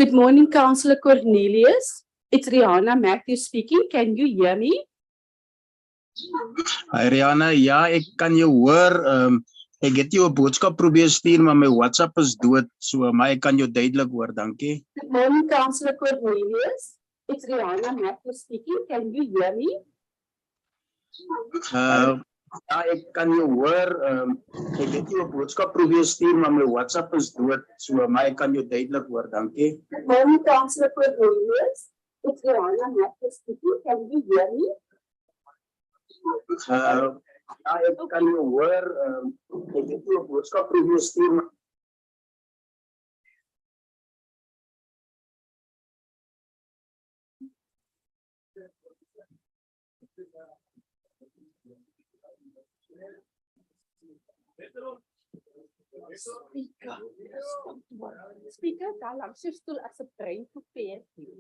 Good morning, Councillor Cornelius. It's Rihanna Matthews speaking. Can you hear me? Hi Rihanna, ja, ek kan jou hoor. Ek het jou 'n boodskap probeer stuur, maar my WhatsApp is dood, so maar ek kan jou duidelik hoor, dankie. Good morning, Councillor Cornelius. It's Rihanna Matthews speaking. Can you hear me? Ja, ek kan jou hoor. Ek het jou 'n boodskap probeer stuur, maar my WhatsApp is dood, so maar ek kan jou duidelik hoor, dankie. Good morning, Councillor Cornelius. It's Rihanna Matthews speaking. Can you hear me? Ja, ek kan jou hoor. Ek het jou 'n boodskap probeer stuur, maar Speaker, daar langs jou stoel as 'n breinkoepeertjie.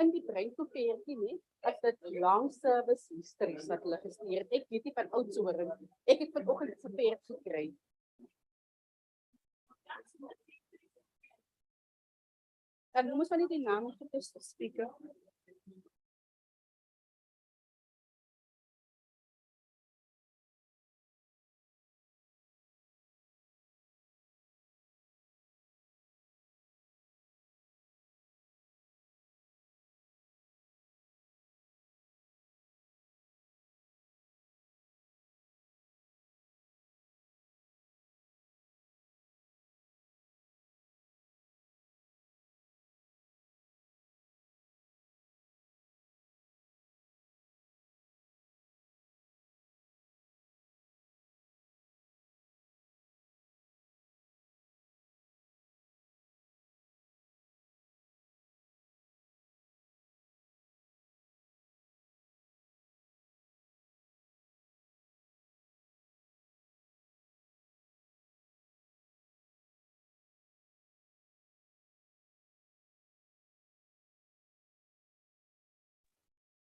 In die breinkoepeertjie nie, as dit long service histories wat hulle gestuur het. Ek weet nie van Oudtshoorn. Ek het vanoggend 'n peert gekry. Dan moes maar nie die naam getus speaker.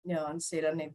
Ja, en sê dan net.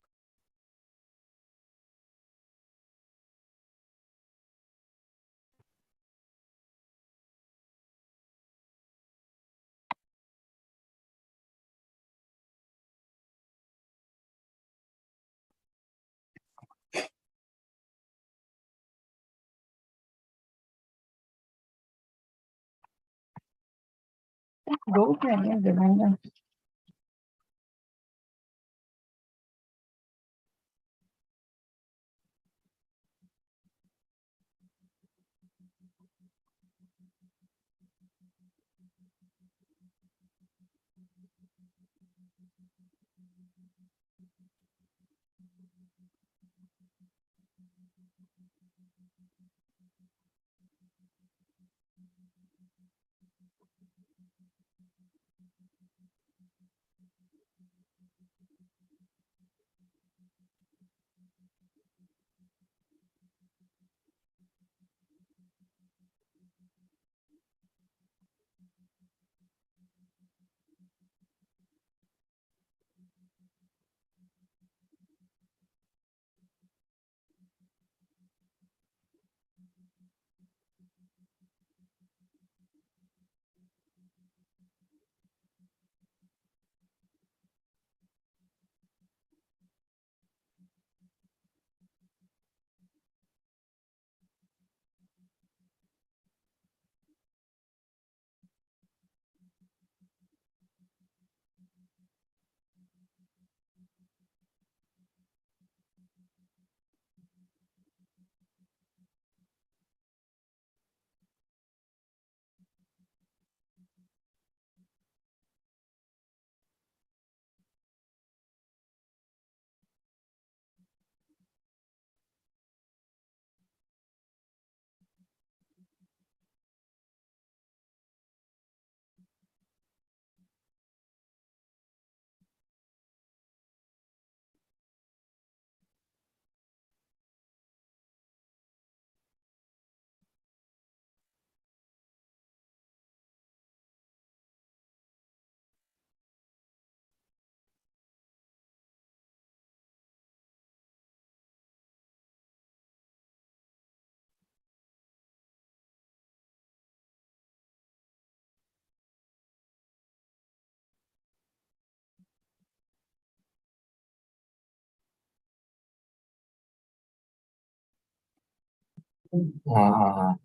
Ah,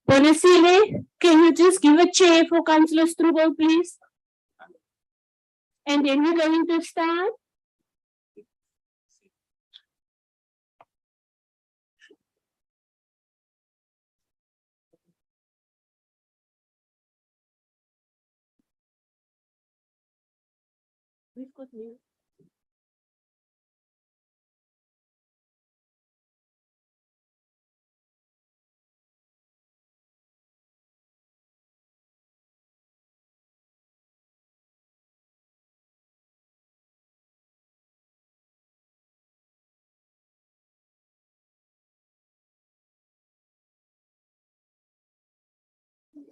Bonasile, can you just give a chair for Councillor Strubel, please? And then we're going to start. We've got new.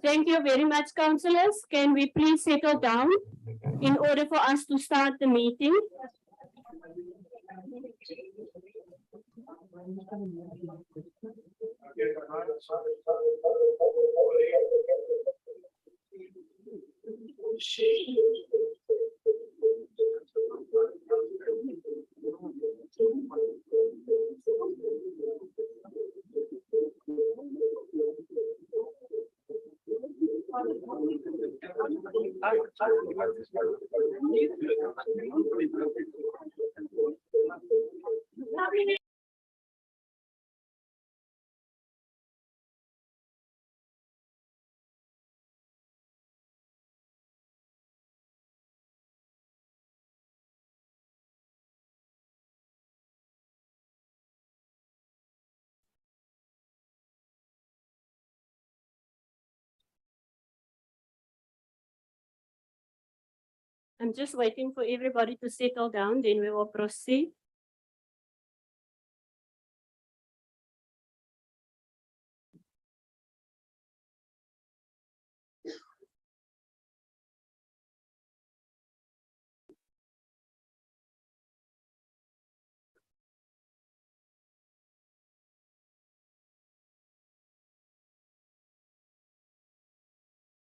Thank you very much, councillors. Can we please settle down in order for us to start the meeting? I'm just waiting for everybody to settle down, then we will proceed.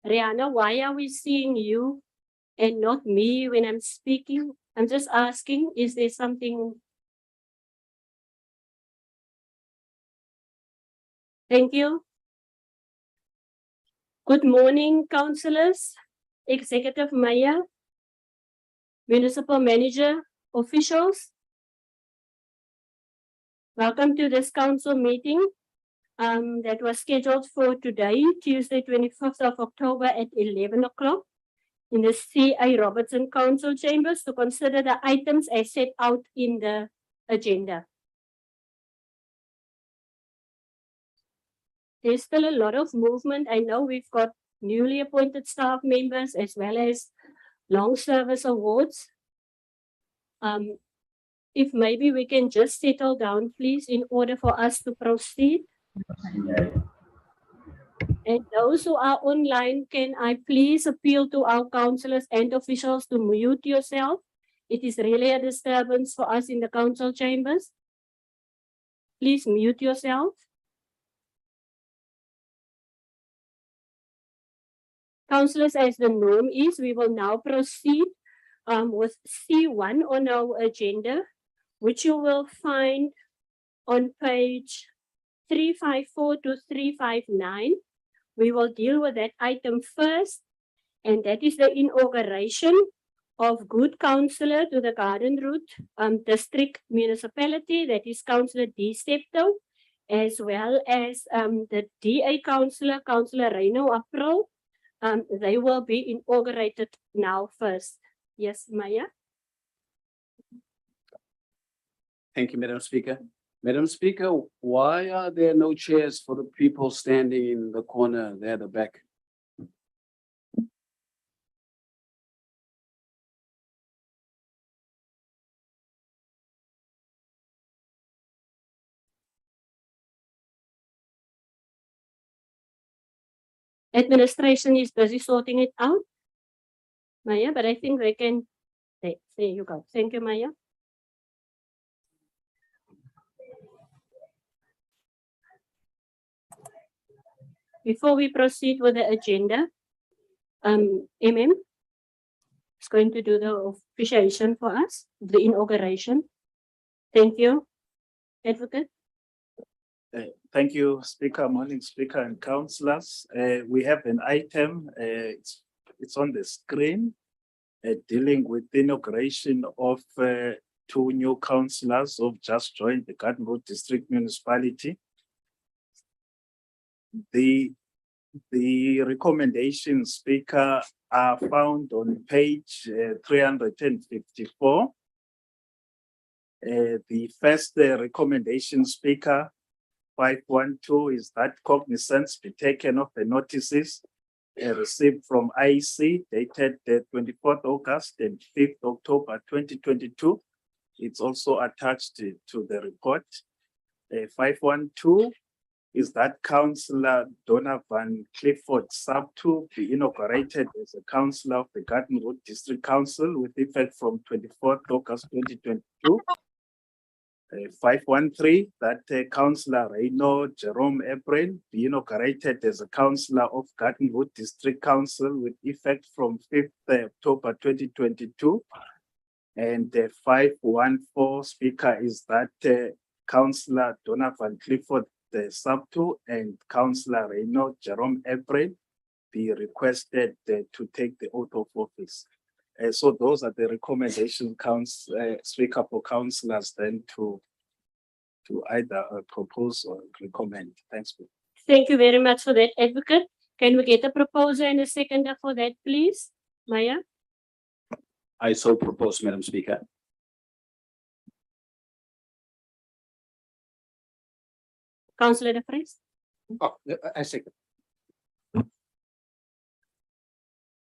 Rihanna, why are we seeing you and not me when I'm speaking? I'm just asking, is there something? Thank you. Good morning, councillors, executive mayor, municipal manager, officials. Welcome to this council meeting that was scheduled for today, Tuesday, 25th of October at 11 o'clock in the C.A. Robertson Council Chambers to consider the items as set out in the agenda. There's still a lot of movement. I know we've got newly appointed staff members as well as long service awards. If maybe we can just settle down, please, in order for us to proceed. And those who are online, can I please appeal to our councillors and officials to mute yourself? It is really a disturbance for us in the council chambers. Please mute yourself. Councillors, as the norm is, we will now proceed with C1 on our agenda, which you will find on page 354 to 359. We will deal with that item first, and that is the inauguration of good councillor to the Garden Route District Municipality, that is Councillor D. Steptoe, as well as the DA councillor, Councillor Reino April. They will be inaugurated now first. Yes, Maya? Thank you, Madam Speaker. Madam Speaker, why are there no chairs for the people standing in the corner there at the back? Administration is busy sorting it out, Maya, but I think they can. There you go. Thank you, Maya. Before we proceed with the agenda, MM is going to do the officiation for us, the inauguration. Thank you, Advocate. Thank you, Speaker, Morning Speaker and councillors. We have an item, it's on the screen, dealing with the inauguration of two new councillors who've just joined the Garden Route District Municipality. The recommendations, Speaker, are found on page 354. The first recommendation, Speaker, 512, is that cognizance be taken of the notices received from IEC dated the 24th August and 5th October 2022. It's also attached to the report. 512 is that Councillor Donovan Clifford Sabtu be inaugurated as a councillor of the Garden Route District Council with effect from 24th August 2022. 513, that Councillor Reino Jerome April be inaugurated as a councillor of Garden Route District Council with effect from 5th October 2022. And 514, Speaker, is that Councillor Donovan Clifford Sabtu and Councillor Reino Jerome April be requested to take the oath of office. So those are the recommendations, Speaker, for councillors then to either propose or recommend. Thanks. Thank you very much for that, Advocate. Can we get a proposer and a seconder for that, please? Maya? I so propose, Madam Speaker. Councillor De Vries? Oh, I second.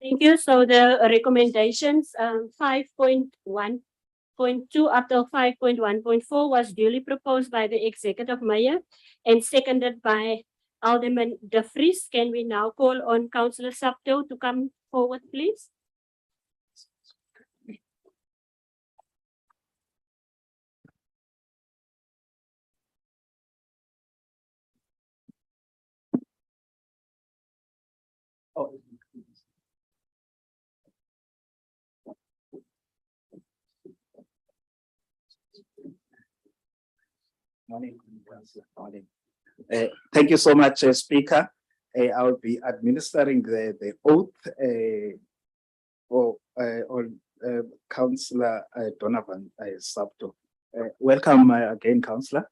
Thank you. So the recommendations, 5.1.2 up to 5.1.4 was duly proposed by the executive mayor and seconded by Alderman De Vries. Can we now call on Councillor Sapto to come forward, please? Oh. Morning. Morning. Thank you so much, Speaker. I will be administering the oath on Councillor Donovan Sapto. Welcome again, Councillor.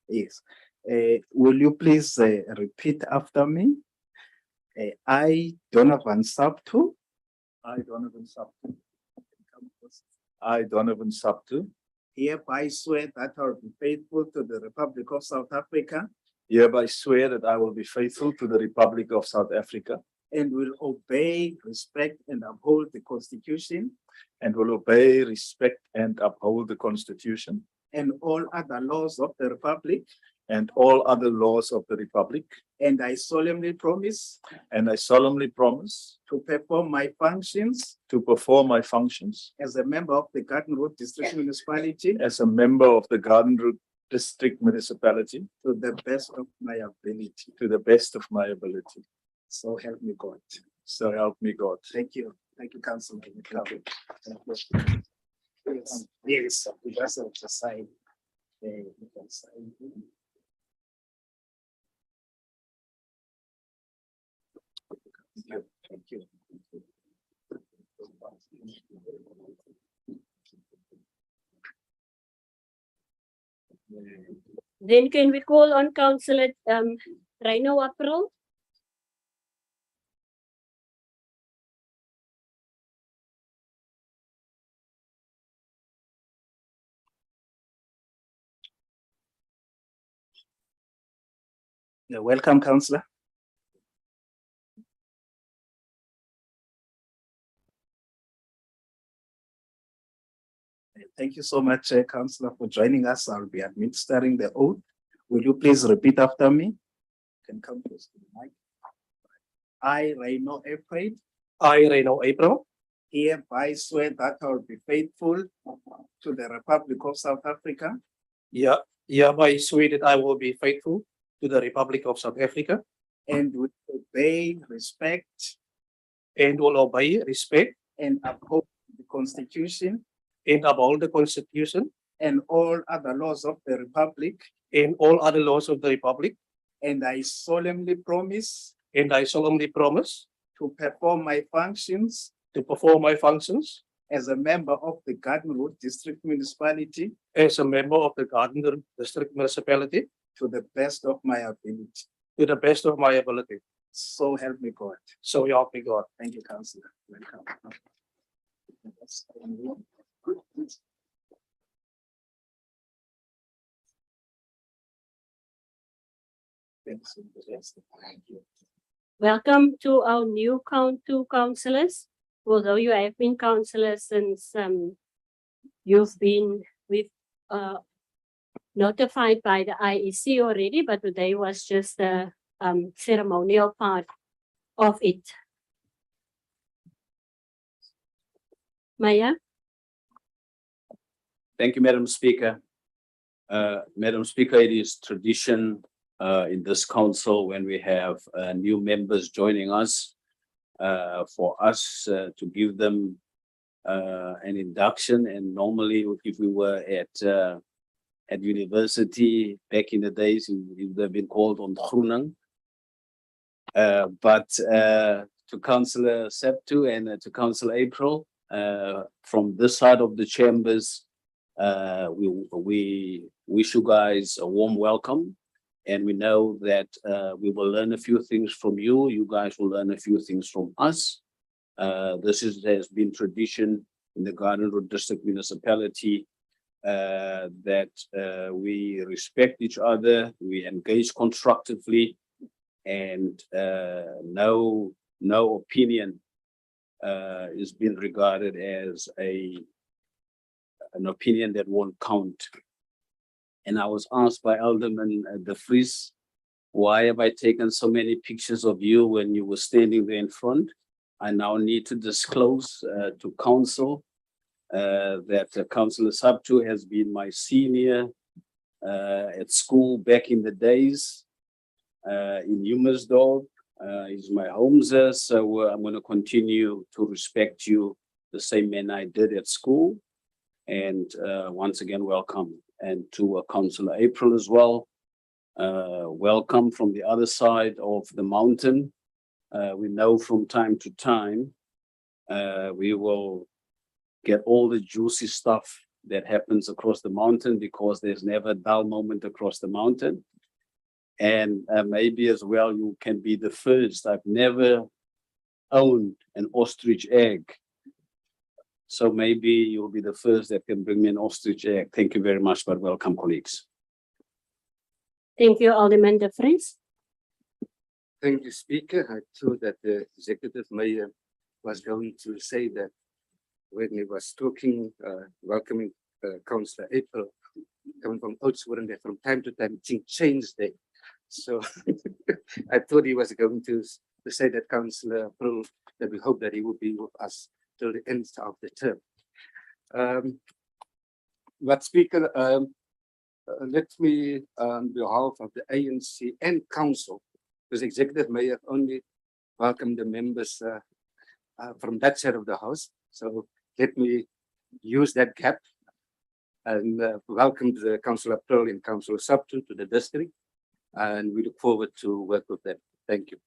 Yes. Will you please repeat after me? I, Donovan Sapto. I, Donovan Sapto. I, Donovan Sapto. Hereby swear that I will be faithful to the Republic of South Africa Hereby swear that I will be faithful to the Republic of South Africa and will obey, respect, and uphold the Constitution and will obey, respect, and uphold the Constitution and all other laws of the Republic. and all other laws of the Republic. And I solemnly promise And I solemnly promise to perform my functions to perform my functions as a member of the Garden Road District Municipality as a member of the Garden Route District Municipality to the best of my ability. to the best of my ability. So help me God. So help me God. Thank you. Thank you, Councilor. Thank you. Yes, yes, we just have to sign. We can sign. Thank you. Then can we call on Councillor Reino April? Welcome, Councillor. Thank you so much, Councillor, for joining us. I'll be administering the oath. Will you please repeat after me? You can come close to the mic. I, Reino April, I, Reino April, hereby swear that I will be faithful to the Republic of South Africa hereby swear that I will be faithful to the Republic of South Africa and will obey, respect, and will obey, respect, and uphold the Constitution and uphold the Constitution and all other laws of the Republic. and all other laws of the Republic. And I solemnly promise And I solemnly promise to perform my functions to perform my functions as a member of the Garden Road District Municipality as a member of the Garden Route District Municipality to the best of my ability. to the best of my ability. So help me God. So help me God. Thank you, Councillor. Welcome. Thank you. Welcome to our new two councillors. Although you have been councillors since you've been notified by the IEC already, but today was just the ceremonial part of it. Maya? Thank you, Madam Speaker. Madam Speaker, it is tradition in this council when we have new members joining us for us to give them an induction. And normally, if we were at university back in the days, it would have been called ontgroening. But to Councillor Sapto and to Councillor April, from this side of the chambers, we wish you guys a warm welcome. And we know that we will learn a few things from you. You guys will learn a few things from us. This has been tradition in the Garden Route District Municipality that we respect each other, we engage constructively, and no opinion is being regarded as an opinion that won't count. And I was asked by Alderman De Vries, why have I taken so many pictures of you when you were standing there in front? I now need to disclose to council that Councillor Sabtu has been my senior at school back in the days in Humersdorp. He's my homeser, so I'm going to continue to respect you the same manner I did at school. And once again, welcome. And to Councillor April as well. Welcome from the other side of the mountain. We know from time to time, we will get all the juicy stuff that happens across the mountain because there's never a dull moment across the mountain. And maybe as well, you can be the first. I've never owned an ostrich egg. So maybe you'll be the first that can bring me an ostrich egg. Thank you very much, but welcome, colleagues. Thank you, Alderman De Vries. Thank you, Speaker. I thought that the executive mayor was going to say that when he was talking, welcoming Councillor April, coming from Oudtshoorn, that from time to time things changed there. So I thought he was going to say that Councillor April, that we hope that he will be with us till the end of the term. But Speaker, let me, on behalf of the ANC and Council, because Executive Mayor only welcome the members from that side of the house. So let me use that gap and welcome the Councillor April and Councillor Sabtu to the district. And we look forward to work with them. Thank you.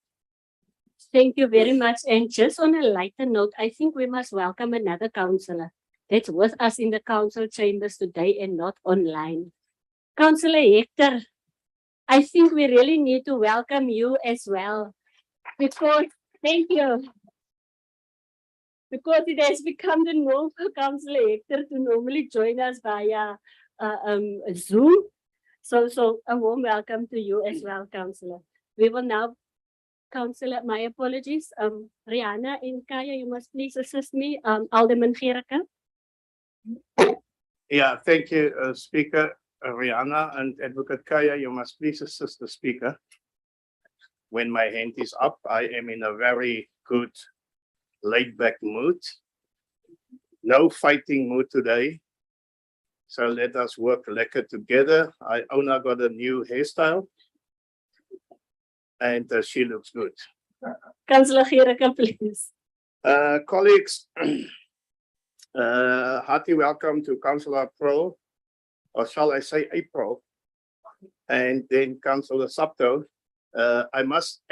Thank you very much. And just on a lighter note, I think we must welcome another councillor that's with us in the council chambers today and not online. Councillor Hector, I think we really need to welcome you as well because, thank you. Because it has become the norm for Councillor Hector to normally join us via Zoom. So a warm welcome to you as well, Councillor. We will now, Councillor, my apologies. Rihanna and Kaya, you must please assist me. Alderman Gericke. Yeah, thank you, Speaker. Rihanna and Advocate Kaya, you must please assist the Speaker. When my hand is up, I am in a very good laid-back mood. No fighting mood today. So let us work lekker together. I only got a new hairstyle and she looks good. Councillor Gericke, please. Colleagues, hearty welcome to Councillor April, or shall I say April, and then Councillor Sabtu. I must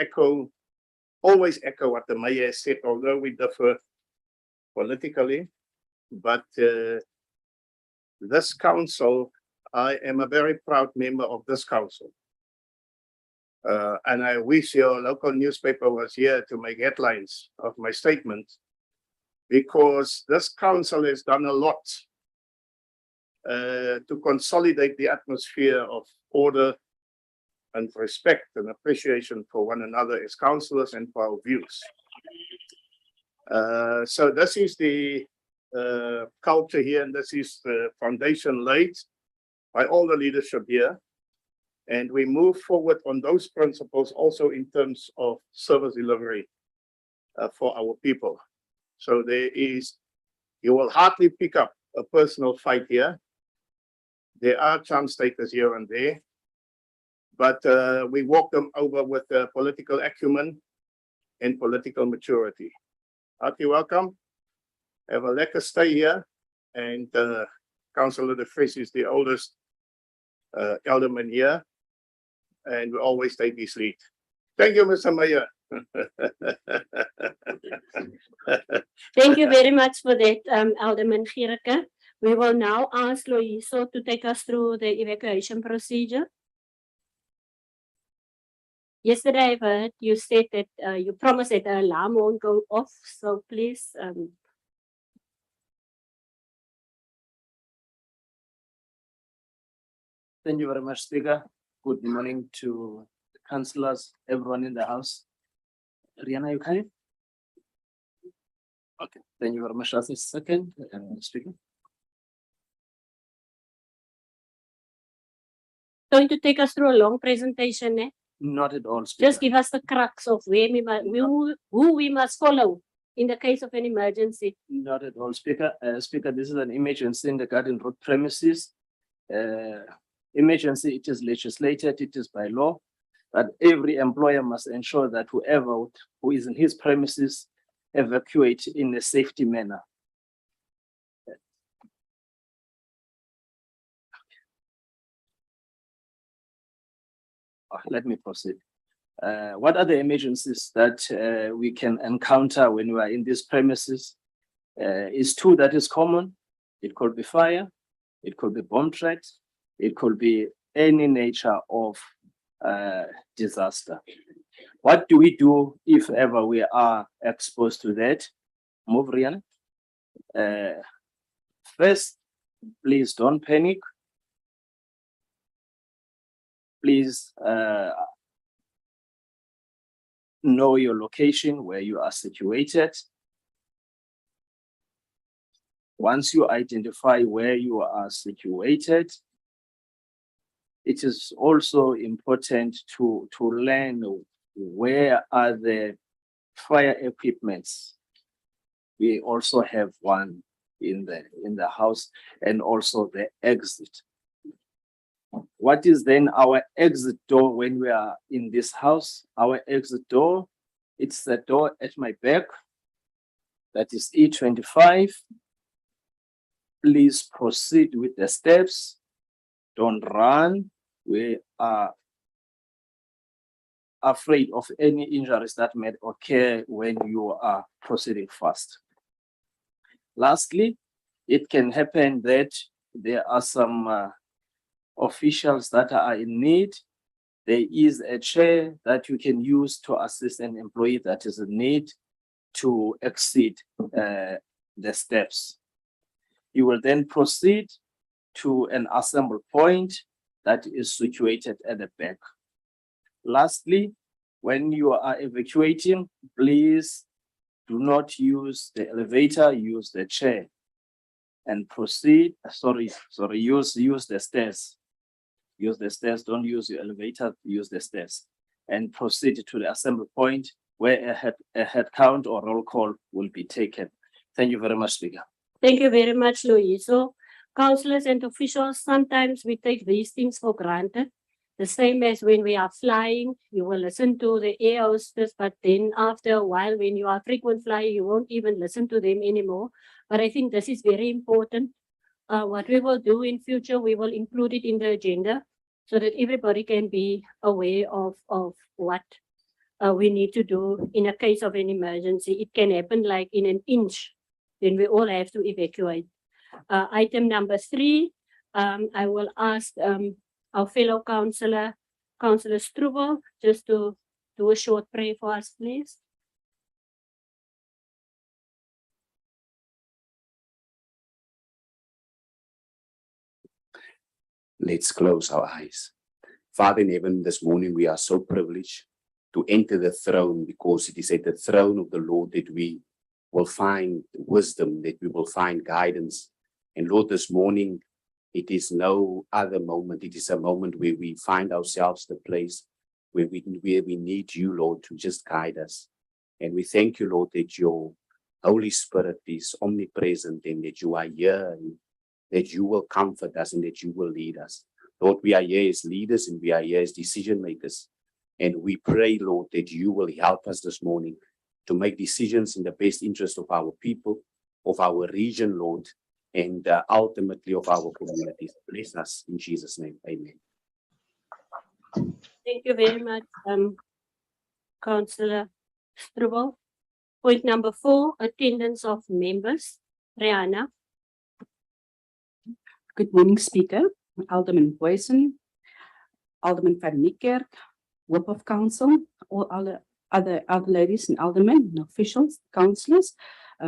always echo what the mayor said, although we differ politically, but this council, I am a very proud member of this council. And I wish your local newspaper was here to make headlines of my statement, because this council has done a lot to consolidate the atmosphere of order and respect and appreciation for one another as councillors and for our views. So this is the culture here, and this is the foundation laid by all the leadership here. And we move forward on those principles also in terms of service delivery for our people. So you will hardly pick up a personal fight here. There are charm status here and there, but we walk them over with political acumen and political maturity. Hearty welcome. Have a lekker stay here. And Councillor De Vries is the oldest alderman here, and we always take his lead. Thank you, Mr. Mayor. Thank you very much for that, Alderman Gericke. We will now ask Loyiso to take us through the evacuation procedure. Yesterday, I've heard you said that you promised that the alarm won't go off, so please. Thank you very much, Speaker. Good morning to the councillors, everyone in the house. Rihanna, you coming? Okay, thank you very much. As a second, speaker. Going to take us through a long presentation, eh? Not at all, Speaker. Just give us the crux of where who we must follow in the case of an emergency. Not at all, Speaker. Speaker, this is an emergency in the Garden Road premises. Emergency, it is legislated, it is by law, that every employer must ensure that whoever who is in his premises evacuate in a safety manner. Let me proceed. What are the emergencies that we can encounter when we are in these premises? Is two that is common. It could be fire, it could be bomb threats, it could be any nature of disaster. What do we do if ever we are exposed to that? Move, Rihanna. First, please don't panic. Please know your location where you are situated. Once you identify where you are situated, it is also important to learn where are the fire equipments. We also have one in the house, and also the exit. What is then our exit door when we are in this house? Our exit door, it's the door at my back. That is E25. Please proceed with the steps. Don't run. We are afraid of any injuries that may occur when you are proceeding fast. Lastly, it can happen that there are some officials that are in need. There is a chair that you can use to assist an employee that is in need to exceed the steps. You will then proceed to an assembly point that is situated at the back. Lastly, when you are evacuating, please do not use the elevator, use the chair and proceed. Use the stairs. Use the stairs, don't use your elevator, use the stairs and proceed to the assembly point where a head count or roll call will be taken. Thank you very much, Speaker. Thank you very much, Louise. So, councillors and officials, sometimes we take these things for granted. The same as when we are flying, you will listen to the air hostess, but then after a while, when you are frequent flyer, you won't even listen to them anymore. But I think this is very important. What we will do in future, we will include it in the agenda so that everybody can be aware of what we need to do in a case of an emergency. It can happen like in an inch, then we all have to evacuate. Item number 3, I will ask our fellow councillor, Councillor Strubel, just to do a short prayer for us, please. Let's close our eyes. Father in heaven, this morning we are so privileged to enter the throne, because it is at the throne of the Lord that we will find wisdom, that we will find guidance. And Lord, this morning, it is no other moment. It is a moment where we find ourselves the place where we need you, Lord, to just guide us. And we thank you, Lord, that your Holy Spirit is omnipresent and that you are here, and that you will comfort us and that you will lead us. Lord, we are here as leaders and we are here as decision makers. And we pray, Lord, that you will help us this morning to make decisions in the best interest of our people, of our region, Lord, and ultimately of our communities. Bless us in Jesus' name. Amen. Thank you very much, Councillor Strubel. Point number 4, attendance of members. Rihanna. Good morning, Speaker, Alderman Boysen, Alderman van Niekerk, Whip of Council, all other ladies and aldermen and officials, councillors.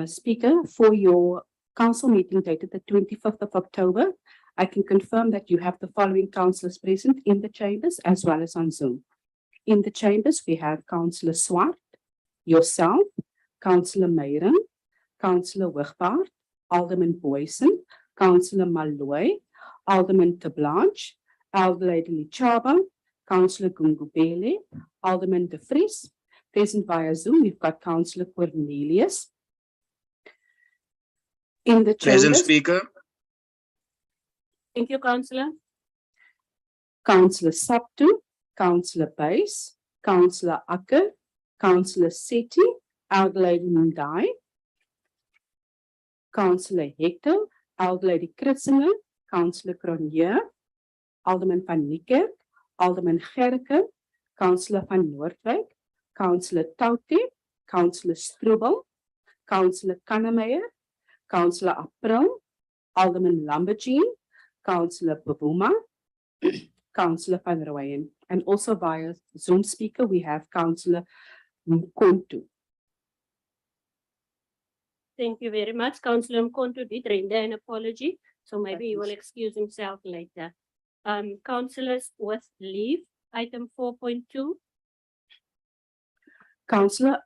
Speaker, for your council meeting dated the 25th of October, I can confirm that you have the following councillors present in the chambers as well as on Zoom. In the chambers, we have Councillor Swart, yourself, Councillor Meyren, Councillor Wigbaard, Alderman Boyson, Councillor Malloy, Alderman De Blanche, Alderman Lichaba, Councillor Gungubele, Alderman De Vries. Present via Zoom, we've got Councillor Cornelius. In the Present chambers, speaker. Thank you, Councillor. Councillor Saptu, Councillor Buys, Councillor Akker, Councillor Sethi, Alderlady Mundai, Councillor Hector, Alderlady Kritzinger, Councillor Cronje, Alderman van Niekerk, Alderman Gerke, Councillor van Noordwijk, Councillor Taute, Councillor Strubel, Councillor Kannemeyer, Councillor April, Alderman Lambertine, Councillor Bavuma, Councillor van Rooyen. And also via Zoom speaker, we have Councillor Mkontu. Thank you very much. Councillor Mkonto did render an apology, so maybe he will excuse himself later. Councillors with leave, item 4.2. Councillor,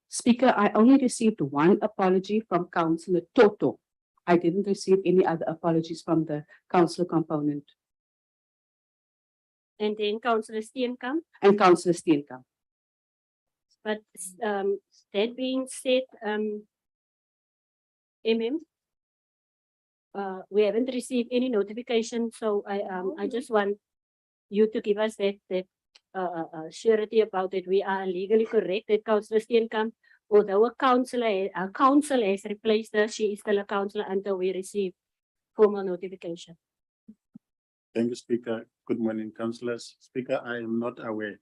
Speaker, I only received one apology from Councillor Toto. I didn't receive any other apologies from the councillor component And then Councillor Steenkamp. and Councillor Steenkamp. But that being said, MM, we haven't received any notification, so I just want you to give us that surety about it. We are legally correct that Councillor Steenkamp, although our council has replaced her, she is still a councillor until we receive formal notification. Thank you, Speaker. Good morning, councillors. Speaker, I am not aware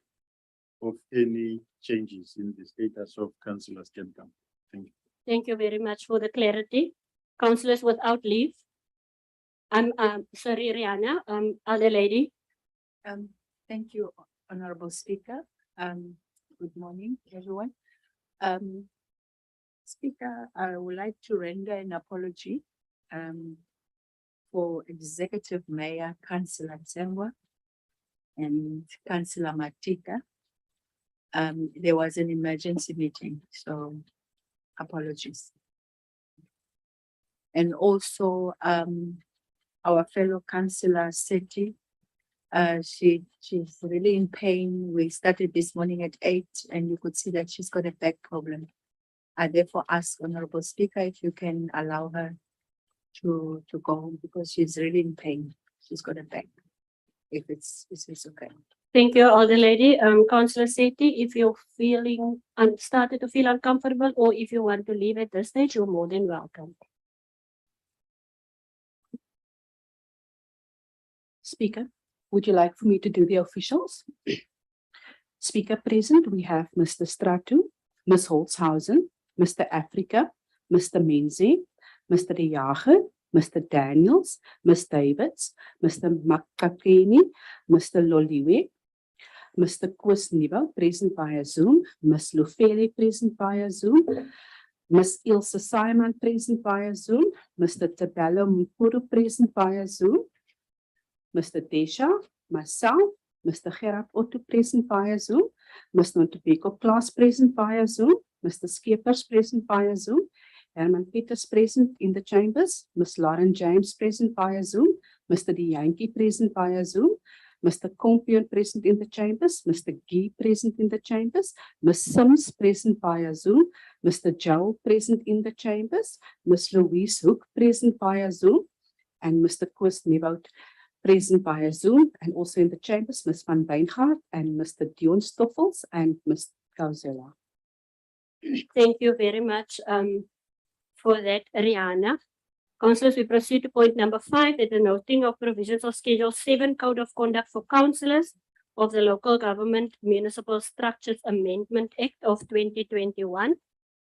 of any changes in the status of councillors Steenkamp. Thank you. Thank you very much for the clarity. Councillors without leave. I'm sorry, Rihanna, other lady. Thank you, Honorable Speaker. Good morning, everyone. Speaker, I would like to render an apology for Executive Mayor Councillor Tsengwa and Councillor Matika. There was an emergency meeting, so apologies. And also our fellow Councillor Sethi, she's really in pain. We started this morning at 8 and you could see that she's got a back problem. I therefore ask Honorable Speaker if you can allow her to go home because she's really in pain. She's got a back, if it's okay. Thank you, Alder Lady. Councillor Sethi, if you're feeling started to feel uncomfortable or if you want to leave at this stage, you're more than welcome. Speaker, would you like for me to do the officials? Speaker present, we have Mr. Stratu, Ms. Holzhausen, Mr. Africa, Mr. Menzi, Mr. De Jager, Mr. Daniels, Ms. Davids, Mr. Makakeni, Mr. Loliwe, Mr. Koos Nieuwel, present via Zoom, Ms. Lufele, present via Zoom, Ms. Ilse Simon, present via Zoom, Mr. Tabello Mukuru, present via Zoom, Mr. Desha, myself, Mr. Gerard Otto, present via Zoom, Mr. Ntobeko Klaas, present via Zoom, Mr. Skeepers, present via Zoom, Herman Peters, present in the chambers, Ms. Lauren James, present via Zoom, Mr. De Yankee, present via Zoom, Mr. Kompion, present in the chambers, Mr. Guy, present in the chambers, Ms. Sims, present via Zoom, Mr. Joel, present in the chambers, Ms. Louise Hook, present via Zoom, and Mr. Koos Nieuwoud, present via Zoom, and also in the chambers, Ms. Van Beingaard and Mr. Dion Stoffels and Ms. Kauzela. Thank you very much for that, Rihanna. Councillors, we proceed to point number 5, that the noting of provisions of Schedule 7 Code of Conduct for Councillors of the Local Government Municipal Structures Amendment Act of 2021.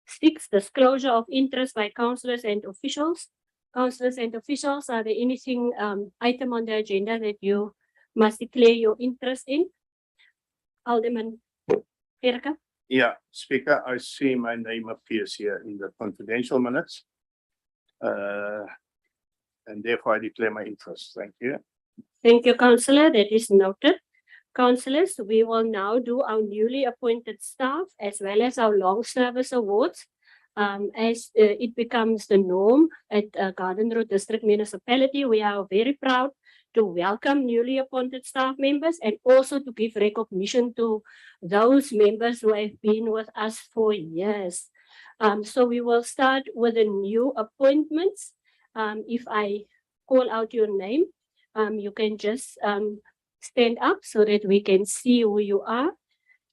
6, disclosure of interest by councillors and officials. Councillors and officials, are there anything item on the agenda that you must declare your interest in? Alderman Gerke. Yeah, Speaker, I see my name appears here in the confidential minutes. And therefore I declare my interest. Thank you. Thank you, Councillor. That is noted. Councillors, we will now do our newly appointed staff as well as our long service awards. as it becomes the norm at Garden Road District Municipality, we are very proud to welcome newly appointed staff members and also to give recognition to those members who have been with us for years. So we will start with the new appointments. If I call out your name, you can just stand up so that we can see who you are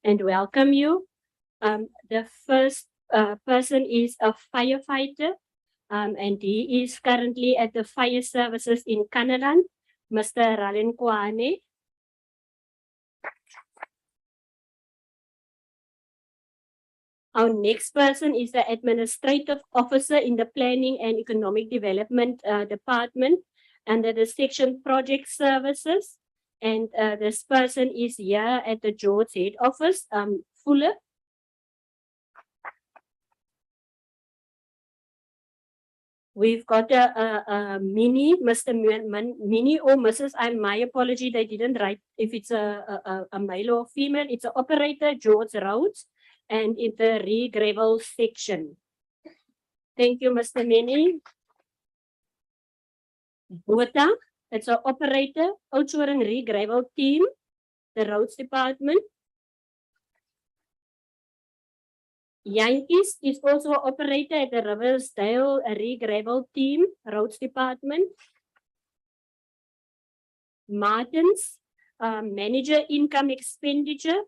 and welcome you. The first person is a firefighter, and he is currently at the fire services in Kanaland, Mr. Ralen Kwane. Our next person is the administrative officer in the Planning and Economic Development Department under the Section Project Services. And this person is here at the George Head Office, Fuller. We've got a mini, Mr. Mini or Mrs. My apology, they didn't write if it's a male or female. It's an operator, George Rhodes, and in the re-gravel section. Thank you, Mr. Mini. Bota, it's an operator, Oudtshoorn re-gravel team, the roads department. Yankees is also an operator at the Riversdale re-gravel team, roads department. Martins, manager income expenditure,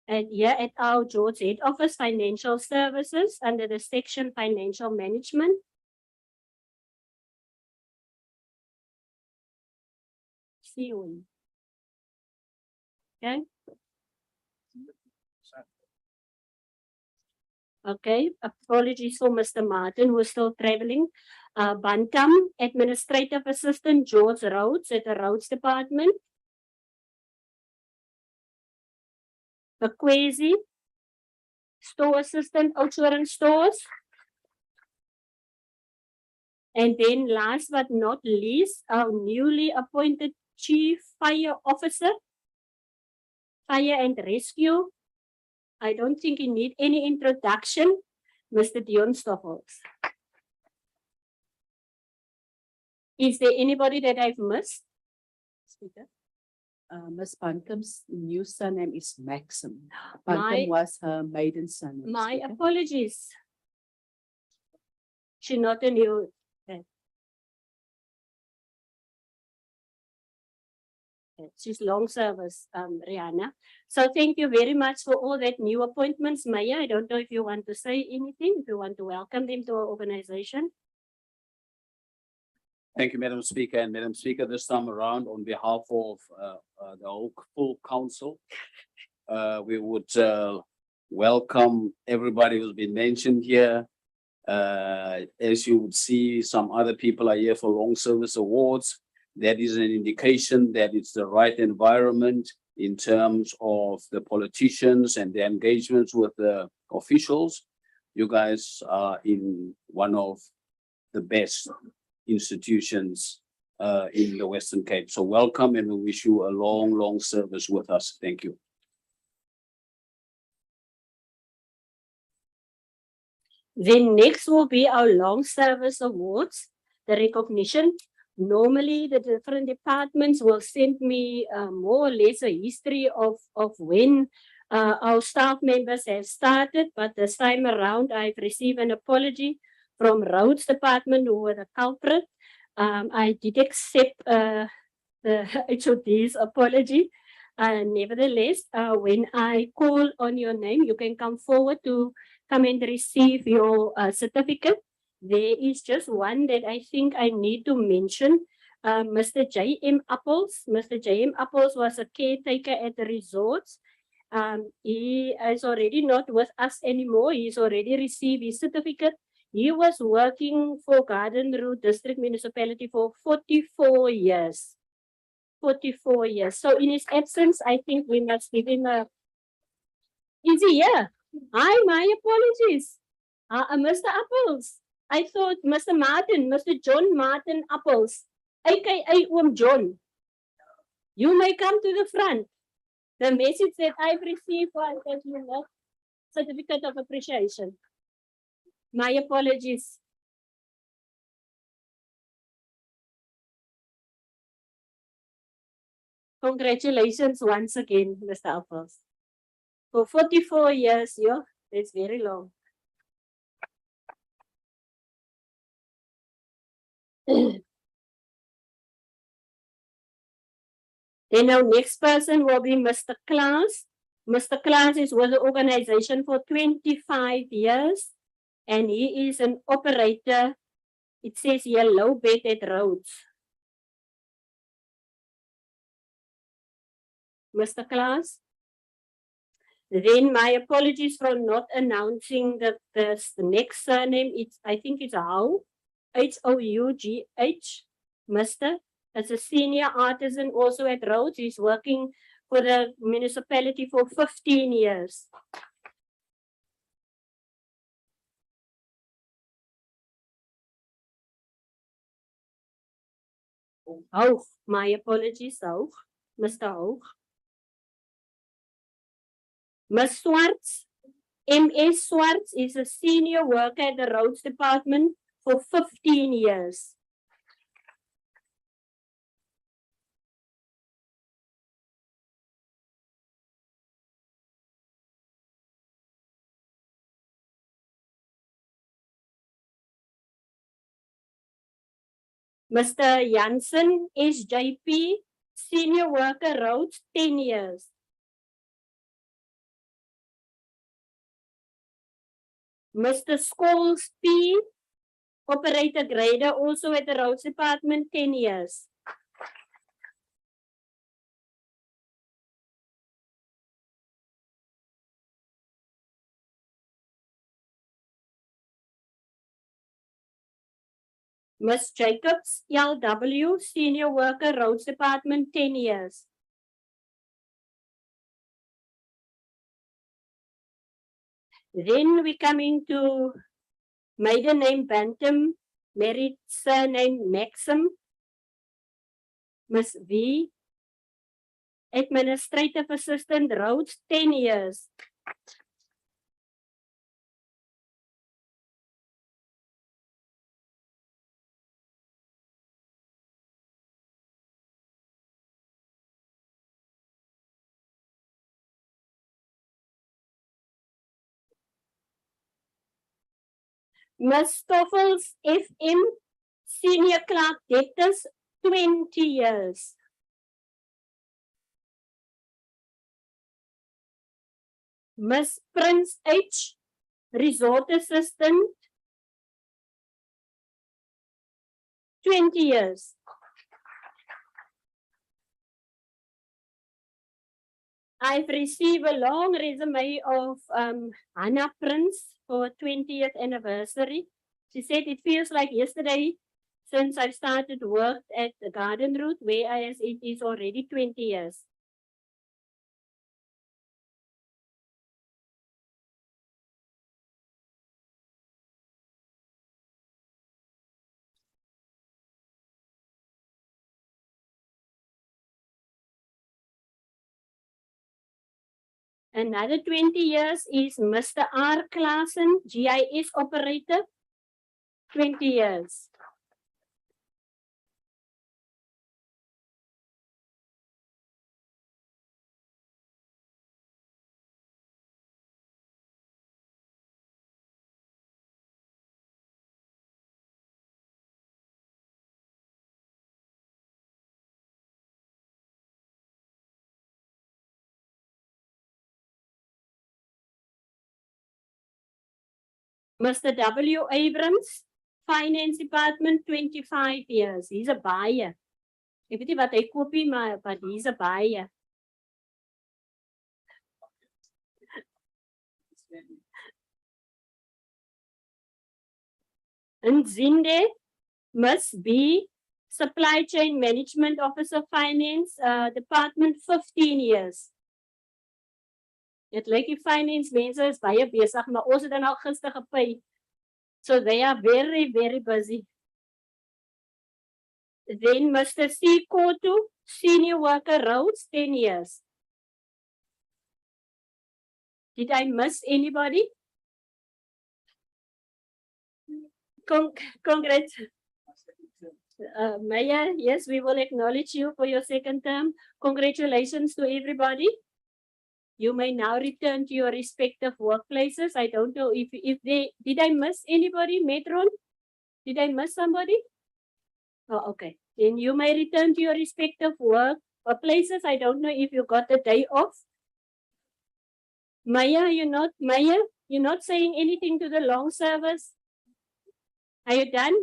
and here at our George Head Office, Financial Services, under the section Financial Management. See you. Okay. Okay, apologies for Mr. Martin, who is still traveling. Bantam, Administrative Assistant, George Rhodes at the Roads Department. Bakwezi, Store Assistant, Oudtshoorn Stores. And then last but not least, our newly appointed Chief Fire Officer, Fire and Rescue. I don't think you need any introduction, Mr. Dion Stoffels. Is there anybody that I've missed? Speaker. Miss Bantam's new surname is Maxim. My- Bantam was her maiden surname. My Speaker. apologies. She's not a new. She's long service, Rihanna. So thank you very much for all that new appointments, Maya. I don't know if you want to say anything, if you want to welcome them to our organization. Thank you, Madam Speaker. And Madam Speaker, this time around, on behalf of the whole full council, we would welcome everybody who's been mentioned here. As you would see, some other people are here for long service awards. That is an indication that it's the right environment in terms of the politicians and the engagements with the officials. You guys are in one of the best institutions in the Western Cape. So welcome, and we wish you a long, long service with us. Thank you. Then next will be our long service awards, the recognition. Normally, the different departments will send me more or less a history of when our staff members have started, but this time around, I've received an apology from Roads Department, who were the culprit. I did accept the HOD's apology. Nevertheless, when I call on your name, you can come forward to come and receive your certificate. There is just one that I think I need to mention. Mr. J.M. Apples. Mr. J.M. Apples was a caretaker at the resorts. He is already not with us anymore. He's already received his certificate. He was working for Garden Road District Municipality for 44 years. 44 years. So in his absence, I think we must give him a... Is he here? Hi, my apologies. Mr. Apples. I thought Mr. Martin, Mr. John Martin Apples, aka John. You may come to the front. The message that I've received was that you have certificate of appreciation. My apologies. Congratulations once again, Mr. Apples. For 44 years, yeah, it's very long. Then our next person will be Mr. Klaas. Mr. Klaas is with the organization for 25 years and he is an operator. It says here low bedded roads. Mr. Klaas. Then my apologies for not announcing the next surname. I think it's Hou, H-O-U-G-H, Mr. As a senior artisan also at Rhodes. He's working for the municipality for 15 years. Hoog, my apologies, Hoog, Mr. Hoog. Ms. Swartz, MS Swartz is a senior worker at the Roads Department for 15 years. Mr. Jansen, SJP, senior worker, Roads, 10 years. Mr. Scholes P, operator grader, also at the Roads Department, 10 years. Ms. Jacobs, LW, senior worker, Roads Department, 10 years. Then we coming to maiden name Bantam, married surname Maxim. Ms. V, administrative assistant, Roads, 10 years. Ms. Stoffels, FM, senior clerk, debtors, 20 years. Ms. Prince H, resort assistant, 20 years. I've received a long resume of Hannah Prince for 20th anniversary. She said it feels like yesterday since I started work at the Garden Route, whereas it is already 20 years. Another 20 years is Mr. R. Klaasen, GIS operator, 20 years. Mr. W. Abrams, Finance Department, 25 years. He's a buyer. Ek weet nie wat hy koop nie, but he's a buyer. And Zinde must be Supply Chain Management Officer, Finance Department, 15 years. It lyk die finance mense is baie besig, maar ons het dan al gister gepay. So they are very, very busy. Then Mr. C. Kotu, senior worker, Roads, 10 years. Did I miss anybody? Congrats. Mayor, yes, we will acknowledge you for your second term. Congratulations to everybody. You may now return to your respective workplaces. I don't know if did I miss anybody, Metron? Did I miss somebody? Oh, okay. Then you may return to your respective workplaces. I don't know if you got the day off. Maya, you're not saying anything to the long service. Are you done?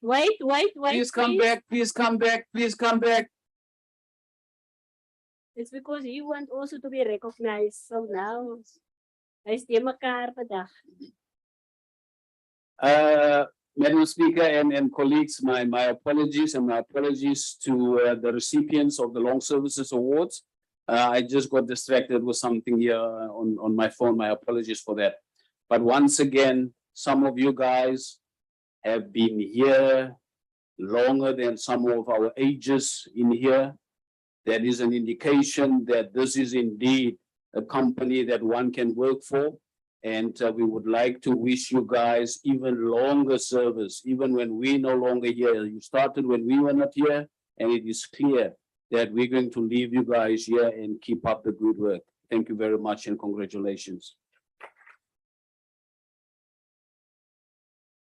Wait. Please come back, please come back, please come back. It's because he wants also to be recognized. So now, hy's die mekaar vandag. Madam Speaker and colleagues, my apologies and my apologies to the recipients of the Long Services Awards. I just got distracted with something here on my phone. My apologies for that. But once again, some of you guys have been here longer than some of our ages in here. That is an indication that this is indeed a company that one can work for. And we would like to wish you guys even longer service, even when we're no longer here. You started when we were not here, and it is clear that we're going to leave you guys here and keep up the good work. Thank you very much and congratulations.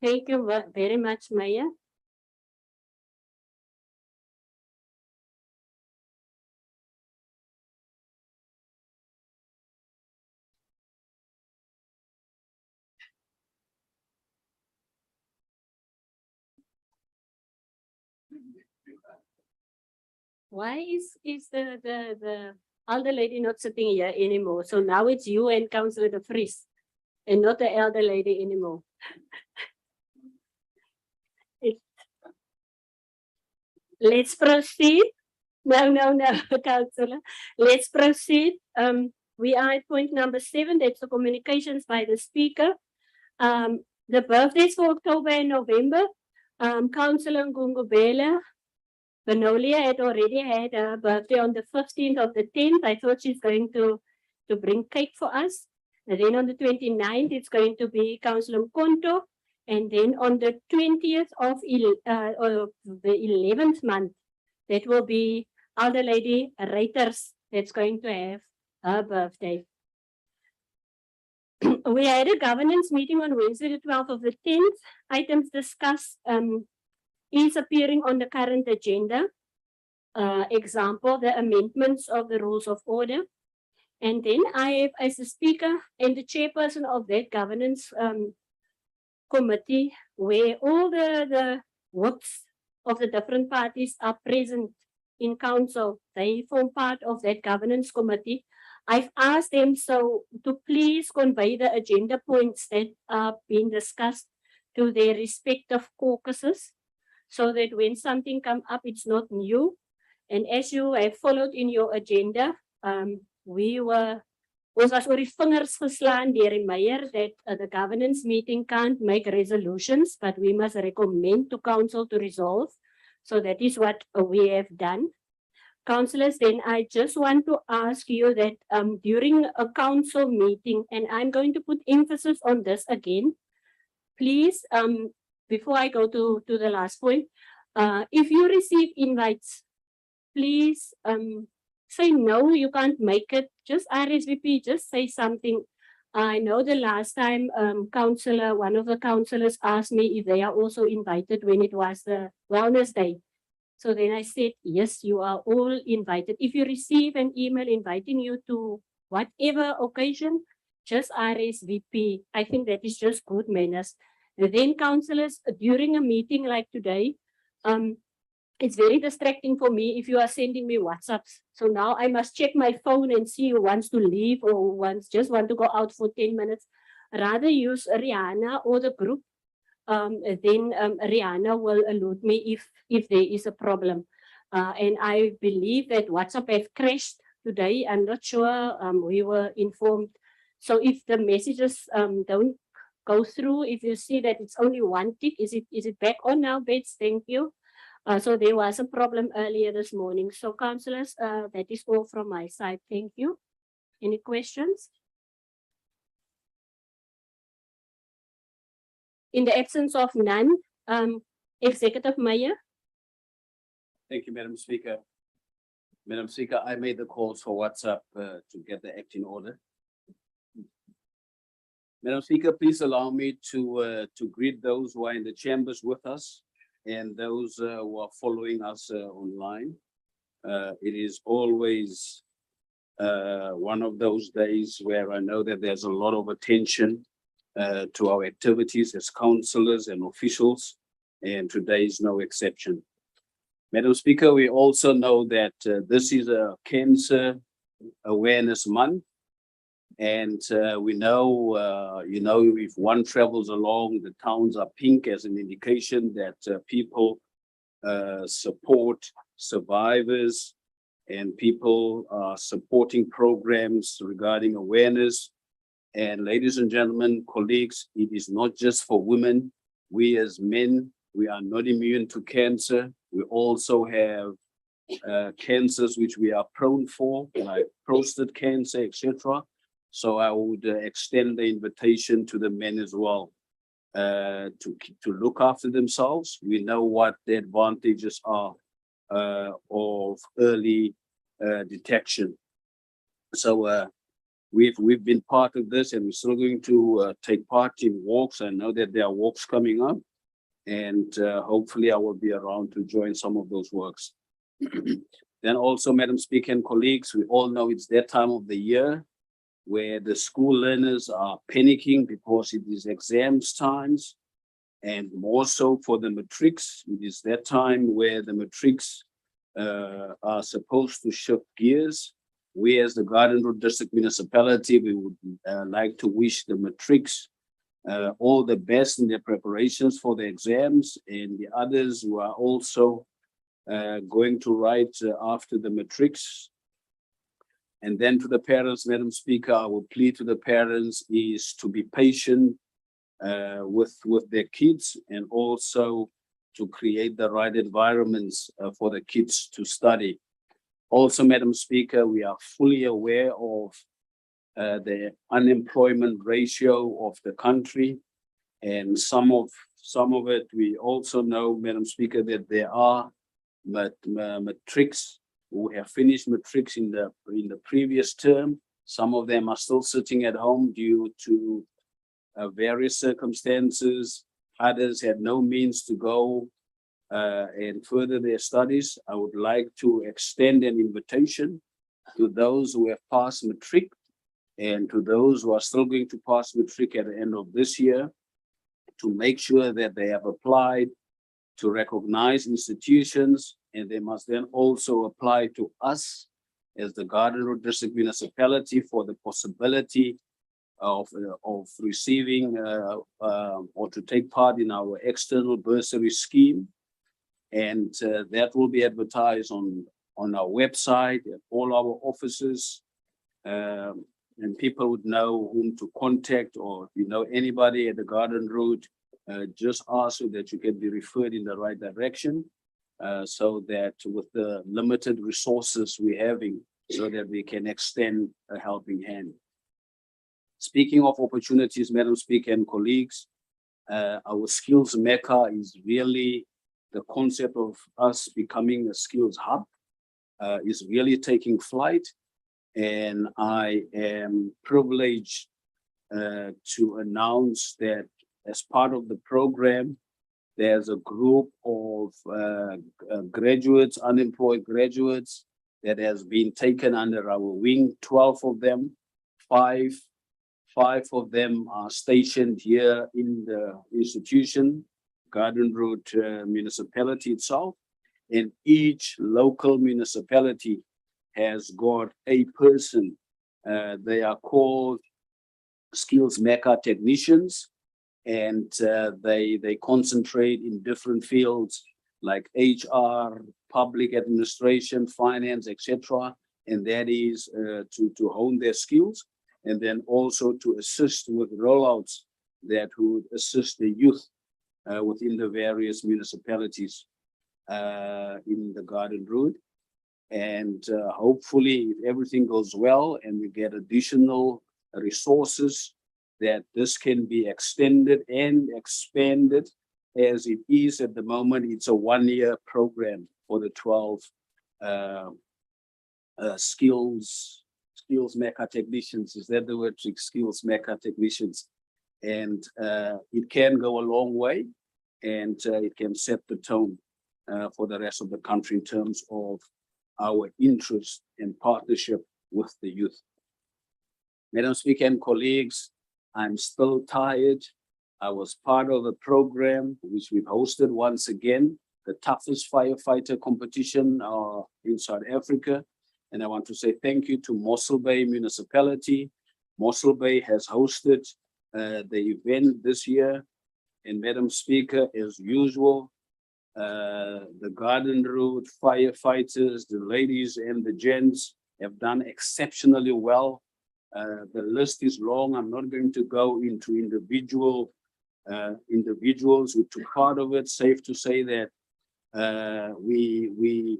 Thank you very much, Maya. Why is the elder lady not sitting here anymore? So now it's you and Councillor De Vries and not the elder lady anymore. Let's proceed. No, Councillor. Let's proceed. We are at point number 7. That's the communications by the speaker. The birthdays for October and November. Councillor Ngungubela Benolia had already had a birthday on the 15th of the 10th. I thought she's going to bring cake for us. And then on the 29th, it's going to be Councillor Mkonto. And then on the 20th of the 11th month, that will be Elder Lady Reiters that's going to have her birthday. We had a governance meeting on Wednesday, the 12th of the 10th. Items discussed is appearing on the current agenda. Example, the amendments of the rules of order. And then I have, as the speaker and the chairperson of that governance committee, where all the whips of the different parties are present in council. They form part of that governance committee. I've asked them to please convey the agenda points that are being discussed to their respective caucuses, so that when something comes up, it's not new. And as you have followed in your agenda, ons was oor die vingers geslaan deur die mayor that the governance meeting can't make resolutions, but we must recommend to council to resolve. So that is what we have done. Councillors, then I just want to ask you that during a council meeting, and I'm going to put emphasis on this again, please, before I go to the last point, if you receive invites, please say no, you can't make it. Just RSVP, just say something. I know the last time one of the councillors asked me if they are also invited when it was the wellness day. So then I said, yes, you are all invited. If you receive an email inviting you to whatever occasion, just RSVP. I think that is just good manners. And then councillors, during a meeting like today, it's very distracting for me if you are sending me WhatsApps. So now I must check my phone and see who wants to leave or just want to go out for 10 minutes. Rather use Rihanna or the group. Then Rihanna will alert me if there is a problem. And I believe that WhatsApp have crashed today. I'm not sure we were informed. So if the messages don't go through, if you see that it's only one tick, is it back on now, Bets? Thank you. So there was a problem earlier this morning. So councillors, that is all from my side. Thank you. Any questions? In the absence of none, Executive Mayor. Thank you, Madam Speaker. Madam Speaker, I made the calls for WhatsApp to get the act in order. Madam Speaker, please allow me to greet those who are in the chambers with us and those who are following us online. It is always one of those days where I know that there's a lot of attention to our activities as councillors and officials, and today is no exception. Madam Speaker, we also know that this is a Cancer Awareness Month. And we know, if one travels along, the towns are pink as an indication that people support survivors and people are supporting programs regarding awareness. And ladies and gentlemen, colleagues, it is not just for women. We as men, we are not immune to cancer. We also have cancers which we are prone for, like prostate cancer, etc. So I would extend the invitation to the men as well to look after themselves. We know what the advantages are of early detection. So we've been part of this, and we're still going to take part in walks. I know that there are walks coming up, and hopefully I will be around to join some of those works. Then also, Madam Speaker and colleagues, we all know it's that time of the year where the school learners are panicking because it is exams times, and more so for the matrics. It is that time where the matrics are supposed to shift gears. We as the Garden Road District Municipality, we would like to wish the matrics all the best in their preparations for the exams, and the others who are also going to write after the matrics. And then to the parents, Madam Speaker, our plea to the parents is to be patient with their kids, and also to create the right environments for the kids to study. Also, Madam Speaker, we are fully aware of the unemployment ratio of the country, and some of it we also know, Madam Speaker, that there are matrics who have finished matrics in the previous term. Some of them are still sitting at home due to various circumstances. Others had no means to go and further their studies. I would like to extend an invitation to those who have passed matric and to those who are still going to pass matric at the end of this year to make sure that they have applied to recognized institutions, and they must then also apply to us as the Garden Road District Municipality for the possibility of receiving or to take part in our external bursary scheme. And that will be advertised on our website, at all our offices, and people would know whom to contact, or if you know anybody at the Garden Road, just ask so that you can be referred in the right direction, so that with the limited resources we're having, so that we can extend a helping hand. Speaking of opportunities, Madam Speaker and colleagues, our skills mecca is really the concept of us becoming a skills hub is really taking flight. And I am privileged to announce that as part of the program, there's a group of graduates, unemployed graduates, that has been taken under our wing, 12 of them. Five of them are stationed here in the institution, Garden Road municipality itself, and each local municipality has got a person. They are called skills mecca technicians, and they concentrate in different fields like HR, public administration, finance, etc. And that is to hone their skills, and then also to assist with rollouts that would assist the youth within the various municipalities in the Garden Road. And hopefully, if everything goes well and we get additional resources that this can be extended and expanded as it is at the moment. It's a 1-year program for the 12 skills mecha technicians. Is that the word? Skills mecha technicians. And it can go a long way, and it can set the tone for the rest of the country in terms of our interest and partnership with the youth. Madam Speaker and colleagues, I'm still tired. I was part of a program which we've hosted once again, the toughest firefighter competition in South Africa. And I want to say thank you to Mossel Bay Municipality. Mossel Bay has hosted the event this year. And Madam Speaker, as usual, the Garden Route firefighters, the ladies and the gents have done exceptionally well. The list is long. I'm not going to go into individuals who took part of it. Safe to say that we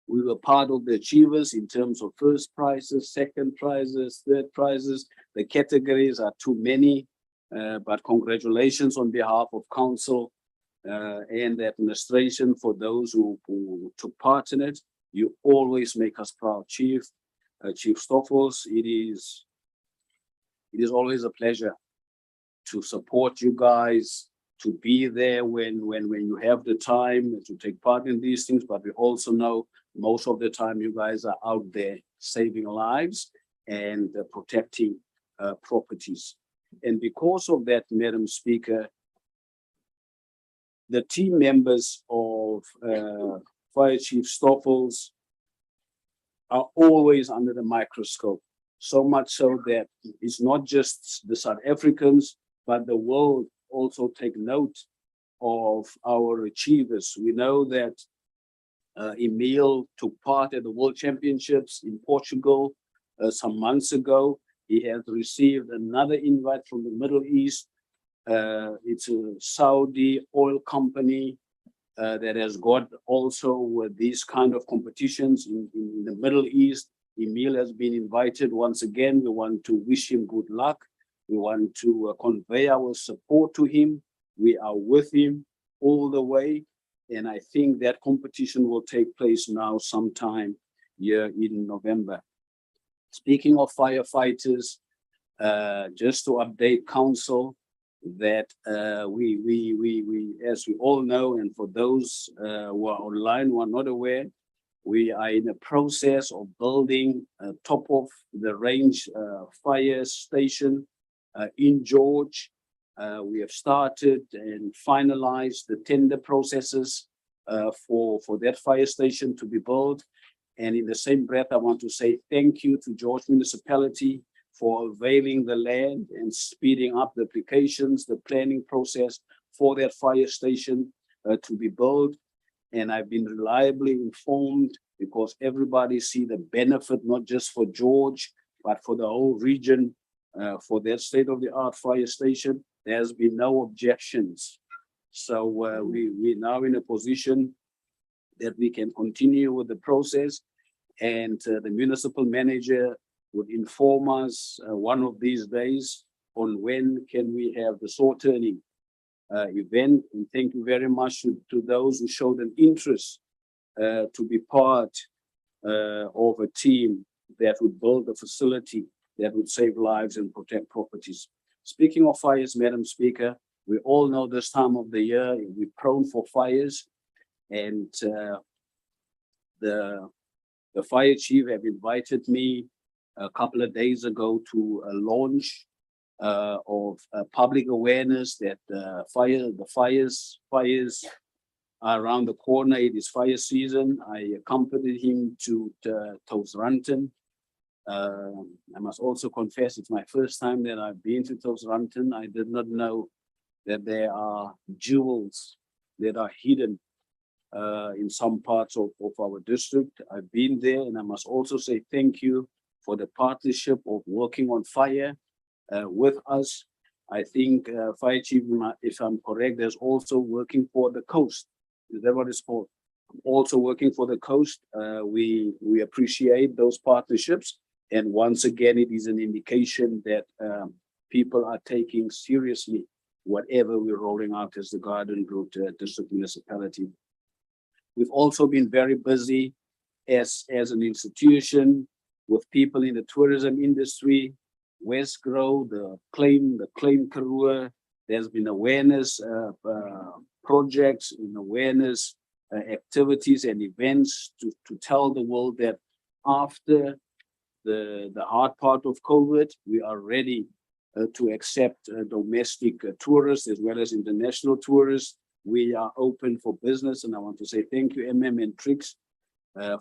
were part of the achievers in terms of first prizes, second prizes, third prizes. The categories are too many, but congratulations on behalf of council and the administration for those who took part in it. You always make us proud, Chief. Chief Stoffels, it is always a pleasure to support you guys, to be there when you have the time to take part in these things. But we also know most of the time you guys are out there saving lives and protecting properties. And because of that, Madam Speaker, the team members of Fire Chief Stoffels are always under the microscope, so much so that it's not just the South Africans, but the world also take note of our achievers. We know that Emil took part at the World Championships in Portugal some months ago. He has received another invite from the Middle East. It's a Saudi oil company that has got also these kind of competitions in the Middle East. Emil has been invited once again. We want to wish him good luck. We want to convey our support to him. We are with him all the way. And I think that competition will take place now sometime here in November. Speaking of firefighters, just to update council, that we as we all know, and for those who are online who are not aware, we are in a process of building a top of the range fire station in George. We have started and finalized the tender processes for that fire station to be built. And in the same breath, I want to say thank you to George Municipality for availing the land and speeding up the applications, the planning process for that fire station to be built. And I've been reliably informed, because everybody see the benefit, not just for George, but for the whole region, for that state-of-the-art fire station. There has been no objections. So we're now in a position that we can continue with the process, and the municipal manager would inform us one of these days on when can we have the saw turning event. And thank you very much to those who showed an interest to be part of a team that would build a facility that would save lives and protect properties. Speaking of fires, Madam Speaker, we all know this time of the year we're prone for fires, and the fire chief have invited me a couple of days ago to a launch of public awareness that the fires are around the corner. It is fire season. I accompanied him to Thousrandton. I must also confess it's my first time that I've been to Thousrandton. I did not know that there are jewels that are hidden in some parts of our district. I've been there, and I must also say thank you for the partnership of working on fire with us. I think Fire Chief, if I'm correct, there's also working for the coast. Is that what it's called? Also working for the coast. We appreciate those partnerships. And once again, it is an indication that people are taking seriously whatever we're rolling out as the Garden Route District Municipality. We've also been very busy as an institution with people in the tourism industry, Westgrow, the claim Karoo. There's been awareness projects and awareness activities and events to tell the world that after the hard part of COVID, we are ready to accept domestic tourists as well as international tourists. We are open for business, and I want to say thank you, and Trix,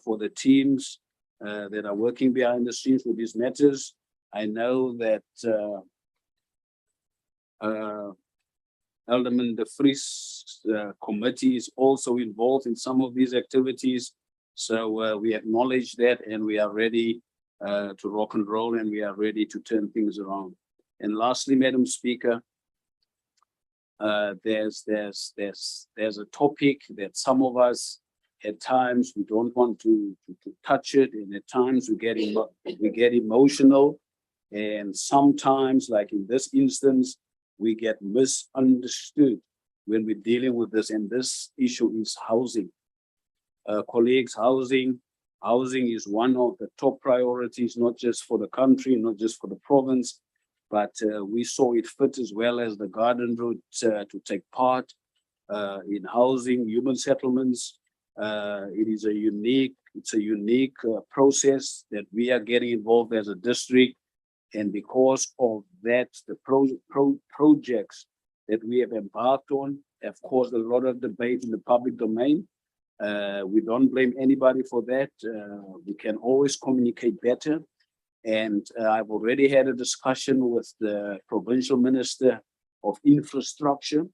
for the teams that are working behind the scenes with these matters. I know that Alderman De Vries committee is also involved in some of these activities. So we acknowledge that, and we are ready to rock and roll, and we are ready to turn things around. And lastly, Madam Speaker, there's a topic that some of us at times we don't want to touch it, and at times we get emotional, and sometimes, like in this instance, we get misunderstood when we're dealing with this, and this issue is housing. Colleagues, housing is one of the top priorities, not just for the country, not just for the province, but we saw it fit as well as the Garden Route to take part in housing, human settlements. It is a unique process that we are getting involved as a district. And because of that, the projects that we have embarked on have caused a lot of debate in the public domain. We don't blame anybody for that. We can always communicate better. And I've already had a discussion with the Provincial Minister of Infrastructure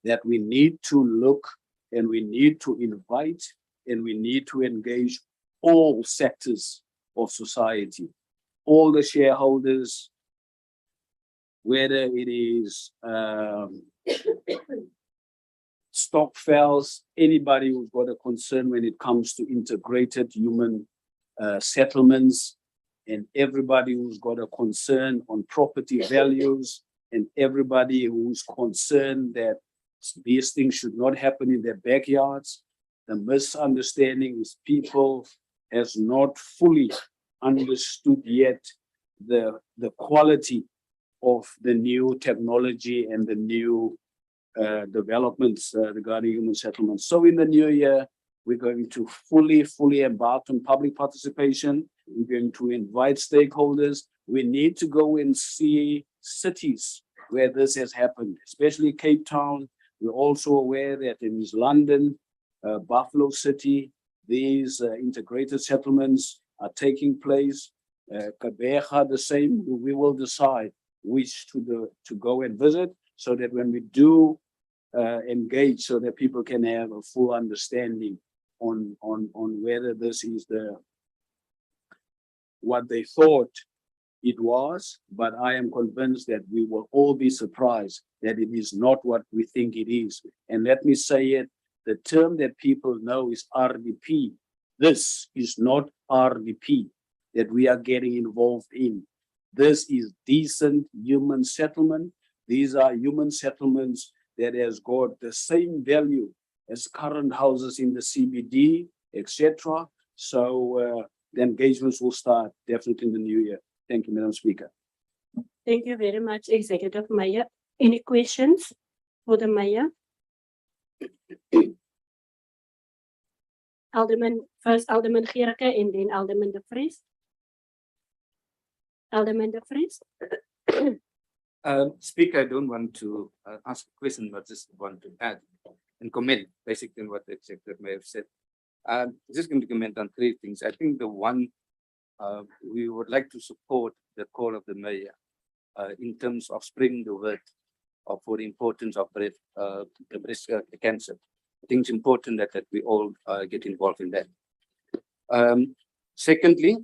that we need to look, and we need to invite, and we need to engage all sectors of society, all the shareholders, whether it is Stockfells, anybody who's got a concern when it comes to integrated human settlements, and everybody who's got a concern on property values, and everybody who's concerned that these things should not happen in their backyards. The misunderstanding is people has not fully understood yet the quality of the new technology and the new developments regarding human settlements. So in the new year, we're going to fully embark on public participation. We're going to invite stakeholders. We need to go and see cities where this has happened, especially Cape Town. We're also aware that in London, Buffalo City, these integrated settlements are taking place. Kabeja, the same. We will decide which to go and visit, so that when we do engage, so that people can have a full understanding on whether this is what they thought it was. But I am convinced that we will all be surprised that it is not what we think it is. And let me say it, the term that people know is RDP. This is not RDP that we are getting involved in. This is decent human settlement. These are human settlements that has got the same value as current houses in the CBD, etc. So the engagements will start definitely in the new year. Thank you, Madam Speaker. Thank you very much, Executive Mayor. Any questions for the Mayor? First Alderman Gericke and then Alderman De Vries. Alderman De Vries. Speaker, I don't want to ask a question, but just want to add and comment basically on what the Executive may have said. Just going to comment on three things. I think the one, we would like to support the call of the Mayor in terms of spreading the word for the importance of breast cancer. I think it's important that we all get involved in that. Secondly,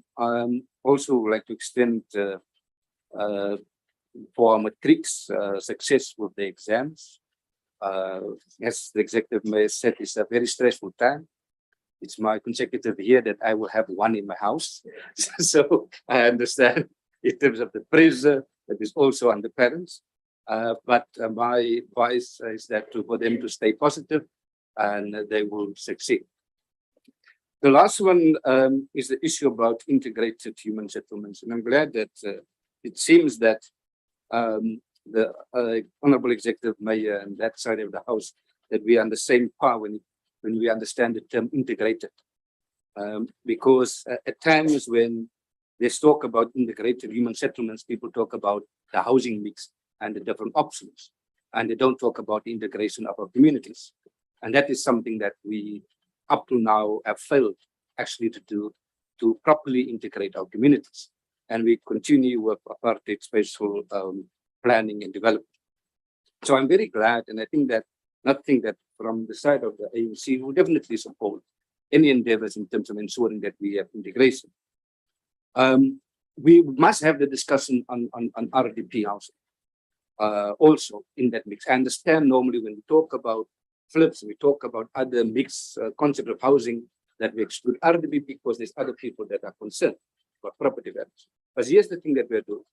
also would like to extend for our matrics success with the exams. As the Executive Mayor said, it's a very stressful time. It's my consecutive year that I will have one in my house. So I understand in terms of the pressure that is also under parents. But my advice is that for them to stay positive and they will succeed. The last one is the issue about integrated human settlements. And I'm glad that it seems that the Honorable Executive Mayor and that side of the House, that we are on the same par when we understand the term integrated. Because at times when there's talk about integrated human settlements, people talk about the housing mix and the different options, and they don't talk about the integration of our communities. And that is something that we up to now have failed actually to do, to properly integrate our communities. And we continue with apartheid spatial planning and development. So I'm very glad, and I think that from the side of the ANC, we definitely support any endeavors in terms of ensuring that we have integration. We must have the discussion on RDP housing also in that mix. I understand normally when we talk about flips, we talk about other mixed concept of housing, that we exclude RDP because there's other people that are concerned about property values. But here's the thing that we're doing.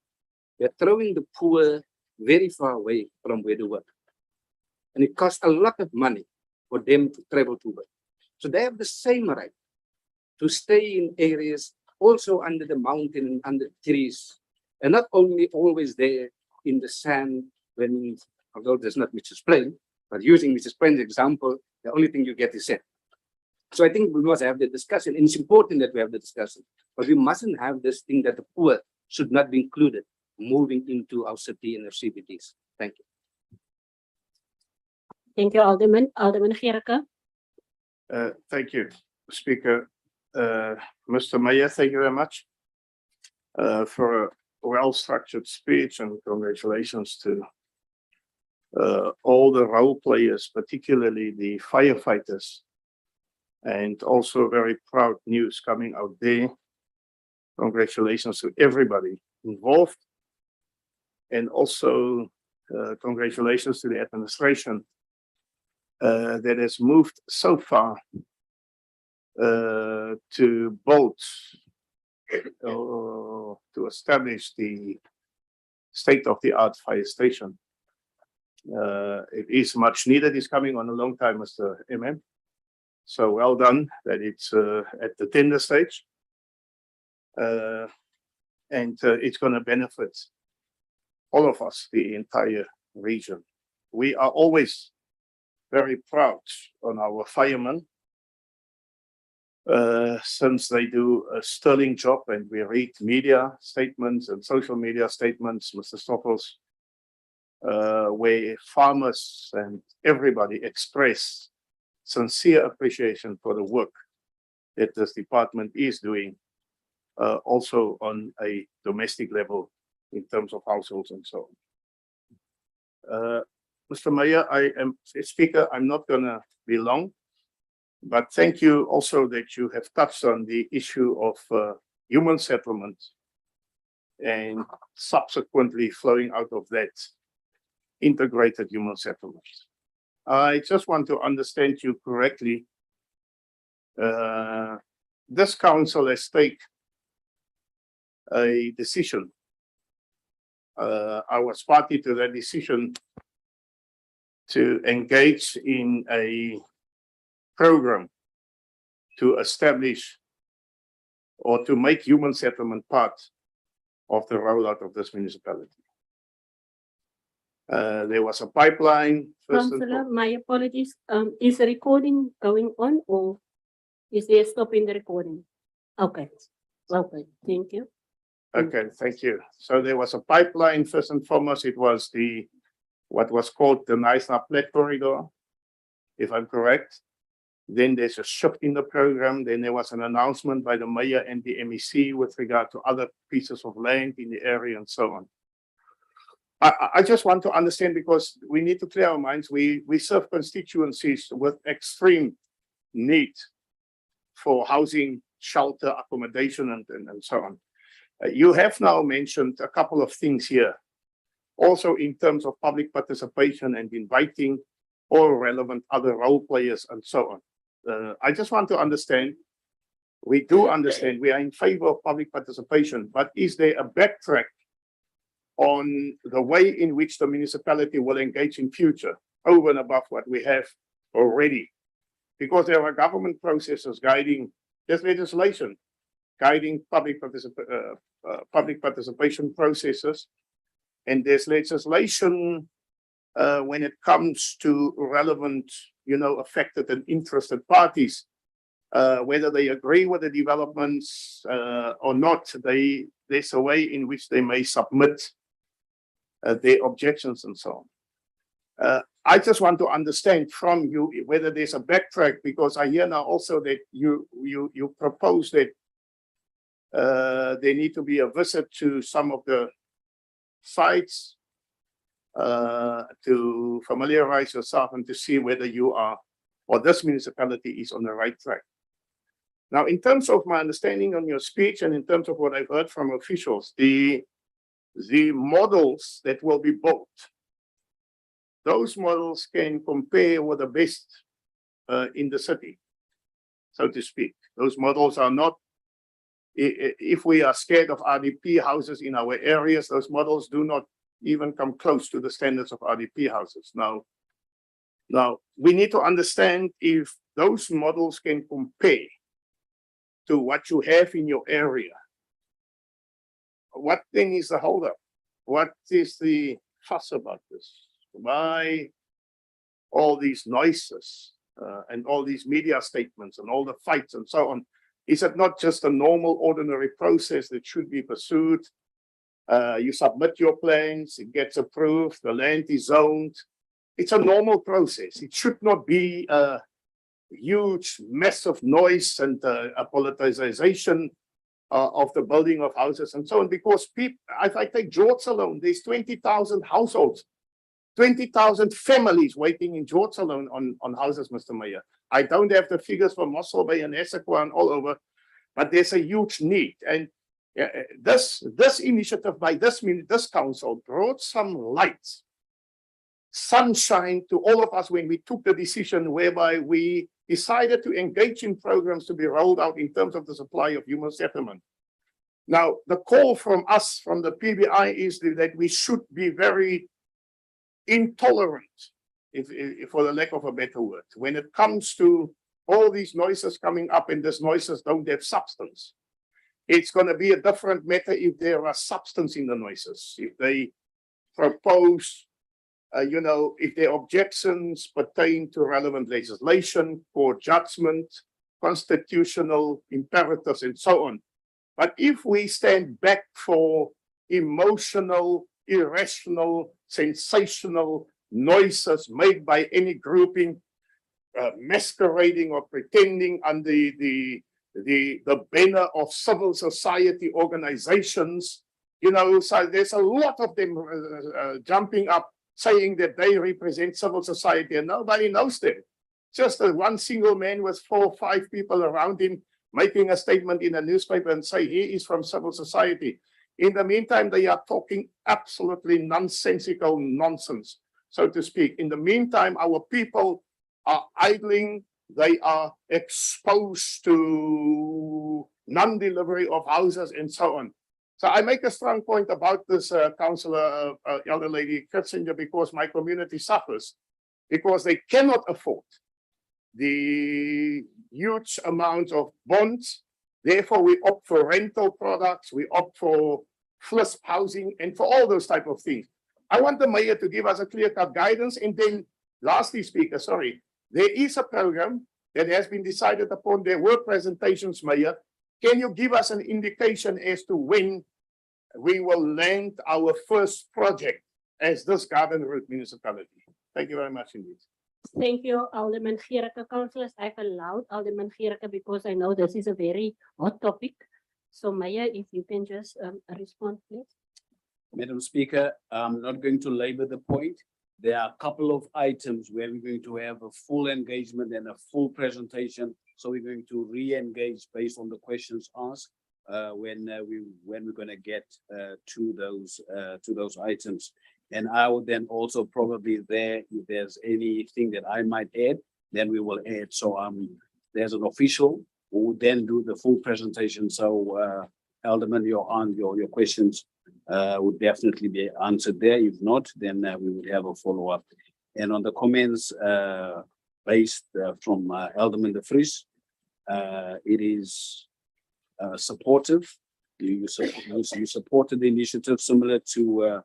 We're throwing the poor very far away from where they work. And it costs a lot of money for them to travel to work. So they have the same right to stay in areas also under the mountain and under trees, and not only always there in the sand when, although there's not Mrs. Plain, but using Mrs. Plain's example, the only thing you get is sand. So I think we must have the discussion, and it's important that we have the discussion, but we mustn't have this thing that the poor should not be included moving into our city and our CBDs. Thank you. Thank you, Alderman. Alderman Gericke. Thank you, Speaker. Mr. Mayor, thank you very much for a well-structured speech, and congratulations to all the role players, particularly the firefighters, and also very proud news coming out there. Congratulations to everybody involved, and also congratulations to the administration that has moved so far to build to establish the state-of-the-art fire station. It is much needed. It's coming on a long time, Mr. MM. So well done that it's at the tender stage. And it's going to benefit all of us, the entire region. We are always very proud on our firemen, since they do a sterling job, and we read media statements and social media statements, Mr. Stoffels, where farmers and everybody express sincere appreciation for the work that this department is doing, also on a domestic level in terms of households and so on. Mr. Mayor, Speaker, I'm not going to be long, but thank you also that you have touched on the issue of human settlement, and subsequently flowing out of that, integrated human settlement. I just want to understand you correctly. This council has taken a decision. I was party to that decision to engage in a program to establish or to make human settlement part of the rollout of this municipality. There was a pipeline. Councillor, my apologies. Is the recording going on, or is there a stop in the recording? Okay. Okay, thank you. Okay, thank you. So there was a pipeline. First and foremost, it was what was called the Knysna Plat Corridor, if I'm correct. Then there's a shift in the program. Then there was an announcement by the mayor and the MEC with regard to other pieces of land in the area and so on. I just want to understand, because we need to clear our minds. We serve constituencies with extreme need for housing, shelter, accommodation, and so on. You have now mentioned a couple of things here, also in terms of public participation and inviting all relevant other role players and so on. I just want to understand, we do understand we are in favor of public participation, but is there a backtrack on the way in which the municipality will engage in future over and above what we have already. Because there are government processes guiding, there's legislation guiding public participation processes. And there's legislation when it comes to relevant, affected and interested parties, whether they agree with the developments or not, there's a way in which they may submit their objections and so on. I just want to understand from you whether there's a backtrack, because I hear now also that you propose that there need to be a visit to some of the sites to familiarize yourself and to see whether you are, or this municipality is on the right track. Now, in terms of my understanding on your speech and in terms of what I've heard from officials, the models that will be built, those models can compare with the best in the city, so to speak. Those models are not, if we are scared of RDP houses in our areas, those models do not even come close to the standards of RDP houses. Now, we need to understand if those models can compare to what you have in your area. What then is the holdup? What is the fuss about this? Why all these noises and all these media statements and all the fights and so on? Is it not just a normal, ordinary process that should be pursued? You submit your plans, it gets approved, the land is zoned. It's a normal process. It should not be a huge mess of noise and a politicization of the building of houses and so on. Because people, if I take George alone, there's 20,000 households, 20,000 families waiting in George alone on houses, Mr. Mayor. I don't have the figures for Mossel Bay and Essequa and all over, but there's a huge need. And this initiative by this council brought some light, sunshine to all of us when we took the decision whereby we decided to engage in programs to be rolled out in terms of the supply of human settlement. Now, the call from us, from the PBI, is that we should be very intolerant, if for the lack of a better word, when it comes to all these noises coming up, and these noises don't have substance. It's going to be a different matter if there are substance in the noises. If they propose, if their objections pertain to relevant legislation, court judgment, constitutional imperatives, and so on. But if we stand back for emotional, irrational, sensational noises made by any grouping, masquerading or pretending under the banner of civil society organizations, so there's a lot of them jumping up saying that they represent civil society, and nobody knows them. Just one single man with 4 or 5 people around him making a statement in a newspaper and say he is from civil society. In the meantime, they are talking absolutely nonsensical nonsense, so to speak. In the meantime, our people are idling. They are exposed to non-delivery of houses and so on. So I make a strong point about this, Councillor Elder Lady Kitzinger, because my community suffers, because they cannot afford the huge amount of bonds. Therefore, we opt for rental products, we opt for FLISP housing, and for all those type of things. I want the mayor to give us a clear-cut guidance. And then, lastly, Speaker, sorry, there is a program that has been decided upon. There were presentations, Mayor. Can you give us an indication as to when we will land our first project as this Garden Route municipality? Thank you very much indeed. Thank you, Alderman Gierke. Councillors, I've allowed Alderman Gierke because I know this is a very hot topic. So Mayor, if you can just respond, please. Madam Speaker, I'm not going to labor the point. There are a couple of items where we're going to have a full engagement and a full presentation. So we're going to re-engage based on the questions asked when we're going to get to those items. And I will then also probably if there's anything that I might add, then we will add. So there's an official who will then do the full presentation. So Alderman, your questions would definitely be answered there. If not, then we would have a follow-up. And on the comments based from Alderman De Vries, it is supportive. You supported the initiative similar to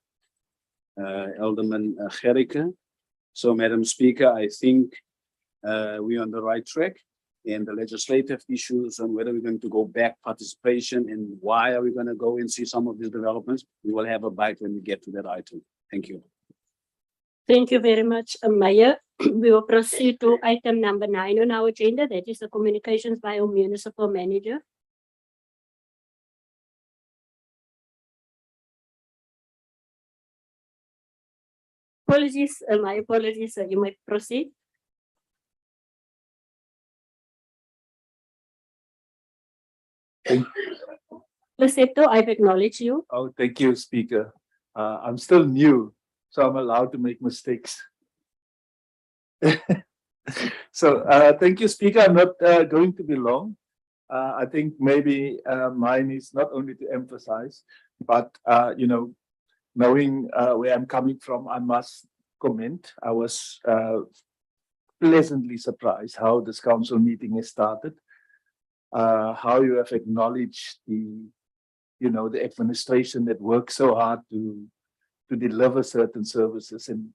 Alderman Gericke. So, Madam Speaker, I think we're on the right track. And the legislative issues on whether we're going to go back participation and why are we going to go and see some of these developments, we will have a bite when we get to that item. Thank you. Thank you very much, Mayor. We will proceed to item number 9 on our agenda. That is the communications by our municipal manager. Apologies, my apologies. You may proceed. Lucetto, I've acknowledged you. Oh, thank you, Speaker. I'm still new, so I'm allowed to make mistakes. So, thank you, Speaker. I'm not going to be long. I think maybe mine is not only to emphasize, but you know, knowing where I'm coming from, I must comment. I was pleasantly surprised how this council meeting has started. How you have acknowledged the, you know, the administration that works so hard to deliver certain services and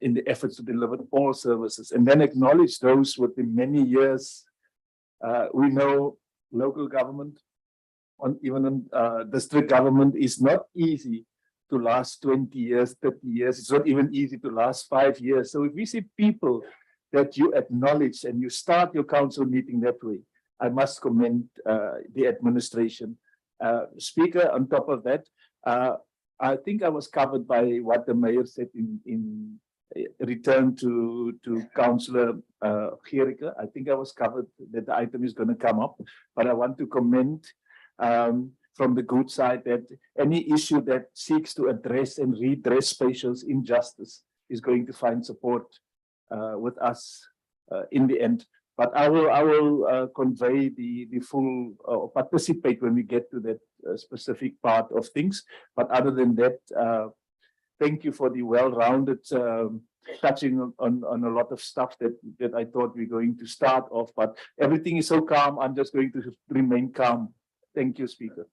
in the efforts to deliver all services, and then acknowledge those with the many years. We know local government, even district government, is not easy to last 20 years, 30 years. It's not even easy to last 5 years. So if we see people that you acknowledge and you start your council meeting that way, I must commend the administration. Speaker, on top of that, I think I was covered by what the mayor said in return to Councillor Gericke. I think I was covered that the item is going to come up, but I want to commend from the good side that any issue that seeks to address and redress spatial injustice is going to find support with us in the end. But I will convey the full participate when we get to that specific part of things. But other than that, thank you for the well-rounded touching on a lot of stuff that I thought we're going to start off. But everything is so calm. I'm just going to remain calm. Thank you, Speaker.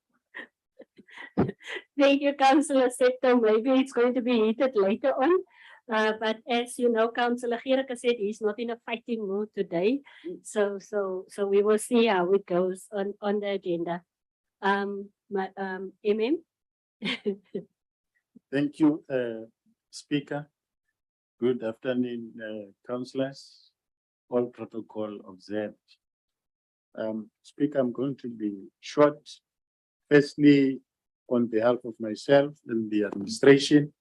Thank you, Councillor Sector. Maybe it's going to be heated later on. But as you know, Councillor Gericke said he's not in a fighting mood today. So we will see how it goes on the agenda. MM. Thank you, Speaker. Good afternoon, councillors. All protocol observed. Speaker, I'm going to be short. Firstly, on behalf of myself and the administration,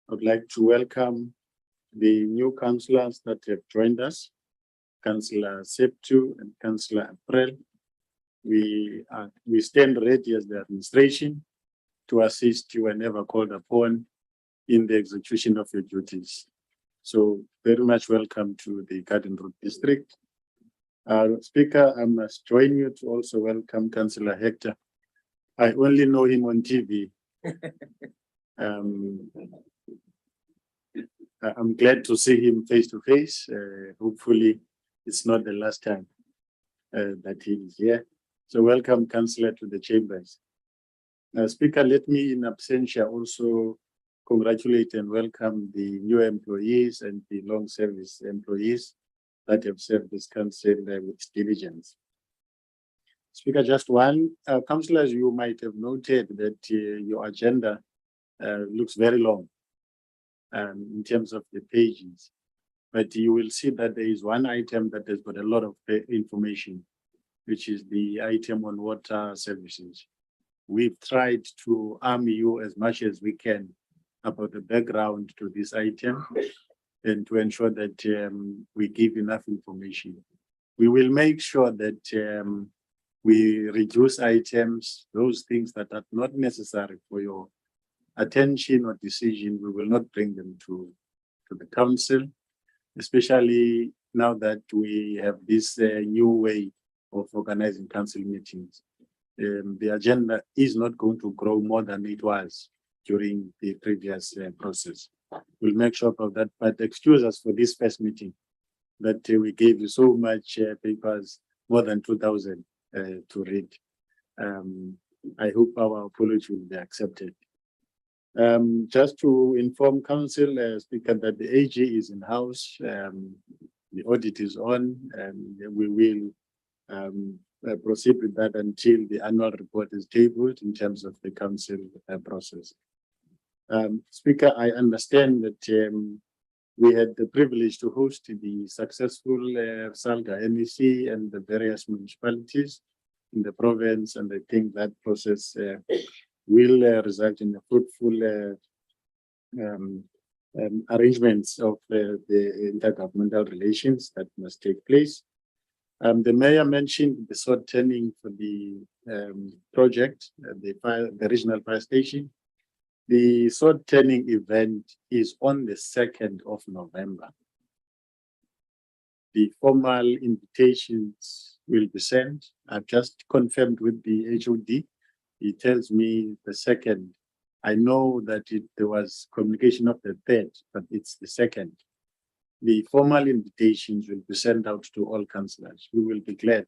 I would like to welcome the new councillors that have joined us, Councillor Septu and Councillor April. We stand ready as the administration to assist you whenever called upon in the execution of your duties. So very much welcome to the Garden Road District. Speaker, I must join you to also welcome Councillor Hector. I only know him on TV. I'm glad to see him face to face. Hopefully, it's not the last time that he is here. So welcome, Councillor, to the chambers. Speaker, let me in absentia also congratulate and welcome the new employees and the long service employees that have served this council with diligence. Speaker, just one. Councillors, you might have noted that your agenda looks very long in terms of the pages, but you will see that there is one item that has got a lot of information, which is the item on water services. We've tried to arm you as much as we can about the background to this item and to ensure that we give enough information. We will make sure that we reduce items, those things that are not necessary for your attention or decision. We will not bring them to the council, especially now that we have this new way of organizing council meetings. the agenda is not going to grow more than it was during the previous process. We'll make sure of that, but excuse us for this first meeting that we gave you so much papers, more than 2,000 to read. I hope our apology will be accepted. Just to inform Council, Speaker, that the AG is in house, the audit is on, and we will proceed with that until the annual report is tabled in terms of the Council process. Speaker, I understand that we had the privilege to host the successful SALGA NEC and the various municipalities in the province, and I think that process will result in a fruitful arrangements of the intergovernmental relations that must take place. The mayor mentioned the sword turning for the project, the regional fire station. The sword turning event is on the 2nd of November. The formal invitations will be sent. I've just confirmed with the HOD. He tells me the 2nd. I know that there was communication of the 3rd, but it's the 2nd. The formal invitations will be sent out to all councillors. We will be glad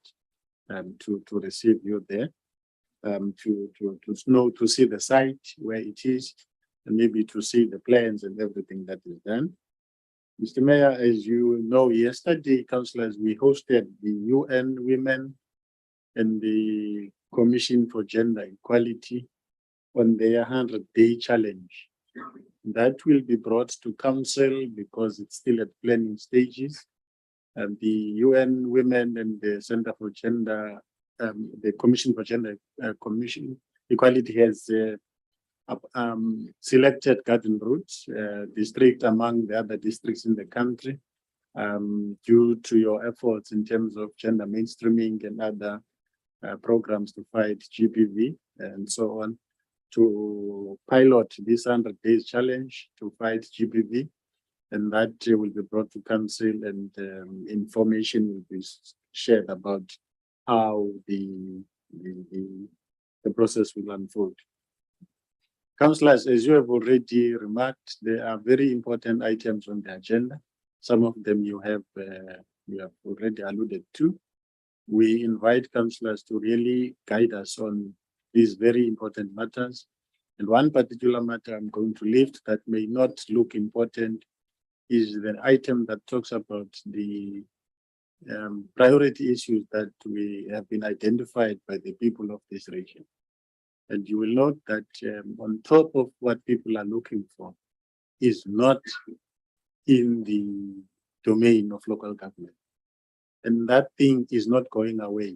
to receive you there, to see the site where it is, and maybe to see the plans and everything that is done. Mr. Mayor, as you know, yesterday, councillors, we hosted the UN Women and the Commission for Gender Equality on their 100-day challenge. That will be brought to council because it's still at planning stages. And the UN Women and the Center for Gender, the Commission for Gender Commission Equality has selected Garden Route district among the other districts in the country due to your efforts in terms of gender mainstreaming and other programs to fight GBV and so on, to pilot this 100 days challenge to fight GBV, and that will be brought to council, and information will be shared about how the process will unfold. Councillors, as you have already remarked, there are very important items on the agenda. Some of them you have already alluded to. We invite councillors to really guide us on these very important matters. And one particular matter I'm going to lift that may not look important is the item that talks about the priority issues that we have been identified by the people of this region. And you will note that on top of what people are looking for is not in the domain of local government. And that thing is not going away.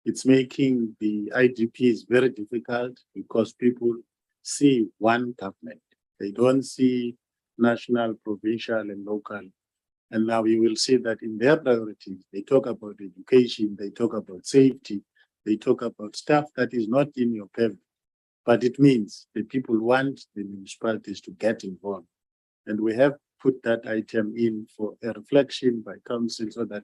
It's making the IDPs very difficult because people see one government. They don't see national, provincial, and local. And now you will see that in their priorities, they talk about education, they talk about safety, they talk about stuff that is not in your purview. But it means the people want the municipalities to get involved. And we have put that item in for a reflection by council so that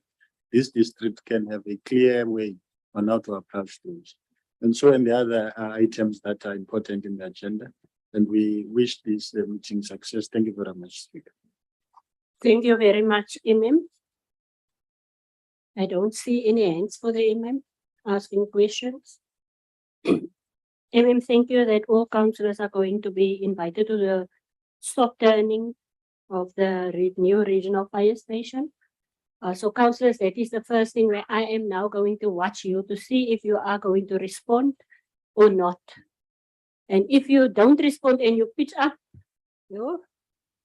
this district can have a clear way on how to approach those. And so, and the other items that are important in the agenda. And we wish this meeting success. Thank you very much, Speaker. Thank you very much, Imam. I don't see any hands for the Imam asking questions. Imam, thank you that all councillors are going to be invited to the stop turning of the new regional fire station. So councillors, that is the first thing where I am now going to watch you to see if you are going to respond or not. And if you don't respond and you pitch up,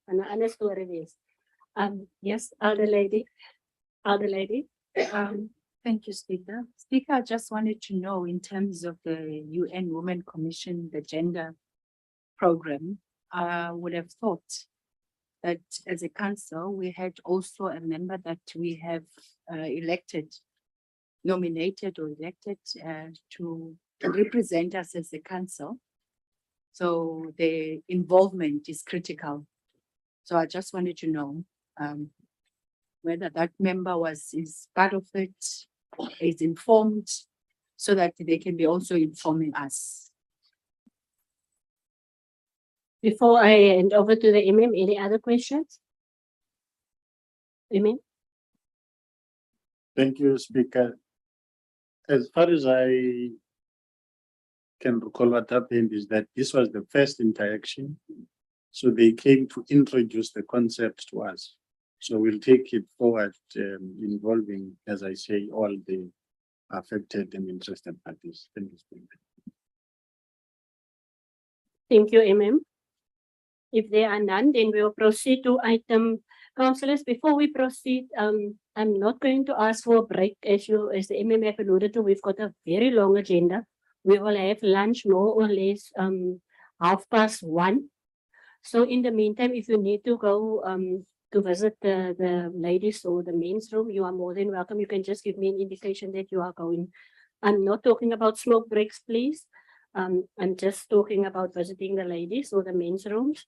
another story is. Yes, elder lady. Thank you, Speaker. Speaker, I just wanted to know in terms of the UN Women Commission, the gender program, I would have thought that as a council, we had also a member that we have nominated or elected to represent us as a council. So the involvement is critical. So I just wanted to know whether that member is part of it, is informed, so that they can be also informing us. Before I hand over to the any other questions? Thank you, Speaker. As far as I can recall, what happened is that this was the first interaction. So they came to introduce the concept to us. So we'll take it forward, involving, as I say, all the affected and interested parties. Thank you, Speaker. Thank you, If there are none, then we will proceed to item. Councillors, before we proceed, I'm not going to ask for a break as the MMF alluded to. We've got a very long agenda. We will have lunch more or less 1:30. So in the meantime, if you need to go to visit the ladies or the men's room, you are more than welcome. You can just give me an indication that you are going. I'm not talking about smoke breaks, please. I'm just talking about visiting the ladies or the men's rooms.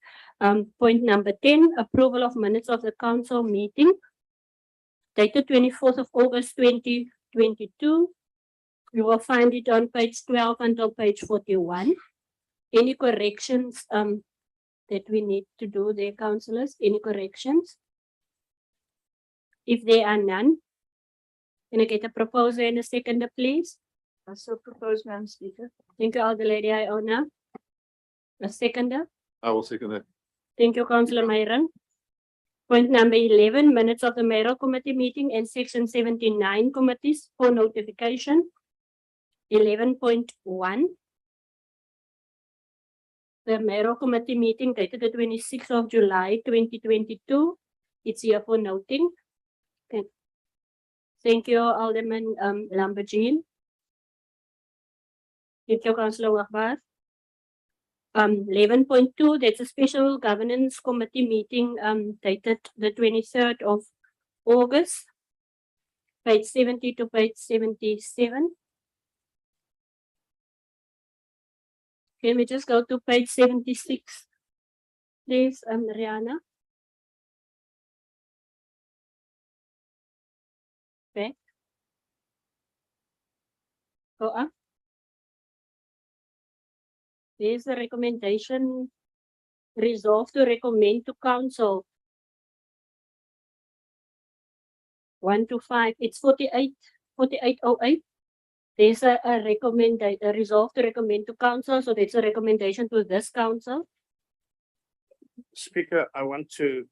Point number 10, approval of minutes of the council meeting dated 24th of August 2022. You will find it on page 12 until page 41. Any corrections that we need to do there, councillors? Any corrections? If there are none, can I get a proposer and a seconder, please? I so propose, Madam Speaker. Thank you, Alder Lady Iona. A seconder? I will second that. Thank you, Councillor Myron. Point number 11, minutes of the mayoral committee meeting and section 79 committees for notification. 11.1. The mayoral committee meeting dated the 26th of July 2022. It's here for noting. Okay. Thank you, Alderman Lambergine. Thank you, Councillor Wagbar. 11.2, that's a special governance committee meeting dated the 23rd of August, page 70 to page 77. Can we just go to page 76, please, Rihanna? Okay. Go up. There's a recommendation, resolve to recommend to council. 1 to 5, it's 4808. There's a resolve to recommend to council, so there's a recommendation to this council. Speaker, I want to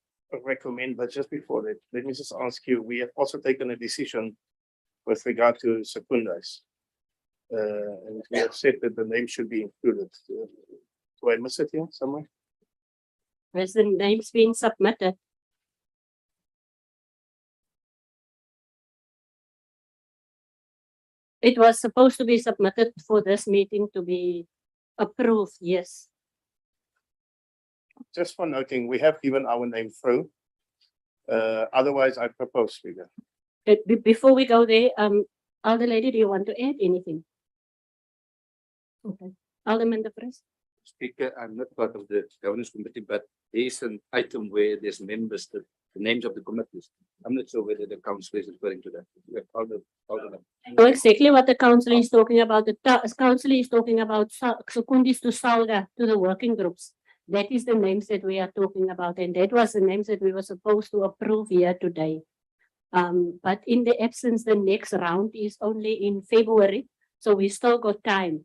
recommend, but just before that, let me just ask you, we have also taken a decision with regard to Secundas. And we have said that the name should be included. Do I miss it here somewhere? Has the names been submitted? It was supposed to be submitted for this meeting to be approved, yes. Just for noting, we have given our name through. Otherwise, I propose, Speaker. Before we go there, Alder Lady, do you want to add anything? Okay, Alderman De Vries. Speaker, I'm not part of the governance committee, but there is an item where there's members, the names of the committees. I'm not sure whether the council is referring to that. I know exactly what the council is talking about. The council is talking about secundis to salga, to the working groups. That is the names that we are talking about, and that was the names that we were supposed to approve here today. But in the absence, the next round is only in February, so we still got time.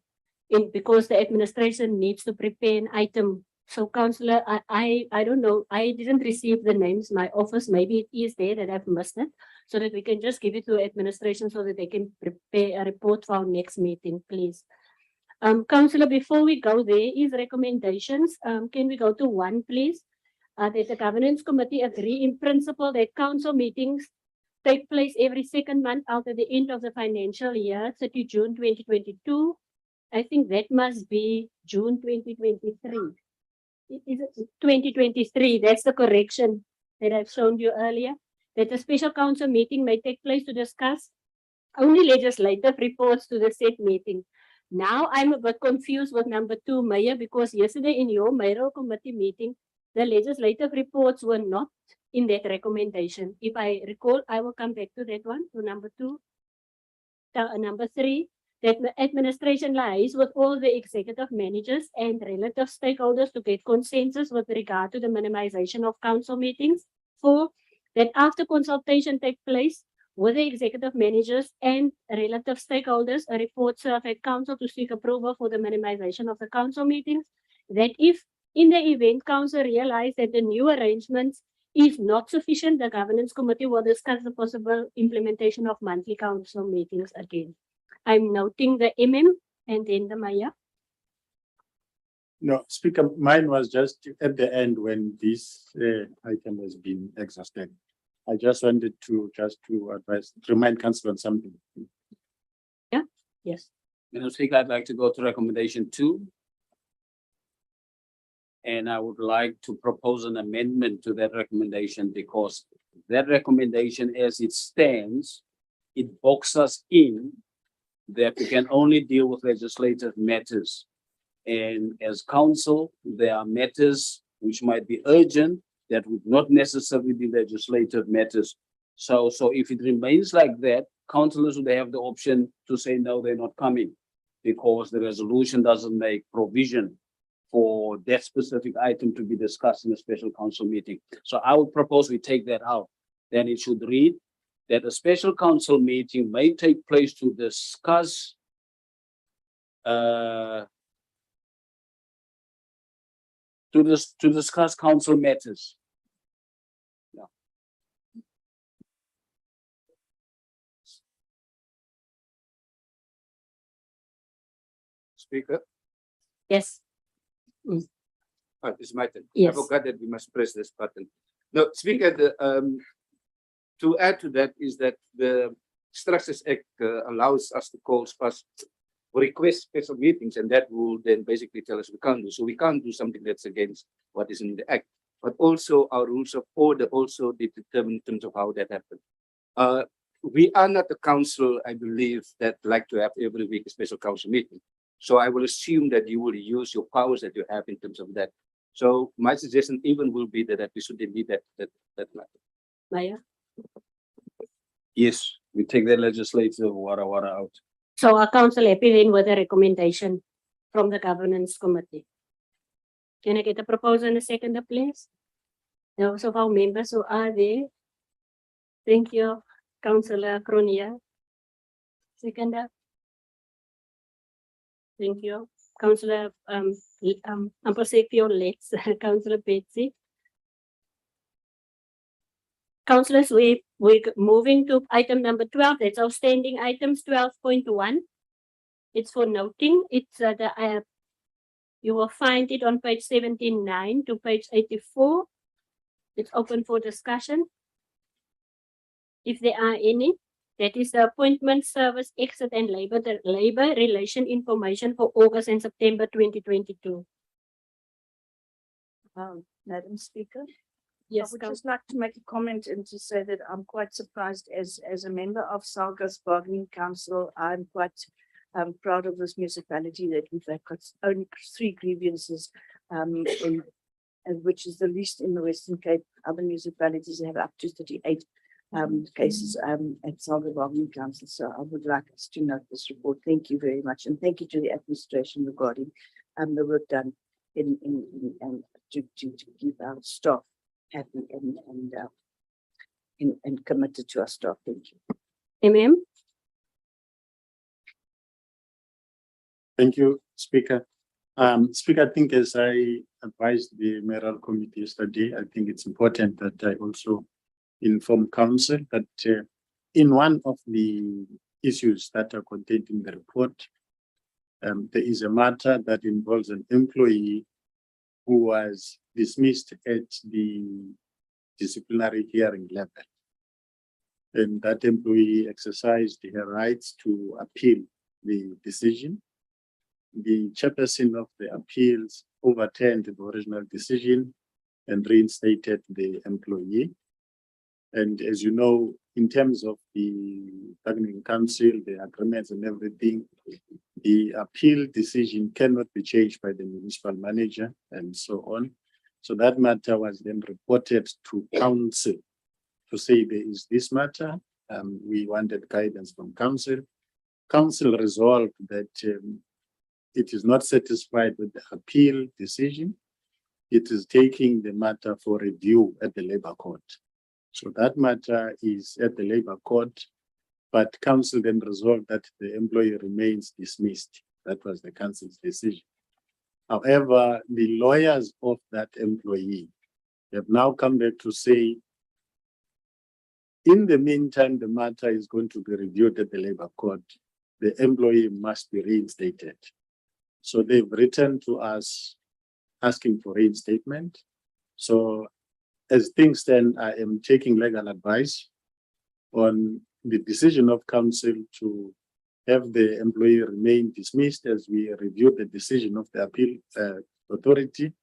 Because the administration needs to prepare an item. So, Councillor, I don't know. I didn't receive the names. My office, maybe it is there that I've missed it, so that we can just give it to administration so that they can prepare a report for our next meeting, please. Councillor, before we go there is recommendations. Can we go to 1, please? That the governance committee agree in principle that council meetings take place every second month after the end of the financial year, 30 June 2022. I think that must be June 2023. Is it 2023? That's the correction that I've shown you earlier. That a special council meeting may take place to discuss only legislative reports to the said meeting. Now I'm a bit confused with number 2, Mayor, because yesterday in your mayoral committee meeting, the legislative reports were not in that recommendation. If I recall, I will come back to that one, to number 2. Number 3. that the administration lies with all the executive managers and relative stakeholders to get consensus with regard to the minimization of council meetings. 4, that after consultation take place with the executive managers and relative stakeholders, a report served at council to seek approval for the minimization of the council meetings. That if in the event council realize that the new arrangements is not sufficient, the governance committee will discuss the possible implementation of monthly council meetings again. I'm noting the and then the Maya. No, Speaker, mine was just at the end when this item has been exhausted. I just wanted to remind Council on something. Yes. Madam Speaker, I'd like to go to recommendation 2. And I would like to propose an amendment to that recommendation because that recommendation as it stands, it boxes us in that we can only deal with legislative matters. And as council, there are matters which might be urgent that would not necessarily be legislative matters. So if it remains like that, councillors would have the option to say, no, they're not coming because the resolution doesn't make provision for that specific item to be discussed in a special council meeting. So I would propose we take that out. Then it should read that a special council meeting may take place to discuss to discuss council matters. Yeah. Speaker, Yes. it's my turn. Yes. I forgot that we must press this button. No, Speaker, to add to that is that the Structures Act allows us to call request special meetings, and that will then basically tell us we can't do. So we can't do something that's against what is in the Act. But also our rules of order also determine in terms of how that happens. We are not a council, I believe, that like to have every week a special council meeting. So I will assume that you will use your powers that you have in terms of that. So my suggestion even will be that we should delete that matter. Maya. Yes, we take the legislative wara out. So our council happy then with the recommendation from the governance committee. Can I get a proposal and a second, please? Those of our members who are there. Thank you, Councillor Cronia. Seconder. Thank you, Councillor Amposepio Let's, Councillor Betsy. Councillors, we're moving to item number 12. That's outstanding items 12.1. It's for noting. It's you will find it on page 79 to page 84. It's open for discussion. If there are any, that is the appointment, service, exit, and labor relation information for August and September 2022. Madam Speaker. Yes, I would just like to make a comment and to say that I'm quite surprised as a member of Salga's Bargaining Council. I'm quite proud of this municipality that we've got only 3 grievances, which is the least in the Western Cape. Other municipalities have up to 38 cases at Salga Bargaining Council. So I would like us to note this report. Thank you very much, and thank you to the administration regarding the work done to keep our staff happy and committed to our staff. Thank you. Thank you, Speaker. Speaker, I think as I advised the mayoral committee yesterday, I think it's important that I also inform council that in one of the issues that are contained in the report, there is a matter that involves an employee who was dismissed at the disciplinary hearing level. And that employee exercised her rights to appeal the decision. The chairperson of the appeals overturned the original decision and reinstated the employee. And as you know, in terms of the bargaining council, the agreements and everything, the appeal decision cannot be changed by the municipal manager and so on. So that matter was then reported to council to say there is this matter. We wanted guidance from council. council resolved that it is not satisfied with the appeal decision. It is taking the matter for review at the Labour Court. So that matter is at the Labour Court, but council then resolved that the employee remains dismissed. That was the council's decision. However, the lawyers of that employee have now come back to say, in the meantime, the matter is going to be reviewed at the Labour Court. The employee must be reinstated. So they've written to us asking for reinstatement. So as things stand, I am taking legal advice on the decision of council to have the employee remain dismissed as we review the decision of the appeal authority,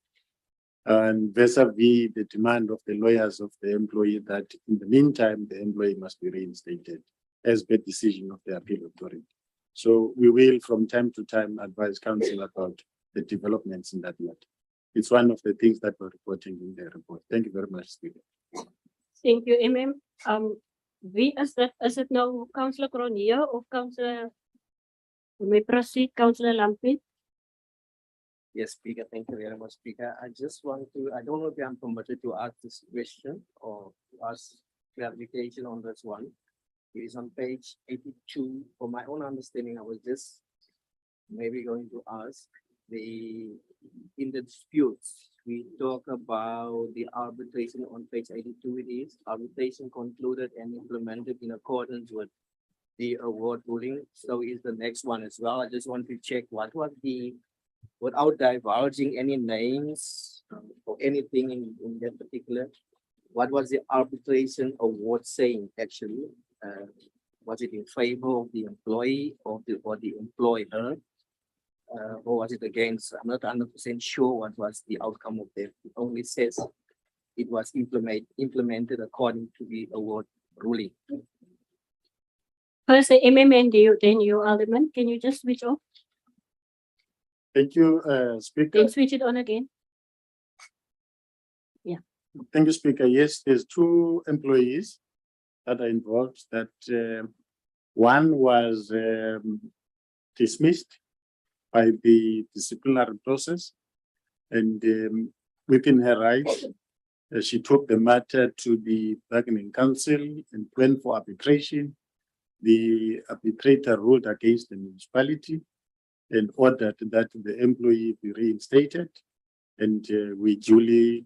and vis-a-vis the demand of the lawyers of the employee that in the meantime, the employee must be reinstated as per decision of the appeal authority. So we will from time to time advise council about the developments in that matter. It's one of the things that we're reporting in the report. Thank you very much, Speaker. Thank you, Wie is dat? Is it now Councillor Cronje or Councillor? We may proceed, Councillor Lampie. Yes, Speaker, thank you very much, Speaker. I just want to, I don't know if I'm permitted to ask this question or ask clarification on this one. It is on page 82. For my own understanding, I was just maybe going to ask in the disputes, we talk about the arbitration on page 82. It is arbitration concluded and implemented in accordance with the award ruling. So is the next one as well. I just want to check what was without divulging any names or anything in that particular, what was the arbitration award saying actually? Was it in favor of the employee or the employer? Or was it against? I'm not 100% sure what was the outcome of that. It only says it was implemented according to the award ruling. First, the and then you, Alderman. Can you just switch off? Thank you, Speaker. Then switch it on again. Thank you, Speaker. Yes, there's two employees that are involved. That one was dismissed by the disciplinary process, and within her rights, she took the matter to the bargaining council and went for arbitration. The arbitrator ruled against the municipality and ordered that the employee be reinstated, and we duly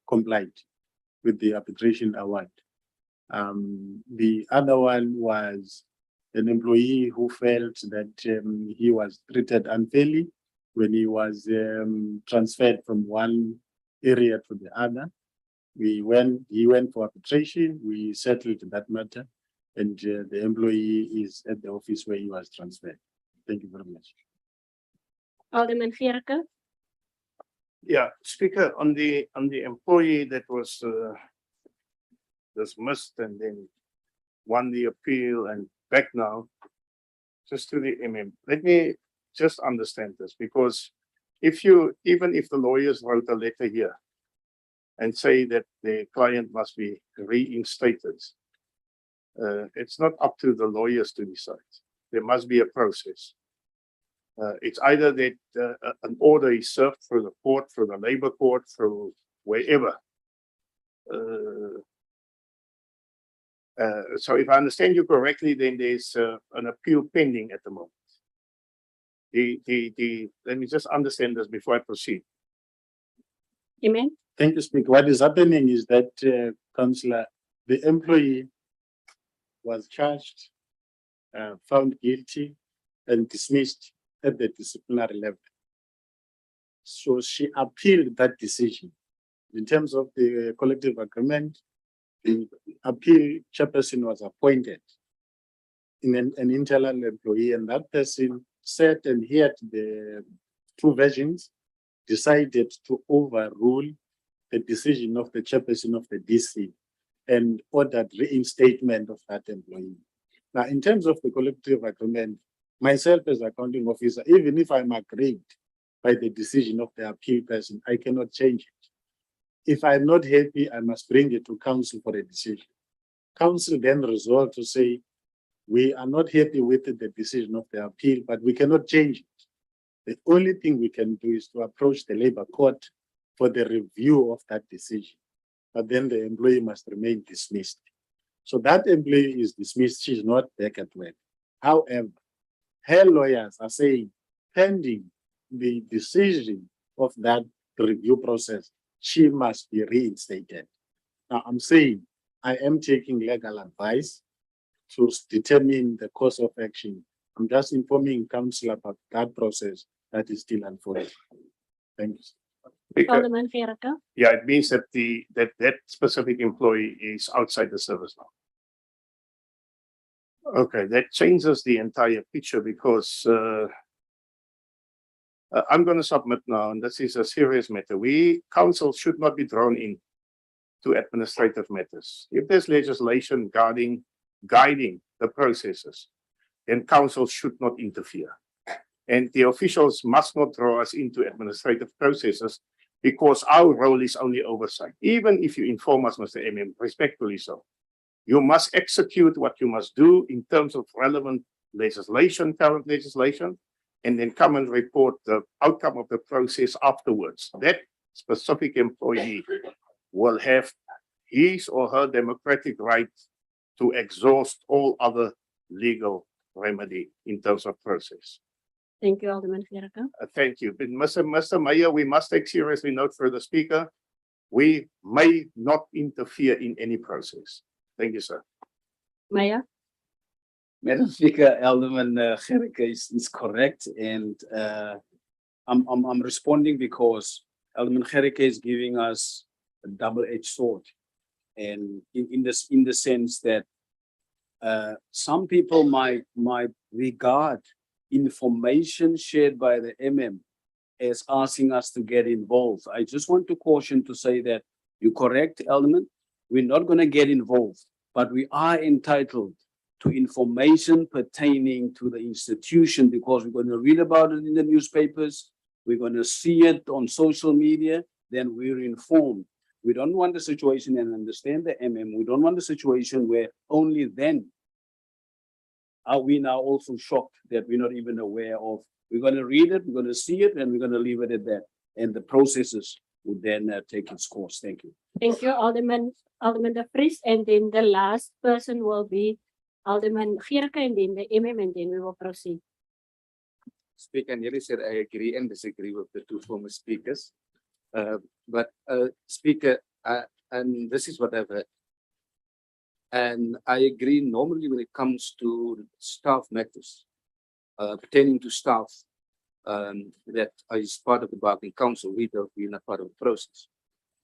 complied with the arbitration award. The other one was an employee who felt that he was treated unfairly when he was transferred from one area to the other. He went for arbitration, we settled that matter, and the employee is at the office where he was transferred. Thank you very much. Alderman Vierke. Yeah, Speaker, on the employee that was dismissed and then won the appeal and back now, just to the let me just understand this, because even if the lawyers wrote a letter here and say that the client must be reinstated, it's not up to the lawyers to decide. There must be a process. It's either that an order is served through the court, through the labor court, through wherever. So if I understand you correctly, then there's an appeal pending at the moment. Let me just understand this before I proceed. Amen. Thank you, Speaker. What is happening is that, Councillor, the employee was charged, found guilty, and dismissed at the disciplinary level. So she appealed that decision. In terms of the collective agreement, the appeal chairperson was appointed in an internal employee, and that person sat and heard the two versions, decided to overrule the decision of the chairperson of the DC and ordered reinstatement of that employee. Now, in terms of the collective agreement, myself as accounting officer, even if I'm aggrieved by the decision of the appeal person, I cannot change it. If I'm not happy, I must bring it to council for a decision. Council then resolved to say, We are not happy with the decision of the appeal, but we cannot change it. The only thing we can do is to approach the labor court for the review of that decision. But then the employee must remain dismissed. So that employee is dismissed, she's not back at work. However, her lawyers are saying, pending the decision of that review process, she must be reinstated. Now, I'm saying I am taking legal advice to determine the course of action. I'm just informing council about that process that is still unfolding. Thank you. Speaker, Alderman Gericke. yeah, it means that that specific employee is outside the service now. Okay, that changes the entire picture because I'm going to submit now, and this is a serious matter. Council should not be drawn in to administrative matters. If there's legislation guiding the processes, then council should not interfere. And the officials must not draw us into administrative processes because our role is only oversight. Even if you inform us, Mr. MM, respectfully so, you must execute what you must do in terms of relevant legislation, current legislation, and then come and report the outcome of the process afterwards. That specific employee will have his or her democratic right to exhaust all other legal remedy in terms of process. Thank you, Alderman Gericke. Thank you. But Mr. Mayor, we must take seriously note for the speaker. We may not interfere in any process. Thank you, sir. Mayor. Madam Speaker, Alderman Gericke is correct, and I'm responding because Alderman Gericke is giving us a double-edged sword, and in the sense that some people might regard information shared by the MM as asking us to get involved. I just want to caution to say that you're correct, Alderman. We're not going to get involved, but we are entitled to information pertaining to the institution because we're going to read about it in the newspapers. We're going to see it on social media. Then we're informed. We don't want the situation, and understand the MM. We don't want the situation where only then are we now also shocked that we're not even aware of. We're going to read it, we're going to see it, and we're going to leave it at that. And the processes would then take its course. Thank you. Thank you, Alderman De Vries. And then the last person will be Alderman Gericke, and then the MM, and then we will proceed. Speaker, nearly said I agree and disagree with the two former speakers. Speaker, and this is what I've heard. And I agree normally when it comes to staff matters pertaining to staff that is part of the bargaining council, we're not part of the process.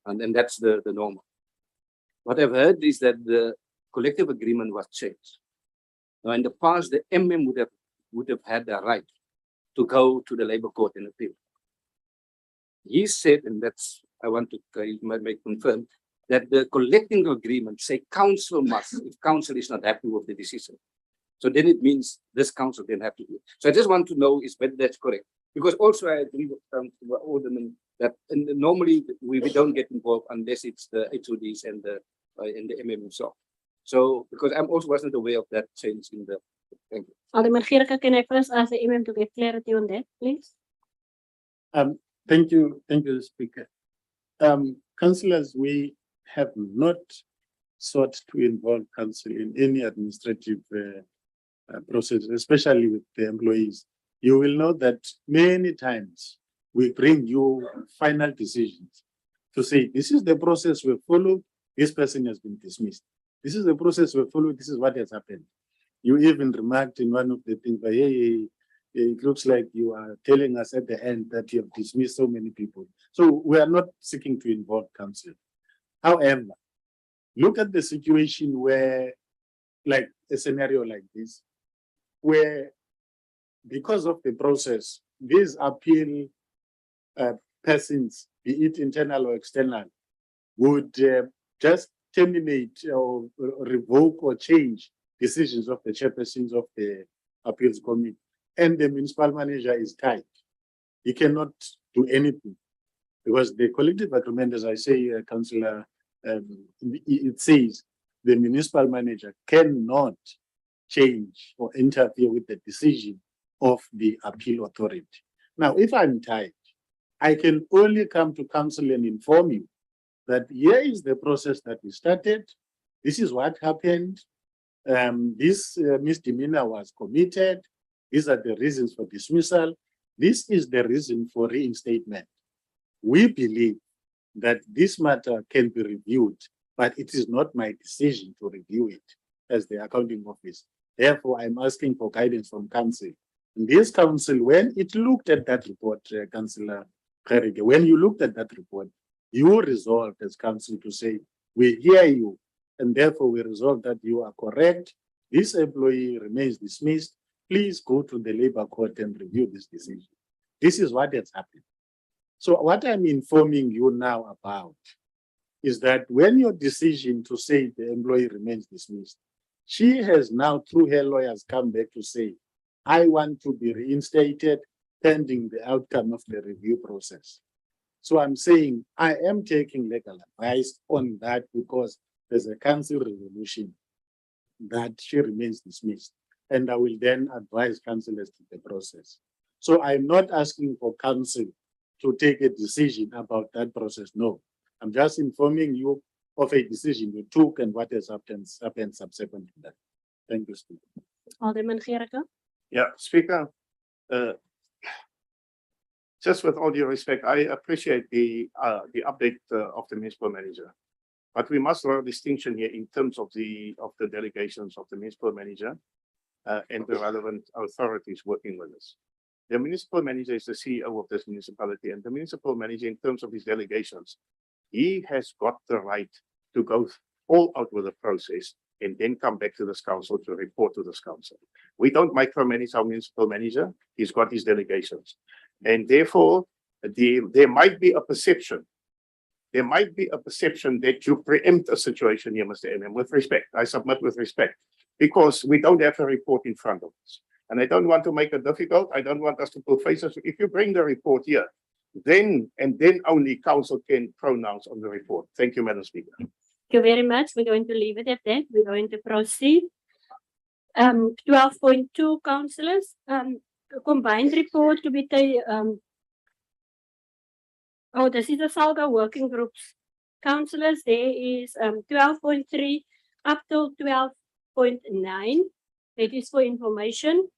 And then that's the normal. What I've heard is that the collective agreement was changed. Now in the past, the MM would have had the right to go to the labor court and appeal. He said, and that's I want to make confirm, that the collective agreement say council must, if council is not happy with the decision. So then it means this council then have to do it. So I just want to know is whether that's correct. Because also I agree with Alderman that normally we don't get involved unless it's the HODs and the MM himself. So because I also wasn't aware of that change in the. Thank you. Alderman Gericke, can I first ask the MM to give clarity on that, please? Thank you, Speaker. Councillors, we have not sought to involve council in any administrative process, especially with the employees. You will know that many times we bring you final decisions to say, this is the process we follow, this person has been dismissed. This is the process we follow, this is what has happened. You even remarked in one of the things, but hey, it looks like you are telling us at the end that you have dismissed so many people. So we are not seeking to involve council. However, look at the situation where, like a scenario like this, where because of the process, these appeal persons, be it internal or external, would just terminate or revoke or change decisions of the chairpersons of the appeals committee. And the municipal manager is tied. He cannot do anything because the collective agreement, as I say, Councillor, it says the municipal manager cannot change or interfere with the decision of the appeal authority. Now, if I'm tied, I can only come to council and inform you that here is the process that we started. This is what happened. This misdemeanor was committed. These are the reasons for dismissal. This is the reason for reinstatement. We believe that this matter can be reviewed, but it is not my decision to review it as the accounting office. Therefore, I'm asking for guidance from council. And this council, when it looked at that report, Councillor Gerige, when you looked at that report, you resolved as council to say, we hear you, and therefore we resolve that you are correct. This employee remains dismissed. Please go to the labor court and review this decision. This is what has happened. So what I'm informing you now about is that when your decision to say the employee remains dismissed, she has now, through her lawyers, come back to say, I want to be reinstated pending the outcome of the review process. So I'm saying I am taking legal advice on that because there's a council resolution that she remains dismissed. And I will then advise councillors to the process. So I'm not asking for council to take a decision about that process. No, I'm just informing you of a decision you took and what has happened subsequent to that. Thank you, Speaker. Alderman Gericke. Yeah, Speaker, just with all due respect, I appreciate the update of the municipal manager. But we must draw a distinction here in terms of the delegations of the municipal manager and the relevant authorities working with us. The municipal manager is the CEO of this municipality, and the municipal manager, in terms of his delegations, he has got the right to go all out with the process and then come back to this council to report to this council. We don't micromanage our municipal manager. He's got his delegations. And therefore, there might be a perception. There might be a perception that you preempt a situation here, Mr. MM, with respect. I submit with respect, because we don't have a report in front of us. And I don't want to make it difficult. I don't want us to pull faces. If you bring the report here, then only council can pronounce on the report. Thank you, Madam Speaker. Thank you very much. We're going to leave it at that. We're going to proceed. 12.2 councillors, combined report to be taken. This is the SALGA working groups. Councillors, there is 12.3 up till 12.9. It is for information.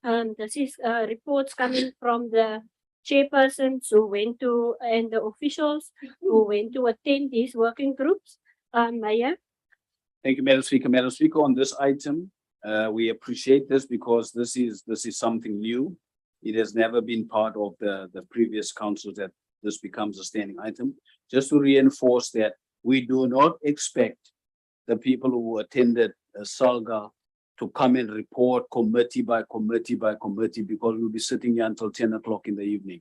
This is reports coming from the chairpersons who went to, and the officials who went to attend these working groups. Mayor. Thank you, Madam Speaker. Madam Speaker, on this item, we appreciate this because this is something new. It has never been part of the previous councils that this becomes a standing item. Just to reinforce that we do not expect the people who attended SALGA to come and report committee by committee by committee, because we'll be sitting here until 10 o'clock in the evening.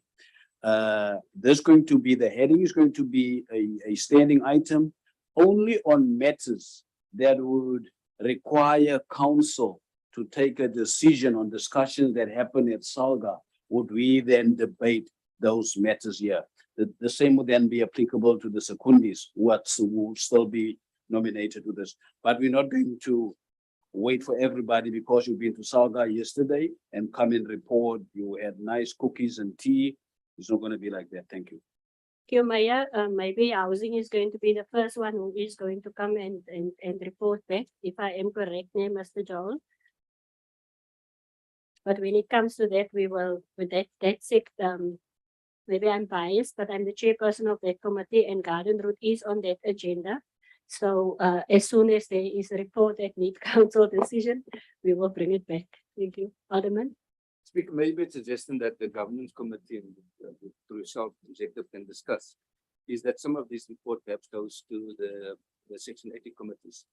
There's going to be, the heading is going to be a standing item only on matters that would require council to take a decision on discussions that happen at SALGA. Would we then debate those matters here? The same would then be applicable to the secundis who will still be nominated to this. But we're not going to wait for everybody because you've been to SALGA yesterday and come and report. You had nice cookies and tea. It's not going to be like that. Thank you. Thank you, Mayor. Maybe housing is going to be the first one who is going to come and report back, if I am correct, Mr. Joel. But when it comes to that, we will, with that said, maybe I'm biased, but I'm the chairperson of that committee, and Garden Route is on that agenda. So as soon as there is a report that needs council decision, we will bring it back. Thank you. Alderman. Speaker, maybe it's suggesting that the governance committee through yourself, executive, can discuss is that some of this report perhaps goes to the Section 80 committees.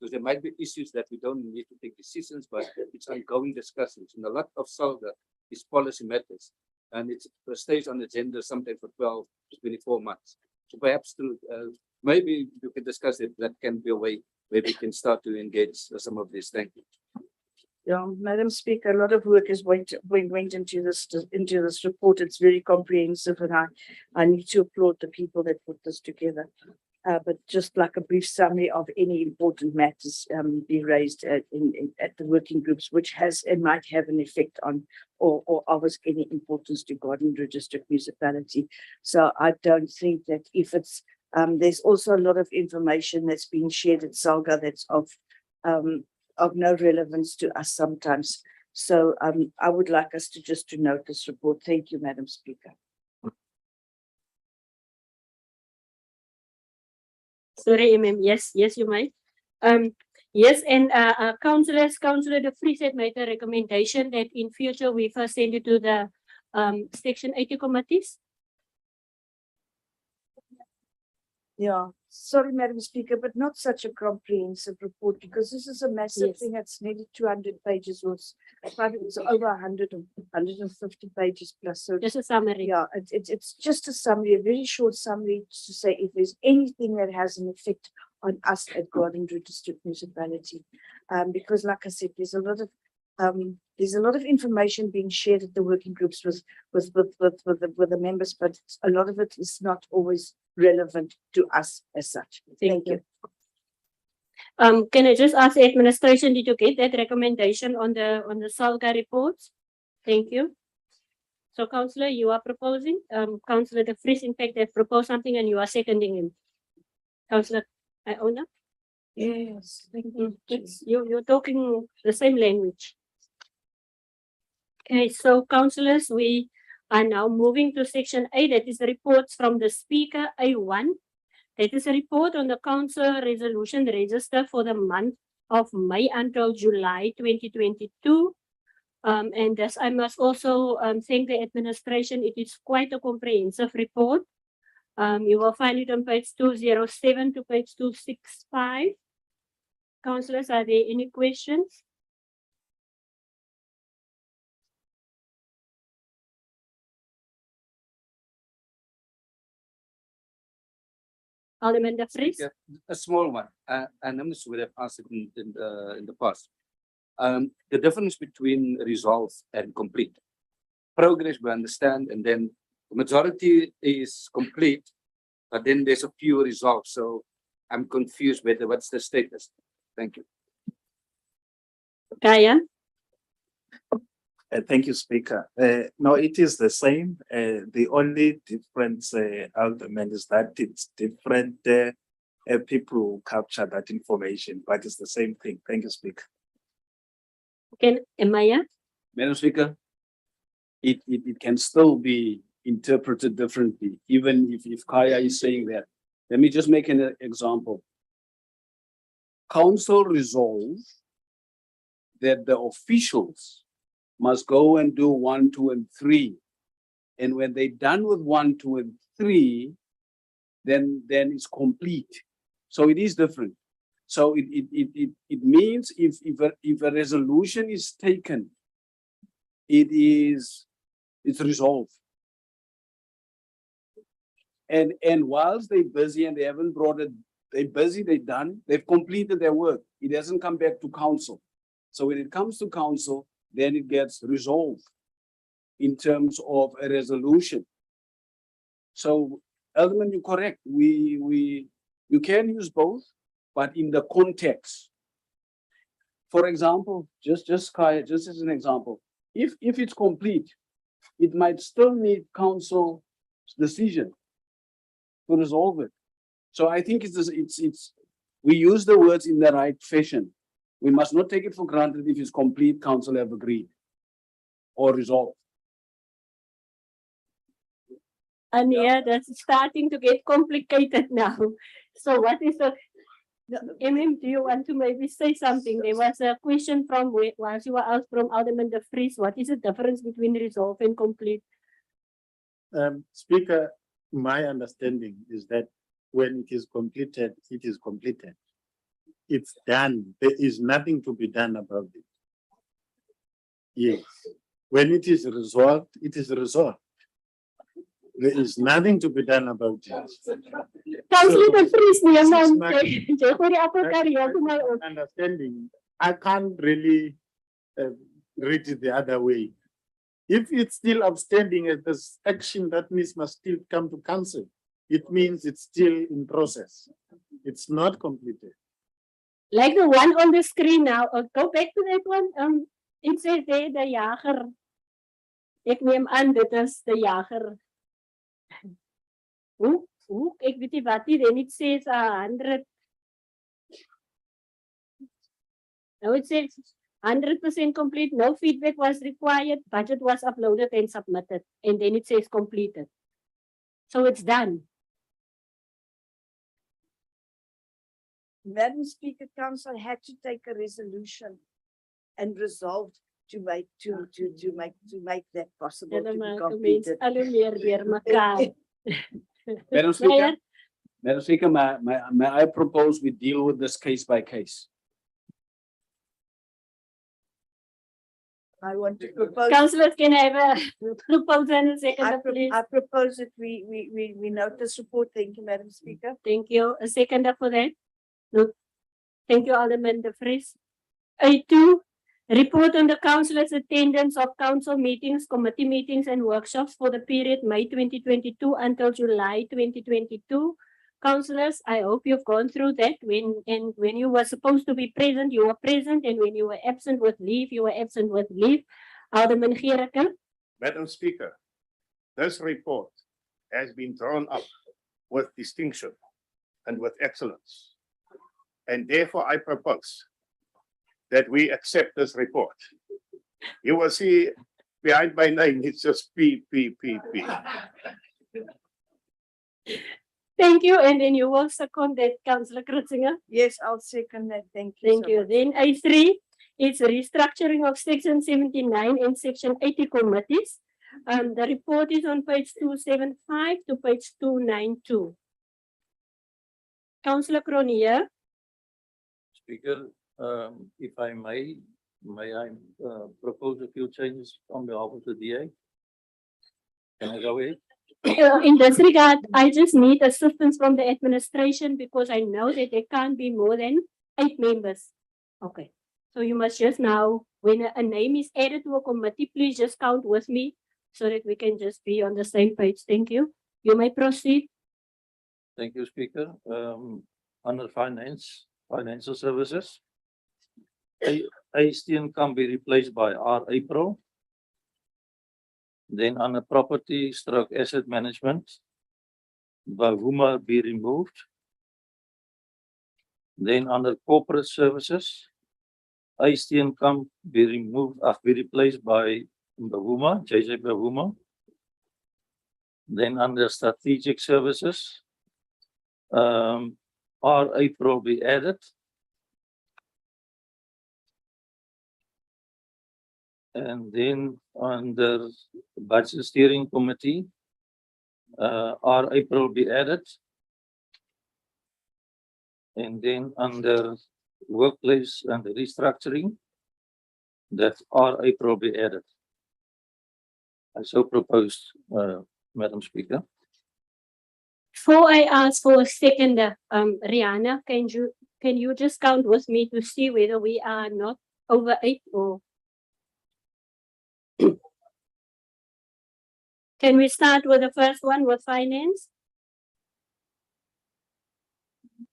Because there might be issues that we don't need to take decisions, but it's ongoing discussions. And a lot of SALGA is policy matters. And it stays on the agenda sometimes for 12 to 24 months. So perhaps through, maybe you can discuss it. That can be a way where we can start to engage some of this. Thank you. Yeah, Madam Speaker, a lot of work is went into this report. It's very comprehensive, and I need to applaud the people that put this together. but just like a brief summary of any important matters be raised at the working groups, which has and might have an effect on or of any importance to Garden District Municipality. So I don't think that if it's there's also a lot of information that's being shared at SALGA that's of no relevance to us sometimes. So I would like us to just to note this report. Thank you, Madam Speaker. Sorry, MM. Yes, you might. Yes, and Councillor De Vries had made a recommendation that in future we first send it to the Section 80 committees. Yeah, sorry, Madam Speaker, but not such a comprehensive report because this is a massive Yes. thing. It's nearly 200 pages or it's over 100 or 150 pages plus. So Just a summary. yeah, it's just a summary, a very short summary to say if there's anything that has an effect on us at Garden District Municipality. Because like I said, there's a lot of information being shared at the working groups with the members, but a lot of it is not always relevant to us as such. Thank you. Can I just ask the administration, did you get that recommendation on the SALGA reports? Thank you. So Councillor, you are proposing, Councillor De Vries, in fact, they've proposed something and you are seconding him. Councillor Iona? Yes, thank you. You're talking the same language. Okay, so councillors, we are now moving to section 8, that is the reports from the speaker, A1. That is a report on the council resolution register for the month of May until July 2022. And thus I must also thank the administration. It is quite a comprehensive report. You will find it on page 207 to page 265. Councillors, are there any questions? Alderman De Vries? Yeah, a small one. And members would have asked it in the past. The difference between resolve and complete. Progress we understand, and then the majority is complete, but then there's a few resolves. So I'm confused whether what's the status. Thank you. Kaya? Thank you, Speaker. No, it is the same. The only difference, Alderman, is that it's different people who capture that information, but it's the same thing. Thank you, Speaker. Can Maya? Madam Speaker, it can still be interpreted differently, even if Kaya is saying that. Let me just make an example. Council resolves that the officials must go and do 1, 2, and 3. And when they're done with 1, 2, and 3, then it's complete. So it is different. So it means if a resolution is taken, it's resolved. And whilst they're busy and they haven't brought it, they're busy, they're done, they've completed their work. It doesn't come back to council. So when it comes to council, then it gets resolved in terms of a resolution. So, Alderman, you're correct. You can use both, but in the context. For example, just as an example, if it's complete, it might still need council decision to resolve it. So I think we use the words in the right fashion. We must not take it for granted if it's complete, council have agreed or resolved. And yeah, that's starting to get complicated now. So what is the, MM, do you want to maybe say something? There was a question from, once you were asked from Alderman De Vries, what is the difference between resolve and complete? Speaker, my understanding is that when it is completed, it is completed. It's done. There is nothing to be done about it. Yes. When it is resolved, it is resolved. There is nothing to be done about it. Councillor De Vries, Understanding, I can't really read it the other way. If it's still outstanding, there's action that must still come to council. it means it's still in process. It's not completed. Like the one on the screen now, go back to that one. It says there, the jager. Ek neem aan, dit is de jager. Hoe, ek weet nie wat nie, then it says 100. Now it says 100% complete, no feedback was required, budget was uploaded and submitted, and then it says completed. So it's done. Madam Speaker, Council had to take a resolution and resolved to make that possible to be completed. Alle meer deur mekaar. Madam Speaker, Madam Speaker, may I propose we deal with this case by case? I want to propose. Councillors, can I have a proposal and a second, please? I propose that we note this report. Thank you, Madam Speaker. Thank you. A second for that. No. Thank you, Alderman De Vries. A2, report on the councillors' attendance of council meetings, committee meetings and workshops for the period May 2022 until July 2022. Councillors, I hope you've gone through that. When you were supposed to be present, you were present, and when you were absent with leave, you were absent with leave. Alderman Gericke. Madam Speaker, this report has been drawn up with distinction and with excellence. And therefore I propose that we accept this report. You will see behind my name, it's just P. Thank you. And then you will second that, Councillor Kritzinger. Yes, I'll second that. Thank you. Thank you. Then A3, it's restructuring of section 79 and section 80 committees. The report is on page 275 to page 292. Councillor Cronje. Speaker, if I may I propose a few changes on behalf of the DA? Can I go ahead? In this regard, I just need assistance from the administration because I know that there can't be more than 8 members. Okay, so you must just now, when a name is added to a committee, please just count with me so that we can just be on the same page. Thank you. You may proceed. Thank you, Speaker. Under financial services, A-Steen can be replaced by R-April. Then under property stroke asset management, Bavuma be removed. Then under corporate services, A-Steen can be removed, be replaced by Bavuma, JJ Bavuma. Then under strategic services, R-April be added. And then under budget steering committee, R-April be added. And then under workplace and restructuring, that R-April be added. I so propose, Madam Speaker. Before I ask for a second, Rihanna, can you just count with me to see whether we are not over 8 or? Can we start with the first one with finance?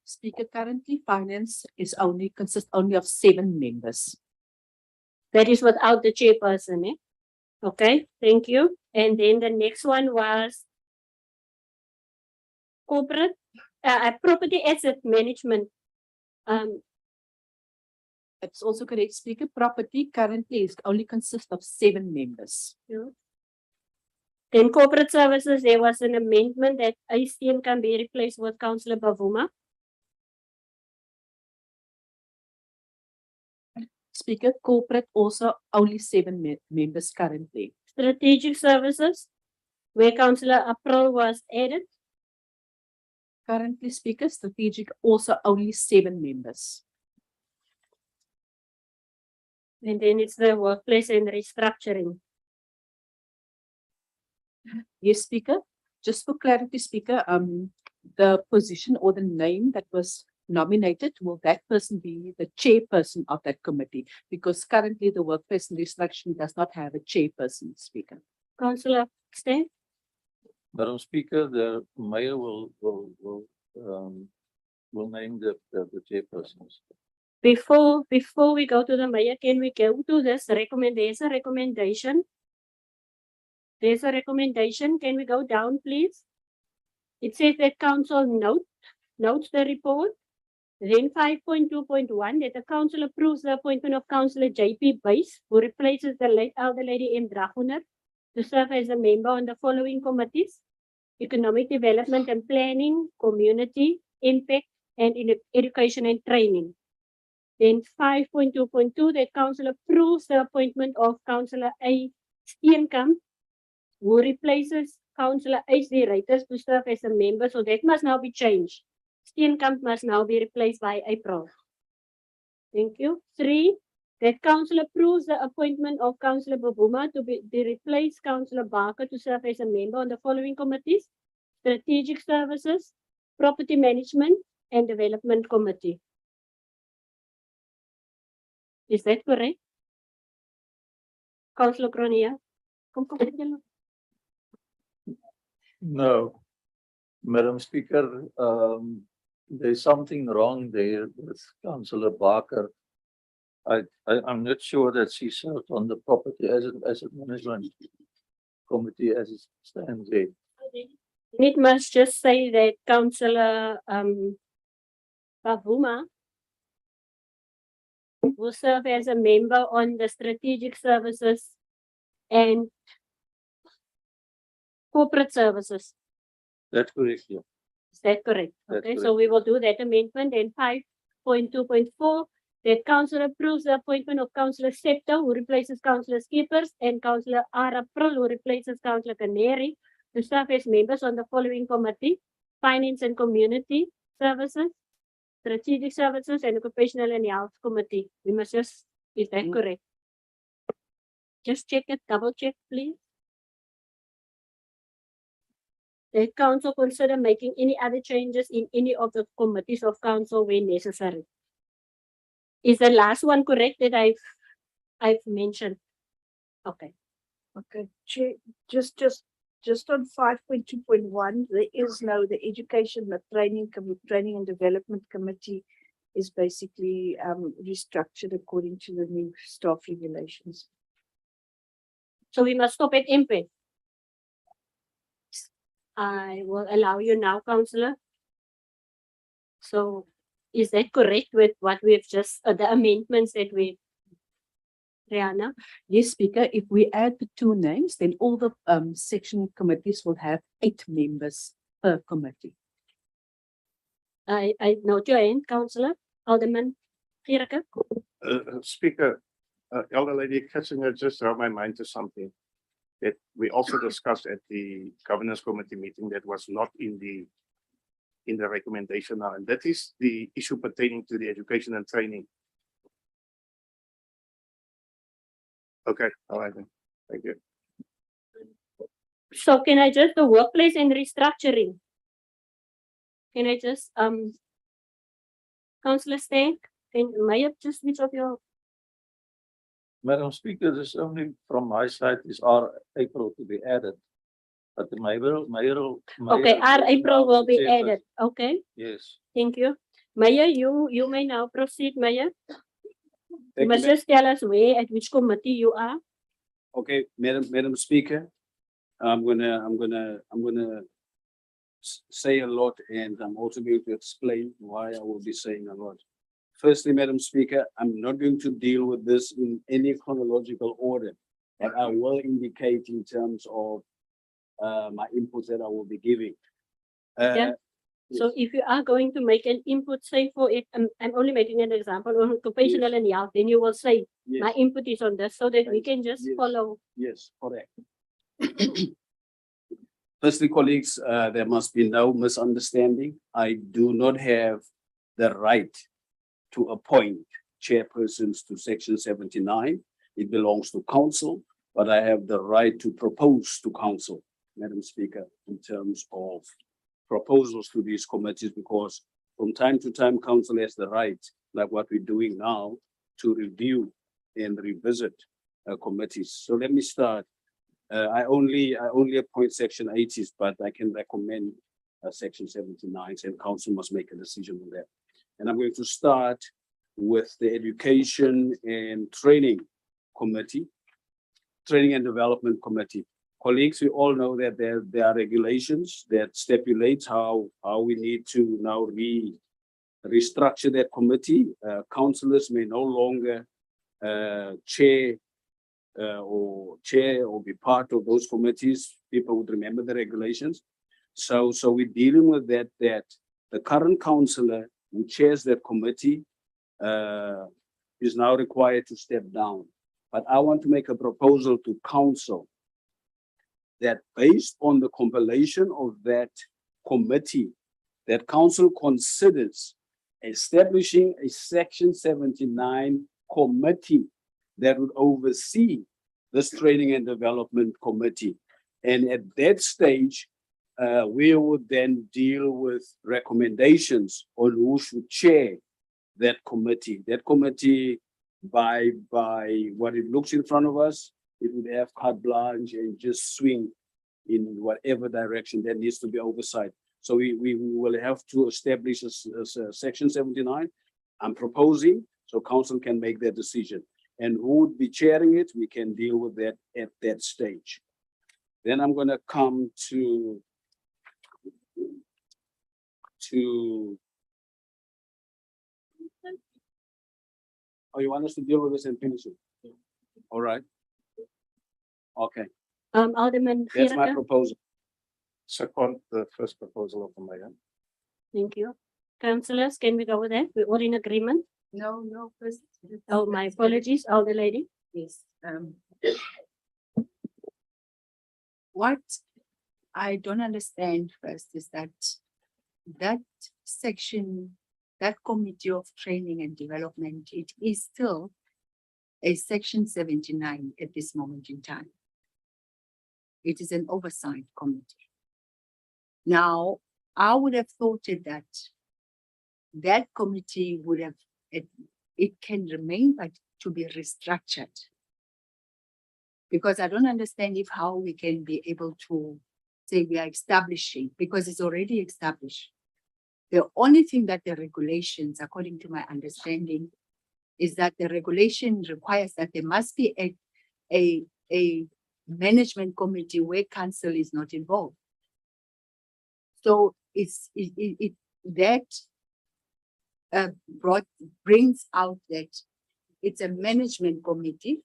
Speaker, currently finance consists only of 7 members. That is without the chairperson, eh? Okay, thank you. And then the next one was corporate, property asset management. It's also correct, Speaker. Property currently only consists of 7 members. Yeah. Then corporate services, there was an amendment that A-Steen can be replaced with Councillor Bavuma. Speaker, corporate also only 7 members currently. Strategic services, where Councillor April was added. Currently, Speaker, strategic also only 7 members. And then it's the workplace and restructuring. Yes, Speaker. Just for clarity, Speaker, the position or the name that was nominated, will that person be the chairperson of that committee? Because currently the workplace and restructuring does not have a chairperson, Speaker. Councillor Steyn. Madam Speaker, the mayor will name the chairpersons. Before we go to the mayor, can we go to this recommend, there's a recommendation. There's a recommendation. Can we go down, please? It says that council notes the report. Then 5.2.1, that the council approves the appointment of Councillor JP Buys, who replaces the late elder lady M. Draguner, to serve as a member on the following committees: Economic Development and Planning, Community, Impact, and Education and Training. Then 5.2.2, that council approves the appointment of Councillor A. Steenkamp, who replaces Councillor H.D. Reuters to serve as a member, so that must now be changed. Steenkamp must now be replaced by April. Thank you. 3, that council approves the appointment of Councillor Babuma to replace Councillor Barker to serve as a member on the following committees: Strategic Services, Property Management, and Development Committee. Is that correct? Councillor Cronia? No, Madam Speaker, there's something wrong there with Councillor Barker. I'm not sure that she served on the Property Asset Management Committee as it stands there. It must just say that Councillor Babuma will serve as a member on the Strategic Services and Corporate Services. That's correct, yeah. Is that correct? That's Okay, so correct. we will do that amendment. And 5.2.4, that council approves the appointment of Councillor Septa, who replaces Councillor Skippers, and Councillor April, who replaces Councillor Canary, to serve as members on the following committee: Finance and Community Services, Strategic Services, and Occupational and Health Committee. We must just, is that correct? Just check it, double check, please. The council consider making any other changes in any of the committees of council when necessary. Is the last one correct that I've mentioned? Okay. Okay, Chair, just on 5.2.1, there is no, the Education, the Training and Development Committee is basically restructured according to the new staff regulations. So we must stop at MP. I will allow you now, Councillor. So is that correct with what we've just, the amendments that we, Rihanna? Yes, Speaker, if we add the 2 names, then all the section committees will have 8 members per committee. I note your end, Councillor. Alderman Gierke. Speaker, Elder Lady Kissinger just brought my mind to something that we also discussed at the Governance Committee meeting that was not in the recommendation now, and that is the issue pertaining to the education and training. Okay, all right then. Thank you. So can I just, the workplace and restructuring? Can I just, Councillor Stank, may I just switch off your, Madam Speaker, this only from my side is our April to be added. But the mayoral. okay, our April will be added, okay? Yes. Thank you. Mayor, you may now proceed, Mayor. You Thank must you, just tell us where, at which committee you are. Okay, Madam Speaker, I'm gonna say a lot, and I'm also going to explain why I will be saying a lot. Firstly, Madam Speaker, I'm not going to deal with this in any chronological order, but I will indicate in terms of my inputs that I will be giving. Yeah. So if you are going to make an input, say for it, I'm only making an example on occupational and health, then you will say, my Yes, input is on this, so that we can just Yes. follow. yes, correct. Firstly, colleagues, there must be no misunderstanding. I do not have the right to appoint chairpersons to Section 79. It belongs to council, but I have the right to propose to council, Madam Speaker, in terms of proposals to these committees, because from time to time, council has the right, like what we're doing now, to review and revisit committees. So let me start I only appoint section 80s, but I can recommend section 79, and council must make a decision on that. And I'm going to start with the Education and Training Committee, Training and Development Committee. Colleagues, we all know that there are regulations that stipulate how we need to now restructure that committee. Councillors may no longer chair or be part of those committees. People would remember the regulations. So we're dealing with that the current councillor who chairs that committee is now required to step down. But I want to make a proposal to council that based on the compilation of that committee, that council considers establishing a section 79 committee that would oversee this training and development committee. And at that stage, we would then deal with recommendations on who should chair that committee. That committee, by what it looks in front of us, it would have carte blanche and just swing in whatever direction that needs to be oversight. So we will have to establish a section 79. I'm proposing so council can make their decision. And who would be chairing it, we can deal with that at that stage. Then I'm going to come to oh, you want us to deal with this and finish it? All right. Okay, Alderman that's my Gierke, proposal. Second, the first proposal of the mayor. thank you. Councillors, can we go with that? We're all in agreement? No, first. Oh, my apologies, Alder lady. Yes, what I don't understand first is that section, that committee of training and development, it is still a section 79 at this moment in time. It is an oversight committee. Now, I would have thought that committee would have, it can remain, but to be restructured. Because I don't understand how we can be able to say we are establishing, because it's already established. The only thing that the regulations, according to my understanding, is that the regulation requires that there must be a management committee where council is not involved. So that brings out that it's a management committee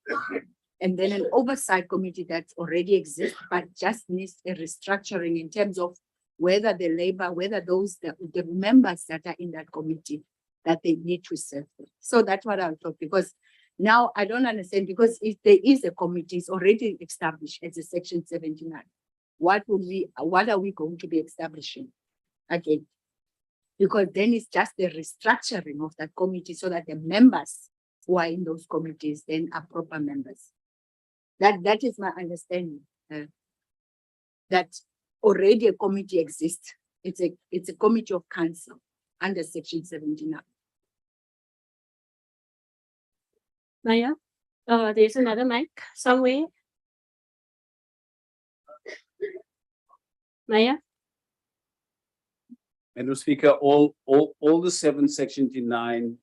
and then an oversight committee that already exists, but just needs a restructuring in terms of whether those the members that are in that committee that they need to serve. So that's what I'll talk, because now I don't understand, because if there is a committee, it's already established as a section 79. What are we going to be establishing again? Because then it's just the restructuring of that committee so that the members who are in those committees then are proper members. That is my understanding. That already a committee exists. It's a committee of council under section 79. Maya, there's another mic somewhere. Maya, Madam Speaker, all the 7 section 79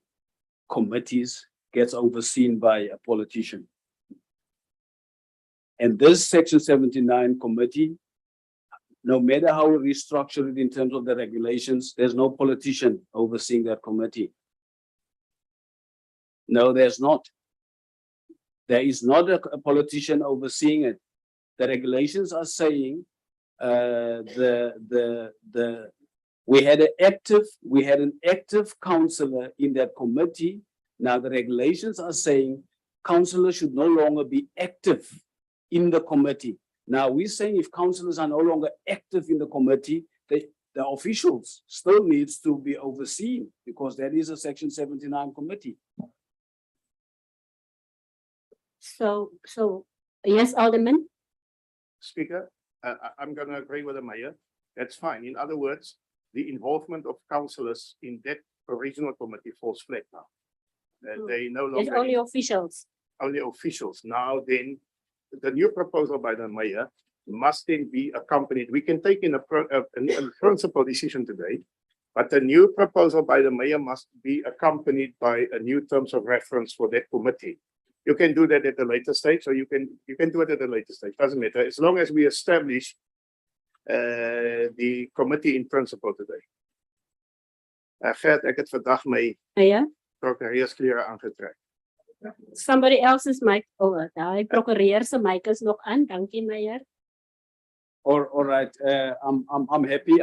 committees gets overseen by a politician. And this section 79 committee, no matter how we restructure it in terms of the regulations, there's no politician overseeing that committee. No, there's not. There is not a politician overseeing it. The regulations are saying we had an active councillor in that committee. Now the regulations are saying councillors should no longer be active in the committee. Now we're saying if councillors are no longer active in the committee, the officials still needs to be overseen, because that is a section 79 committee. so yes, Alderman. Speaker, I'm going to agree with the mayor. That's fine. In other words, the involvement of councillors in that original committee falls flat now. They no It's longer only officials. only officials. Now then, the new proposal by the mayor must then be accompanied. We can take in a principal decision today, but the new proposal by the mayor must be accompanied by a new terms of reference for that committee. You can do that at a later stage, or you can do it at a later stage. Doesn't matter, as long as we establish the committee in principle today. Gert, ek het vandag my Meyer, prokureursklere aangetrek. somebody else's mic. Oh, daai prokureur se mic is nog aan. Dankie, Meyer. All right, I'm happy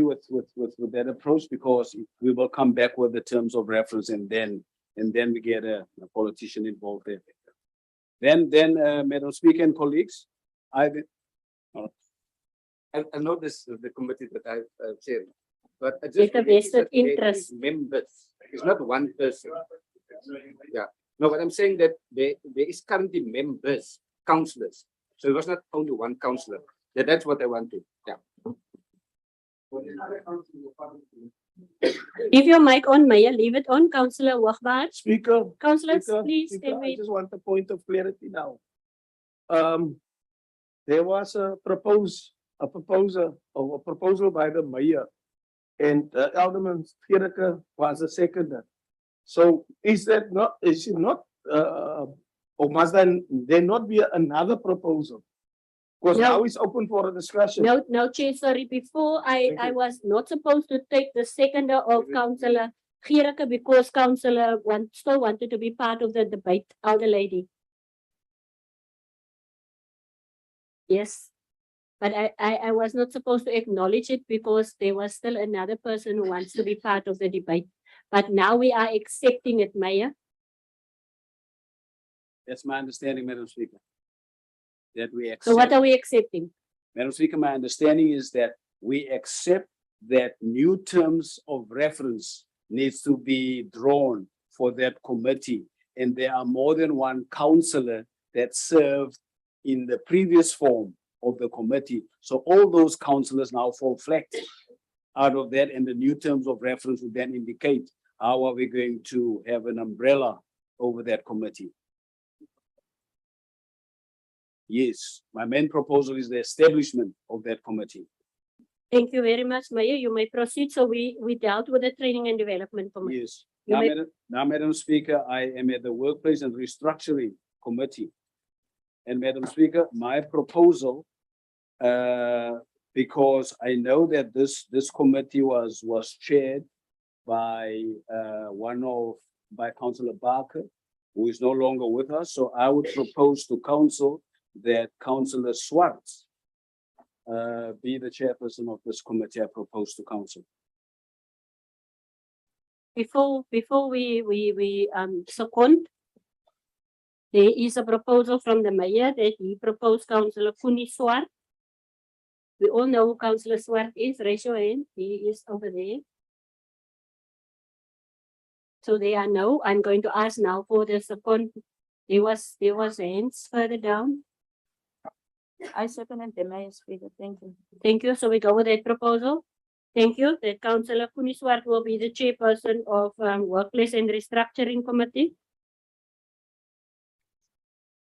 with that approach, because we will come back with the terms of reference, and then we get a politician involved there. Then, Madam Speaker and colleagues, I know this is the committee that I chair, but I just With a want to say vested that there is interest. members, it's not one person. Yeah, no, but I'm saying that there is currently members, councillors. So it was not only one councillor. That's what I want to, yeah. Leave your mic on, Meyer. Leave it on, Councillor Wagbaard. Speaker. Councillors, Speaker, please Speaker, stay I with. just want a point of clarity now. There was a proposal by the mayor, and Alderman Gericke was a seconder. So is it not, or must there not be another proposal? Because No. now it's open for a discussion. No, Chair, sorry, before Thank I you. was not supposed to take the seconder of Councillor Gericke because Councillor still wanted to be part of the debate, elder lady. Yes, but I was not supposed to acknowledge it because there was still another person who wants to be part of the debate. But now we are accepting it, Mayor. that's my understanding, Madam Speaker. That we accept. So what are we accepting? Madam Speaker, my understanding is that we accept that new terms of reference needs to be drawn for that committee. And there are more than one councillor that served in the previous form of the committee. So all those councillors now fall flat out of that, and the new terms of reference would then indicate how are we going to have an umbrella over that committee. Yes, my main proposal is the establishment of that committee. Thank you very much, Mayor. You may proceed. So we dealt with the training and development committee. Yes. You may- Now, Madam Speaker, I am at the Workplace and Restructuring Committee. And Madam Speaker, my proposal, because I know that this committee was chaired by by Councillor Barker, who is no longer with us. So I would propose to council that Councillor Swartz be the chairperson of this committee. I propose to council. Before we second, there is a proposal from the mayor that he proposed Councillor Kuni Swart. We all know who Councillor Swart is. Raise your hand. He is over there. So there are no. I'm going to ask now for the second. There was hands further down. I second the mayor's figure. Thank you. Thank you. So we go with that proposal. Thank you. That Councillor Kuni Swart will be the chairperson of Workplace and Restructuring Committee.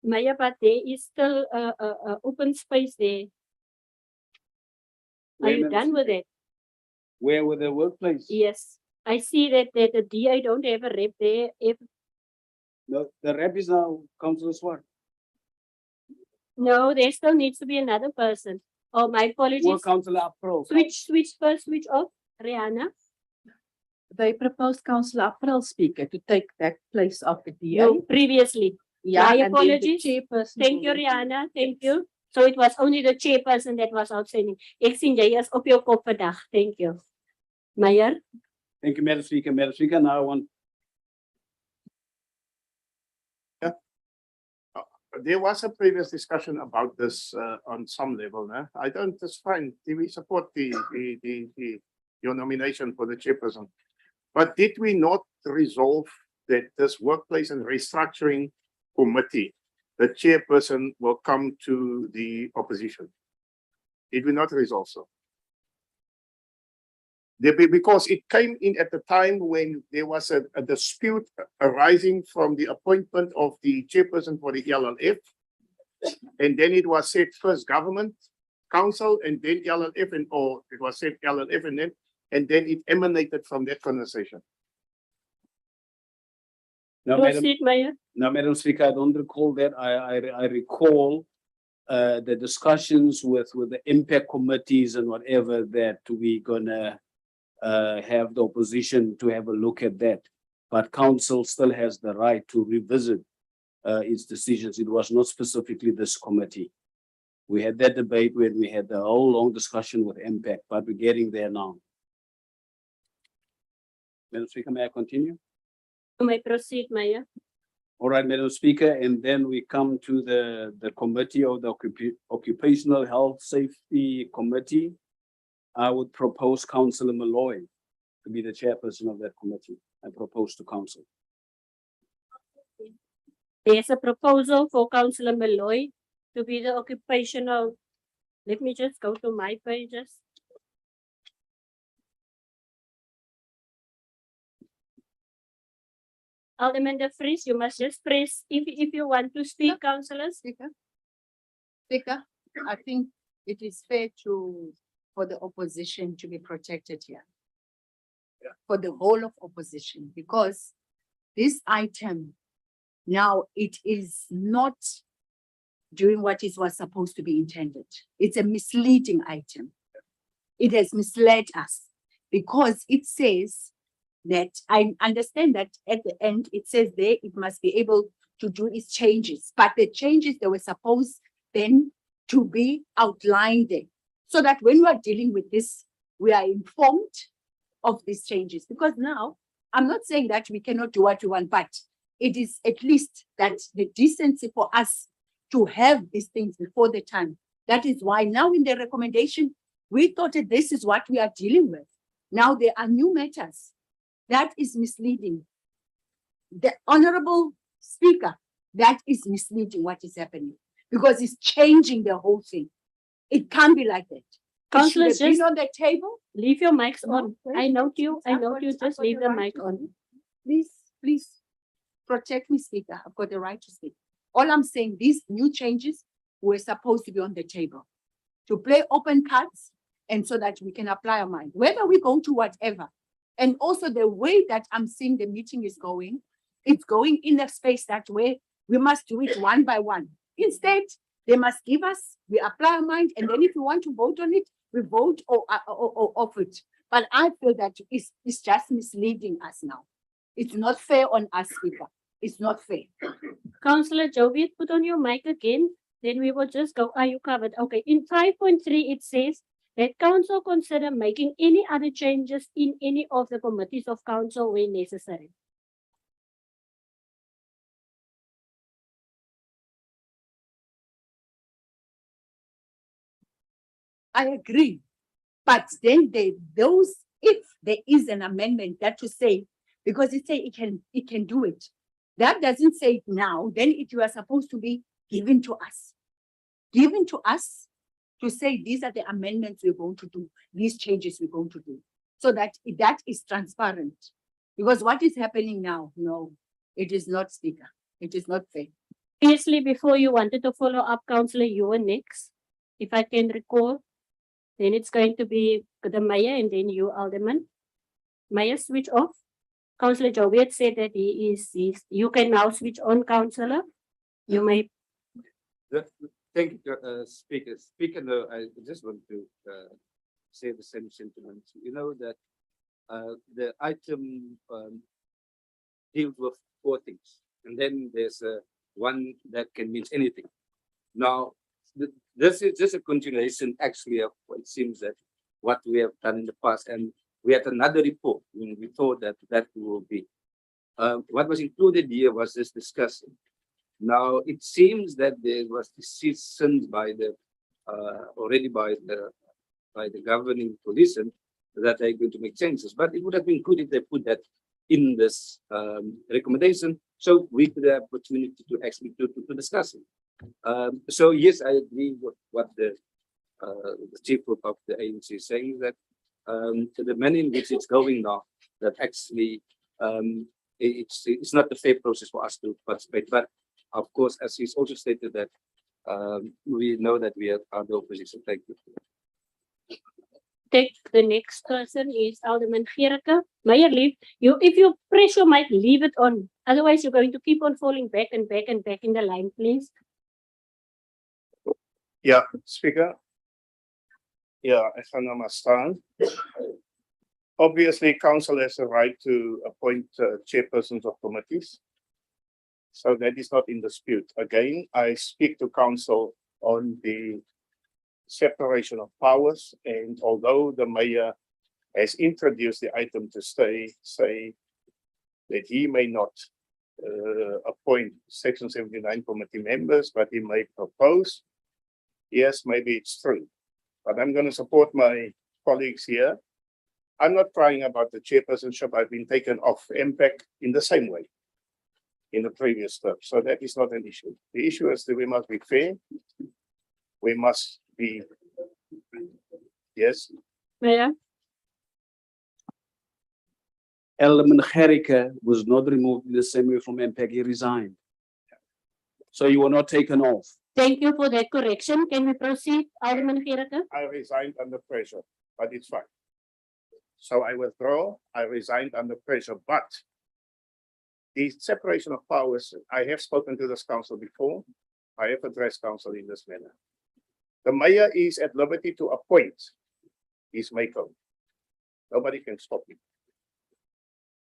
Maya, but there is still a open space there. Are you done with it? Where with the workplace? Yes. I see that the DA don't have a rep there. If No, the rep is now Councillor Swart. no, there still needs to be another person. Oh, my Or apologies. Councillor April. Switch first, switch off. Rihanna. They proposed Councillor April Speaker to take that place of the DA. No, previously. Yeah, my and then the apologies. chairperson Thank you, will- Rihanna. Thank you. So it was only the chairperson that was outstanding. Ek sien jy is op jou kop vandag. Thank you. Meyer. Thank you, Madam Speaker. Madam Speaker, now I want. There was a previous discussion about this on some level. Né? I don't, it's fine. We support your nomination for the chairperson. But did we not resolve that this workplace and restructuring committee, the chairperson will come to the opposition? Did we not resolve so? Because it came in at the time when there was a dispute arising from the appointment of the chairperson for the LLF And then it was said first government, council, and then LLF, or it was said LLF, and then it emanated from that conversation. Now, Madam, Proceed, Mayor. now, Madam Speaker, I don't recall that. I recall the discussions with the impact committees and whatever that we gonna have the opposition to have a look at that. But council still has the right to revisit its decisions. It was not specifically this committee. We had that debate when we had the whole long discussion with impact, but we're getting there now. Madam Speaker, may I continue? You may proceed, Mayor. All right, Madam Speaker, and then we come to the committee of the Occupational Health Safety Committee. I would propose Councillor Malloy to be the chairperson of that committee. I propose to council. There's a proposal for Councillor Malloy to be the occupational. Let me just go to my pages. Alderman De Vries, you must just press if you want to speak, councillors. Speaker, I think it is fair for the opposition to be protected here. For the whole of opposition, because this item now it is not doing what it was supposed to be intended. It's a misleading item. It has misled us because it says that I understand that at the end it says there it must be able to do its changes, but the changes they were supposed then to be outlined there, so that when we are dealing with this, we are informed of these changes. Because now I'm not saying that we cannot do what we want, but it is at least that the decency for us to have these things before the time. That is why now in the recommendation, we thought that this is what we are dealing with. Now there are new matters. That is misleading. The Honorable Speaker, that is misleading what is happening, because it's changing the whole thing. It can't be like that. It should Councillors, have been just on the table. leave your mics on. wait, I note you, I've I note got- you, I've just got leave the the right mic to on. Please protect me, Speaker. I've got the right to speak. All I'm saying, these new changes were supposed to be on the table to play open cards, and so that we can apply our mind, whether we go to whatever. And also the way that I'm seeing the meeting is going, it's going in a space that way we must do it one by one. Instead, they must give us, we apply our mind, and then if we want to vote on it, we vote or off it. But I feel that it's just misleading us now. It's not fair on us, Speaker. It's not fair. Councillor Joviet, put on your mic again, then we will just go, are you covered? Okay, in 5.3, it says that council consider making any other changes in any of the committees of council where necessary. I agree. But then if there is an amendment that to say, because it say it can do it. That doesn't say it now, then it was supposed to be given to us. Given to us to say these are the amendments we're going to do, these changes we're going to do. So that is transparent. Because what is happening now, no, it is not, Speaker. It is not fair. Previously, before you wanted to follow up, Councillor, you were next, if I can recall. Then it's going to be the mayor and then you, Alderman. Mayor, switch off. Councillor Joviet said that you can now switch on, Councillor. You may. Thank you, Speaker. Speaker, no, I just want to say the same sentiment. You know that the item deals with 4 things, and then there's one that can mean anything. Now, this is just a continuation, actually, of what it seems that what we have done in the past, and we had another report when we thought that will be. What was included here was this discussion. Now, it seems that there was decisions by the already by the governing coalition that they're going to make changes, but it would have been good if they put that in this recommendation, so we could have opportunity to actually to discuss it. So yes, I agree with what the chief of the ANC is saying, that the manner in which it's going now, that actually it's not the fair process for us to participate. But of course, as he's also stated that we know that we are the opposition. Thank you. Take the next person is Alderman Gericke. Mayor, leave you. If you press your mic, leave it on. Otherwise, you're going to keep on falling back and back and back in the line, please. Yeah, Speaker. Yeah, I gaan nou maar staan. Obviously, council has a right to appoint chairpersons of committees. So that is not in dispute. Again, I speak to council on the separation of powers, and although the mayor has introduced the item to say that he may not appoint Section 79 committee members, but he may propose. Yes, maybe it's true, but I'm going to support my colleagues here. I'm not crying about the chairpersonship. I've been taken off MPAC in the same way in the previous term, so that is not an issue. The issue is that we must be fair. We must be, yes. Mayor, Alderman Gericke was not removed in the same way from MPEG, he resigned. So you were not taken off. thank you for that correction. Can we proceed, Alderman Gericke? I resigned under pressure, but it's fine. So I withdraw, I resigned under pressure, but the separation of powers, I have spoken to this council before. I have addressed council in this manner. The mayor is at liberty to appoint his maker. Nobody can stop him.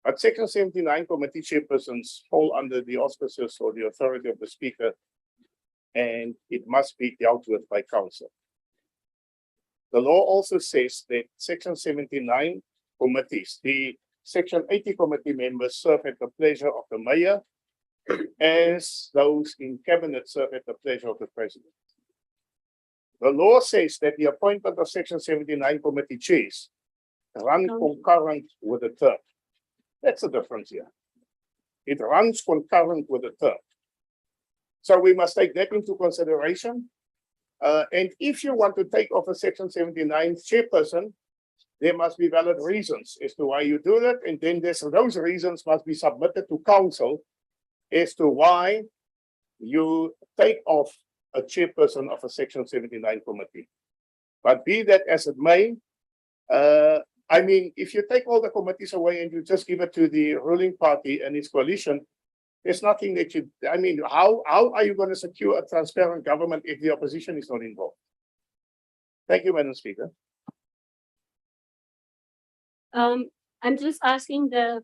But Section 79 committee chairpersons fall under the auspices or the authority of the speaker, and it must be dealt with by council. The law also says that Section 79 committees, the Section 80 committee members serve at the pleasure of the mayor, as those in cabinet serve at the pleasure of the president. The law says that the appointment of Section 79 committee chairs run concurrent with the term. That's the difference here. It runs concurrent with the term. So we must take that into consideration. And if you want to take off a Section 79 chairperson, there must be valid reasons as to why you do that. And then those reasons must be submitted to council as to why you take off a chairperson of a Section 79 committee. But be that as it may, I mean, if you take all the committees away and you just give it to the ruling party and its coalition, there's nothing that you, I mean, how are you going to secure a transparent government if the opposition is not involved? Thank you, Madam Speaker. I'm just asking the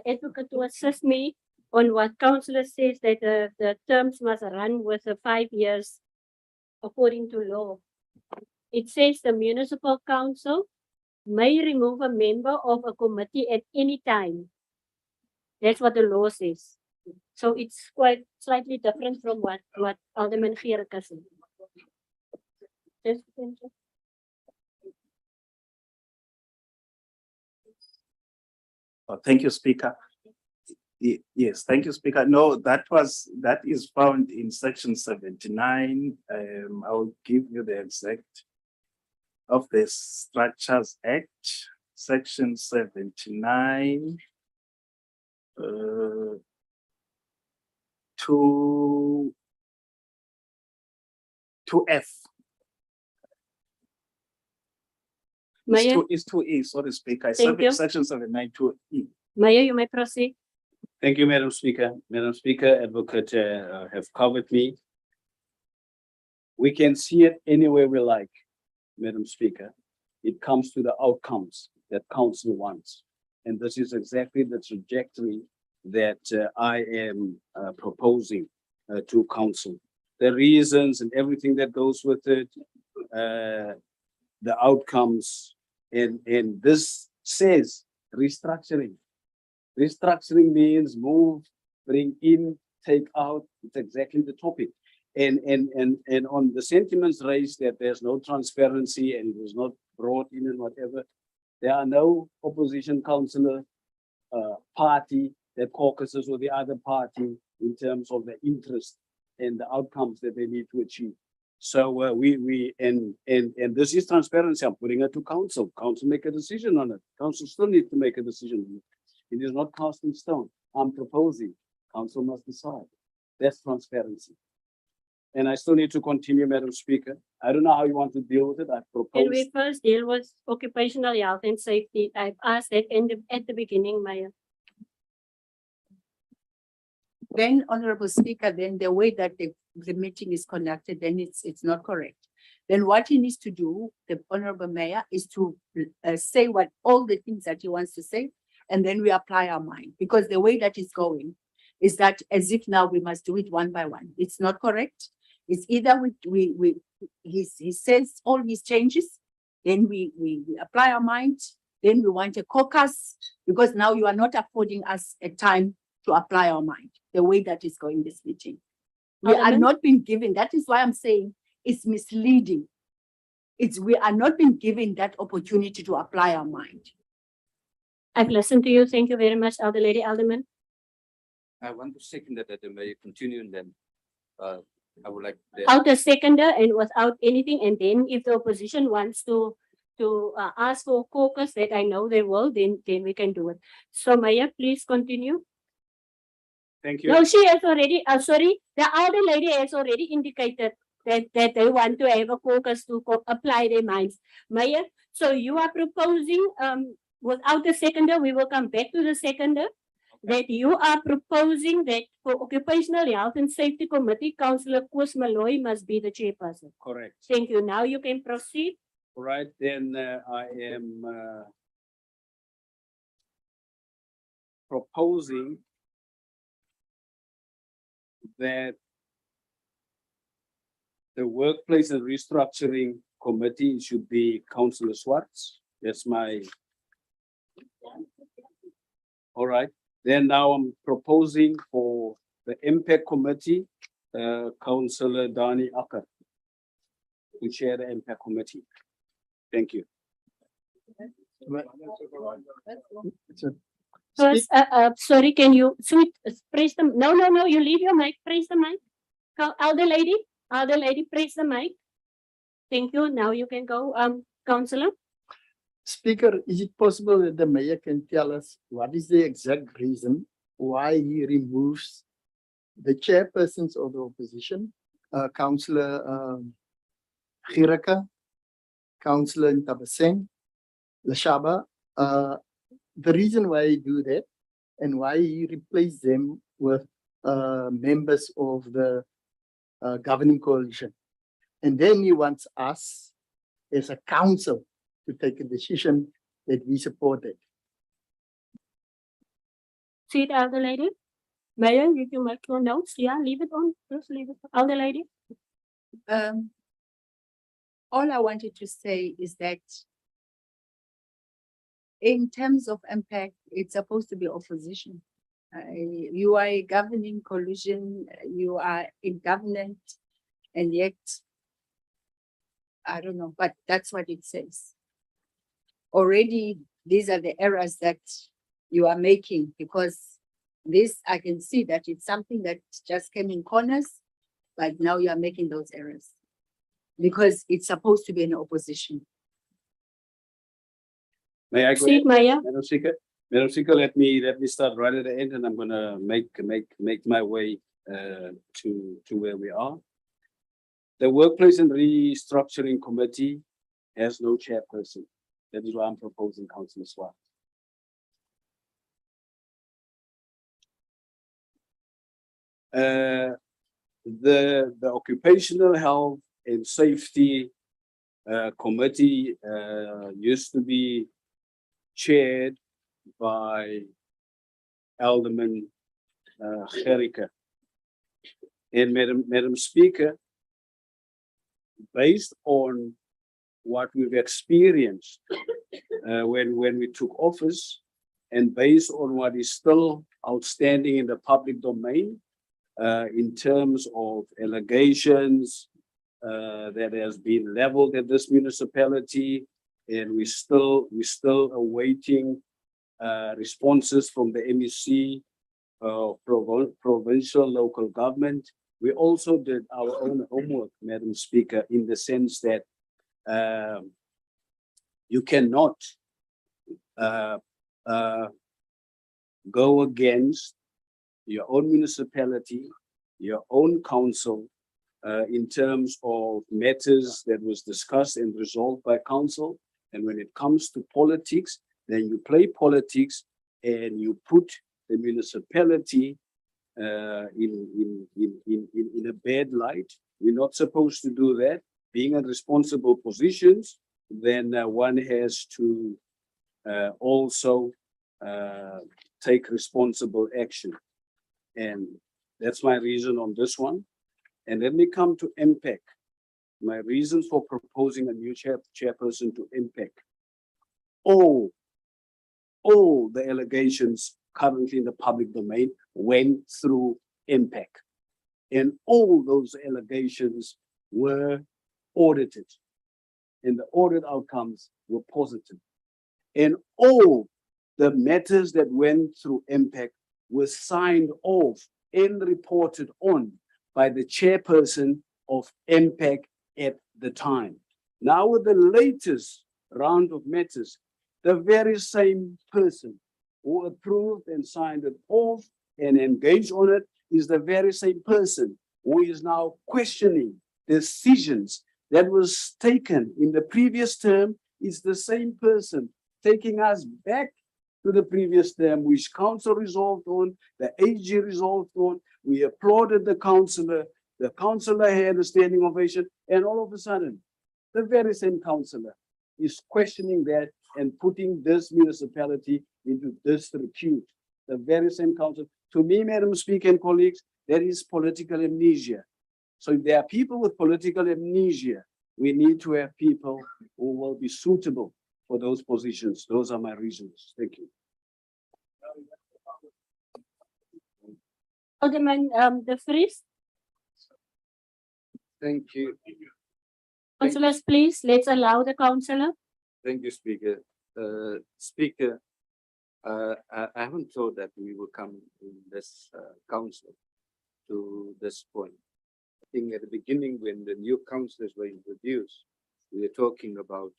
advocate to assist me on what councillor says that the terms must run with the 5 years according to law. It says the municipal council may remove a member of a committee at any time. That's what the law says. So it's quite slightly different from what Alderman Gericke said. Yes, thank you. Thank you, Speaker. Yes, thank you, Speaker. No, that is found in Section 79. I will give you the exact of the Structures Act, Section 79. 2F. Mayor, It's 2E, sorry, Speaker. Thank you. Section 79, 2E. Mayor, you may proceed. Thank you, Madam Speaker. Madam Speaker, advocate have covered me. We can see it any way we like, Madam Speaker. It comes to the outcomes that council wants. And this is exactly the trajectory that I am proposing to council. The reasons and everything that goes with it, the outcomes, and this says restructuring. Restructuring means move, bring in, take out. It's exactly the topic. And on the sentiments raised that there's no transparency and it was not brought in and whatever, there are no opposition councillor party that caucuses with the other party in terms of the interest and the outcomes that they need to achieve. So and this is transparency. I'm putting it to council. Council make a decision on it. Council still needs to make a decision on it. It is not cast in stone. I'm proposing. Council must decide. That's transparency. And I still need to continue, Madam Speaker. I don't know how you want to deal with it. I Can propose. we first deal with occupational health and safety? I've asked that at the beginning, Mayor. Then, Honorable Speaker, then the way that the meeting is conducted, then it's not correct. Then what he needs to do, the Honorable Mayor, is to say what all the things that he wants to say, and then we apply our mind. Because the way that is going is that as if now we must do it one by one. It's not correct. It's either he says all his changes, then we apply our mind, then we want a caucus, because now you are not affording us a time to apply our mind, the way that is going this meeting. We are Alderman? not being given, that is why I'm saying it's misleading. We are not being given that opportunity to apply our mind. I've listened to you. Thank you very much, Elder Lady Alderman. I want to second that the mayor continue and then I would like. Out a seconder and without anything, and then if the opposition wants to ask for caucus, that I know they will, then we can do it. So Mayor, please continue. Thank you. No, she has already, sorry, the elder lady has already indicated that they want to have a caucus to apply their minds. Mayor, so you are proposing, without the seconder, we will come back to the seconder, that you are proposing that for Occupational Health and Safety Committee, Councillor Koos Malloy must be the chairperson. Correct. Thank you. Now you can proceed. All right, then I am proposing that the Workplace and Restructuring Committee should be Councillor Swartz. That's my. All right, then now I'm proposing for the Impact Committee, Councillor Dani Acker to chair the Impact Committee. Thank you. First, sorry, can you press the, no, you leave your mic, press the mic. Elder lady, press the mic. Thank you. Now you can go, Councillor. Speaker, is it possible that the mayor can tell us what is the exact reason why he removes the chairpersons of the opposition, Councillor Gireka, Councillor Ntabaseng, Lashaba, the reason why he do that and why he replace them with members of the governing coalition. And then he wants us as a council to take a decision that we support it. See it, elder lady. Mayor, you can make your notes. Yeah, leave it on. Just leave it. Elder lady. All I wanted to say is that in terms of impact, it's supposed to be opposition. You are a governing coalition, you are in government, and yet, I don't know, but that's what it says. Already, these are the errors that you are making, because this, I can see that it's something that just came in corners, but now you are making those errors. Because it's supposed to be an opposition. May I go? See it, Mayor. Madam Speaker? Madam Speaker, let me start right at the end, and I'm gonna make my way to where we are. The Workplace and Restructuring Committee has no chairperson. That is why I'm proposing Councillor Swartz. The Occupational Health and Safety Committee used to be chaired by Alderman Gireka. And Madam Speaker, based on what we've experienced when we took office, and based on what is still outstanding in the public domain in terms of allegations that has been leveled at this municipality, and we still awaiting responses from the MEC, provincial local government. We also did our own homework, Madam Speaker, in the sense that you cannot go against your own municipality, your own council, in terms of matters that was discussed and resolved by council. And when it comes to politics, then you play politics and you put the municipality in a bad light. We're not supposed to do that. Being in responsible positions, then one has to also take responsible action. And that's my reason on this one. And let me come to MPEC. My reasons for proposing a new chairperson to MPEC. All the allegations currently in the public domain went through MPEC. And all those allegations were audited. And the audit outcomes were positive. And all the matters that went through MPEC were signed off and reported on by the chairperson of MPEC at the time. Now with the latest round of matters, the very same person who approved and signed it off and engaged on it is the very same person who is now questioning decisions that was taken in the previous term. Is the same person taking us back to the previous term, which council resolved on, the AG resolved on. We applauded the councillor had a standing ovation, and all of a sudden, the very same councillor is questioning that and putting this municipality into disrepute. The very same council. To me, Madam Speaker and colleagues, there is political amnesia. So if there are people with political amnesia, we need to have people who will be suitable for those positions. Those are my reasons. Thank you. Alderman, De Vries, Thank you. councillors, please, let's allow the councillor. Thank you, Speaker. Speaker, I haven't thought that we will come in this council to this point. I think at the beginning, when the new councillors were introduced, we were talking about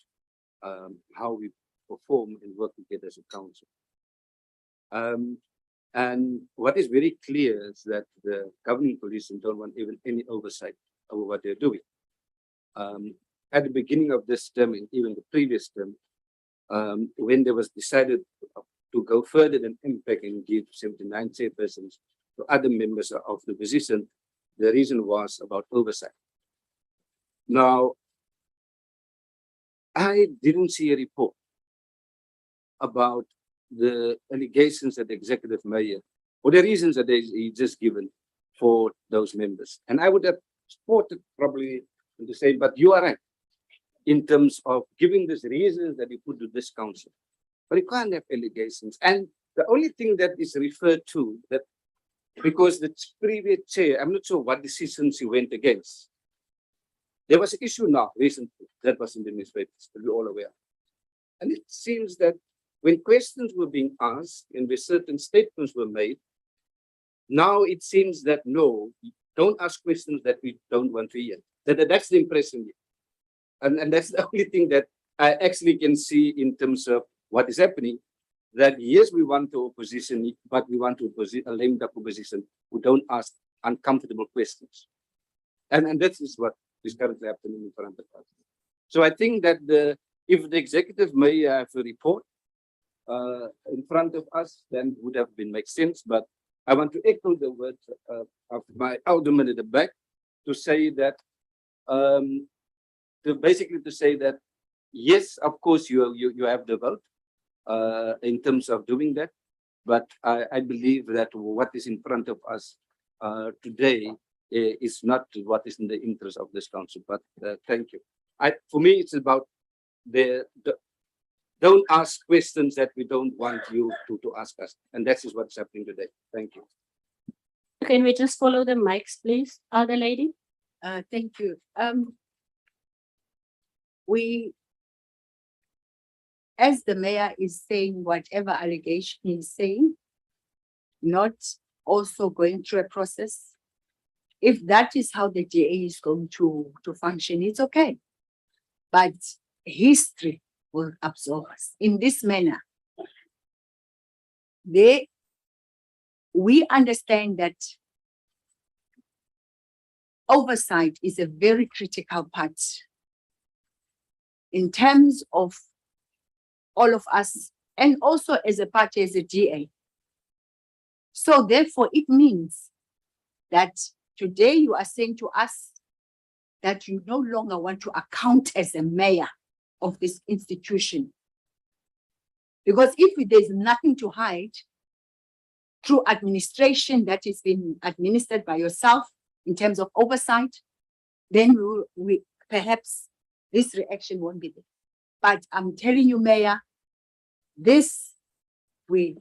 how we perform and work together as a council. And what is very clear is that the governing coalition don't want even any oversight over what they're doing. At the beginning of this term and even the previous term, when there was decided to go further than MPEC and give 79 chairpersons to other members of the position, the reason was about oversight. Now, I didn't see a report about the allegations that the executive mayor, or the reasons that he just given for those members. And I would have supported probably the same, but you are right in terms of giving these reasons that you put to this council. But you can't have allegations. And the only thing that is referred to, that because the previous chair, I'm not sure what decisions he went against. There was an issue now recently that was in the newspapers, that we're all aware. And it seems that when questions were being asked and where certain statements were made, now it seems that no, don't ask questions that we don't want to hear. That's the impression. And that's the only thing that I actually can see in terms of what is happening, that yes, we want to opposition, but we want to a lame duck opposition who don't ask uncomfortable questions. And that is what is currently happening in front of us. So I think that if the executive may have a report in front of us, then would have been make sense. But I want to echo the words of my alderman at the back to say that basically to say that yes, of course you have the vote in terms of doing that, but I believe that what is in front of us today is not what is in the interest of this council. But thank you. For me, it's about don't ask questions that we don't want you to ask us, and that is what's happening today. Thank you. Can we just follow the mics, please? Other lady? Thank you. We, as the mayor is saying, whatever allegation he's saying, not also going through a process. If that is how the DA is going to function, it's okay. But history will absolve us in this manner. We understand that oversight is a very critical part in terms of all of us, and also as a party, as a DA. So therefore, it means that today you are saying to us that you no longer want to account as a mayor of this institution. Because if there's nothing to hide through administration that is being administered by yourself in terms of oversight, then we perhaps this reaction won't be there. But I'm telling you, Mayor,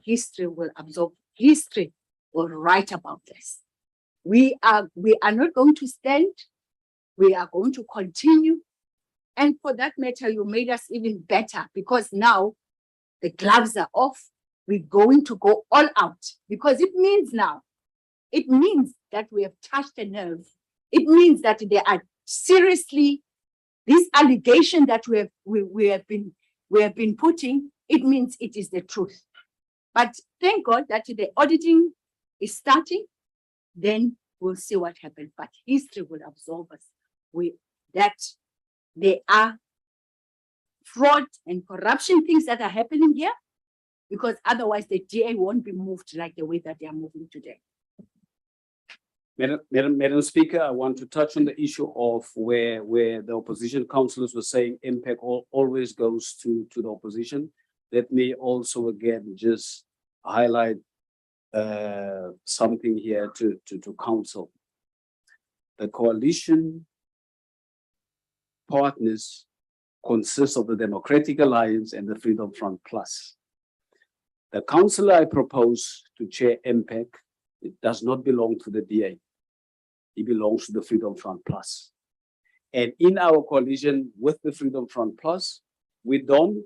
history will absorb, history will write about this. We are not going to stand. We are going to continue. And for that matter, you made us even better because now the gloves are off. We're going to go all out because it means that we have touched a nerve. It means that there are seriously this allegation that we have been putting. It means it is the truth. But thank God that the auditing is starting. Then we'll see what happens. But history will absolve us. That there are fraud and corruption things that are happening here, because otherwise the DA won't be moved like the way that they are moving today. Madam Speaker, I want to touch on the issue of where the opposition councillors were saying impact always goes to the opposition. Let me also again just highlight something here to council. The coalition partners consist of the Democratic Alliance and the Freedom Front Plus. The councillor I propose to chair MPEC, it does not belong to the DA. It belongs to the Freedom Front Plus. And in our coalition with the Freedom Front Plus, we don't.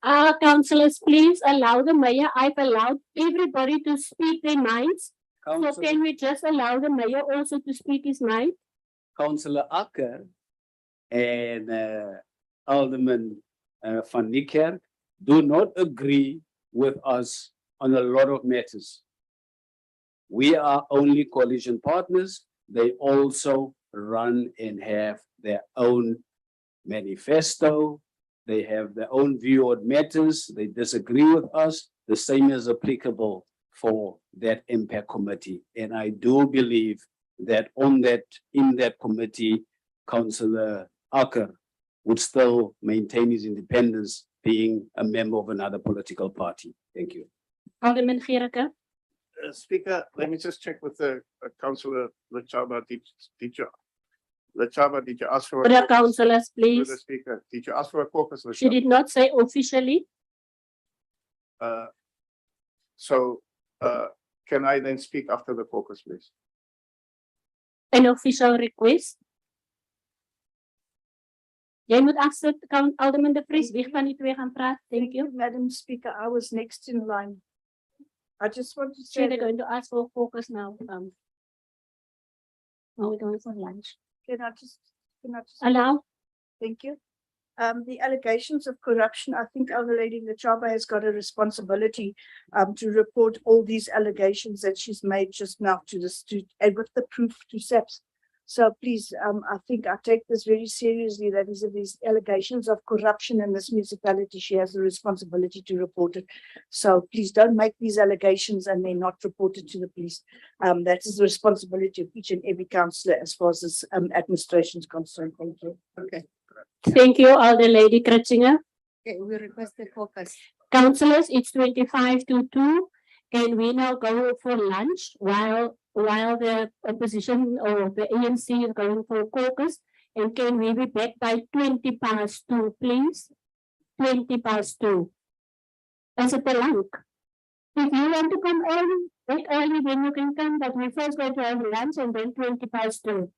Councillors, please allow the mayor. I've allowed everybody to speak their minds. So can we just allow the mayor also to speak his mind? Councillor Acker and Alderman van Niekerk do not agree with us on a lot of matters. We are only coalition partners. They also run and have their own manifesto. They have their own view on matters. They disagree with us. The same is applicable for that impact committee. And I do believe that in that committee, Councillor Acker would still maintain his independence, being a member of another political party. Thank you. Alderman Gericke. Speaker, let me just check with the Councillor Lachaba. Lachaba, did you ask for? The councillors, please. The Speaker, did you ask for a caucus? She did not say officially. Can I then speak after the caucus, please? An official request. Jy moet accept, Alderman de Vries, wie van die twee gaan praat? Thank you. Madam Speaker, I was next in line. I just want to So say they're going to ask for focus now. Now we're going for lunch. can I just Allow. Thank you. The allegations of corruption, I think our lady Lachaba has got a responsibility to report all these allegations that she's made just now to the street and with the proof to SAPS. So please, I think I take this very seriously, that is of these allegations of corruption in this municipality, she has the responsibility to report it. So please don't make these allegations and they're not reported to the police. That is the responsibility of each and every councillor as far as this administration is concerned. Thank you. Okay. Thank you, Alder Lady Kretzinger. Okay, we request the caucus. Councillors, it's 25 to 2, and we now go for lunch while the opposition or the ANC is going for caucus. And can we be back by 20 past 2, please? 20 past 2. Is it a lunch? If you want to come early, back early, then you can come, but we first going to have lunch and then 20 past 2.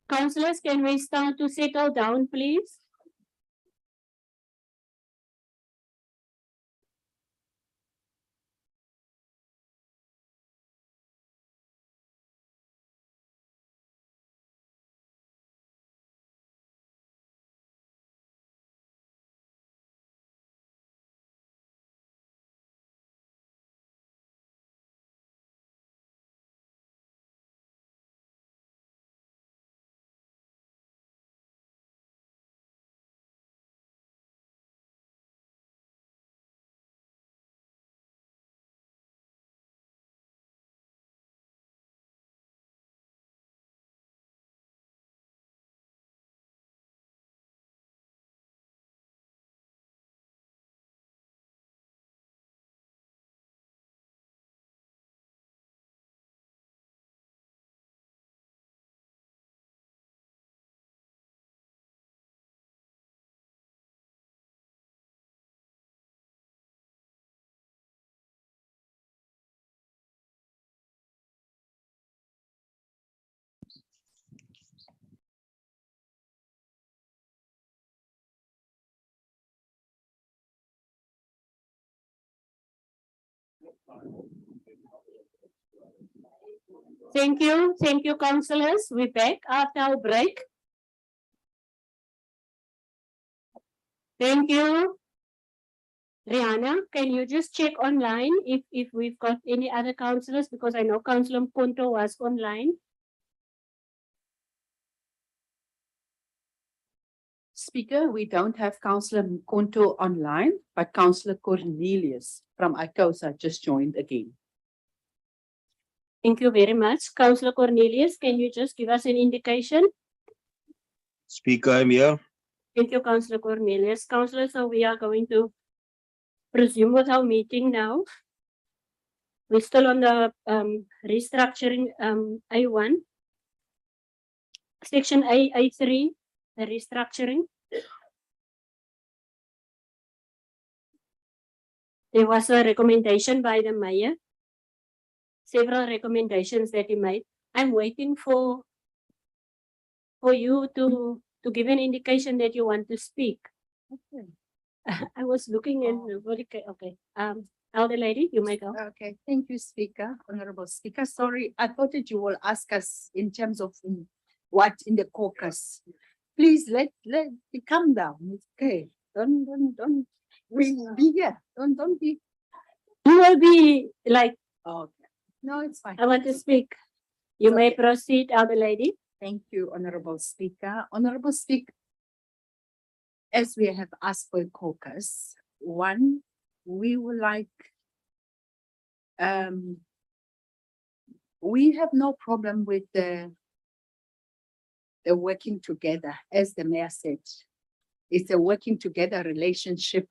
Councillors, can we start to settle down, please? Thank you, councillors. We're back after our break. Thank you. Rihanna, can you just check online if we've got any other councillors, because I know Councillor Mkonto was online. Speaker, we don't have Councillor Mkonto online, but Councillor Cornelius from ICOSA just joined again. Thank you very much. Councillor Cornelius, can you just give us an indication? Speaker, I'm here. Thank you, Councillor Cornelius. Councillor, so we are going to resume with our meeting now. We're still on the restructuring A1. Section A3, the restructuring. There was a recommendation by the mayor. Several recommendations that he made. I'm waiting for you to give an indication that you want to speak. Okay. I was looking and nobody okay. Elder lady, you may go. Okay, thank you, Speaker, Honorable Speaker. Sorry, I thought that you will ask us in terms of what in the caucus. Please let it calm down. It's okay. Don't be here. Don't be. You will be like, Okay. No, it's fine. I want to speak. You may proceed, elder lady. Thank you, Honorable Speaker. Honorable Speaker, as we have asked for a caucus, one, we would like, we have no problem with the working together, as the mayor said. It's a working together relationship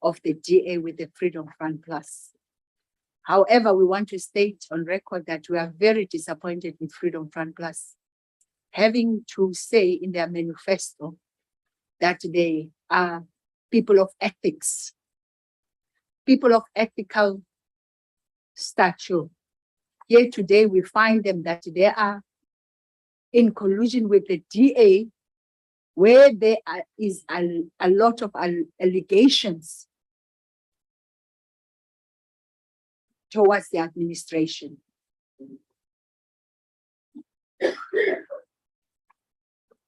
of the DA with the Freedom Front Plus. However, we want to state on record that we are very disappointed with Freedom Front Plus, having to say in their manifesto that they are people of ethics, people of ethical stature. Here today, we find them that they are in collusion with the DA, where there is a lot of allegations towards the administration.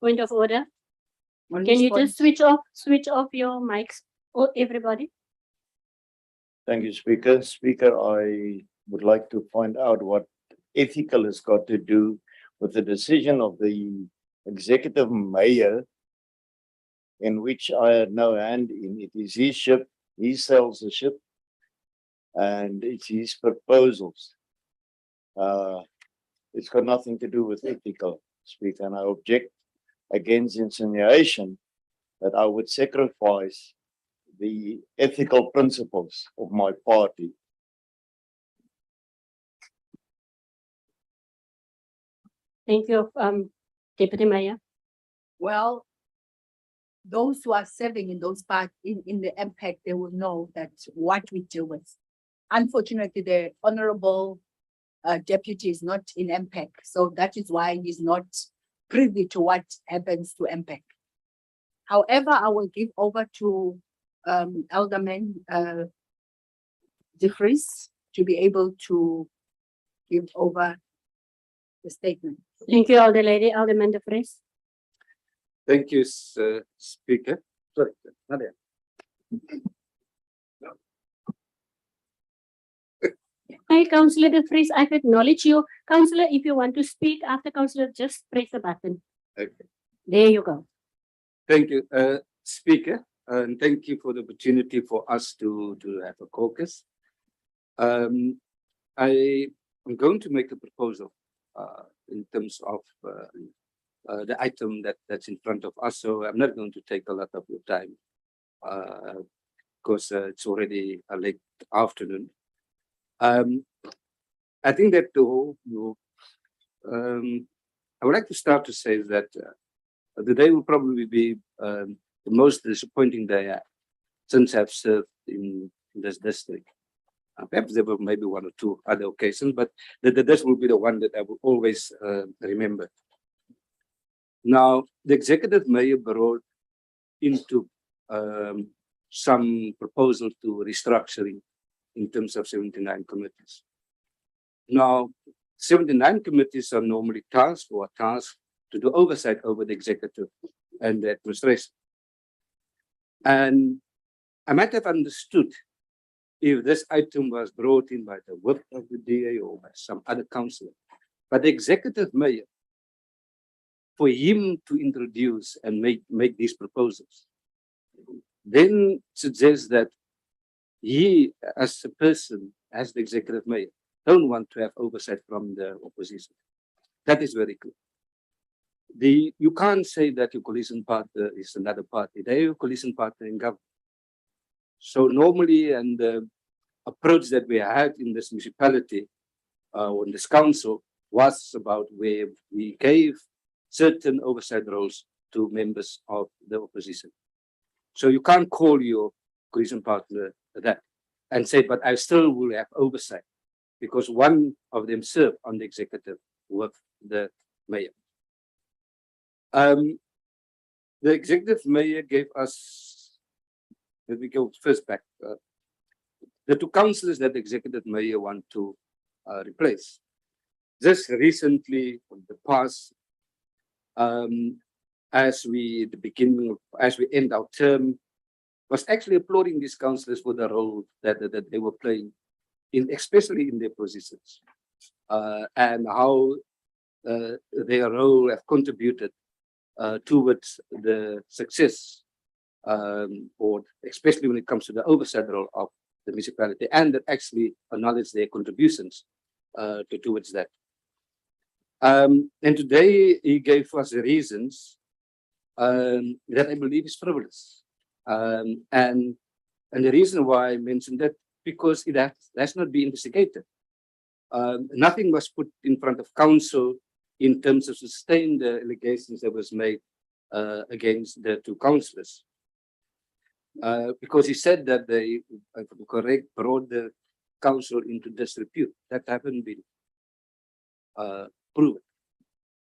Point of order. On Can this you point- just switch off your mics, or everybody? Thank you, Speaker. Speaker, I would like to find out what ethical has got to do with the decision of the executive mayor, in which I had no hand in. It is his ship, he sells the ship, and it's his proposals. It's got nothing to do with ethical, Speaker, and I object against insinuation that I would sacrifice the ethical principles of my party. Thank you, Deputy Mayor. Well, those who are serving in those parts in the impact, they will know that what we deal with. Unfortunately, the honorable deputy is not in impact, so that is why he's not privy to what happens to MPEC. However, I will give over to Alderman De Vries to be able to give over the statement. Thank you, Alder Lady. Alderman De Vries. Thank you, Speaker. Sorry, Nadia. Hi, Councillor De Vries, I've acknowledged you. Councillor, if you want to speak after Councillor, just press the button. Okay. There you go. Thank you, Speaker, and thank you for the opportunity for us to have a caucus. I am going to make a proposal in terms of the item that's in front of us, so I'm not going to take a lot of your time because it's already a late afternoon. I think that I would like to start to say that the day will probably be the most disappointing day since I've served in this district. Perhaps there were maybe one or two other occasions, but this will be the one that I will always remember. Now, the executive mayor brought into some proposal to restructuring in terms of 79 committees. Now, 79 committees are normally tasked to do oversight over the executive and the administration. And I might have understood if this item was brought in by the whip of the DA or by some other councillor. But the executive mayor, for him to introduce and make these proposals, then suggests that he, as a person, as the executive mayor, don't want to have oversight from the opposition. That is very clear. You can't say that your coalition partner is another party. They are your coalition partner in government. So normally, and the approach that we had in this municipality or in this council was about where we gave certain oversight roles to members of the opposition. So you can't call your coalition partner that and say, but I still will have oversight because one of them served on the executive with the mayor. The executive mayor gave us, let me go first back, the two councillors that the executive mayor want to replace. Just recently, in the past, as we end our term, was actually applauding these councillors for the role that they were playing, especially in their positions, and how their role have contributed towards the success, or especially when it comes to the oversight role of the municipality, and that actually acknowledge their contributions towards that. And today he gave us the reasons that I believe is frivolous. And the reason why I mentioned that, because it has not been investigated. Nothing was put in front of council in terms of sustaining the allegations that was made against the two councillors. Because he said that they, if I'm correct, brought the council into disrepute. That haven't been proven.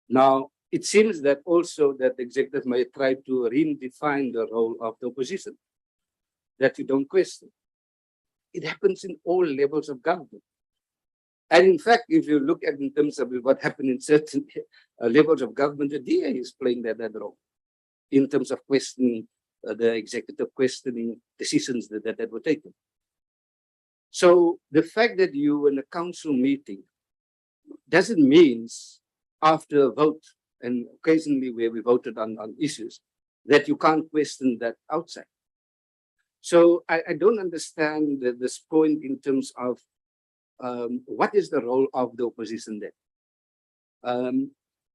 Now, it seems that also that the executive may try to redefine the role of the opposition, that you don't question. It happens in all levels of government. And in fact, if you look at in terms of what happened in certain levels of government, the DA is playing that role in terms of questioning the executive, questioning decisions that were taken. So the fact that you in a council meeting doesn't mean after a vote, and occasionally where we voted on issues, that you can't question that outside. So I don't understand this point in terms of what is the role of the opposition there.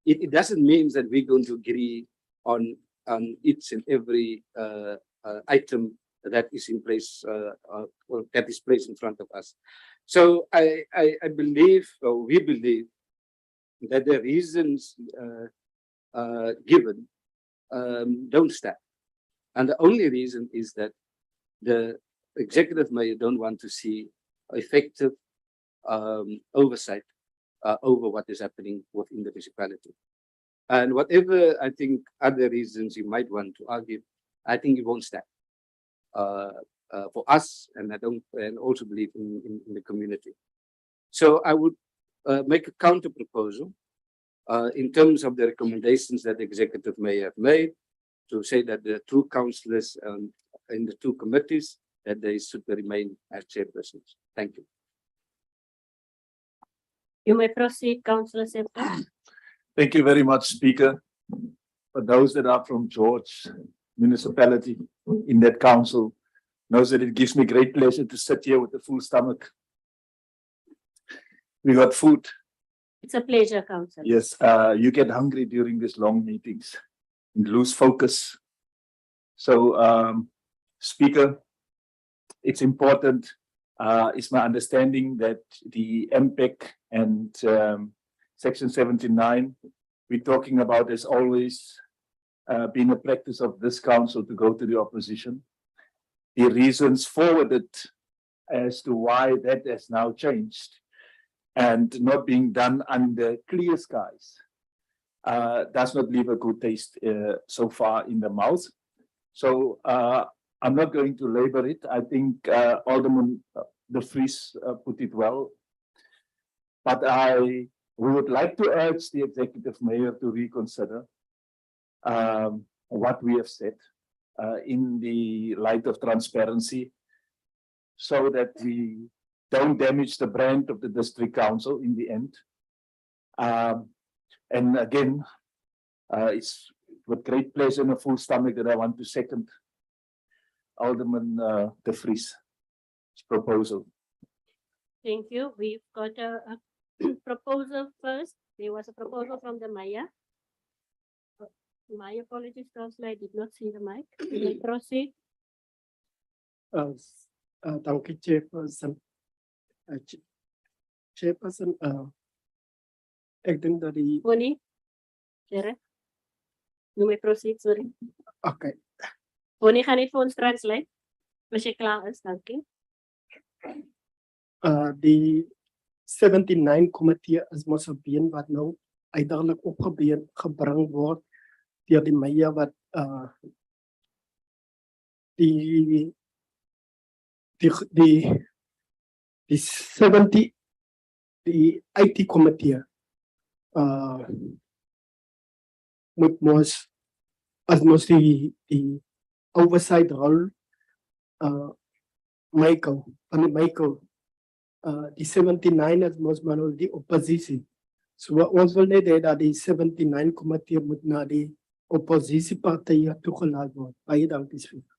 It doesn't mean that we're going to agree on each and every item that is in place, or that is placed in front of us. So I believe, or we believe, that the reasons given don't stand. And the only reason is that the executive mayor don't want to see effective oversight over what is happening within the municipality. And whatever I think other reasons you might want to argue, I think it won't stand. For us, and I don't, and also believe in the community. So I would make a counter proposal in terms of the recommendations that the executive may have made, to say that the two councillors in the two committees, that they should remain as chairpersons. Thank you. You may proceed, Councillor Septa. Thank you very much, Speaker. For those that are from George municipality in that council, knows that it gives me great pleasure to sit here with a full stomach. We got food. It's a pleasure, Councillor. Yes, you get hungry during these long meetings and lose focus. So, Speaker, it's important. It's my understanding that the MPEC and Section 79 we're talking about has always been a practice of this council to go to the opposition. The reasons forwarded as to why that has now changed and not being done under clear skies does not leave a good taste so far in the mouth. So I'm not going to labor it. I think Alderman De Vries put it well. But we would like to urge the executive mayor to reconsider what we have said in the light of transparency, so that we don't damage the brand of the district council in the end. And again, it's with great pleasure and a full stomach that I want to second Alderman De Vries' proposal. Thank you. We've got a proposal first. There was a proposal from the mayor. My apologies, Councillor, I did not see the mic. You may proceed. Dankie, Chairperson. Chairperson, ek dink dat die Bonnie, Jere. You may proceed, sorry. okay. Bonnie gaan net vir ons translate. As jy klaar is, dankie. Die 79 komitee is mos 'n been wat nou uiteindelik opgebring word deur die mayor wat die 70 die IT komitee moet mos as mos die oversight rol Michael die 79 is mos maar nou die oppositie. So ons wil net hê dat die 79 komitee moet na die oppositiepartye toegelaat word. Baie dankie, Speaker.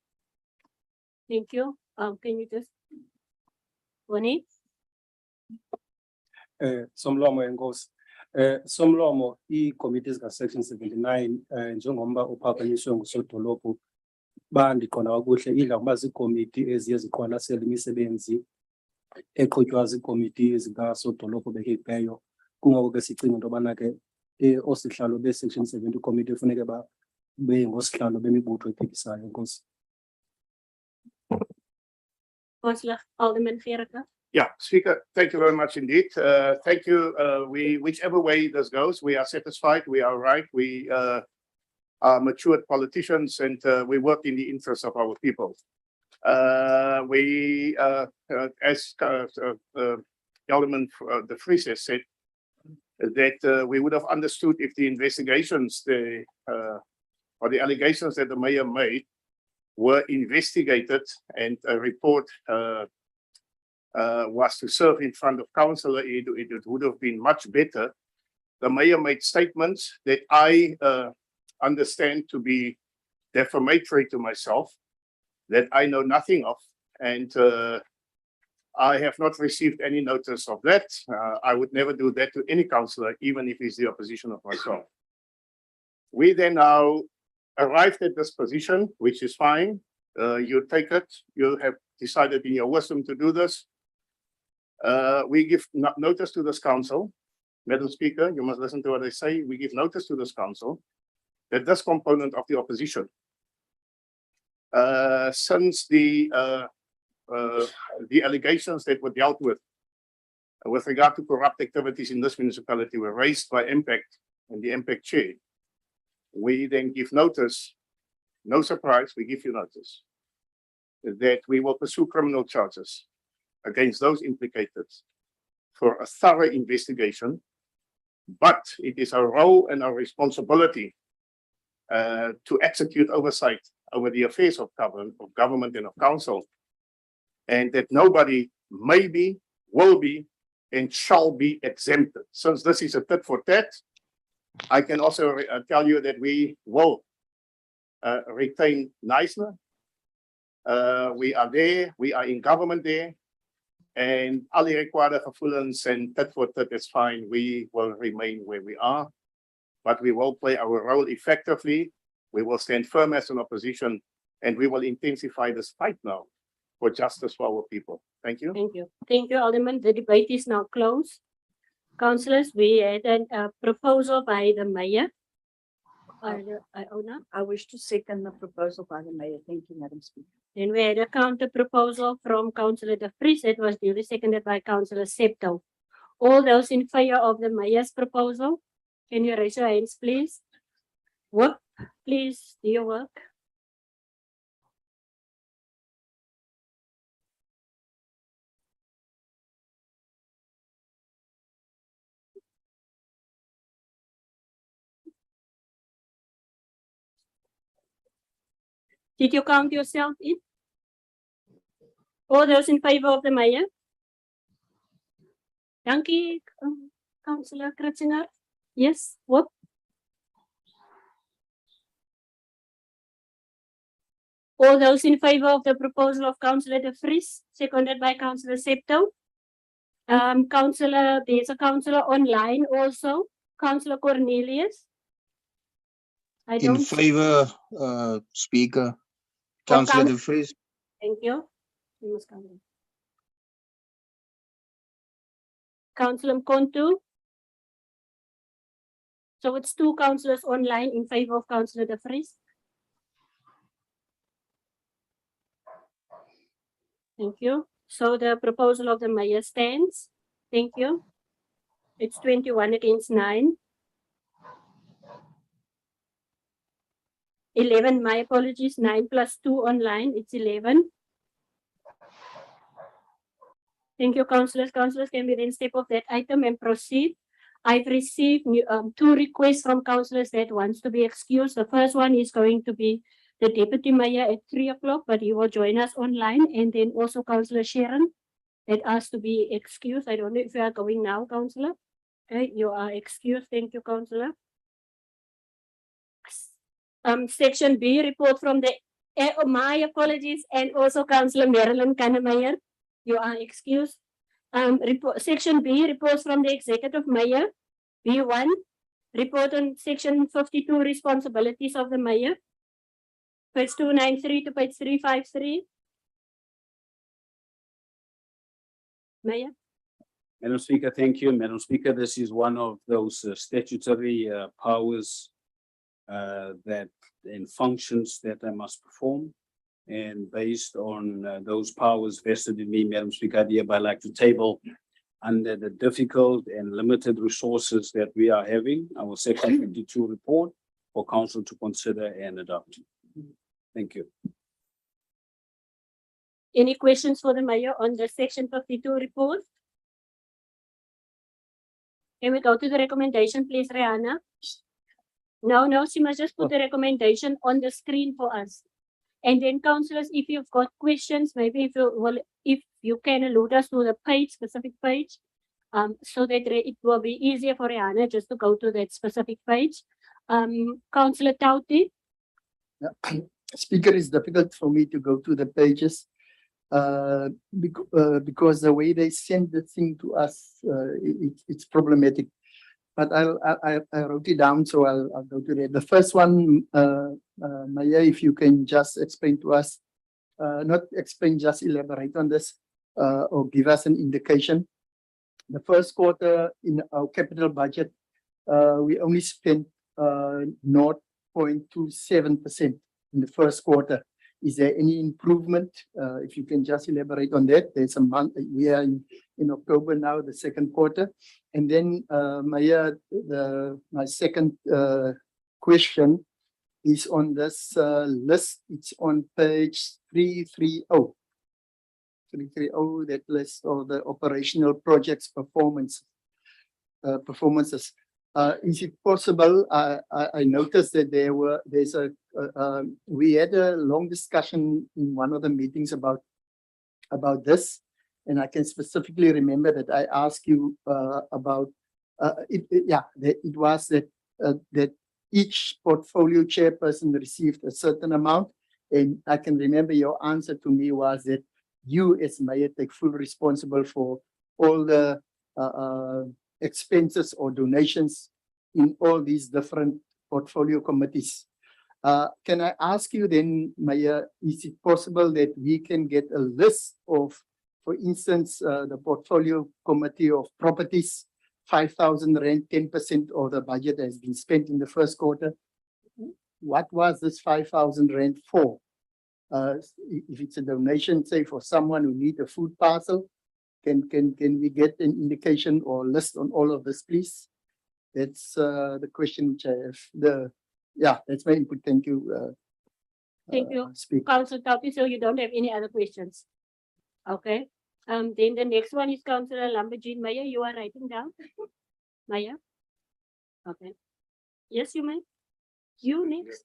Thank you. Can you just Bonnie? Somlomo enkosi. Somlomo i-committees ka-section 79 njengoba uphakanyiswe ngusodolophu bandiqonda kakuhle idla ngoba ziikomiti eziye ziqwalasela imisebenzi eqhutywa ziikomiti zikasodolophu bekekileyo. Kungoko ke sicinga into yobana ke osihlalo be-section 70 committee kufuneke bengosihlalo bemibutho ephikisayo. Enkosi. Councillor Alderman Gericke. Yeah, Speaker, thank you very much indeed. Thank you. Whichever way this goes, we are satisfied. We are right. We are matured politicians, and we work in the interest of our people. As Alderman De Vries has said, that we would have understood if the investigations, or the allegations that the mayor made were investigated and a report was to serve in front of council, it would have been much better. The mayor made statements that I understand to be defamatory to myself, that I know nothing of, and I have not received any notice of that. I would never do that to any councillor, even if he's the opposition of myself. We then now arrived at this position, which is fine. You take it. You have decided in your wisdom to do this. We give notice to this council. Madam Speaker, you must listen to what I say. We give notice to this council that this component of the opposition, since the allegations that were dealt with regard to corrupt activities in this municipality were raised by MPEC and the MPEC chair, we then give notice, no surprise, we give you notice that we will pursue criminal charges against those implicated for a thorough investigation. But it is our role and our responsibility to execute oversight over the affairs of government and of council, and that nobody may be, will be, and shall be exempted. Since this is a tit for tat, I can also tell you that we will retain Knysna. We are there, we are in government there, and al die required gevoelens and tit for tat is fine. We will remain where we are, but we will play our role effectively. We will stand firm as an opposition, and we will intensify this fight now for justice for our people. Thank you. Thank you. Thank you, Alderman. The debate is now closed. Councillors, we had a proposal by the mayor. I wish to second the proposal by the mayor. Thank you, Madam Speaker. Then we had a counter proposal from Councillor De Vries. It was duly seconded by Councillor Septo. All those in favor of the mayor's proposal, can you raise your hands, please? Work, please, do your work. Did you count yourself in? All those in favor of the mayor? Dankie, Councillor Kritzinger. Yes, what? All those in favor of the proposal of Councillor De Vries, seconded by Councillor Septo. Councillor, there's a councillor online also, Councillor Cornelius. I In don't. favor, Speaker, Councillor De Vries. Thank you. You must come in. Councillor Mkontu. So it's two councillors online in favor of Councillor De Vries. Thank you. So the proposal of the mayor stands. Thank you. It's 21 against 9. 11, my apologies, 9 plus 2 online, it's 11. Thank you, councillors. Councillors, can we then step off that item and proceed? I've received two requests from councillors that wants to be excused. The first one is going to be the deputy mayor at 3 o'clock, but he will join us online. And then also Councillor Sharon that asked to be excused. I don't know if you are going now, councillor. Okay, you are excused. Thank you, councillor. Section B, report from the, my apologies, and also Councillor Marilyn Kannemeyer. You are excused. Section B, reports from the executive mayor. B1, report on section 52, responsibilities of the mayor. Page 293 to page 353. Mayor. Madam Speaker, thank you. Madam Speaker, this is one of those statutory powers that and functions that I must perform. And based on those powers vested in me, Madam Speaker, I hereby like to table under the difficult and limited resources that we are having, our section 52 report for council to consider and adopt. Thank you. Any questions for the mayor on the section 52 report? Can we go to the recommendation, please, Rihanna? No, she must just put the recommendation on the screen for us. And then councillors, if you've got questions, maybe if you can allude us to the page, specific page, so that it will be easier for Rihanna just to go to that specific page. Councillor Tauti. Yeah. Speaker, it's difficult for me to go to the pages because the way they send the thing to us, it's problematic. But I wrote it down, so I'll go to that. The first one, Maya, if you can just explain to us, not explain, just elaborate on this, or give us an indication. The first quarter in our capital budget, we only spent 0.27% in the first quarter. Is there any improvement? If you can just elaborate on that. There's a month, we are in October now, the second quarter. And then my second question is on this list. It's on page 330. 330, that list of the operational projects performances. Is it possible? I noticed that we had a long discussion in one of the meetings about this, and I can specifically remember that I asked you about it was that each portfolio chairperson received a certain amount, and I can remember your answer to me was that you as mayor take full responsible for all the expenses or donations in all these different portfolio committees. Can I ask you then, Mayor, is it possible that we can get a list of, for instance, the portfolio committee of properties, 5,000 rand, 10% of the budget has been spent in the first quarter. What was this 5,000 rand for? If it's a donation, say for someone who needs a food parcel, can we get an indication or list on all of this, please? That's the question which I have. That's my input. Thank you. Thank you, Speaker. Councillor Taupi. So you don't have any other questions? Okay. Then the next one is Councillor Lambajin. Maya, you are writing down? Maya? Okay. Yes, you may. You next.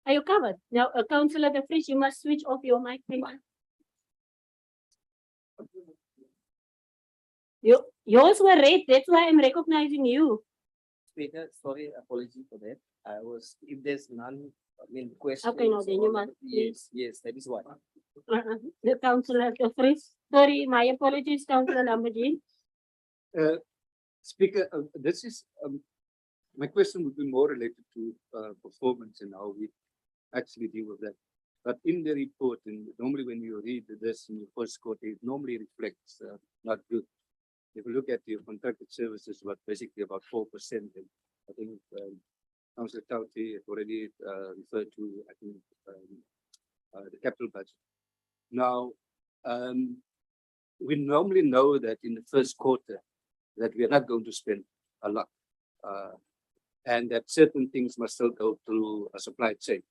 Are you covered? Now, Councillor De Vries, you must switch off your mic. Thank you. Yours were red. That's why I'm recognizing you. Speaker, sorry, apology for that. If there's none, questions. Okay, no, then you must. Yes, that is why. The Councillor De Vries. Sorry, my apologies, Councillor Lambajin. Speaker, this is my question would be more related to performance and how we actually deal with that. But in the report, and normally when you read this in the first quarter, it normally reflects not good. If you look at your contracted services, basically about 4%, and I think Councillor Tauti already referred to, I think, the capital budget. Now, we normally know that in the first quarter that we are not going to spend a lot, and that certain things must still go through a supply chain.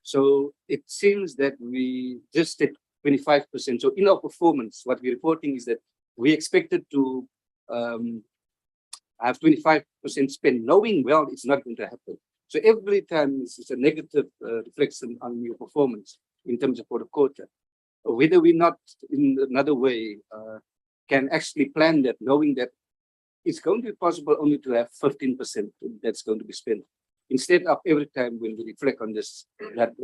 So it seems that we just did 25%. So in our performance, what we're reporting is that we expected to have 25% spent, knowing well it's not going to happen. So every time it's a negative reflection on your performance in terms of for the quarter. Whether we not in another way can actually plan that, knowing that it's going to be possible only to have 15% that's going to be spent. Instead of every time when we reflect on this,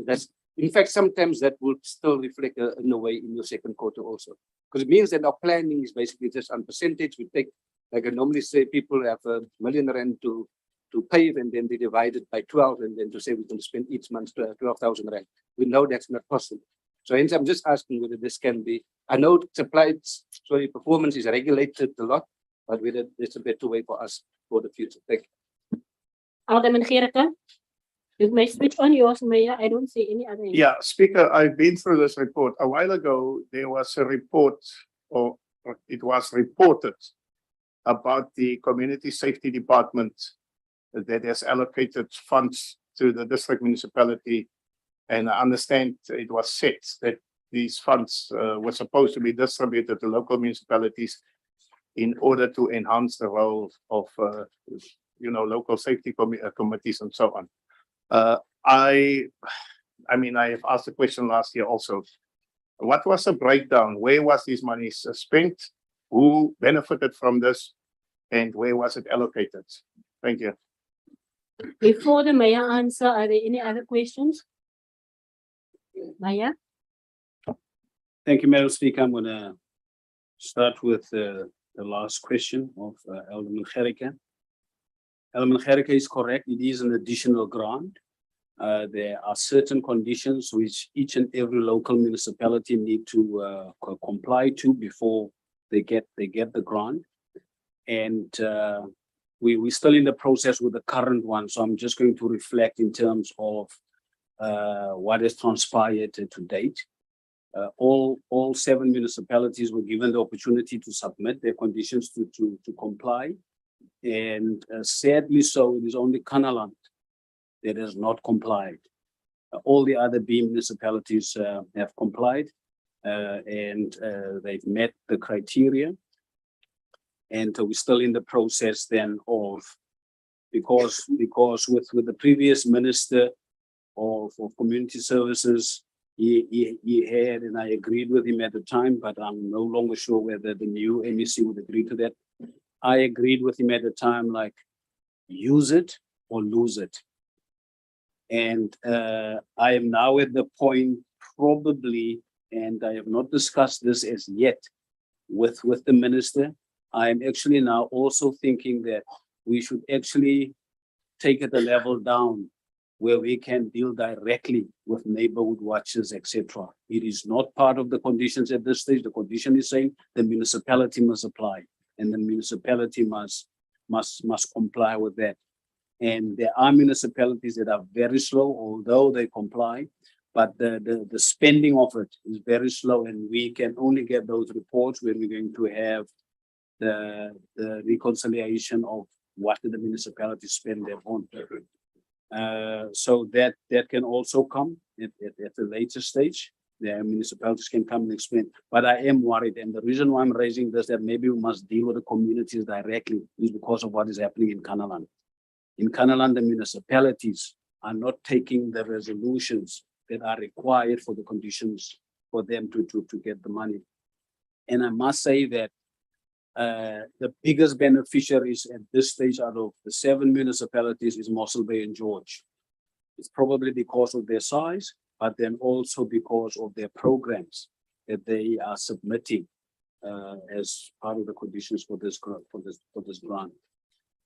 that's in fact, sometimes that will still reflect in a way in your second quarter also. Because it means that our planning is basically just on percentage. We take, like I normally say, people have R1 million to pave, and then they divide it by 12, and then to say we're going to spend each month 12,000 rand. We know that's not possible. So hence I'm just asking whether this can be, I know performance is regulated a lot, but whether there's a better way for us for the future. Thank you. Alderman Gericke, you may switch on yours, Mayor. I don't see any other. Yeah, Speaker, I've been through this report. A while ago, there was a report, or it was reported about the Community Safety Department that has allocated funds to the district municipality. And I understand it was said that these funds were supposed to be distributed to local municipalities in order to enhance the role of local safety committees and so on. I have asked the question last year also. What was the breakdown? Where was these monies spent? Who benefited from this? And where was it allocated? Thank you. Before the Mayor answer, are there any other questions? Mayor? Thank you, Madam Speaker. I'm going to start with the last question of Alderman Gericke. Alderman Gericke is correct. It is an additional grant. There are certain conditions which each and every local municipality need to comply to before they get the grant. And we're still in the process with the current one. So I'm just going to reflect in terms of what has transpired to date. All 7 municipalities were given the opportunity to submit their conditions to comply. And sadly so, it is only Kanaland that has not complied. All the other B municipalities have complied and they've met the criteria. And we're still in the process then of, because with the previous minister of community services, he had, and I agreed with him at the time, but I'm no longer sure whether the new MEC would agree to that. I agreed with him at the time, like, use it or lose it. And I am now at the point probably, and I have not discussed this as yet with the minister. I am actually now also thinking that we should actually take it a level down where we can deal directly with neighborhood watches, etc. It is not part of the conditions at this stage. The condition is saying the municipality must apply and the municipality must comply with that. And there are municipalities that are very slow, although they comply, but the spending of it is very slow, and we can only get those reports when we're going to have the reconciliation of what did the municipality spend their on. So that can also come at a later stage. The municipalities can come and explain, but I am worried, and the reason why I'm raising this, that maybe we must deal with the communities directly, is because of what is happening in Kanaland. In Kanaland, the municipalities are not taking the resolutions that are required for the conditions for them to get the money. And I must say that the biggest beneficiaries at this stage out of the 7 municipalities is Mossel Bay and George. It's probably because of their size, but then also because of their programs that they are submitting as part of the conditions for this grant.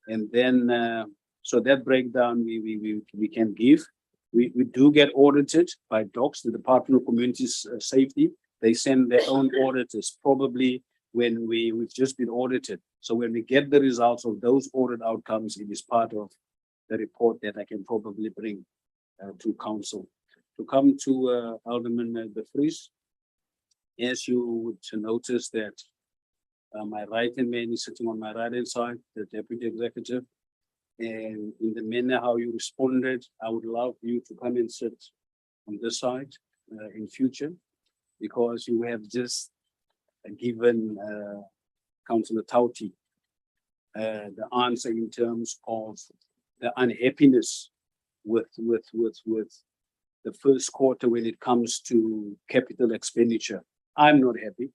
And then, so that breakdown we can give. We do get audited by DOCS, the Department of Community Safety. They send their own auditors, probably when we've just been audited. So when we get the results of those audit outcomes, it is part of the report that I can probably bring to council. To come to Alderman De Vries, as you would notice that my right-hand man is sitting on my right-hand side, the Deputy Executive. And in the manner how you responded, I would love you to come and sit on this side in future, because you have just given Councillor Tauti the answer in terms of the unhappiness with the first quarter when it comes to capital expenditure. I'm not happy,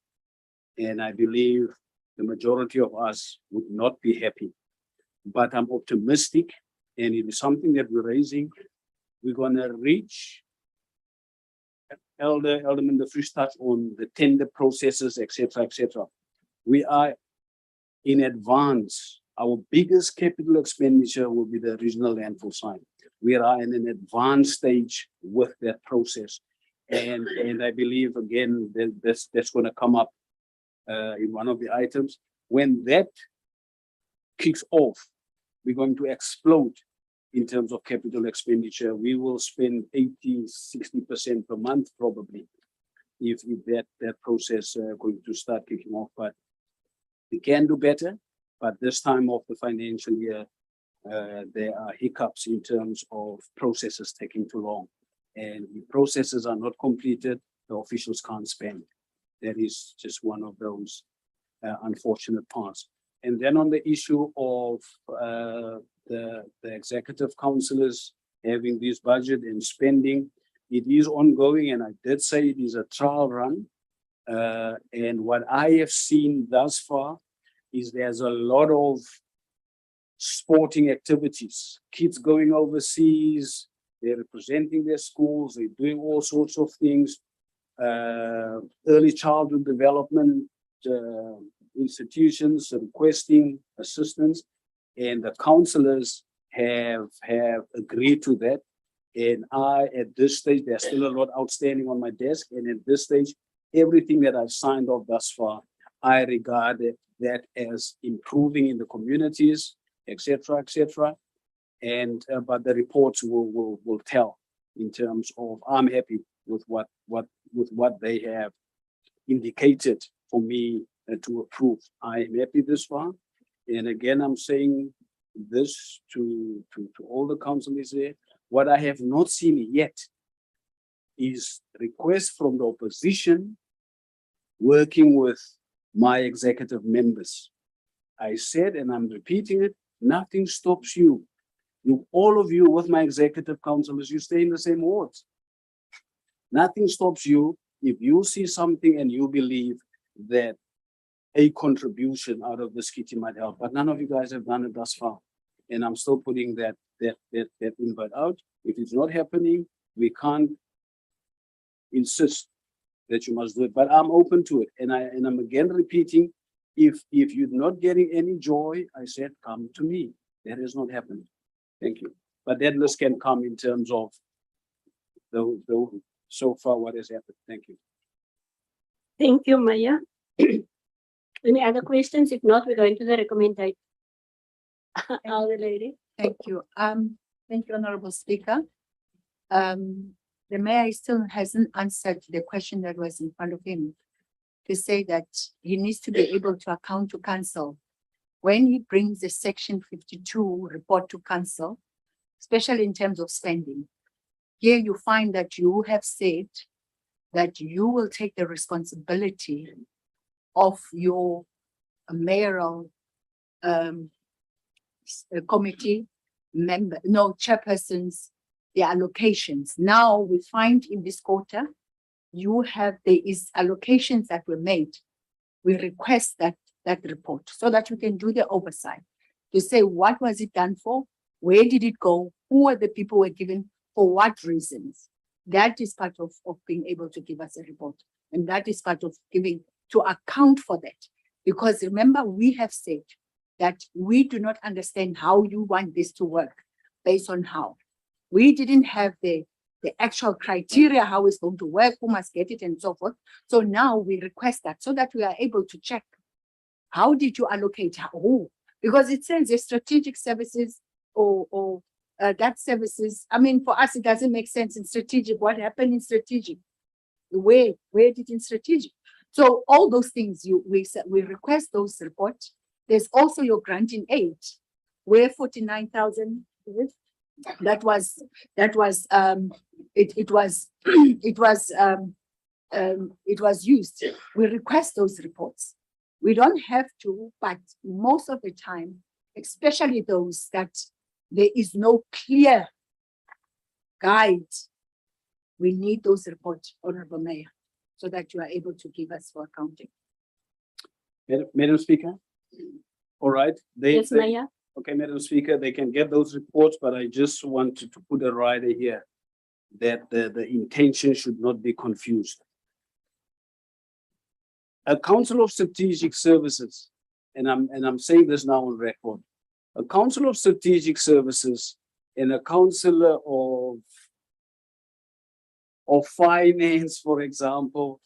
and I believe the majority of us would not be happy. But I'm optimistic, and it is something that we're raising. We're gonna reach. Alderman De Vries touched on the tender processes, etc., etc. We are in advance. Our biggest capital expenditure will be the regional landfill site. We are in an advanced stage with that process, and I believe again that that's going to come up in one of the items. When that kicks off, we're going to explode in terms of capital expenditure. We will spend 80–60% per month probably if that process going to start kicking off. But we can do better. But this time of the financial year, there are hiccups in terms of processes taking too long. And if processes are not completed, the officials can't spend. That is just one of those unfortunate parts. And then on the issue of the executive councillors having this budget and spending, it is ongoing, and I did say it is a trial run. And what I have seen thus far is there's a lot of sporting activities, kids going overseas, they're representing their schools, they're doing all sorts of things, early childhood development institutions requesting assistance, and the councillors have agreed to that. And at this stage, there's still a lot outstanding on my desk, and at this stage, everything that I've signed off thus far, I regard that as improving in the communities, etc., etc. And but the reports will tell in terms of I'm happy with what they have indicated for me to approve. I am happy this far, And again, I'm saying this to all the councillors there. What I have not seen yet is requests from the opposition working with my executive members. I said, and I'm repeating it, nothing stops you. All of you with my executive councillors, you stay in the same wards. Nothing stops you if you see something and you believe that a contribution out of this kitty might help, but none of you guys have done it thus far. And I'm still putting that invite out. If it's not happening, we can't insist that you must do it, but I'm open to it. And I'm again repeating, if you're not getting any joy, I said, come to me. That is not happening. Thank you. But that list can come in terms of the so far what has happened. Thank you. Thank you, Maya. Any other questions? If not, we're going to the recommendation. Elder lady. Thank you. Thank you, Honorable Speaker. The mayor still hasn't answered the question that was in front of him to say that he needs to be able to account to council when he brings the section 52 report to council, especially in terms of spending. Here you find that you have said that you will take the responsibility of your mayoral committee member, no, chairpersons, the allocations. Now we find in this quarter, there is allocations that were made. We request that report so that we can do the oversight to say what was it done for, where did it go, who were the people were given, for what reasons. That is part of being able to give us a report. And that is part of giving to account for that. Because remember, we have said that we do not understand how you want this to work based on how. We didn't have the actual criteria, how it's going to work, who must get it and so forth. So now we request that so that we are able to check. How did you allocate? Who? Because it says the strategic services or that services. I mean, for us, it doesn't make sense in strategic. What happened in strategic? Where did in strategic? So all those things we request those reports. There's also your granting aid, where 49,000 it was used. We request those reports. We don't have to, but most of the time, especially those that there is no clear guide, we need those reports, Honorable Mayor, so that you are able to give us for accounting. Madam Speaker. All right. Yes, Maya. Okay, Madam Speaker, they can get those reports, but I just wanted to put a rider here that the intention should not be confused. A Council of Strategic Services, and I'm saying this now on record, a Council of Strategic Services and a councillor of finance, for example,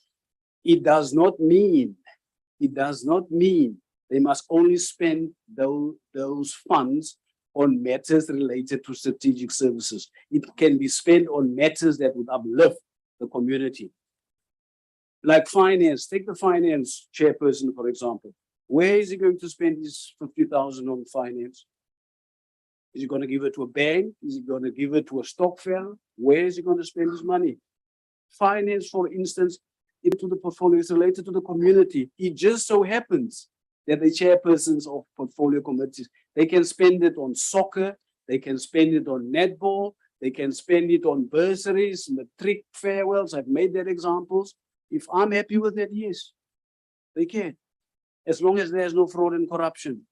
it does not mean they must only spend those funds on matters related to strategic services. It can be spent on matters that would uplift the community. Like finance, take the finance chairperson, for example. Where is he going to spend his 50,000 on finance? Is he going to give it to a bank? Is he going to give it to a stock fair? Where is he going to spend his money? Finance, for instance, into the portfolio is related to the community. It just so happens that the chairpersons of portfolio committees, they can spend it on soccer, they can spend it on netball, they can spend it on bursaries, matric farewells. I've made that examples. If I'm happy with that, yes, they can. As long as there's no fraud and corruption.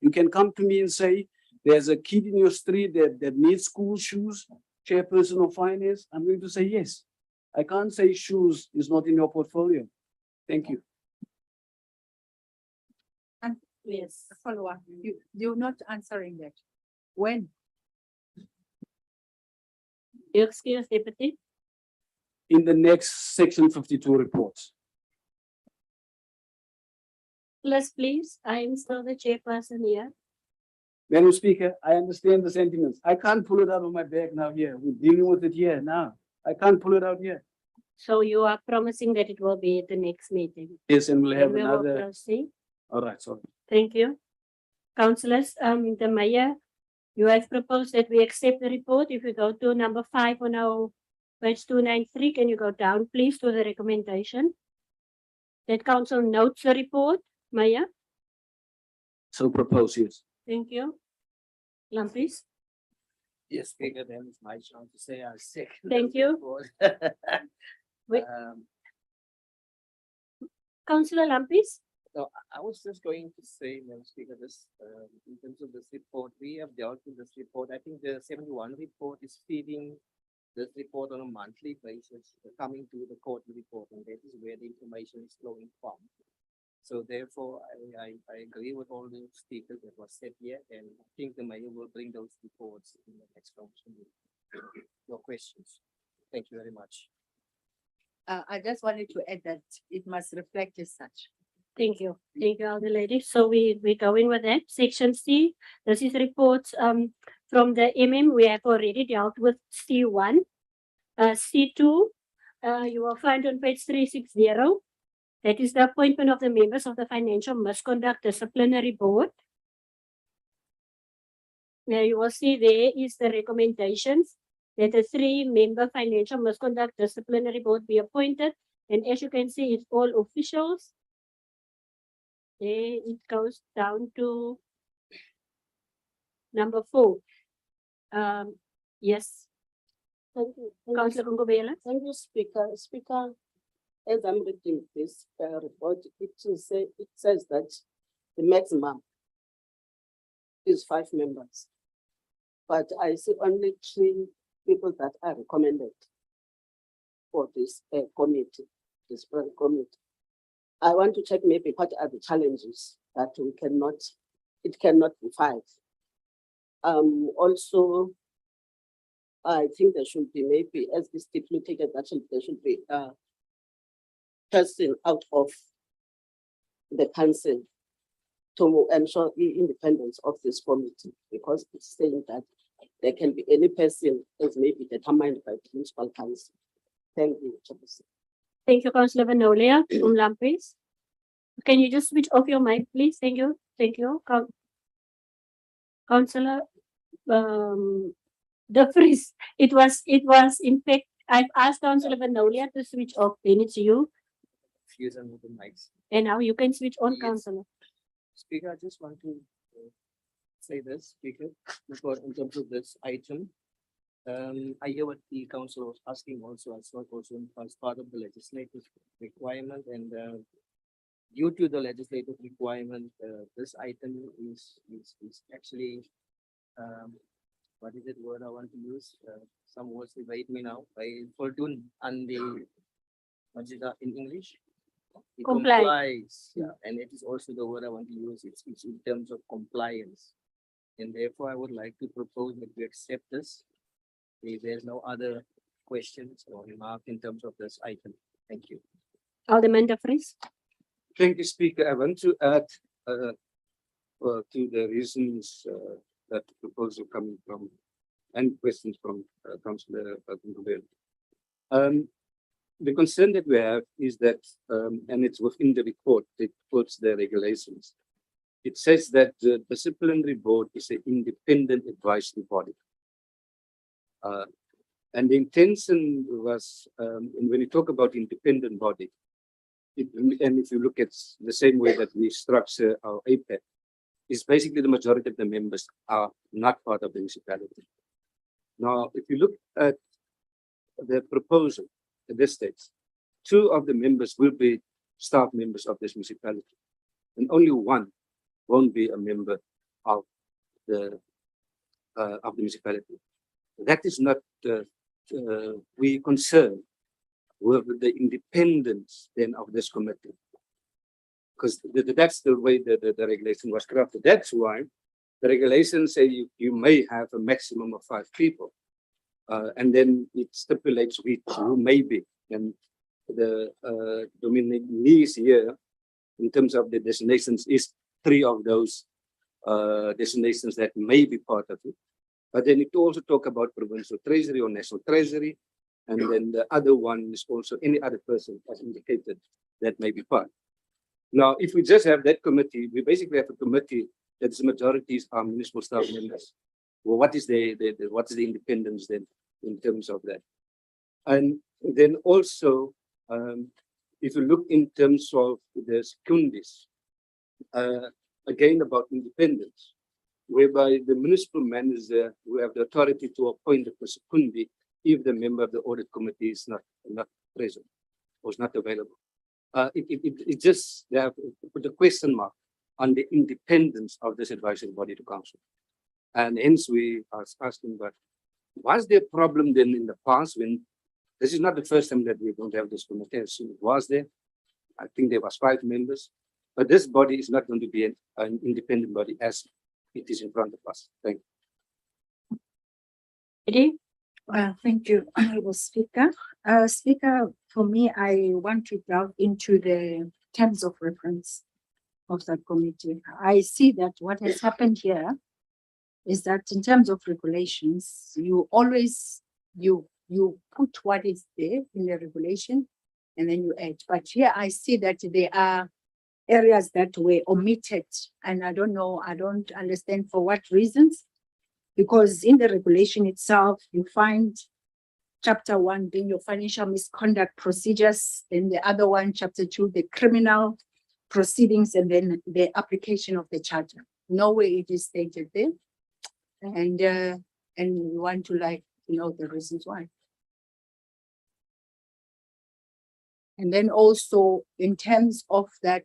You can come to me and say, there's a kid in your street that needs school shoes, chairperson of finance. I'm going to say yes. I can't say shoes is not in your portfolio. Thank you. And yes, follow up. You're not answering that. When? Excuse Deputy. In the next section 52 reports. Please, I am still the chairperson here. Madam Speaker, I understand the sentiments. I can't pull it out of my bag now here. We're dealing with it here now. I can't pull it out here. So you are promising that it will be at the next meeting? Yes, and we'll have We will another. proceed. All right, sorry. Thank you. Councillors, the mayor, you have proposed that we accept the report. If you go to number 5 on our page 293, can you go down, please, to the recommendation? That council notes the report, Mayor. So propose, yes. Thank you. Lampies, Yes, Speaker, then it's my chance to say I second. Thank you. Wait. Councillor Lampies, No, I was just going to say, Madam Speaker, this, in terms of this report, we have dealt with this report. I think the 71 report is feeding this report on a monthly basis, coming to the quarterly report, and that is where the information is flowing from. So therefore, I agree with all the speakers that was said here, and I think the mayor will bring those reports in the next council meeting. Your questions. Thank you very much. I just wanted to add that it must reflect as such. thank you. Thank you, all the ladies. So we go in with that. Section C, this is reports from the MM. We have already dealt with C1. C2, you will find on page 360. That is the appointment of the members of the Financial Misconduct Disciplinary Board. Now you will see there is the recommendations that the 3-member Financial Misconduct Disciplinary Board be appointed. And as you can see, it's all officials. There it goes down to number 4. Yes. Thank you. Councillor Ngobela. Thank you, Speaker. Speaker, as I'm reading this report, it says that the maximum is 5 members. But I see only 3 people that are recommended for this committee, this committee. I want to check maybe what are the challenges that it cannot be 5. Also, I think there should be maybe, as is stipulated, that there should be a person out of the council to ensure the independence of this committee, because it's saying that there can be any person as may be determined by the municipal council. Thank you, Chairperson. Thank you, Councillor Vanolia. Lampies. Can you just switch off your mic, please? Thank you. Thank you. Councillor De Vries. It was in fact, I've asked Councillor Vanolia to switch off. Then it's you. Fuse and with the mics. And now you can switch on, Yes. Councillor. Speaker, I just want to say this, Speaker, because in terms of this item, I hear what the council was asking also, as well also as part of the legislative requirement, and due to the legislative requirement, this item is actually, what is it word I want to use? Some words evade me now. By voldoen aan the, what is that in English? It Comply. complies, yeah, and it is also the word I want to use. It's in terms of compliance, and therefore I would like to propose that we accept this. If there's no other questions or remark in terms of this item, thank you. Alderman De Vries. Thank you, Speaker. I want to add to the reasons that the proposal coming from and questions from Councillor Ngobela. The concern that we have is that, and it's within the report, it quotes the regulations. It says that the disciplinary board is an independent advisory body. And the intention was, and when you talk about independent body, and if you look at the same way that we structure our APEC, is basically the majority of the members are not part of the municipality. Now, if you look at the proposal at this stage, 2 of the members will be staff members of this municipality, and only 1 won't be a member of the municipality. That is not we concerned with the independence then of this committee, because that's the way the regulation was crafted. That's why the regulations say you may have a maximum of 5 people, and then it stipulates who may be. And the nominees here, in terms of the designations, is 3 of those designations that may be part of it. But then it also talk about provincial treasury or national treasury, and then the other one is also any other person as indicated that may be part. Now, if we just have that committee, we basically have a committee that the majorities are municipal staff members. Well, what is what is the independence then in terms of that? And then also, if you look in terms of the secundis, again about independence, whereby the municipal manager will have the authority to appoint the secundi if the member of the audit committee is not present or is not available. It just, they have put a question mark on the independence of this advisory body to council. And hence we are asking, but was there a problem then in the past when this is not the first time that we don't have this committee? Was there? I think there was 5 members, but this body is not going to be an independent body as it is in front of us. Thank you. Ready? Thank you, Honorable Speaker. Speaker, for me, I want to delve into the terms of reference of that committee. I see that what has happened here is that in terms of regulations, you always, you put what is there in the regulation and then you add. But here I see that there are areas that were omitted, and I don't know, I don't understand for what reasons. Because in the regulation itself, you find chapter 1 being your financial misconduct procedures, then the other one, chapter 2, the criminal proceedings, and then the application of the charter. Nowhere it is stated there. And we want to know the reasons why. And then also in terms of that,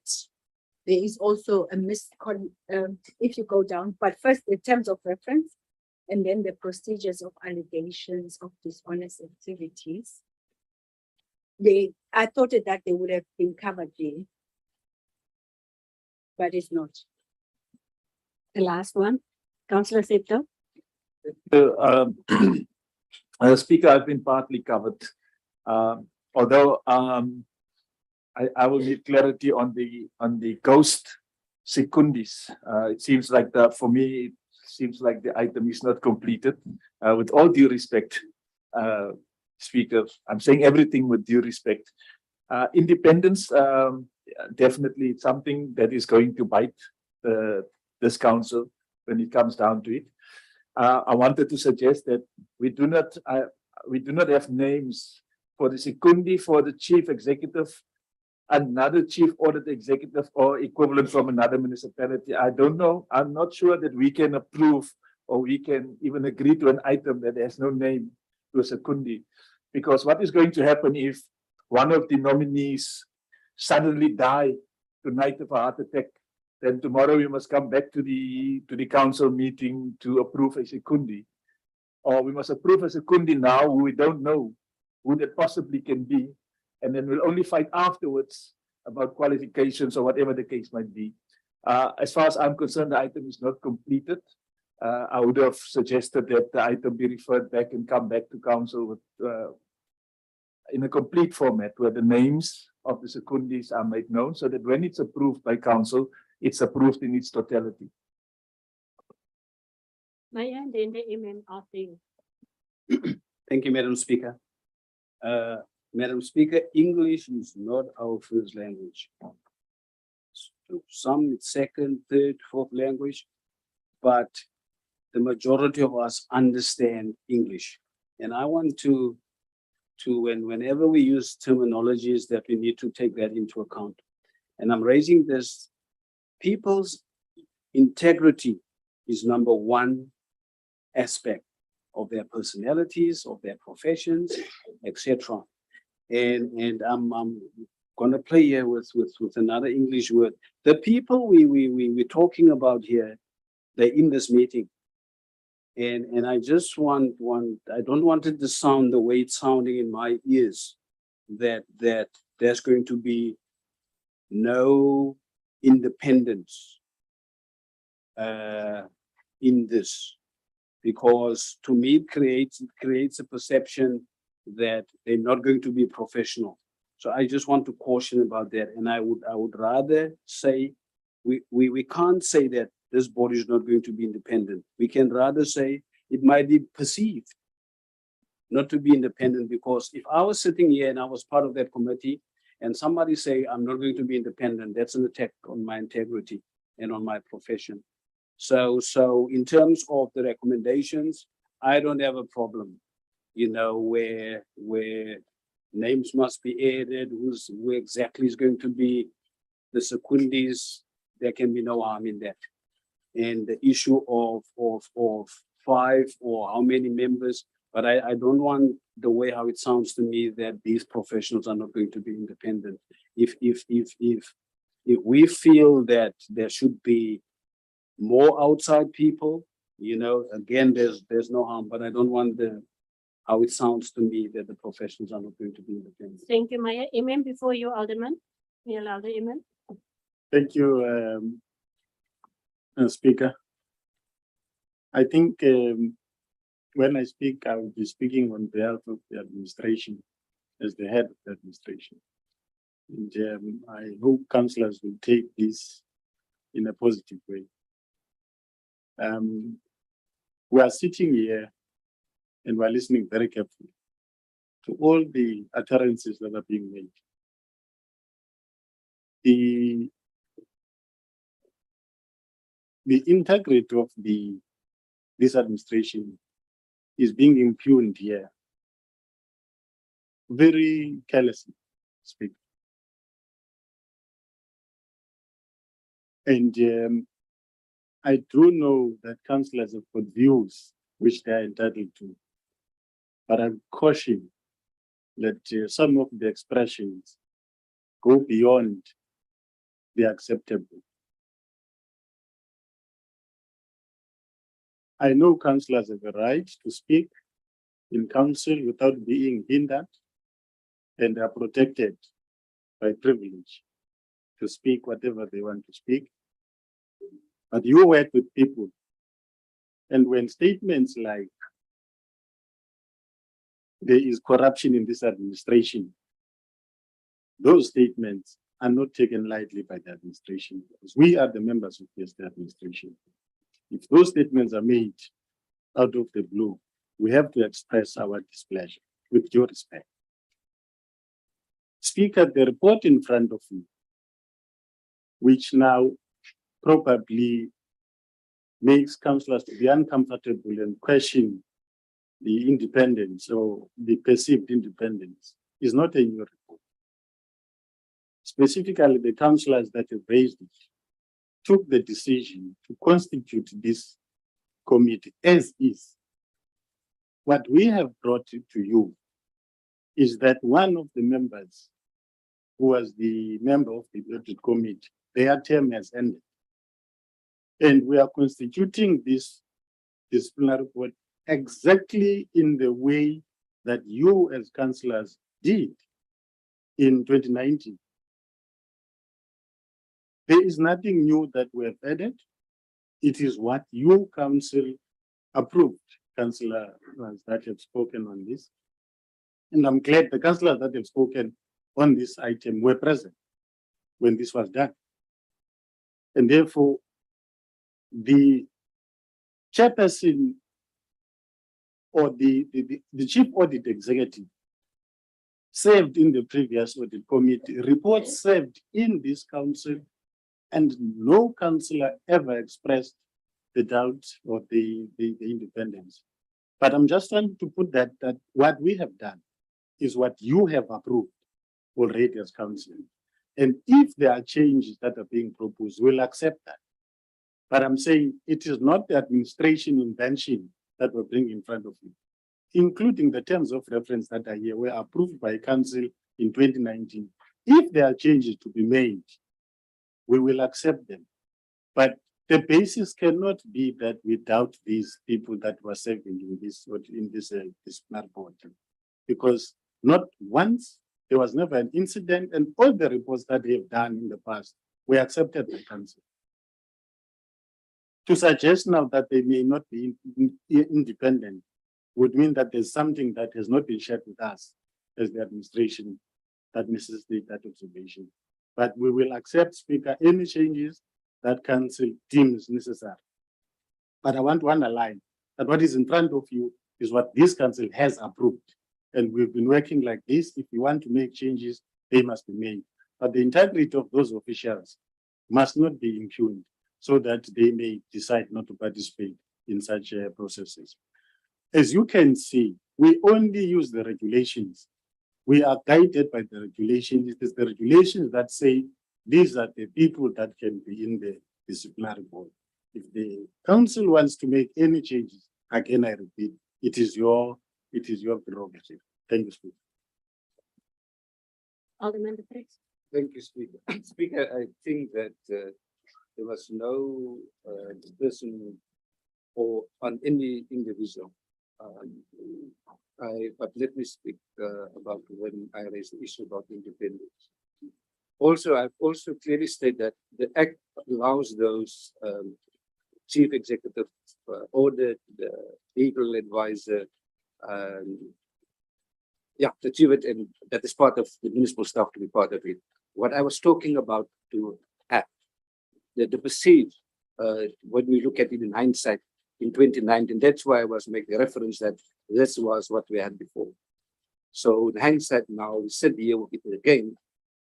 there is also a if you go down, but first in terms of reference, and then the procedures of allegations of dishonest activities. I thought that they would have been covered there, but it's not. The last one, Councillor Sipto. Speaker, I've been partly covered. Although I will need clarity on the ghost secundis. It seems like for me, seems like the item is not completed. With all due respect, Speaker, I'm saying everything with due respect. Independence, definitely it's something that is going to bite this council when it comes down to it. I wanted to suggest that we do not have names for the secundi, for the chief executive, another chief audit executive or equivalent from another municipality. I don't know. I'm not sure that we can approve or we can even agree to an item that has no name to a secundi. Because what is going to happen if one of the nominees suddenly die tonight of a heart attack, then tomorrow we must come back to the council meeting to approve a secundi. Or we must approve a secundi now who we don't know who that possibly can be. And then we'll only fight afterwards about qualifications or whatever the case might be. As far as I'm concerned, the item is not completed. I would have suggested that the item be referred back and come back to council with in a complete format where the names of the secundis are made known, so that when it's approved by council, it's approved in its totality. Maya, then the MM after you. Thank you, Madam Speaker. Madam Speaker, English is not our first language. To some, it's second, third, fourth language, but the majority of us understand English. And I want to whenever we use terminologies, that we need to take that into account. And I'm raising this, people's integrity is number one aspect of their personalities, of their professions, etc. And I'm going to play here with another English word. The people we're talking about here, they're in this meeting. And I just I don't want it to sound the way it's sounding in my ears, that there's going to be no independence in this, because to me it creates a perception that they're not going to be professional. So I just want to caution about that. And I would rather say we can't say that this body is not going to be independent. We can rather say it might be perceived not to be independent, because if I was sitting here and I was part of that committee and somebody say I'm not going to be independent, that's an attack on my integrity and on my profession. So in terms of the recommendations, I don't have a problem, where names must be added, who exactly is going to be the secundies. There can be no harm in that. And the issue of 5 or how many members, but I don't want the way how it sounds to me that these professionals are not going to be independent. If we feel that there should be more outside people, again, there's no harm, but I don't want how it sounds to me that the professionals are not going to be independent. Thank you, Maya. Amen before you, Alderman. We allow the amen. Thank you, Speaker. I think when I speak, I will be speaking on behalf of the administration as the head of the administration. And I hope councillors will take this in a positive way. We are sitting here and we're listening very carefully to all the utterances that are being made. The integrity of this administration is being impugned here very carelessly, speak. And I do know that councillors have got views which they are entitled to, but I'm cautioned that some of the expressions go beyond the acceptable. I know councillors have a right to speak in council without being hindered, and are protected by privilege to speak whatever they want to speak. But you work with people, and when statements like there is corruption in this administration, those statements are not taken lightly by the administration, because we are the members of this administration. If those statements are made out of the blue, we have to express our displeasure with due respect. Speaker, the report in front of you, which now probably makes councillors to be uncomfortable and question the independence or the perceived independence, is not a new report. Specifically, the councillors that have raised it took the decision to constitute this committee as is. What we have brought to you is that one of the members who was the member of the audit committee, their term has ended. And we are constituting this disciplinary board exactly in the way that you as councillors did in 2019. There is nothing new that we have added. It is what you council approved, councillors that have spoken on this. And I'm glad the councillors that have spoken on this item were present when this was done. And therefore, the chairperson or the chief audit executive served in the previous audit committee, reports served in this council, and no councillor ever expressed the doubt or the independence. But I'm just trying to put that what we have done is what you have approved already as council. And if there are changes that are being proposed, we'll accept that. But I'm saying it is not the administration invention that we're bringing in front of you, including the terms of reference that are here were approved by council in 2019. If there are changes to be made, we will accept them. But the basis cannot be that we doubt these people that were serving in this board, because not once, there was never an incident, and all the reports that they have done in the past were accepted by council. To suggest now that they may not be independent would mean that there's something that has not been shared with us as the administration that necessitates that observation. But we will accept, Speaker, any changes that council deems necessary. But I want to underline that what is in front of you is what this council has approved. And we've been working like this. If you want to make changes, they must be made. But the integrity of those officials must not be impugned. so that they may decide not to participate in such processes. As you can see, we only use the regulations. We are guided by the regulations. It is the regulations that say these are the people that can be in the disciplinary board. If the council wants to make any changes, again, I repeat, it is your prerogative. Thank you, Speaker. Alderman De Vries. Thank you, Speaker. Speaker, I think that there was no person or on any individual. But let me speak about when I raised the issue about independence. Also, I've also clearly stated that the Act allows those chief executive audit, the legal advisor, the chief, and that is part of the municipal staff to be part of it. What I was talking about to act, the perceived, when we look at it in hindsight in 2019, that's why I was making reference that this was what we had before. So in hindsight now, we sit here with it again,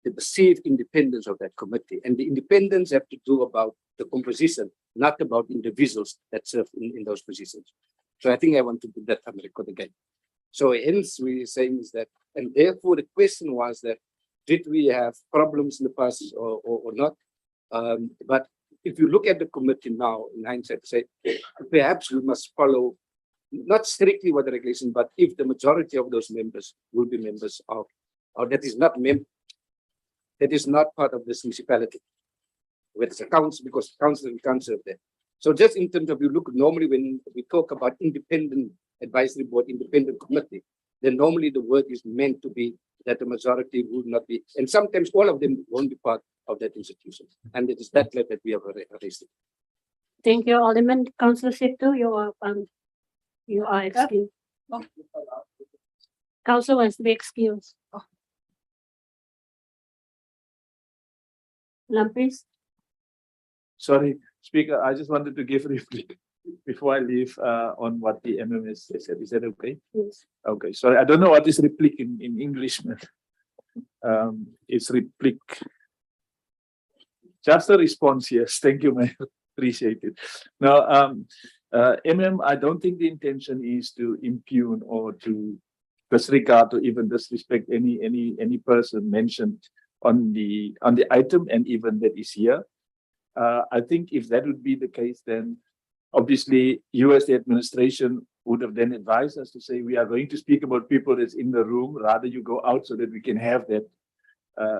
the perceived independence of that committee. And the independence have to do about the composition, not about individuals that serve in those positions. So I think I want to put that on the record again. So hence we're saying is that, and therefore the question was that, did we have problems in the past or not? But if you look at the committee now in hindsight, say, perhaps we must follow not strictly what the regulation, but if the majority of those members will be members of, or that is not part of this municipality, where it's a council, because council can't serve there. So just in terms of, you look normally when we talk about independent advisory board, independent committee, then normally the word is meant to be that the majority would not be, and sometimes all of them won't be part of that institution. And it is that level that we have raised it. Thank you, Alderman. Councillor Seto, you are excused. Council wants to be excused. Lampis. Sorry, Speaker, I just wanted to give a replique before I leave on what the MMS said. Is that okay? Yes. Okay, sorry, I don't know what is replique in English, man. It's replique. Just a response, yes. Thank you, man. Appreciate it. Now, I don't think the intention is to impugn or to disregard or even disrespect any person mentioned on the item and even that is here. I think if that would be the case, then obviously you as the administration would have then advised us to say we are going to speak about people that's in the room, rather you go out so that we can have that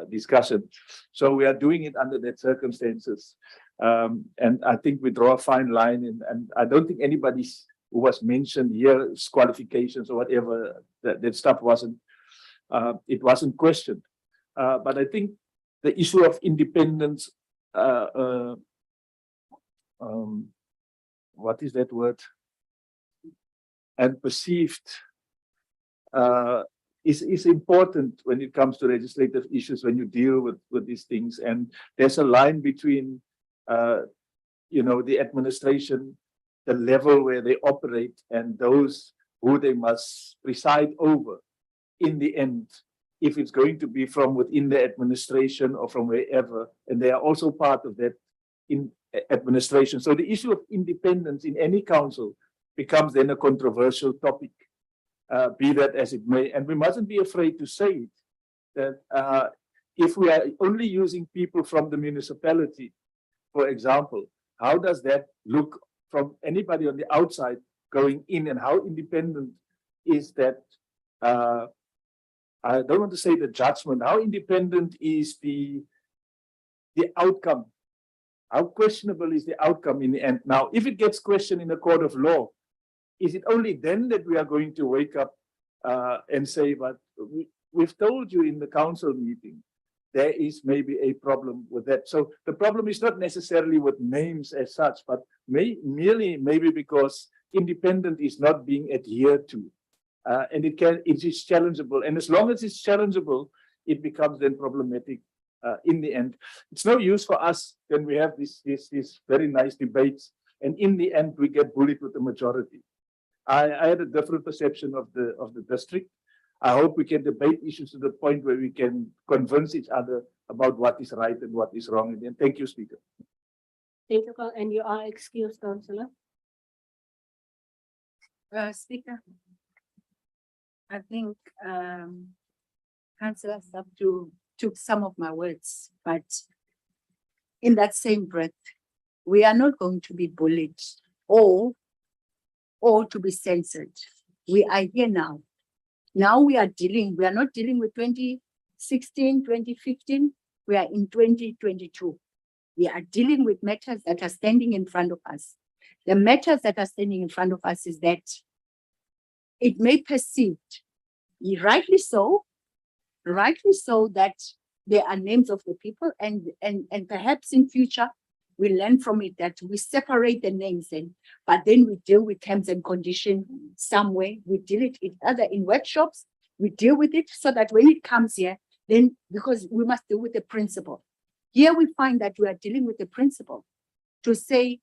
discussion. So we are doing it under that circumstances. And I think we draw a fine line, and I don't think anybody who was mentioned here, qualifications or whatever, that stuff wasn't questioned. But I think the issue of independence, what is that word? And perceived is important when it comes to legislative issues, when you deal with these things. And there's a line between, the administration, the level where they operate, and those who they must preside over in the end, if it's going to be from within the administration or from wherever, and they are also part of that in administration. So the issue of independence in any council becomes then a controversial topic, be that as it may. And we mustn't be afraid to say it, that if we are only using people from the municipality, for example, how does that look from anybody on the outside going in, and how independent is that? I don't want to say the judgment. How independent is the outcome? How questionable is the outcome in the end? Now, if it gets questioned in a court of law, is it only then that we are going to wake up and say, but we've told you in the council meeting, there is maybe a problem with that. So the problem is not necessarily with names as such, but merely maybe because independent is not being adhered to. And it is challengeable. And as long as it's challengeable, it becomes then problematic in the end. It's no use for us when we have these very nice debates, and in the end we get bullied with the majority. I had a different perception of the district. I hope we can debate issues to the point where we can convince each other about what is right and what is wrong. And thank you, Speaker. Thank you, and you are excused, Councillor. Speaker. I think, Councillor Sabtu took some of my words, but in that same breath, we are not going to be bullied or to be censored. We are here now. Now we are not dealing with 2016, 2015, we are in 2022. We are dealing with matters that are standing in front of us. The matters that are standing in front of us is that it may perceived, rightly so, that there are names of the people and perhaps in future we learn from it that we separate the names but then we deal with terms and conditions somewhere. We deal it either in workshops, we deal with it so that when it comes here, then because we must deal with the principle. Here we find that we are dealing with the principle to say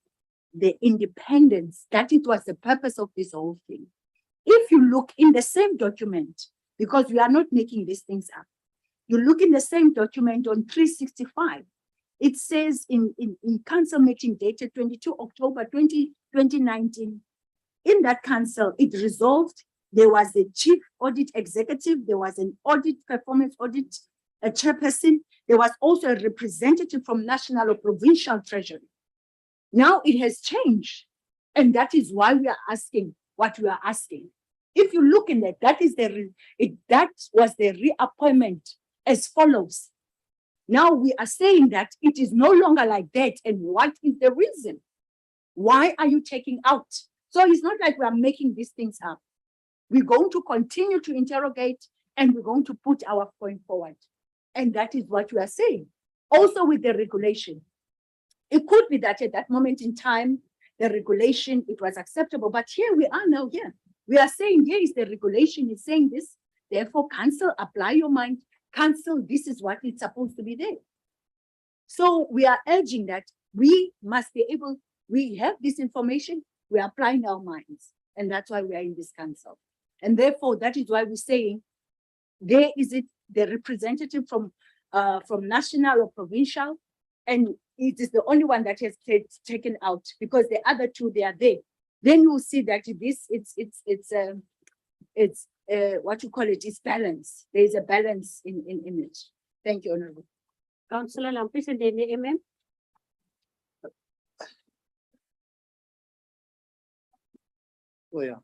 the independence, that it was the purpose of this whole thing. If you look in the same document, because we are not making these things up, you look in the same document on 365, it says in council meeting dated 22 October 2019, in that council, it resolved, there was a chief audit executive, there was an audit, performance audit, a chairperson, there was also a representative from national or provincial treasury. Now it has changed, and that is why we are asking what we are asking. If you look in that was the reappointment as follows. Now we are saying that it is no longer like that, and what is the reason? Why are you taking out? So it's not like we are making these things up. We're going to continue to interrogate, and we're going to put our point forward. And that is what we are saying. Also with the regulation. It could be that at that moment in time, the regulation, it was acceptable, but here we are now here. We are saying here is the regulation, is saying this, therefore council, apply your mind, council, this is what it's supposed to be there. So we are urging that we must be able, we have this information, we are applying our minds, and that's why we are in this council. And therefore, that is why we're saying, there is it the representative from national or provincial, and it is the only one that has taken out, because the other two, they are there. Then you will see that this it's what you call it is balance. There is a balance in it. Thank you, Honorable. Councillor Lampis and then the MM. Oh, yeah.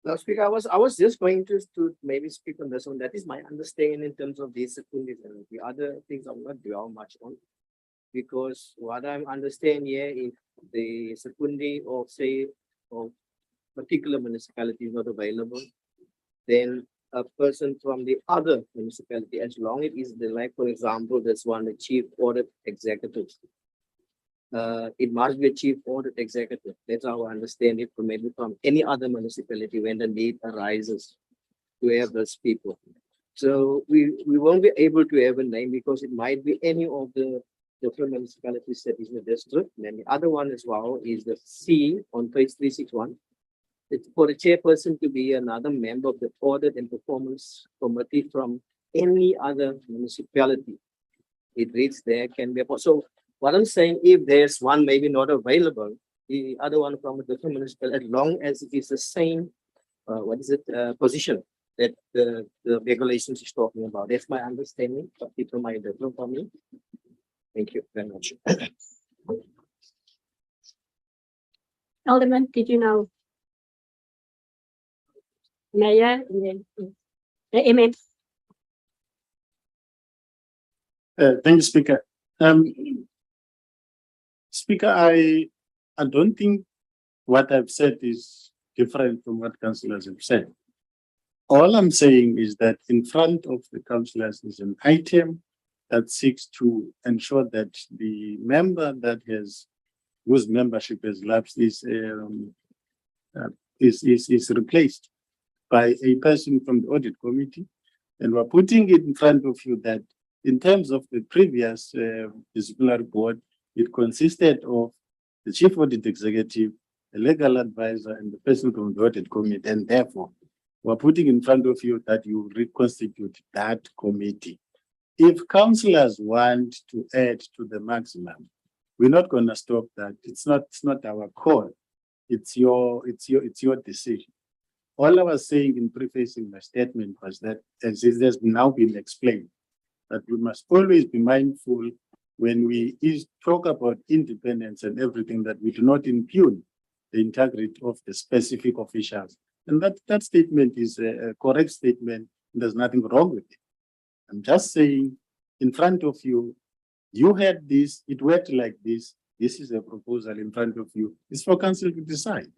Now, Speaker, I was just going to maybe speak on this one. That is my understanding in terms of these secundaries, and the other things I will not dwell much on. Because what I'm understanding here, if the secondary or say of particular municipality is not available, then a person from the other municipality, as long as it is the, like for example, this one, the chief audit executive, it must be a chief audit executive. That's how I understand it, from maybe from any other municipality when the need arises to have those people. So we won't be able to have a name because it might be any of the different municipalities that is in the district. And then the other one as well is the C on page 361. It's for the chairperson to be another member of the audit and performance committee from any other municipality. It reads there can be. So what I'm saying, if there's one maybe not available, the other one from a different municipality, as long as it is the same, position that the regulations is talking about. That's my understanding, but people might differ from me. Thank you very much. Alderman, did you know? Mayor, and then the MM. Thank you, Speaker. Speaker, I don't think what I've said is different from what councillors have said. All I'm saying is that in front of the councillors is an item that seeks to ensure that the member that whose membership has lapsed is replaced by a person from the audit committee. And we're putting it in front of you that in terms of the previous disciplinary board, it consisted of the chief audit executive, the legal advisor, and the person from the audit committee. And therefore, we're putting in front of you that you reconstitute that committee. If councillors want to add to the maximum, We're not gonna stop that. It's not our call. It's your decision. All I was saying in prefacing my statement was that, as it has now been explained, that we must always be mindful when we talk about independence and everything, that we do not impugn the integrity of the specific officials. And that statement is a correct statement. There's nothing wrong with it. I'm just saying, in front of you, you had this, it worked like this. This is a proposal in front of you. It's for council to decide.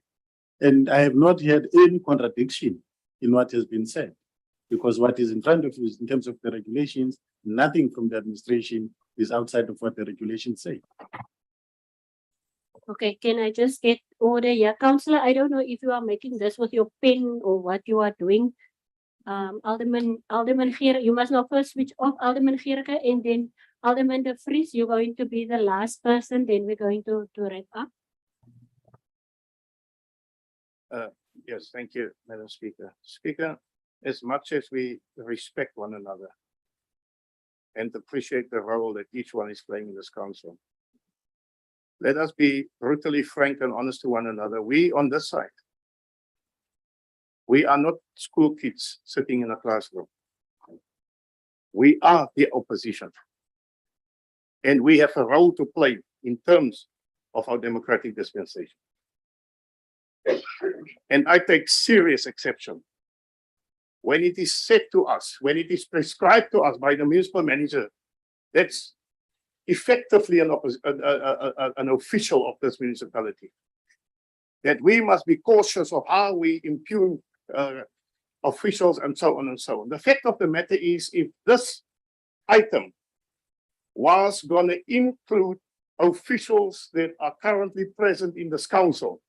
And I have not heard any contradiction in what has been said, because what is in front of you is in terms of the regulations, nothing from the administration is outside of what the regulations say. Okay, can I just get order here? Councillor, I don't know if you are making this with your pen or what you are doing. Alderman Gericke, you must now first switch off Alderman Gericke, and then Alderman De Vries, you're going to be the last person, then we're going to wrap up. Yes, thank you, Madam Speaker. Speaker, as much as we respect one another and appreciate the role that each one is playing in this council, let us be brutally frank and honest to one another. We on this side, we are not school kids sitting in a classroom. We are the opposition. And we have a role to play in terms of our democratic dispensation. And I take serious exception when it is said to us, when it is prescribed to us by the municipal manager, that's effectively an official of this municipality, that we must be cautious of how we impugn officials and so on and so on. The fact of the matter is, if this item was going to include officials that are currently present in this council,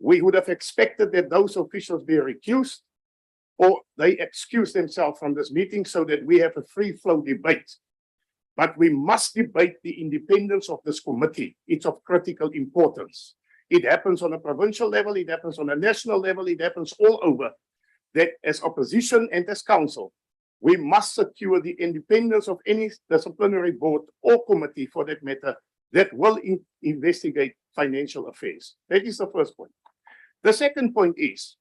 we would have expected that those officials be recused or they excuse themselves from this meeting so that we have a free flow debate. But we must debate the independence of this committee. It's of critical importance. It happens on a provincial level, it happens on a national level, it happens all over. That as opposition and as council, we must secure the independence of any disciplinary board or committee, for that matter, that will investigate financial affairs. That is the first point. The second point is,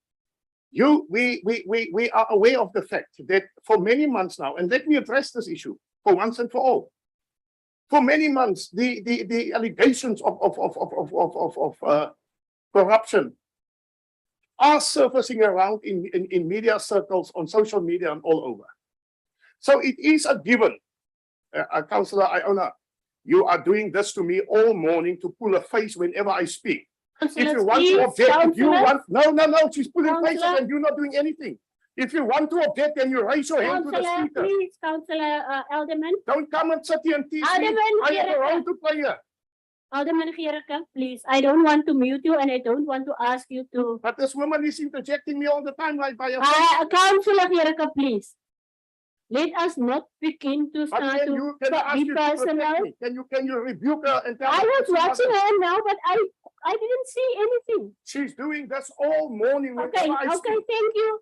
we are aware of the fact that for many months now, and let me address this issue for once and for all. For many months, the allegations of corruption are surfacing around in media circles, on social media and all over. So it is a given, Councillor Iona, you are doing this to me all morning to pull a face whenever I speak. If you want to object, if you want, no, she's pulling faces and you're not doing anything. If you want to object, then you raise your hand to the speaker. Please, Councillor Alderman. Don't come and sit here and tease me. I have a role to play here. Alderman Gericke, please. I don't want to mute you and I don't want to ask you to. But this woman is interjecting me all the time, right by your Councillor Gericke, please. Let us not begin to start to be personal. Can you rebuke her and tell her? I was watching her now, but I didn't see anything. She's doing this all morning. Okay, thank you.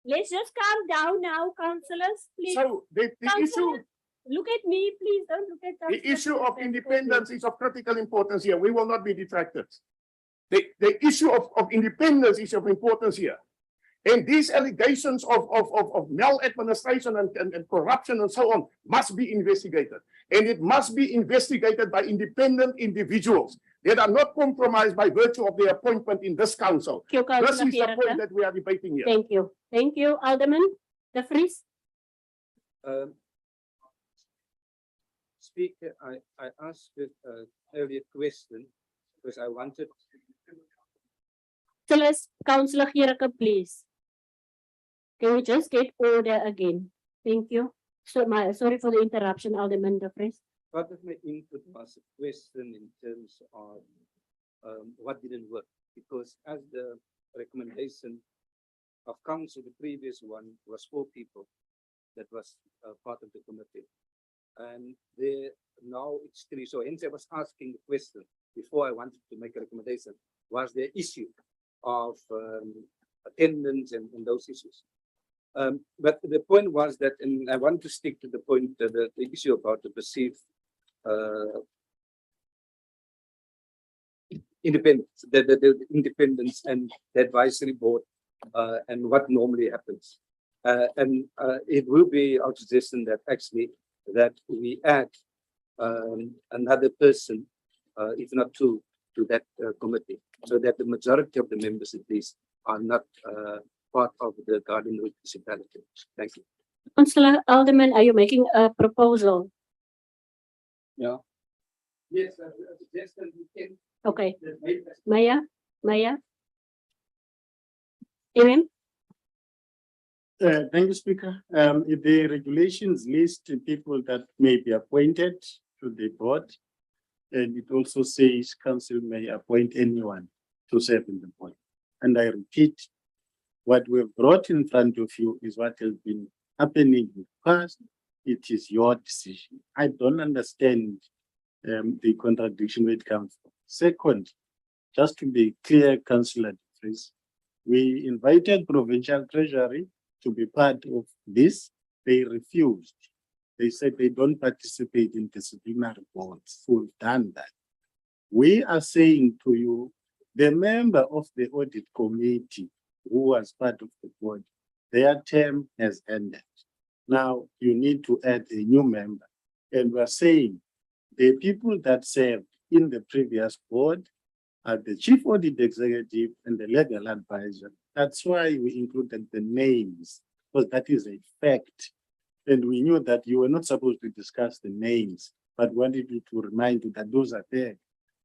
Let's just calm down now, councillors, please. So the issue. Look at me, please. Don't look at The issue of independence is of critical importance here. We will not be detracted. The issue of independence is of importance here. And these allegations of maladministration and corruption and so on must be investigated. And it must be investigated by independent individuals that are not compromised by virtue of their appointment in this council. This is the point that we are debating here. Thank you. Thank you, Alderman De Vries. Speaker, I asked an earlier question because I wanted. Councillor Gericke, please. Can we just get order again? Thank you. So sorry for the interruption, Alderman De Vries. Part of my input was a question in terms of what didn't work, because as the recommendation of council, the previous one was 4 people that was part of the committee. And there now it's 3. So hence I was asking the question before I wanted to make a recommendation. Was there issue of attendance and those issues? But the point was that, and I want to stick to the point, the issue about the perceived independence, the independence and the advisory board, and what normally happens. It will be our suggestion that actually that we add another person, if not two, to that committee, so that the majority of the members at least are not part of the Garden Route municipality. Thank you. Councillor Alderman, are you making a proposal? Yeah. Yes, suggestion we can. Okay. Maya? Amen. Thank you, Speaker. If the regulations list the people that may be appointed to the board, and it also says council may appoint anyone to serve in the board. And I repeat, what we've brought in front of you is what has been happening in the past. It is your decision. I don't understand the contradiction where it comes from. Second, just to be clear, Councillor De Vries, we invited Provincial Treasury to be part of this. They refused. They said they don't participate in disciplinary boards. So we've done that. We are saying to you, the member of the audit committee who was part of the board, their term has ended. Now you need to add a new member. And we're saying the people that served in the previous board are the chief audit executive and the legal advisor. That's why we included the names, because that is a fact. And we knew that you were not supposed to discuss the names, but wanted you to remind you that those are there.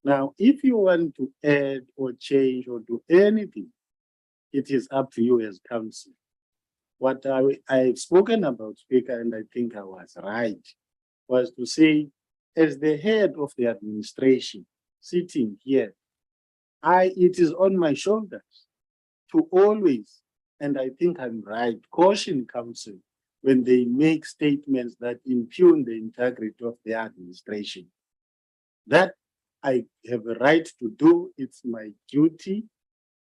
Now, if you want to add or change or do anything, it is up to you as council. What I've spoken about, Speaker, and I think I was right, was to say, as the head of the administration sitting here, it is on my shoulders to always, and I think I'm right, caution council when they make statements that impugn the integrity of the administration. That I have a right to do, it's my duty,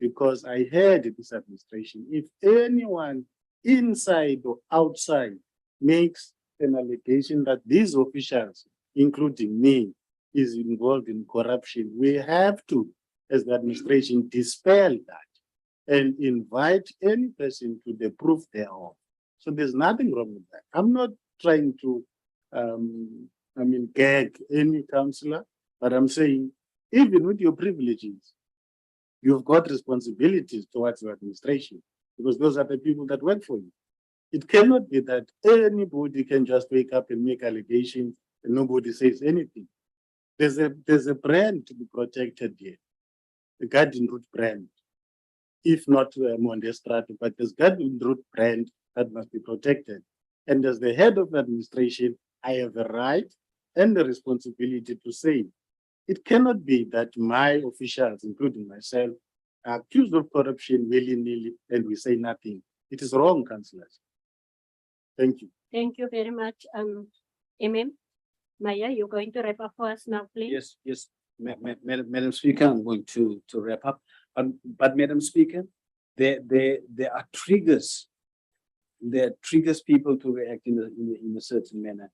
because I heard this administration. If anyone inside or outside makes an allegation that these officials, including me, is involved in corruption, we have to, as the administration, dispel that and invite any person to the proof thereof. So there's nothing wrong with that. I'm not trying to, gag any councillor, but I'm saying, even with your privileges, you've got responsibilities towards your administration, because those are the people that work for you. It cannot be that anybody can just wake up and make allegations and nobody says anything. There's a brand to be protected here, the Garden Route brand. If not Mondestrato, but there's Garden Route brand that must be protected. And as the head of the administration, I have a right and the responsibility to say, it cannot be that my officials, including myself, are accused of corruption willy-nilly and we say nothing. It is wrong, councillors. Thank you. Thank you very much. Amen. Maya, you're going to wrap up for us now, please? Yes. Madam Speaker, I'm going to wrap up. But Madam Speaker, there are triggers. There triggers people to react in a certain manner.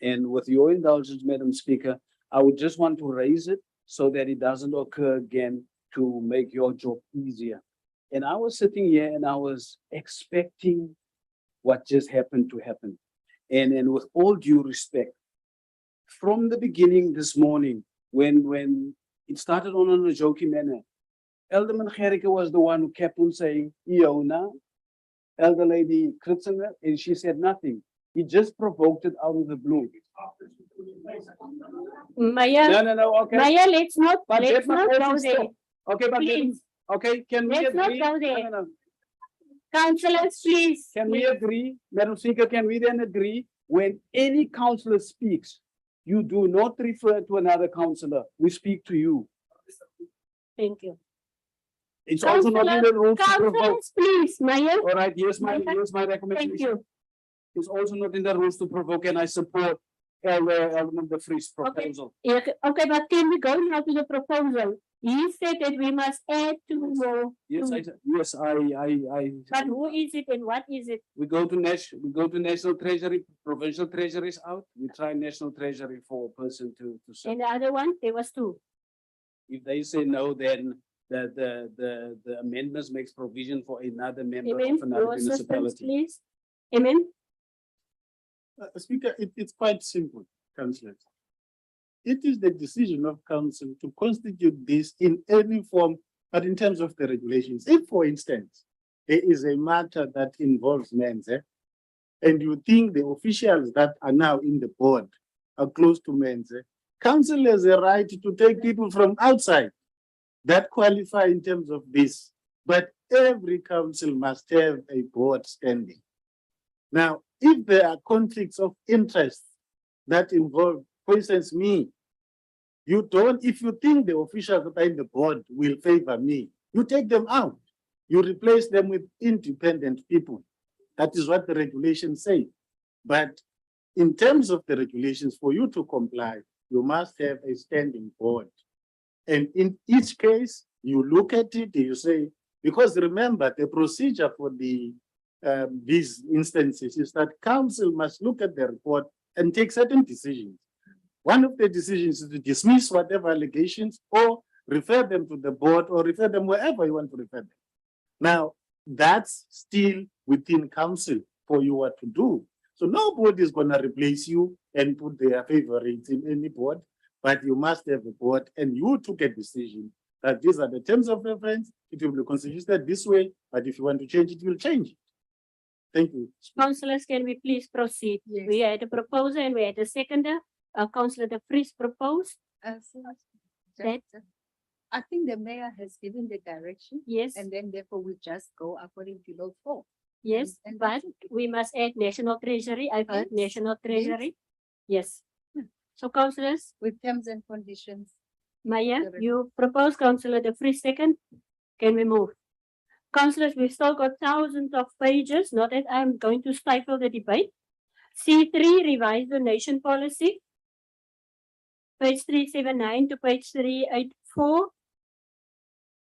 And with your indulgence, Madam Speaker, I would just want to raise it so that it doesn't occur again, to make your job easier. And I was sitting here and I was expecting what just happened to happen. And with all due respect, from the beginning this morning, when it started on a joking manner, Alderman Gericke was the one who kept on saying, Iona, Elder Lady Kritzinger, and she said nothing. He just provoked it out of the blue. Maya, No, okay. Maya, let's not But go let my there. question stop. Okay, but Please. okay, can we Let's not agree? go there. No. Councillors, please. Can we agree, Madam Speaker, can we then agree, when any councillor speaks, you do not refer to another councillor, we speak to you. Thank you. It's also not in the rules to provoke. Councillors, please, Maya. All right, here's my Thank recommendation. you. It's also not in the rules to provoke, and I support Alderman De Vries' proposal. Yeah, okay, but can we go now to the proposal? He said that we must add two more. Yes, I. But who is it and what is it? We go to National Treasury, Provincial Treasury is out. We try National Treasury for a person to serve. And the other one, there was two. If they say no, then the amendments makes provision for another member Amen. of another Your assistance, municipality. please. Amen. Speaker, it's quite simple, councillors. It is the decision of council to constitute this in any form, but in terms of the regulations. If, for instance, there is a matter that involves Men's, and you think the officials that are now in the board are close to Men's, council has a right to take people from outside that qualify in terms of this. But every council must have a board standing. Now, if there are conflicts of interest that involve, for instance, me, if you think the officials that are in the board will favor me, you take them out. You replace them with independent people. That is what the regulations say. But in terms of the regulations, for you to comply, you must have a standing board. And in each case, you look at it, you say, because remember, the procedure for these instances is that council must look at the report and take certain decisions. One of the decisions is to dismiss whatever allegations or refer them to the board or refer them wherever you want to refer them. Now, that's still within council for you what to do. So nobody is going to replace you and put their favorites in any board, but you must have a board, and you took a decision that these are the terms of reference. It will be constituted this way, but if you want to change it, you'll change it. Thank you. Councillors, can we please proceed? Yes. We had a proposer and we had a seconder. Councillor De Vries proposed. That- I think the mayor has given the direction. Yes. And then therefore we just go according to law 4. Yes, and but we must add National Treasury. I've heard Yes, National Treasury. Yes. So councillors, With terms and conditions. Maya, Correct. you propose, Councillor De Vries second. Can we move? Councillors, we've still got thousands of pages, not that I'm going to stifle the debate. C3, revised donation policy. Page 379 to page 384.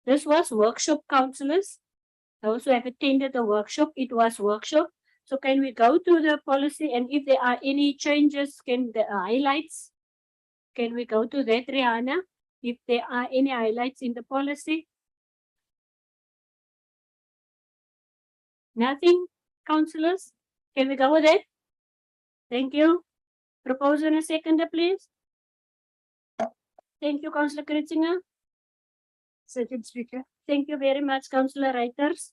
This was workshop, councillors. Those who have attended the workshop, it was workshop. So can we go to the policy, and if there are any changes, can the highlights? Can we go to that, Rihanna? If there are any highlights in the policy? Nothing, councillors? Can we go with it? Thank you. Propose and a seconder, please. Thank you, Councillor Kritzinger. Second speaker. Thank you very much, Councillor Reiters.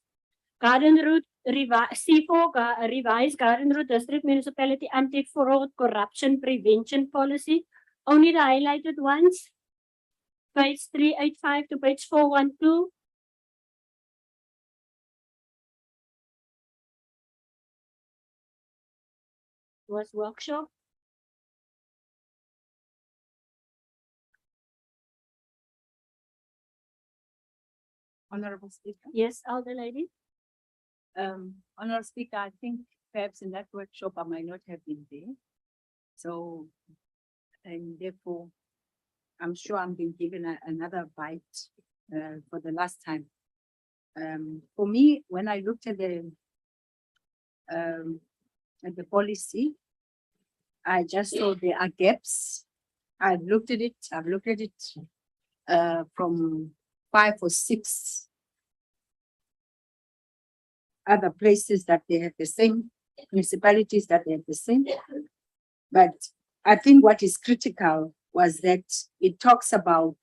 Garden Route C4 revised Garden Route District Municipality Anti-Fraud Corruption Prevention Policy. Only the highlighted ones. Page 385 to page 412. Was workshop. Honorable Speaker. Yes, Elder Lady. Honorable Speaker, I think perhaps in that workshop I might not have been there. So, and therefore, I'm sure I'm being given another bite for the last time. For me, when I looked at the policy, I just saw there are gaps. I've looked at it from 5 or 6 other places that they have the same, municipalities that they have the same. But I think what is critical was that it talks about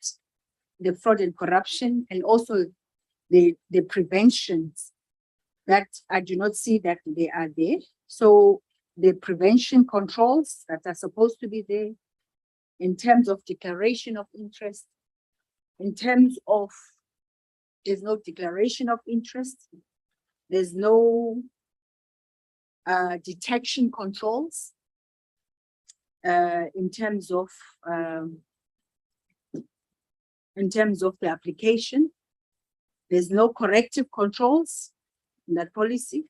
the fraud and corruption, and also the preventions that I do not see that they are there. So the prevention controls that are supposed to be there in terms of declaration of interest, in terms of there's no declaration of interest, there's no detection controls in terms of the application. There's no corrective controls in that policy.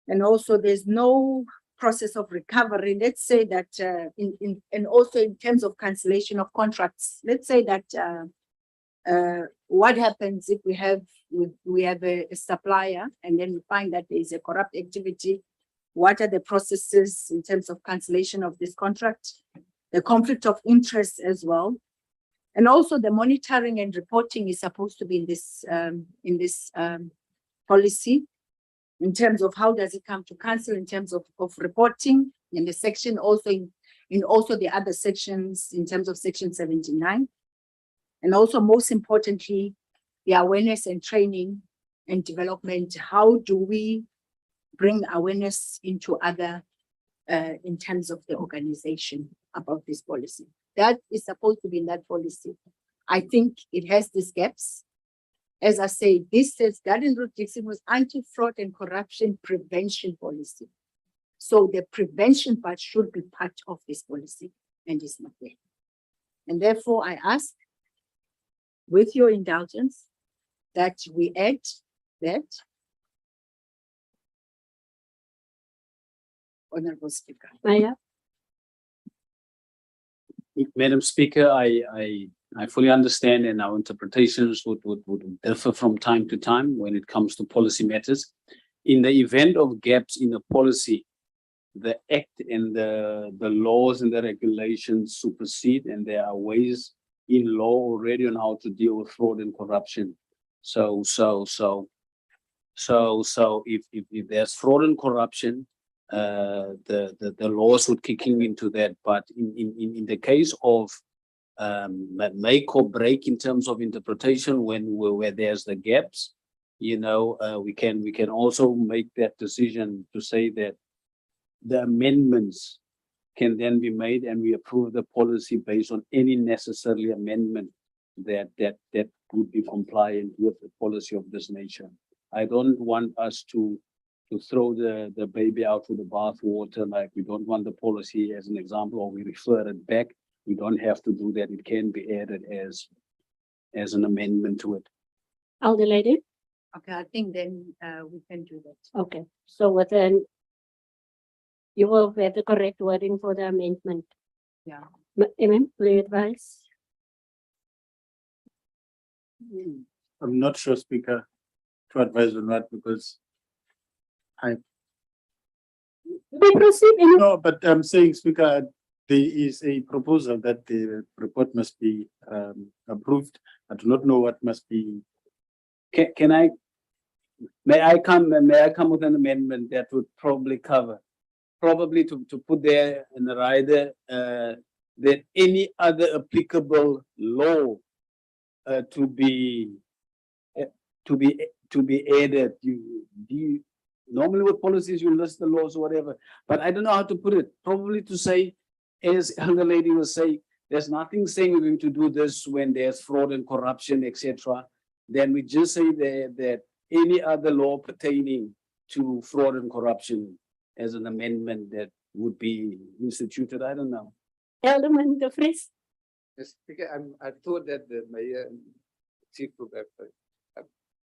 And also there's no process of recovery. Let's say that and also in terms of cancellation of contracts, let's say that what happens if we have a supplier and then we find that there is a corrupt activity? What are the processes in terms of cancellation of this contract? The conflict of interest as well. And also the monitoring and reporting is supposed to be in this policy. In terms of how does it come to council in terms of reporting in the section, also in also the other sections in terms of section 79. And also most importantly, the awareness and training and development. How do we bring awareness into other in terms of the organization about this policy? That is supposed to be in that policy. I think it has these gaps. As I say, this says Garden Road Dixon was anti-fraud and corruption prevention policy. So the prevention part should be part of this policy and is not there. And therefore I ask, with your indulgence, that we add that. Honorable Speaker. Maya, Madam Speaker, I fully understand, and our interpretations would differ from time to time when it comes to policy matters. In the event of gaps in a policy, the act and the laws and the regulations supersede, and there are ways in law already on how to deal with fraud and corruption. So if there's fraud and corruption, the laws would kick into that. But in the case of make or break in terms of interpretation, where there's the gaps, we can also make that decision to say that the amendments can then be made, and we approve the policy based on any necessary amendment that would be compliant with the policy of this nature. I don't want us to throw the baby out with the bathwater, like we don't want the policy as an example, or we refer it back. We don't have to do that. It can be added as an amendment to it. Elder Lady. Okay, I think then we can do that. Okay, so within, you will have the correct wording for the amendment. Yeah. Amen, will you advise? I'm not sure, Speaker, to advise on that because We proceed in. no, but I'm saying, Speaker, there is a proposal that the report must be approved. I do not know what must be. May I come with an amendment that would probably cover, to put there in the rider, that any other applicable law to be added. Normally with policies, you list the laws or whatever, but I don't know how to put it. Probably to say, as Elder Lady was saying, there's nothing saying we're going to do this when there's fraud and corruption, etc. Then we just say that any other law pertaining to fraud and corruption as an amendment that would be instituted. I don't know. Alderman De Vries. Yes, Speaker, I thought that the mayor and chief group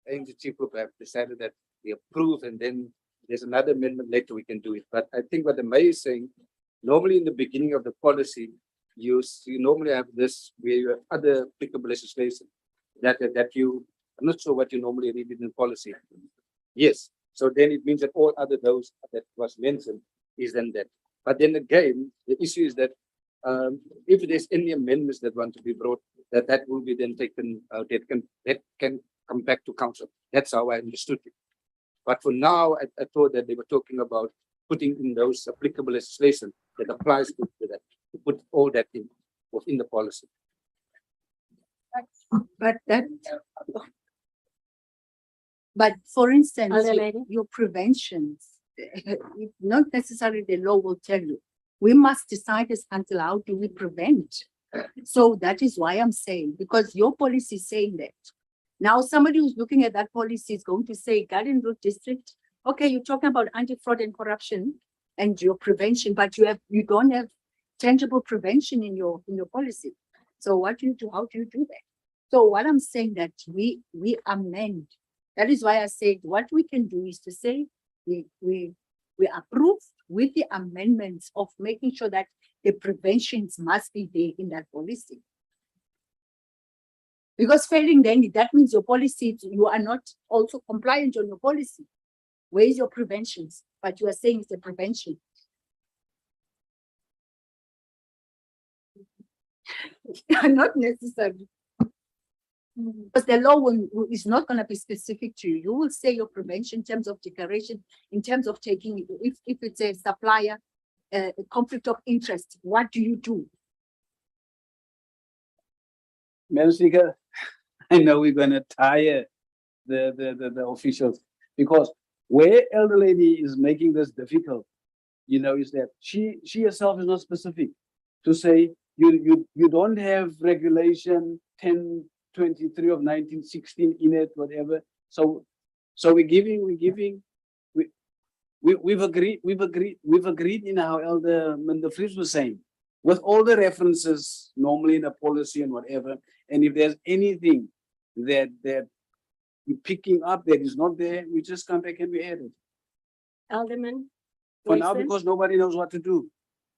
the chief group have decided that we approve, and then there's another amendment later we can do it. But I think what the mayor is saying, normally in the beginning of the policy, you normally have this where you have other applicable legislation that I'm not sure what you normally read in policy. Yes, so then it means that all other those that was mentioned is then that. But then again, the issue is that if there's any amendments that want to be brought, that will be then taken, that can come back to council. That's how I understood it. But for now, I thought that they were talking about putting in those applicable legislation that applies to that, to put all that in within the policy. But for instance, Elder Lady. your preventions, not necessarily the law will tell you. We must decide as council, how do we prevent? So that is why I'm saying, because your policy is saying that. Now, somebody who's looking at that policy is going to say, Garden Road District, okay, you're talking about anti-fraud and corruption and your prevention, but you don't have tangible prevention in your policy. So what do you do? How do you do that? So what I'm saying that we amend. That is why I said what we can do is to say we approve with the amendments of making sure that the preventions must be there in that policy. Because failing then, that means your policy, you are not also compliant on your policy. Where is your preventions? But you are saying it's a prevention. Not necessarily. Because the law is not going to be specific to you. You will say your prevention in terms of declaration, in terms of taking, if it's a supplier, a conflict of interest, what do you do? Madam Speaker, I know we're gonna tire the officials because where elder lady is making this difficult, is that she herself is not specific to say you don't have regulation 1023 of 1916 in it, whatever. So we've agreed in how Alderman De Vries was saying, with all the references normally in the policy and whatever. And if there's anything that we're picking up that is not there, we just come back and we add it. Alderman. For now, Boyson? because nobody knows what to do.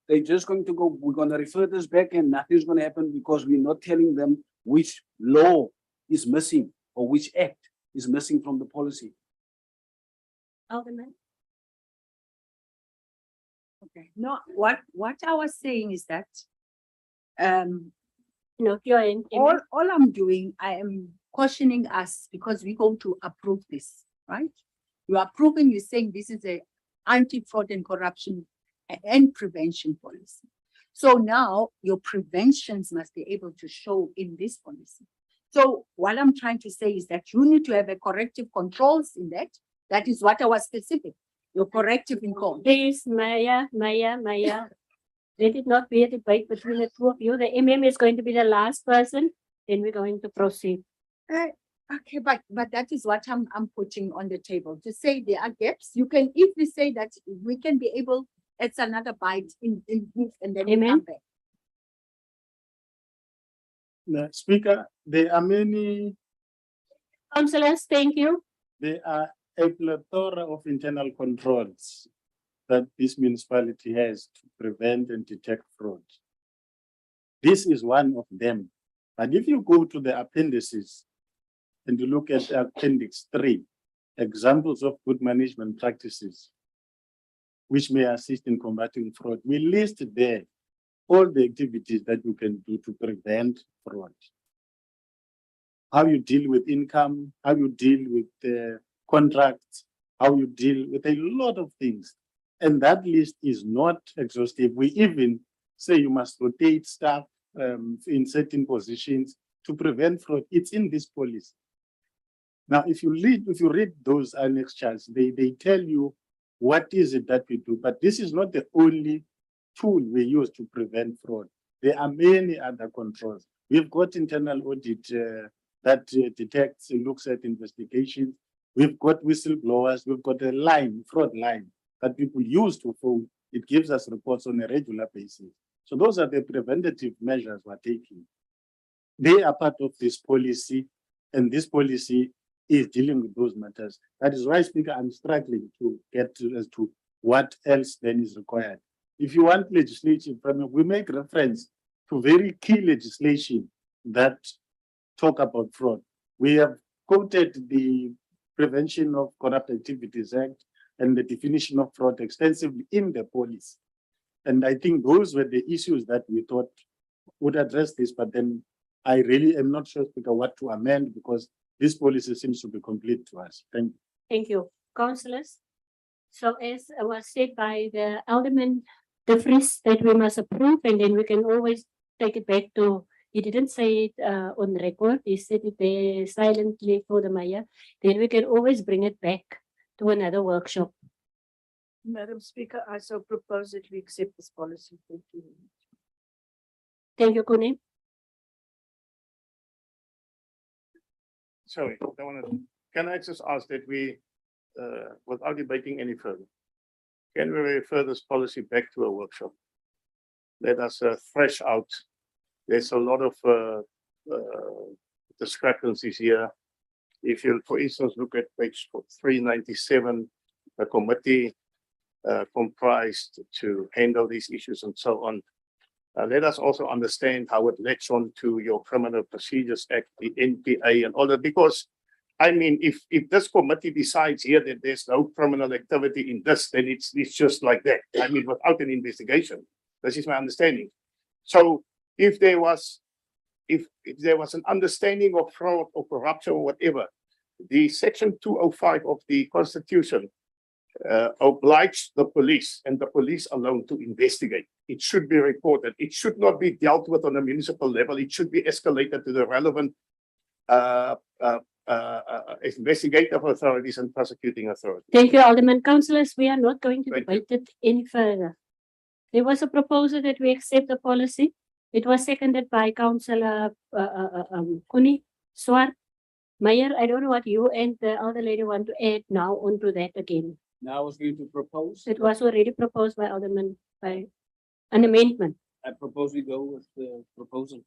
They're just going to go, we're gonna refer this back and nothing's gonna happen because we're not telling them which law is missing or which act is missing from the policy. Alderman. Okay, no, what I was saying is that, No, you're in. all I'm doing, I am cautioning us because we're going to approve this, right? You're approving, you're saying this is a anti-fraud and corruption and prevention policy. So now your preventions must be able to show in this policy. So what I'm trying to say is that you need to have a corrective controls in that. That is what I was specific. Your corrective in code. Please, Maya. Let it not be a debate between the two of you. The MM is going to be the last person, then we're going to proceed. Okay, but that is what I'm putting on the table to say there are gaps. You can easily say that we can be able, it's another bite in and then we come back. The Speaker, there are many, Councillors, thank you. there are a plethora of internal controls that this municipality has to prevent and detect fraud. This is one of them. But if you go to the appendices and you look at Appendix 3, examples of good management practices which may assist in combating fraud, we list there all the activities that you can do to prevent fraud. How you deal with income, how you deal with contracts, how you deal with a lot of things. And that list is not exhaustive. We even say you must rotate staff in certain positions to prevent fraud. It's in this policy. Now, if you read those annexures, they tell you what is it that we do, but this is not the only tool we use to prevent fraud. There are many other controls. We've got internal audit that detects and looks at investigations. We've got whistleblowers. We've got a line, fraud line that people use to phone. It gives us reports on a regular basis. So those are the preventative measures we're taking. They are part of this policy, and this policy is dealing with those matters. That is why, Speaker, I'm struggling to get as to what else then is required. If you want legislative framework, we make reference to very key legislation that talk about fraud. We have quoted the Prevention of Corrupt Activities Act and the definition of fraud extensively in the policy. And I think those were the issues that we thought would address this, but then I really am not sure, Speaker, what to amend because this policy seems to be complete to us. Thank you. Thank you. Councillors. So as was said by the Alderman De Vries that we must approve and then we can always take it back to, he didn't say it on record, he said it there silently for the mayor, then we can always bring it back to another workshop. Madam Speaker, I so propose that we accept this policy. Thank you. Thank you, Kune. Sorry, can I just ask that we, without debating any further, can we refer this policy back to a workshop? Let us thresh out. There's a lot of discrepancies here. If you, for instance, look at page 397, a committee comprised to handle these issues and so on. Let us also understand how it leads on to your Criminal Procedures Act, the NPA and all that, because I mean, if this committee decides here that there's no criminal activity in this, then it's just like that. I mean, without an investigation. This is my understanding. So if there was if there was an understanding of fraud or corruption or whatever, the section 205 of the Constitution obliged the police and the police alone to investigate. It should be reported. It should not be dealt with on a municipal level. It should be escalated to the relevant investigative authorities and prosecuting authorities. Thank you, Alderman. Councillors, we are not going to Thank debate it any further. There was a proposal that we accept the policy. It was seconded by Councillor Kuni Swart. Mayor, I don't know what you and the other lady want to add now onto that again. Now I was going to propose. It was already proposed by Alderman by an amendment. I propose we go with the proposal.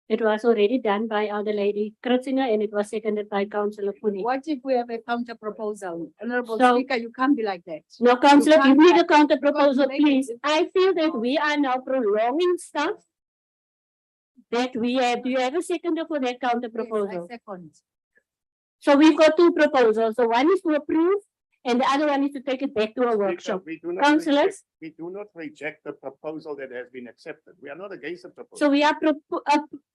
It was already done by Elder Lady Kritzinger and it was seconded by Councillor Kuni. What if we have a counter proposal? Honorable So- Speaker, you can't be like that. No, Councillor, give me the can't- counter got to proposal, make it please. simple. I feel that we are now prolonging stuff that we have. Do you have a seconder for that counter Yes, I proposal? second. So we've got two proposals. So one is to approve and the other one is to take it back to a workshop. We do not Councillors? reject- We do not reject the proposal that has been accepted. We are not against the proposal, So we are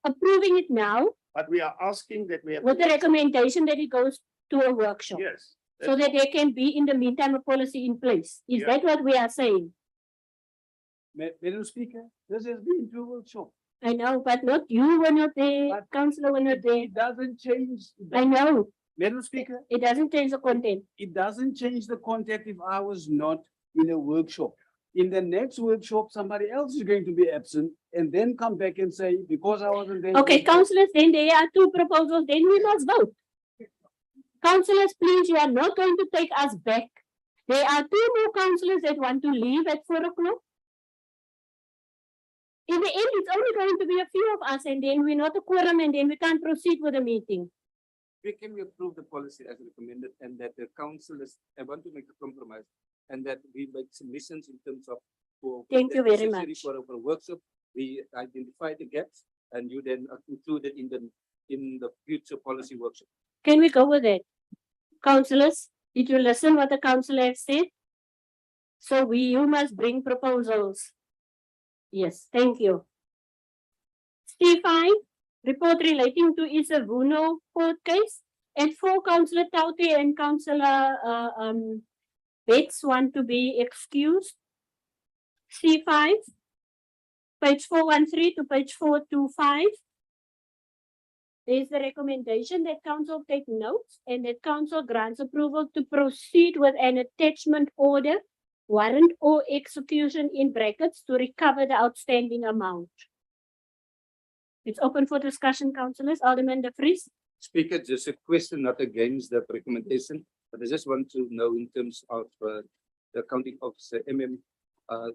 approving it now but we are asking that we have. with the recommendation that it goes to a workshop. Yes. So that there can be in the meantime a policy in place. Is Yeah. that what we are saying? Madam Speaker, this has been to workshop. I know, but not you were not there, But- councillor were not there. It doesn't change. I know, Madam Speaker, it doesn't change the content. it doesn't change the content if I was not in a workshop. In the next workshop, somebody else is going to be absent and then come back and say, because I wasn't there. Okay, councillors, then there are two proposals, then we must vote. Councillors, please, you are not going to take us back. There are two more councillors that want to leave at 4 o'clock. In the end, it's only going to be a few of us and then we're not a quorum and then we can't proceed with the meeting. Can we approve the policy as recommended and that the council is, I want to make a compromise and that we make submissions in terms of. Thank you very necessary much. For a workshop, we identify the gaps and you then include it in the future policy workshop. Can we go with that? Councillors, did you listen what the councillor have said? So you must bring proposals. Yes, thank you. C5, report relating to Isavuno court case. At 4, Councillor Tauti and Councillor Bates want to be excused. C5, page 413 to page 425. There is the recommendation that council take notes and that council grants approval to proceed with an attachment order, warrant or execution in brackets to recover the outstanding amount. It's open for discussion, councillors. Alderman De Vries. Speaker, just a question, not against the recommendation, but I just want to know in terms of the accounting officer,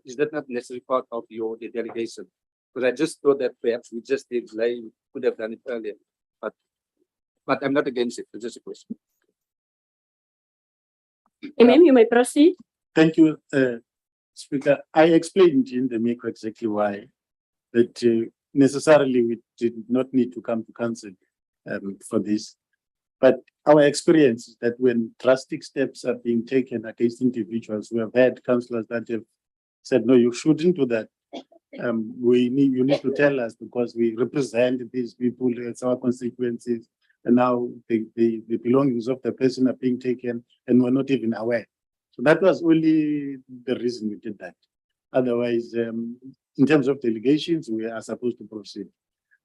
is that not necessarily part of the delegation? Because I just thought that perhaps we just did, could have done it earlier, but I'm not against it, it's just a question. You may proceed. Thank you, Speaker. I explained in the MECO exactly why that necessarily we did not need to come to council for this. But our experience is that when drastic steps are being taken against individuals, we have had councillors that have said, no, you shouldn't do that. You need to tell us because we represent these people, it's our constituencies. And now the belongings of the person are being taken and we're not even aware. So that was only the reason we did that. Otherwise, in terms of delegations, we are supposed to proceed.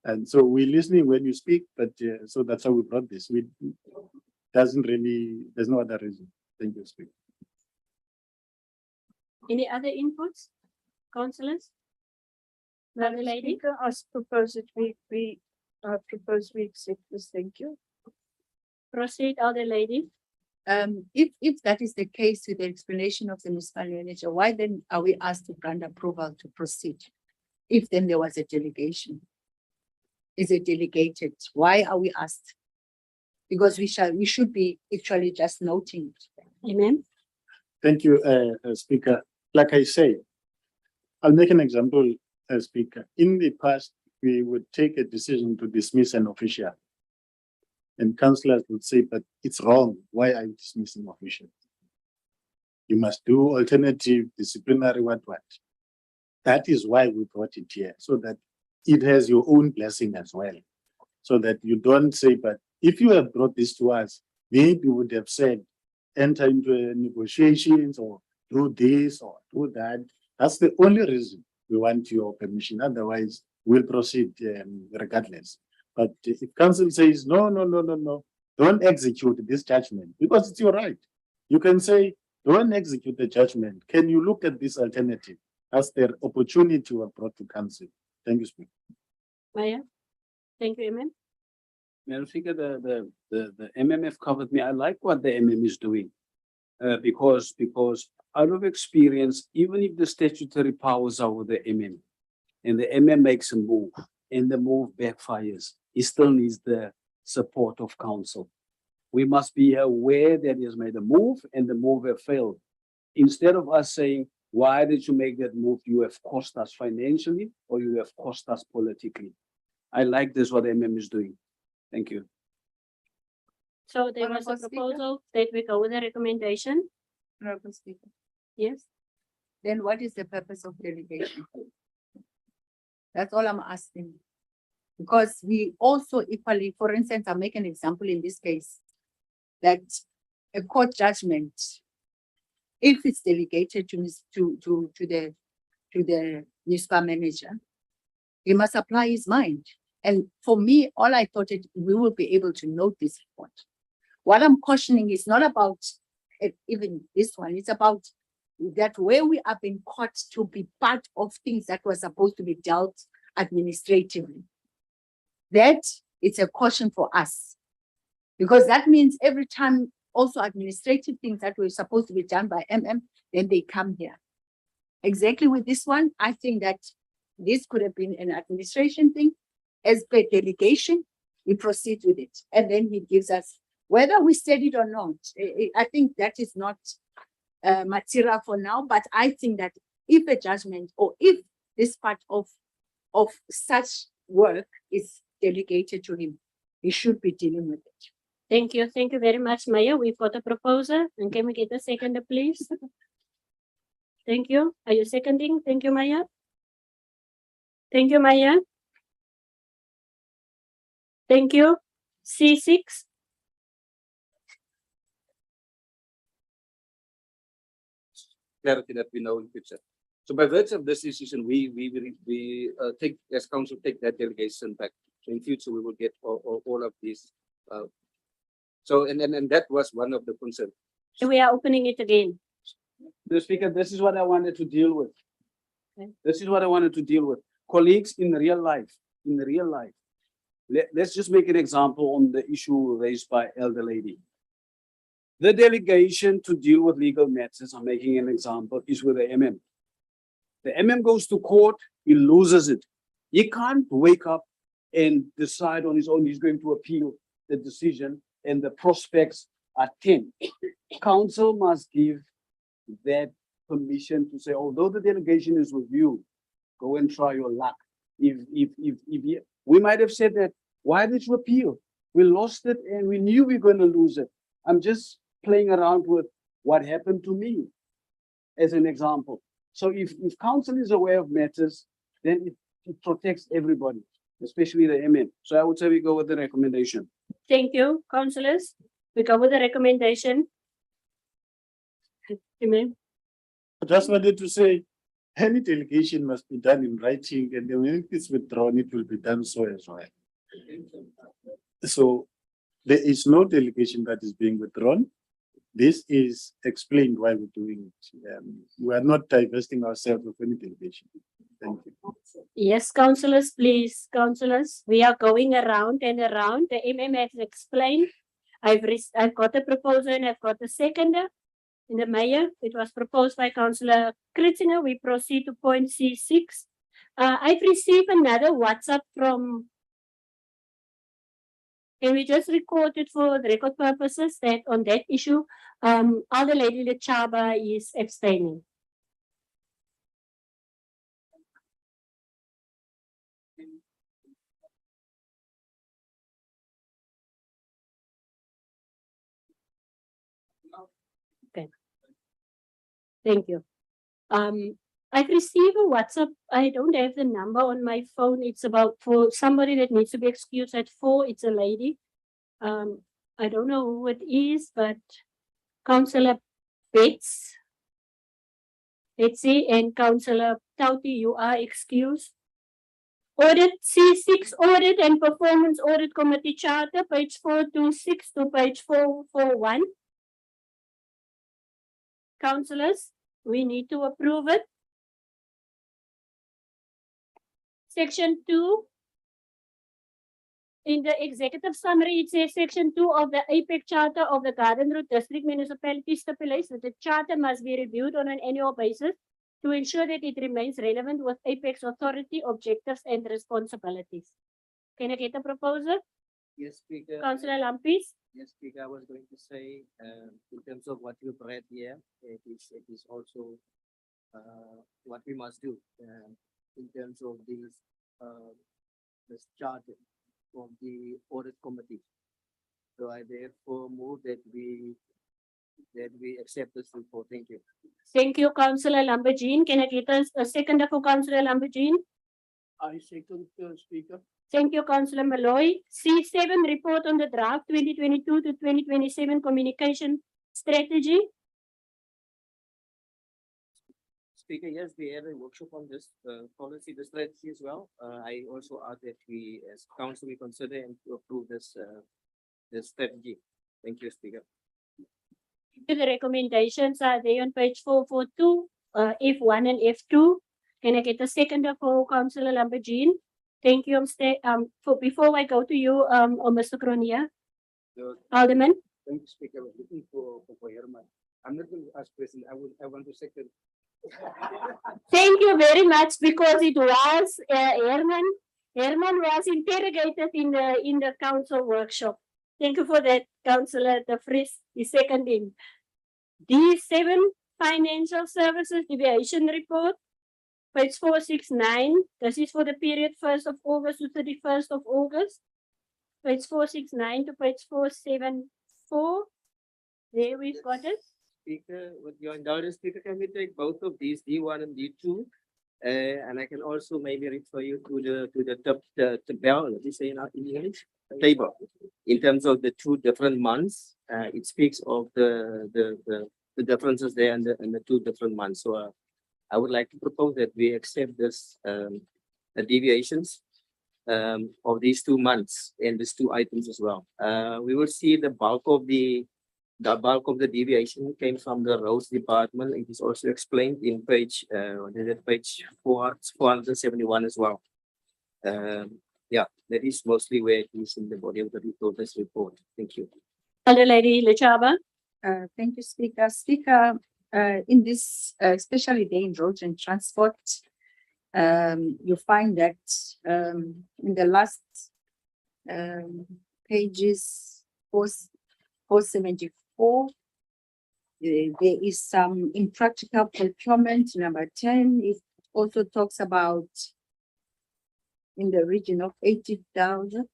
And so we're listening when you speak, but so that's how we brought this. There's no other reason. Thank you, Speaker. Any other inputs, councillors? Madam Lady. Speaker, I propose that we accept this, thank you. Proceed, Elder Lady. If that is the case with the explanation of the municipal manager, why then are we asked to grant approval to proceed? If then there was a delegation. Is it delegated? Why are we asked? Because we should be actually just noting it. Amen. Thank you, Speaker. Like I say, I'll make an example, Speaker. In the past, we would take a decision to dismiss an official. And councillors would say, but it's wrong. Why are you dismissing officials? You must do alternative disciplinary what. That is why we brought it here, so that it has your own blessing as well. So that you don't say, but if you have brought this to us, maybe we would have said, enter into negotiations or do this or do that. That's the only reason we want your permission. Otherwise, we'll proceed regardless. But if council says, no, don't execute this judgment because it's your right. You can say, don't execute the judgment. Can you look at this alternative? That's the opportunity we have brought to council. Thank you, Speaker. Maya. Thank you, Amen. Madam Speaker, the MMF covered me. I like what the MM is doing. Because out of experience, even if the statutory powers are with the MM and the MM makes a move and the move backfires, he still needs the support of council. We must be aware that he has made a move and the move have failed. Instead of us saying, why did you make that move? You have cost us financially or you have cost us politically. I like this, what the MM is doing. Thank you. So there was a Honourable Speaker. proposal that we go with the recommendation. Honourable Speaker. Yes. Then what is the purpose of delegation? That's all I'm asking. Because we also equally, for instance, I'll make an example in this case, that a court judgment, if it's delegated to the municipal manager, he must apply his mind. And for me, all I thought we will be able to note this report. What I'm cautioning is not about even this one, it's about that where we have been caught to be part of things that were supposed to be dealt administratively. That it's a caution for us. Because that means every time also administrative things that were supposed to be done by MM, then they come here. Exactly with this one, I think that this could have been an administration thing. As per delegation, we proceed with it. And then he gives us, whether we said it or not, I think that is not material for now, but I think that if a judgment or if this part of such work is delegated to him, he should be dealing with it. Thank you. Thank you very much, Maya. We've got a proposal. And can we get a seconder, please? Thank you. Are you seconding? Thank you, Maya. Thank you, Maya. Thank you. C6. Clarity that we know in future. So by virtue of this decision, we take as council take that delegation back. So in future we will get all of these. So and that was one of the concerns. We are opening it again. The Speaker, this is what I wanted to deal with. Okay. This is what I wanted to deal with. Colleagues, in real life, let's just make an example on the issue raised by Elder Lady. The delegation to deal with legal matters, I'm making an example, is with the MM. The MM goes to court, he loses it. He can't wake up and decide on his own, he's going to appeal the decision and the prospects are 10. Council must give that permission to say, although the delegation is with you, go and try your luck. We might have said that, why did you appeal? We lost it and we knew we were going to lose it. I'm just playing around with what happened to me as an example. So if council is aware of matters, then it protects everybody, especially the MM. So I would say we go with the recommendation. Thank you, councillors. We go with the recommendation. Amen. I just wanted to say, any delegation must be done in writing, and then when it is withdrawn, it will be done so as well. So there is no delegation that is being withdrawn. This is explained why we're doing it. We are not divesting ourselves of any delegation. Thank you. Yes, councillors, please, councillors. We are going around and around. The MM has explained. I've got a proposal and I've got a seconder. In the mayor, it was proposed by Councillor Kritzinger. We proceed to point C6. I've received another WhatsApp from. Can we just record it for the record purposes that on that issue, Elder Lady Lechaba is abstaining. Okay. Thank you. I've received a WhatsApp. I don't have the number on my phone. It's about for somebody that needs to be excused at 4. It's a lady. I don't know who it is, but Councillor Betsy and Councillor Tauti, you are excused. Audit C6 Audit and Performance Audit Committee Charter, page 426 to page 441. Councillors, we need to approve it. Section 2. In the executive summary, it says Section 2 of the APEC Charter of the Garden Route District Municipality stipulates that the charter must be reviewed on an annual basis to ensure that it remains relevant with APEC's authority, objectives, and responsibilities. Can I get a proposal? Yes, Speaker. Councillor Lampis? Yes, Speaker, I was going to say, in terms of what you've read here, it is also what we must do in terms of this charter of the audit committee. So I therefore move that we accept this report. Thank you. Thank you, Councillor Lamborghini. Can I get a seconder for Councillor Lamborghini? I second the speaker. Thank you, Councillor Malloy. C7, report on the draft 2022 to 2027 communication strategy. Speaker, yes, we had a workshop on this policy, the strategy as well. I also ask that we, as council, we consider and to approve this strategy. Thank you, Speaker. The recommendations are there on page 442, F1 and F2. Can I get a seconder for Councillor Lamborghini? Thank you. Before I go to you, or Mr. Cronia, Alderman. Thank you, Speaker. I was looking for Herman. I'm not going to ask question. I want to second. Thank you very much, because it was Herman. Herman was interrogated in the council workshop. Thank you for that, Councillor De Vries. The seconding. D7 Financial Services Deviation Report, page 469. This is for the period 1st of August to 31st of August. Page 469 to page 474. There we've got it. Speaker, with your indulgence, Speaker, can we take both of these, D1 and D2? And I can also maybe refer you to the table, let me say in English, table. In terms of the two different months, it speaks of the differences there and the two different months. So I would like to propose that we accept this the deviations of these 2 months and these 2 items as well. We will see the bulk of the deviation came from the roads department. It is also explained in page 471 as well. Yeah, that is mostly where it is in the body of the report. Thank you. Elder Lady Lechaba. Thank you, Speaker. Speaker, in this, especially day in roads and transport, you find that in the last pages 474, there is some impractical procurement. Number 10, it also talks about in the region of 80,000,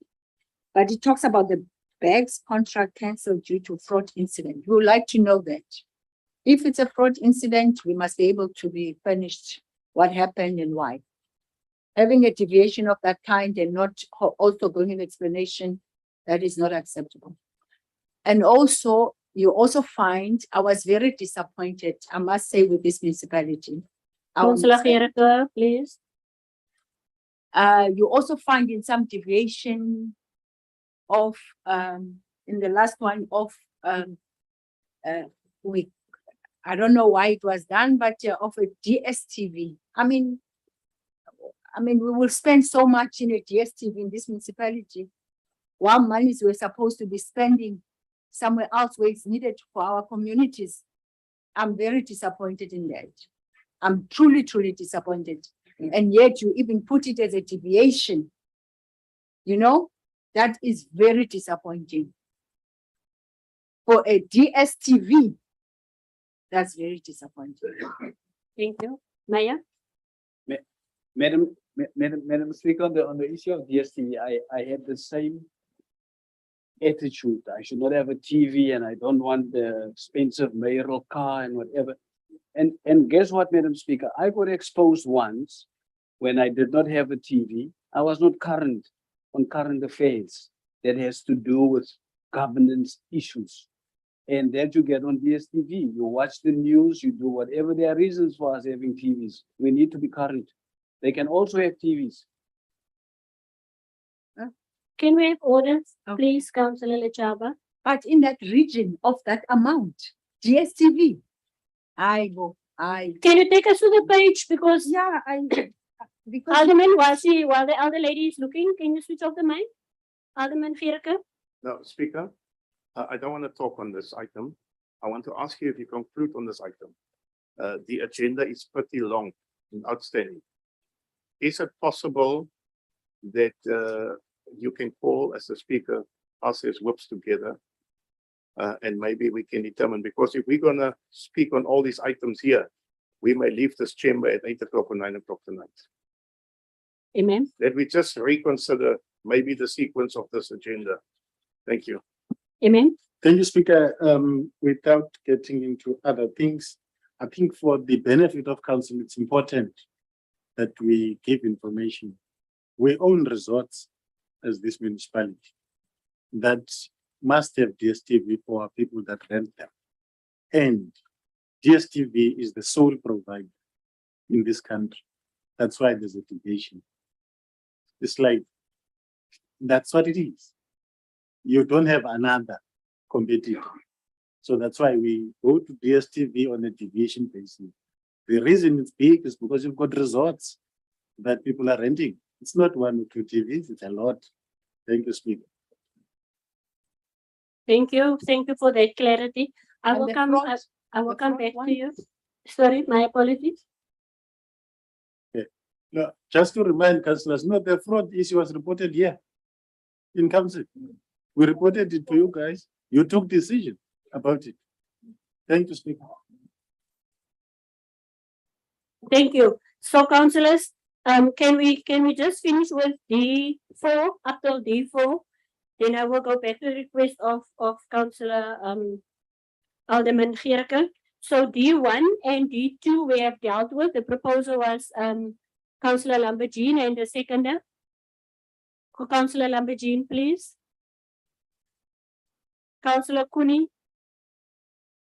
but it talks about the bags contract cancelled due to fraud incident. We would like to know that if it's a fraud incident, we must be able to be furnished what happened and why. Having a deviation of that kind and not also going an explanation, that is not acceptable. And also, you also find, I was very disappointed, I must say, with this municipality. Councillor Gericke, please. You also find in some deviation of, in the last one of, I don't know why it was done, but of a DSTV. I mean, we will spend so much in a DSTV in this municipality, while monies we're supposed to be spending somewhere else where it's needed for our communities. I'm very disappointed in that. I'm truly, truly disappointed. And yet you even put it as a deviation. You know, that is very disappointing. For a DSTV, that's very disappointing. Thank you. Mayor? Madam Speaker, on the issue of DSTV, I had the same attitude. I should not have a TV and I don't want the expensive mayoral car and whatever. And guess what, Madam Speaker? I got exposed once when I did not have a TV. I was not current on current affairs that has to do with governance issues. And that you get on DSTV. You watch the news, you do whatever there are reasons for us having TVs. We need to be current. They can also have TVs. Can we have order, Okay. please, Councillor Lechaba? But in that region of that amount, GSTV, I go, Can you take us to the page because yeah, because Alderman Wasi, while the elder lady is looking, can you switch off the mic? Alderman Gerke? No, Speaker, I don't want to talk on this item. I want to ask you if you conclude on this item. The agenda is pretty long and outstanding. Is it possible that you can call as the speaker, us as whips together? And maybe we can determine, because if we're gonna speak on all these items here, we may leave this chamber at 8 o'clock or 9 o'clock tonight. Amen. That we just reconsider maybe the sequence of this agenda. Thank you. Amen. Thank you, Speaker. Without getting into other things, I think for the benefit of council, it's important that we give information. We own resorts as this municipality that must have DSTV for our people that rent them. And DSTV is the sole provider in this country. That's why there's a deviation. It's like, that's what it is. You don't have another competitor. So that's why we go to DSTV on a deviation basis. The reason it's big is because you've got resorts that people are renting. It's not 1 or 2 TVs, it's a lot. Thank you, Speaker. Thank you. Thank you for that clarity. I And will the come, front- I will the come front back to one? you. Sorry, my apologies. No, just to remind councillors, no, the fraud issue was reported here in council. We reported it to you guys. You took decision about it. Thank you, Speaker. Thank you. So councillors, can we just finish with D4 up till D4? Then I will go back to the request of Councillor Alderman Gerke. So D1 and D2 we have dealt with. The proposal was Councillor Lambertine and the seconder. Councillor Lambertine, please. Councillor Kuni.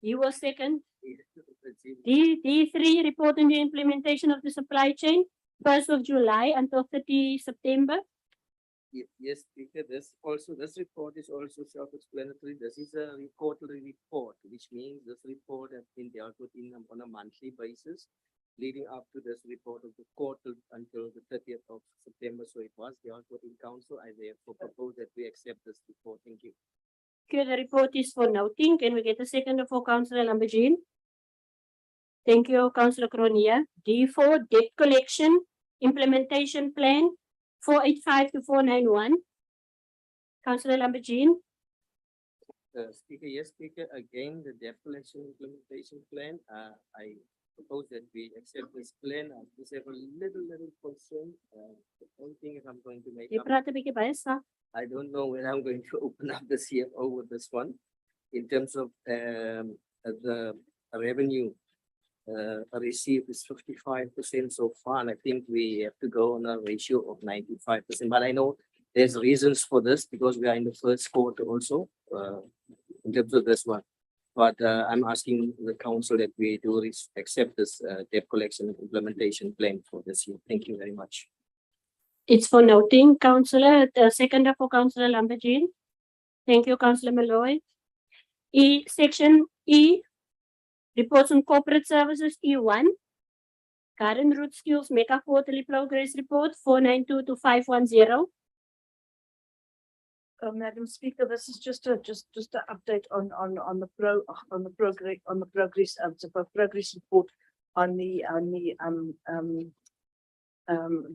You will second. D3 report on the implementation of the supply chain, 1st of July until 30 September. Yes, Speaker, this report is also self-explanatory. This is a quarterly report, which means this report has been dealt with on a monthly basis, leading up to this report of the quarter until the 30th of September. So it was dealt with in council. I therefore propose that we accept this report. Thank you. Okay, the report is for noting. Can we get a second for Councillor Lambertine? Thank you, Councillor Cronje. D4, debt collection, implementation plan, 485 to 491. Councillor Lambertine. Speaker, yes, Speaker, again, the debt collection implementation plan, I propose that we accept this plan. I just have a little concern. The only thing is I'm going to make Jy up, praat 'n bietjie baie sag. I don't know when I'm going to open up the CFO with this one. In terms of the revenue received is 55% so far, and I think we have to go on a ratio of 95%. But I know there's reasons for this because we are in the first quarter also in terms of this one. But I'm asking the council that we do accept this debt collection implementation plan for this year. Thank you very much. It's for noting, Councillor, the seconder for Councillor Lambertine. Thank you, Councillor Malloy. Section E, reports on corporate services, E1. Garden Route Skills Mega Quarterly Progress Report, 492 to 510. Madam Speaker, this is just an update on the progress report on the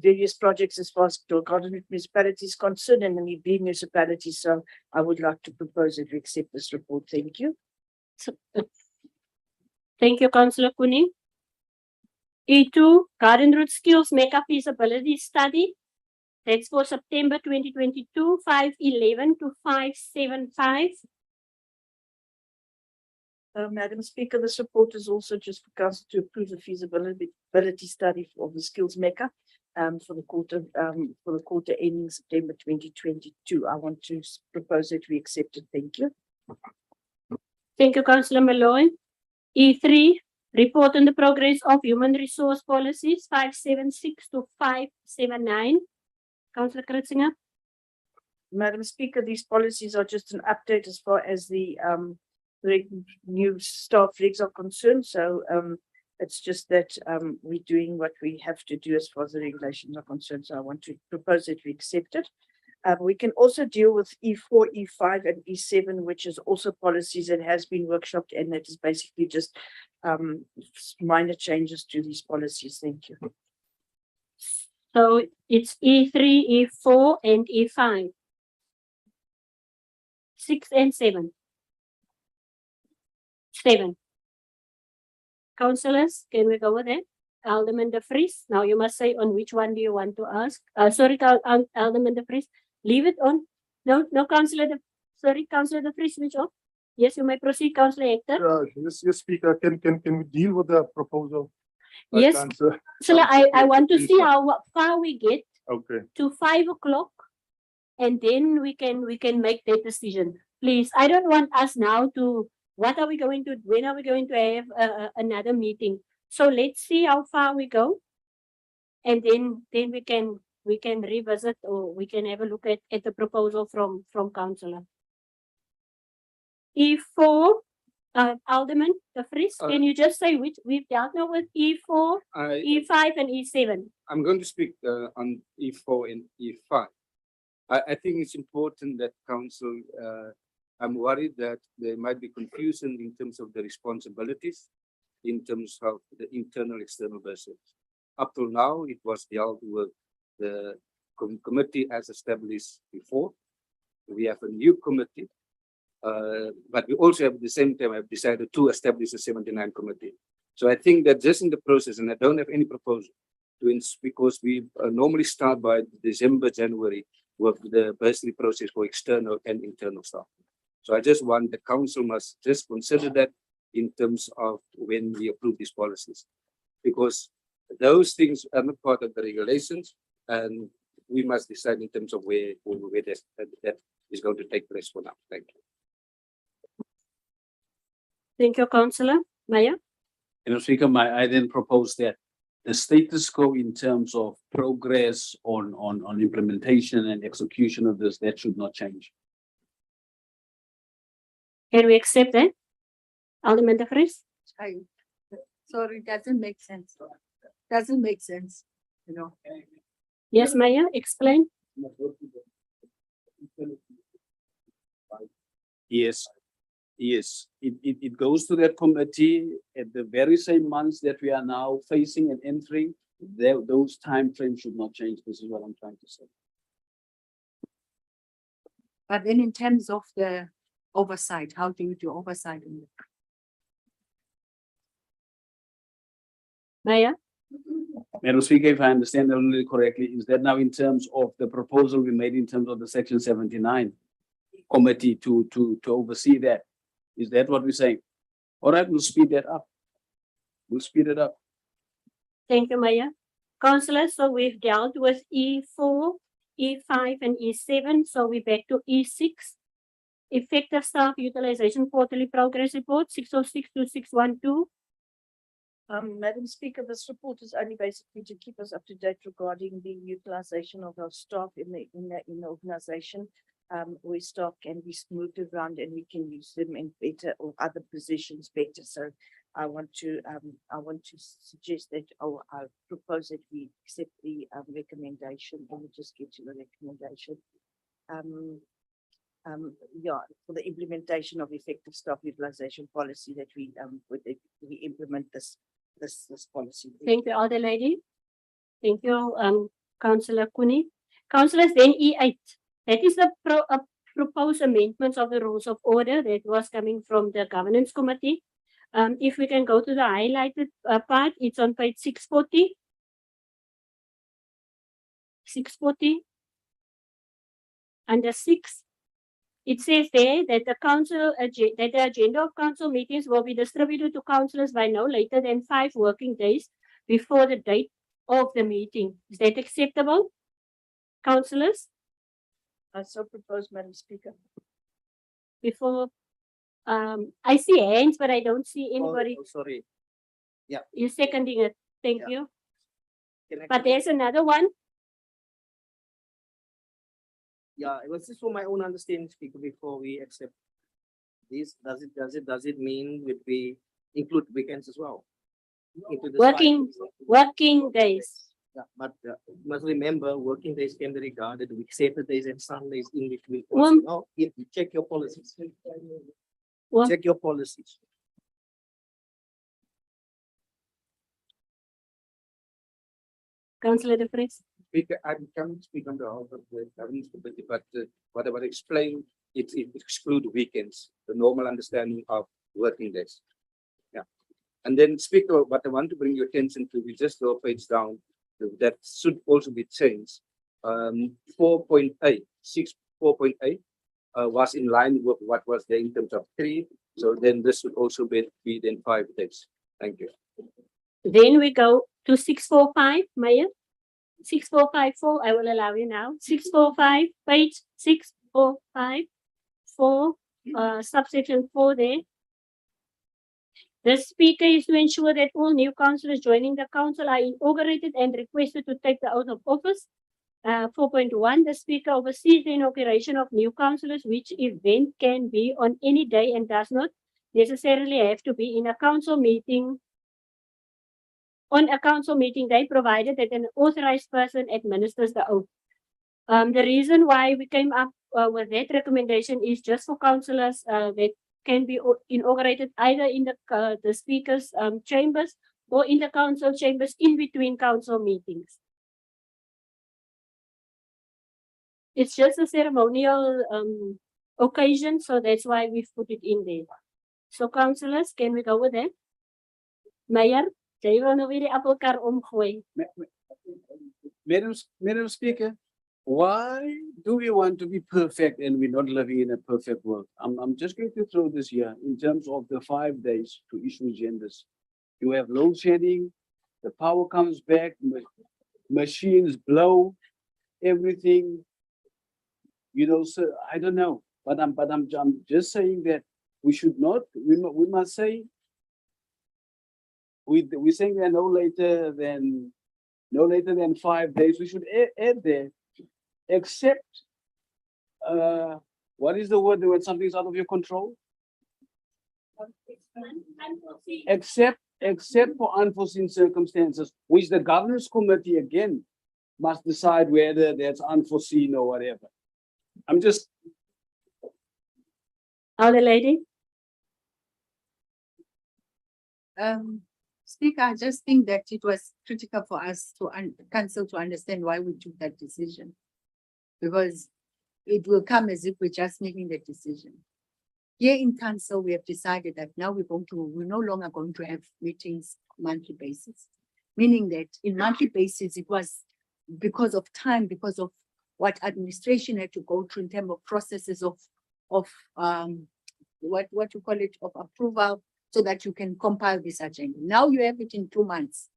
various projects as far as Garden municipality is concerned and the B municipalities. So I would like to propose that we accept this report. Thank you. Thank you, Councillor Kuni. E2, Garden Route Skills Mega Feasibility Study. That's for September 2022, 511 to 575. Madam Speaker, this report is also just for council to approve the feasibility study of the skills mecca for the quarter ending September 2022. I want to propose that we accept it. Thank you. Thank you, Councillor Malloy. E3, report on the progress of human resource policies 576 to 579. Councillor Kritzinger. Madam Speaker, these policies are just an update as far as the new staff regs are concerned. So it's just that we're doing what we have to do as far as the regulations are concerned. So I want to propose that we accept it. We can also deal with E4, E5, and E7, which is also policies that has been workshopped, and that is basically just minor changes to these policies. Thank you. So it's E3, E4, and E5. 6 and 7. 7. Councillors, can we go with that? Alderman De Vries. Now you must say on which one do you want to ask. Sorry, Alderman De Vries. Leave it on. No, Councillor Councillor De Vries, which on? Yes, you may proceed, Councillor Hector. Yes, Speaker, can we deal with the proposal? Yes, Councillor, I want to see how far we get Okay. to 5 o'clock, and then we can make that decision. Please, I don't want us now to, when are we going to have another meeting? So let's see how far we go, and then we can revisit, or we can have a look at the proposal from Councillor. E4, Alderman De Vries, can you just say which we've dealt now with E4, E5, and E7? I'm going to speak on E4 and E5. I think it's important that council, I'm worried that there might be confusion in terms of the responsibilities, in terms of the internal external business. Up till now, it was dealt with the committee as established before. We have a new committee, but we also have at the same time have decided to establish a 79 committee. So I think that just in the process, and I don't have any proposal because we normally start by December, January with the bursary process for external and internal staff. So I just want the council must just consider that in terms of when we approve these policies, because those things are not part of the regulations, and we must decide in terms of where that is going to take place for now. Thank you. Thank you, Councillor. Maya? Madam Speaker, I then propose that the status quo in terms of progress on implementation and execution of this, that should not change. Can we accept that? Alderman De Vries? Sorry, it doesn't make sense. Doesn't make sense, you know. Yes, Maya, explain. Yes, it goes to that committee at the very same months that we are now facing and entering. Those time frames should not change. This is what I'm trying to say. But then in terms of the oversight, how do you do oversight in it? Maya? Madam Speaker, if I understand only correctly, is that now in terms of the proposal we made in terms of the Section 79 committee to oversee that? Is that what we're saying? All right, we'll speed that up. We'll speed it up. Thank you, Maya. Councillor, so we've dealt with E4, E5, and E7. So we're back to E6. Effective staff utilization quarterly progress report 606 to 612. Madam Speaker, this report is only basically to keep us up to date regarding the utilization of our staff in the organization. Where staff can be moved around and we can use them in better or other positions better. So I want to suggest that I propose that we accept the recommendation. Let me just get to the recommendation. Yeah, for the implementation of effective staff utilization policy that we implement this policy. Thank you, Alder Lady. Thank you, Councillor Kuni. Councillors, then E8. That is the proposed amendments of the rules of order that was coming from the governance committee. If we can go to the highlighted part, it's on page 640. 640. Under 6. it says there that the that the agenda of council meetings will be distributed to councillors by no later than 5 working days before the date of the meeting. Is that acceptable, councillors? I so propose, Madam Speaker. Before, I see hands, but I don't see anybody. Sorry. You seconding it. Thank Yeah. you. Can I- But there's another one. Yeah, it was just for my own understanding, Speaker, before we accept this. Does it mean would we include weekends as well? Into this Working days. Yeah, but you must remember, working days can be regarded with Saturdays and Sundays in between. Um, No, you check your policies. Well, Check your policies. Councillor De Vries. Speaker, I can't speak on behalf of the governance committee, but what I would explain, it exclude weekends, the normal understanding of working days. Yeah. And then Speaker, what I want to bring your attention to, we just go a page down, that should also be changed. 4.8, 4.8 was in line with what was there in terms of 3. So then this would also be then 5 days. Thank you. Then we go to 645, Mayor. 6454, I will allow you now. 645, page 645, 4, subsection 4 there. The speaker is to ensure that all new councillors joining the council are inaugurated and requested to take the oath of office. 4.1, the speaker oversees the inauguration of new councillors, which event can be on any day and does not necessarily have to be in a council meeting. On a council meeting day, provided that an authorized person administers the oath. The reason why we came up with that recommendation is just for councillors that can be inaugurated either in the speaker's chambers or in the council chambers in between council meetings. It's just a ceremonial occasion, so that's why we've put it in there. So councillors, can we go with that? Mayor? Jy wil nou weer die appelkar omgooi. Madam Speaker, why do we want to be perfect and we're not living in a perfect world? I'm just going to throw this here in terms of the 5 days to issue agendas. You have load shedding, the power comes back, machines blow, everything. You know, so I don't know, but I'm just saying that we should not, we must say, we're saying that no later than 5 days. We should add there, except what is the word when something's out of your control? Except for unforeseen circumstances, which the governance committee again must decide whether that's unforeseen or whatever. I'm just. Other lady? Speaker, I just think that it was critical for us to council to understand why we took that decision. Because it will come as if we're just making the decision. Here in council, we have decided that now we're no longer going to have meetings monthly basis. Meaning that in monthly basis, it was because of time, because of what administration had to go through in terms of processes of what you call it, of approval, so that you can compile this agenda. Now you have it in 2 months.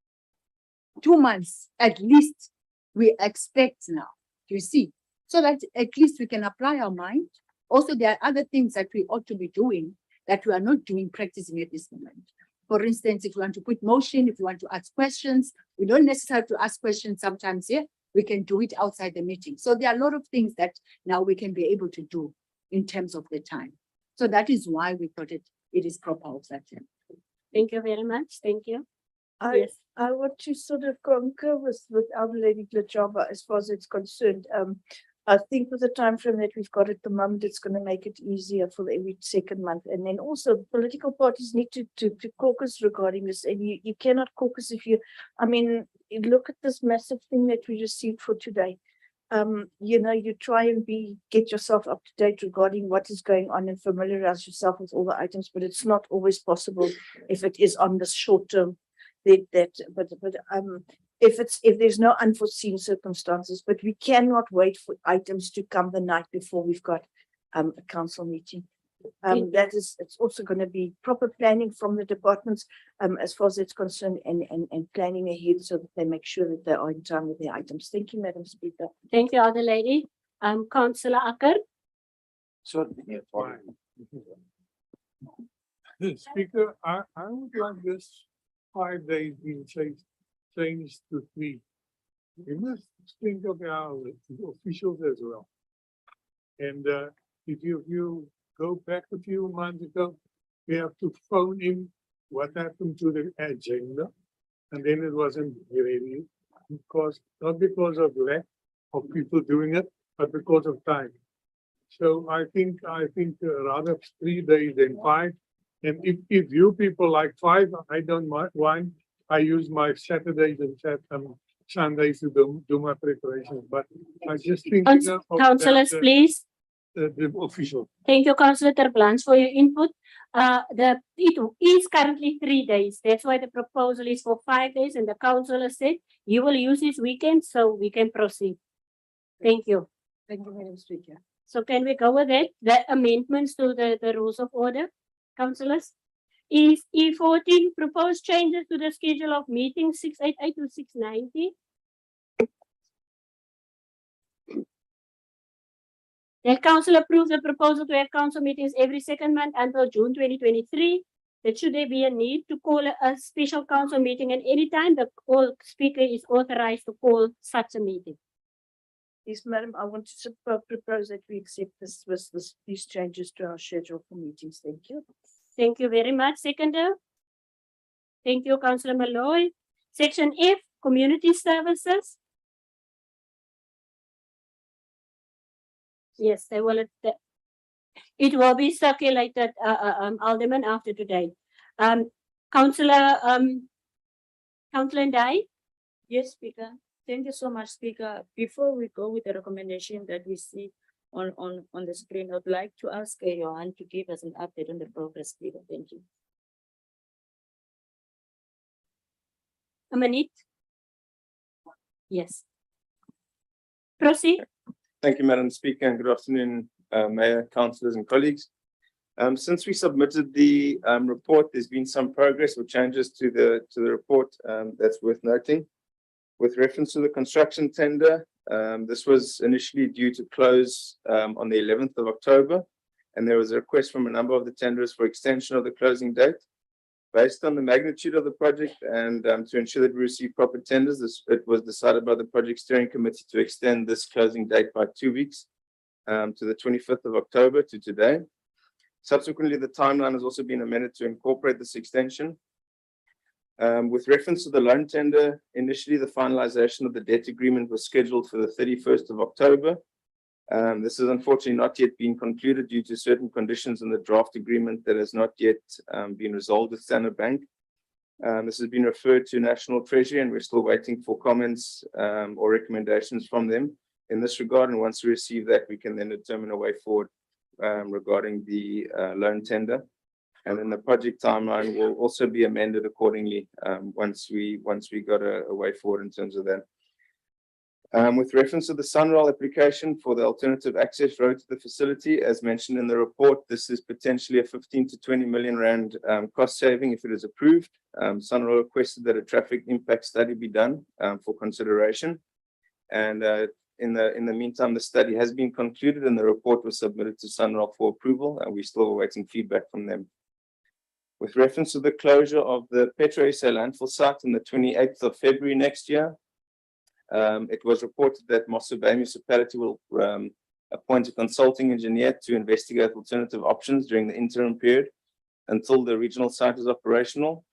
2 months, at least, we expect now, you see, so that at least we can apply our mind. Also, there are other things that we ought to be doing that we are not doing, practicing at this moment. For instance, if you want to put motion, if you want to ask questions, we don't necessarily have to ask questions sometimes here. We can do it outside the meeting. So there are a lot of things that now we can be able to do in terms of the time. So that is why we thought it is proper of that time. Thank you very much. Thank you. I want to sort of concur with Elder Lady Glechaba as far as it's concerned. I think with the time frame that we've got at the moment, it's going to make it easier for every second month. And then also political parties need to caucus regarding this. And you cannot caucus if you, I mean, you look at this massive thing that we received for today. You know, you try and get yourself up to date regarding what is going on and familiarize yourself with all the items, but it's not always possible if it is on the short term. If there's no unforeseen circumstances, but we cannot wait for items to come the night before we've got a council meeting. That is, it's also going to be proper planning from the departments, as far as it's concerned, and planning ahead so that they make sure that they are in time with their items. Thank you, Madam Speaker. Thank you, Elder Lady. Councillor Acker. Speaker, I would like this 5 days being changed to 3. We must think of our officials as well. And if you go back a few months ago, we have to phone in what happened to the agenda, and then it wasn't ready because not because of lack of people doing it, but because of time. So I think rather 3 days than 5. And if you people like 5, I don't mind. I use my Saturdays and Sundays to do my preparations, but I just think. Councillors, please. The official. Thank you, Councillor Terblans, for your input. It is currently 3 days. That's why the proposal is for 5 days, and the councillor said you will use this weekend so we can proceed. Thank you. Thank you, Madam Speaker. So can we go with it? The amendments to the rules of order, councillors? Is E14 proposed changes to the schedule of meetings 688 to 690? The council approves the proposal to have council meetings every second month until June 2023. That should there be a need to call a special council meeting at any time, the speaker is authorized to call such a meeting. Yes, Madam, I want to propose that we accept these changes to our schedule for meetings. Thank you. Thank you very much. Seconder. Thank you, Councillor Malloy. Section F, community services. Yes, they will. It will be circulated, Alderman, after today. Councillor Ndai. Yes, Speaker. Thank you so much, Speaker. Before we go with the recommendation that we see on the screen, I'd like to ask Johan to give us an update on the progress, Speaker. Thank you. A minute. Yes. Proceed. Thank you, Madam Speaker, and good afternoon, Mayor, councillors and colleagues. Since we submitted the report, there's been some progress or changes to the report that's worth noting. With reference to the construction tender, this was initially due to close on the 11th of October, and there was a request from a number of the tenderers for extension of the closing date. Based on the magnitude of the project and to ensure that we receive proper tenders, it was decided by the project steering committee to extend this closing date by 2 weeks to the 25th of October to today. Subsequently, the timeline has also been amended to incorporate this extension. With reference to the loan tender, initially the finalization of the debt agreement was scheduled for the 31st of October. This has unfortunately not yet been concluded due to certain conditions in the draft agreement that has not yet been resolved with Standard Bank. This has been referred to National Treasury, and we're still waiting for comments or recommendations from them in this regard. And once we receive that, we can then determine a way forward regarding the loan tender. And then the project timeline will also be amended accordingly once we got a way forward in terms of that. With reference to the Sunroll application for the alternative access road to the facility, as mentioned in the report, this is potentially a 15 to 20 million rand cost saving if it is approved. Sunroll requested that a traffic impact study be done for consideration. And in the meantime, the study has been concluded and the report was submitted to Sunroll for approval, and we're still awaiting feedback from them. With reference to the closure of the PetroSA landfill site on the 28th of February next year, it was reported that Mossel Bay municipality will appoint a consulting engineer to investigate alternative options during the interim period until the regional site is operational.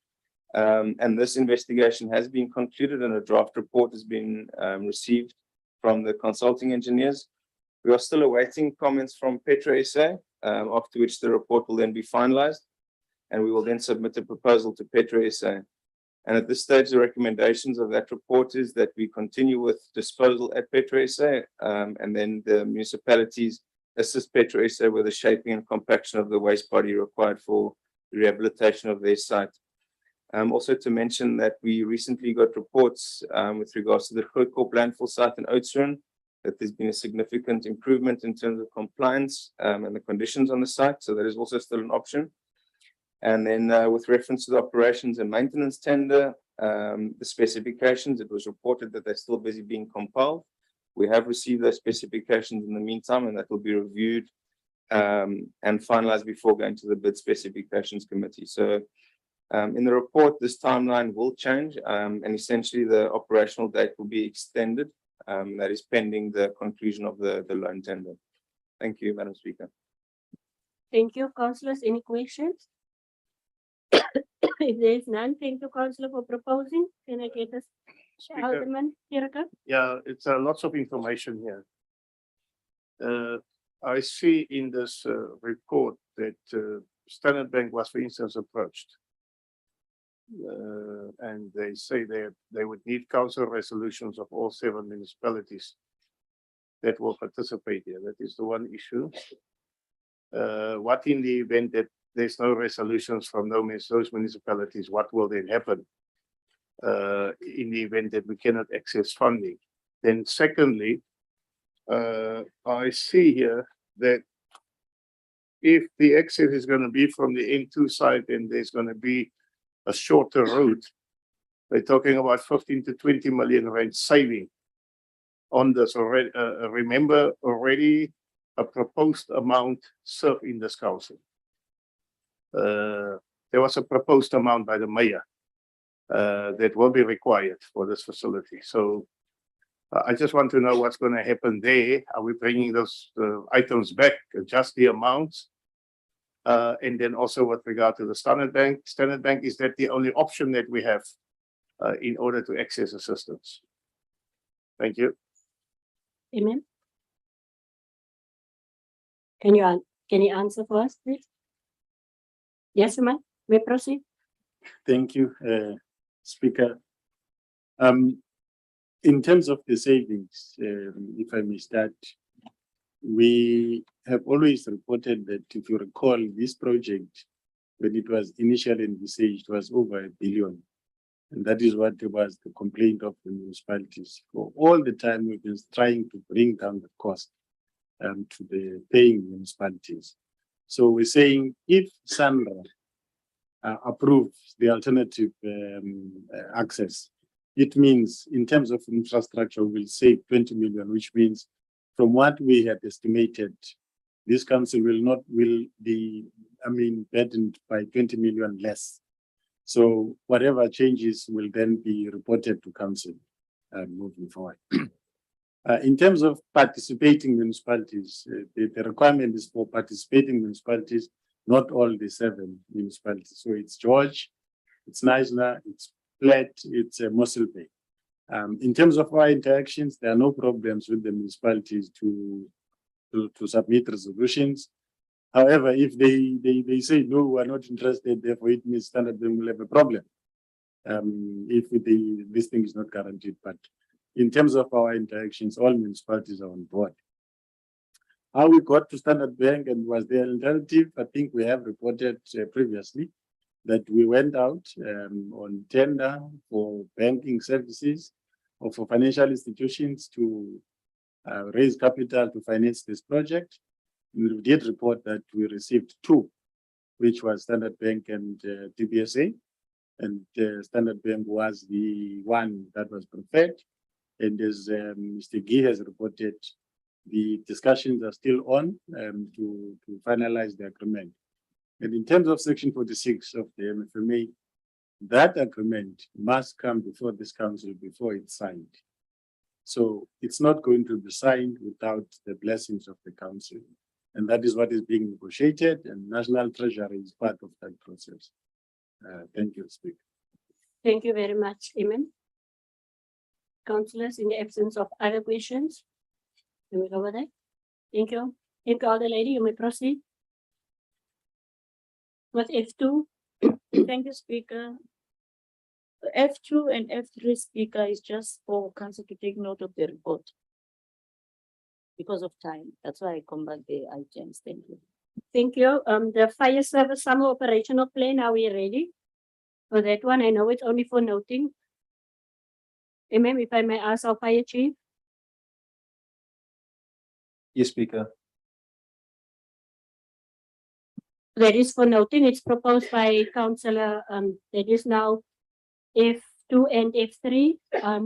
And this investigation has been concluded and a draft report has been received from the consulting engineers. We are still awaiting comments from PetroSA, after which the report will then be finalized, and we will then submit a proposal to PetroSA. And at this stage, the recommendations of that report is that we continue with disposal at PetroSA, and then the municipalities assist PetroSA with the shaping and compaction of the waste body required for the rehabilitation of their site. Also to mention that we recently got reports with regards to the Grootkorp landfill site in Oudtshoorn, that there's been a significant improvement in terms of compliance and the conditions on the site. So that is also still an option. And then with reference to the operations and maintenance tender, the specifications, it was reported that they're still busy being compiled. We have received those specifications in the meantime, and that will be reviewed and finalized before going to the bid specifications committee. So in the report, this timeline will change, and essentially the operational date will be extended. That is pending the conclusion of the loan tender. Thank you, Madam Speaker. Thank you, councillors. Any questions? If there is none, thank you, councillor, for proposing. Can I get us, Alderman Kierkegaard? Yeah, it's lots of information here. I see in this report that Standard Bank was, for instance, approached. And they say they would need council resolutions of all 7 municipalities that will participate here. That is the one issue. What in the event that there's no resolutions from those municipalities, what will then happen in the event that we cannot access funding? Then secondly, I see here that if the access is going to be from the N2 side and there's going to be a shorter route, they're talking about 15 to 20 million rand saving on this already. Remember, already a proposed amount served in this council. There was a proposed amount by the mayor that will be required for this facility. So I just want to know what's going to happen there. Are we bringing those items back, adjust the amounts? And then also with regard to the Standard Bank, is that the only option that we have in order to access assistance? Thank you. Amen. Can you answer for us, please? Yes, ma'am. May proceed. Thank you, Speaker. In terms of the savings, if I may start, we have always reported that, if you recall, this project, when it was initially envisaged, was over 1 billion. And that is what was the complaint of the municipalities. For all the time, we've been trying to bring down the cost to the paying municipalities. So we're saying if Sandra approves the alternative access, it means in terms of infrastructure, we'll save 20 million, which means from what we had estimated, this council will be, burdened by 20 million less. So whatever changes will then be reported to council moving forward. In terms of participating municipalities, the requirement is for participating municipalities, not all the 7 municipalities. So it's George, it's Knysna, it's Platt, it's Mossel Bay. In terms of our interactions, there are no problems with the municipalities to submit resolutions. However, if they say, no, we're not interested, therefore it means Standard Bank will have a problem if this thing is not guaranteed. But in terms of our interactions, all municipalities are on board. How we got to Standard Bank and was there an alternative? I think we have reported previously that we went out on tender for banking services or for financial institutions to raise capital to finance this project. We did report that we received 2, which was Standard Bank and TBSA. And Standard Bank was the one that was preferred. And as Mr. Gee has reported, the discussions are still on to finalize the agreement. And in terms of Section 46 of the MFMA, that agreement must come before this council before it's signed. So it's not going to be signed without the blessings of the council. And that is what is being negotiated, and National Treasury is part of that process. Thank you, Speaker. Thank you very much, Amen. Councillors, in the absence of other questions, can we go over there? Thank you. Thank you, Alder Lady. You may proceed. With F2. Thank you, Speaker. F2 and F3, Speaker, is just for council to take note of the report. Because of time, that's why I come back the items. Thank you. Thank you. The fire service summer operational plan, are we ready? For that one, I know it's only for noting. Amen. If I may ask our fire chief. Yes, Speaker. That is for noting, it's proposed by Councillor, that is now F2 and F3.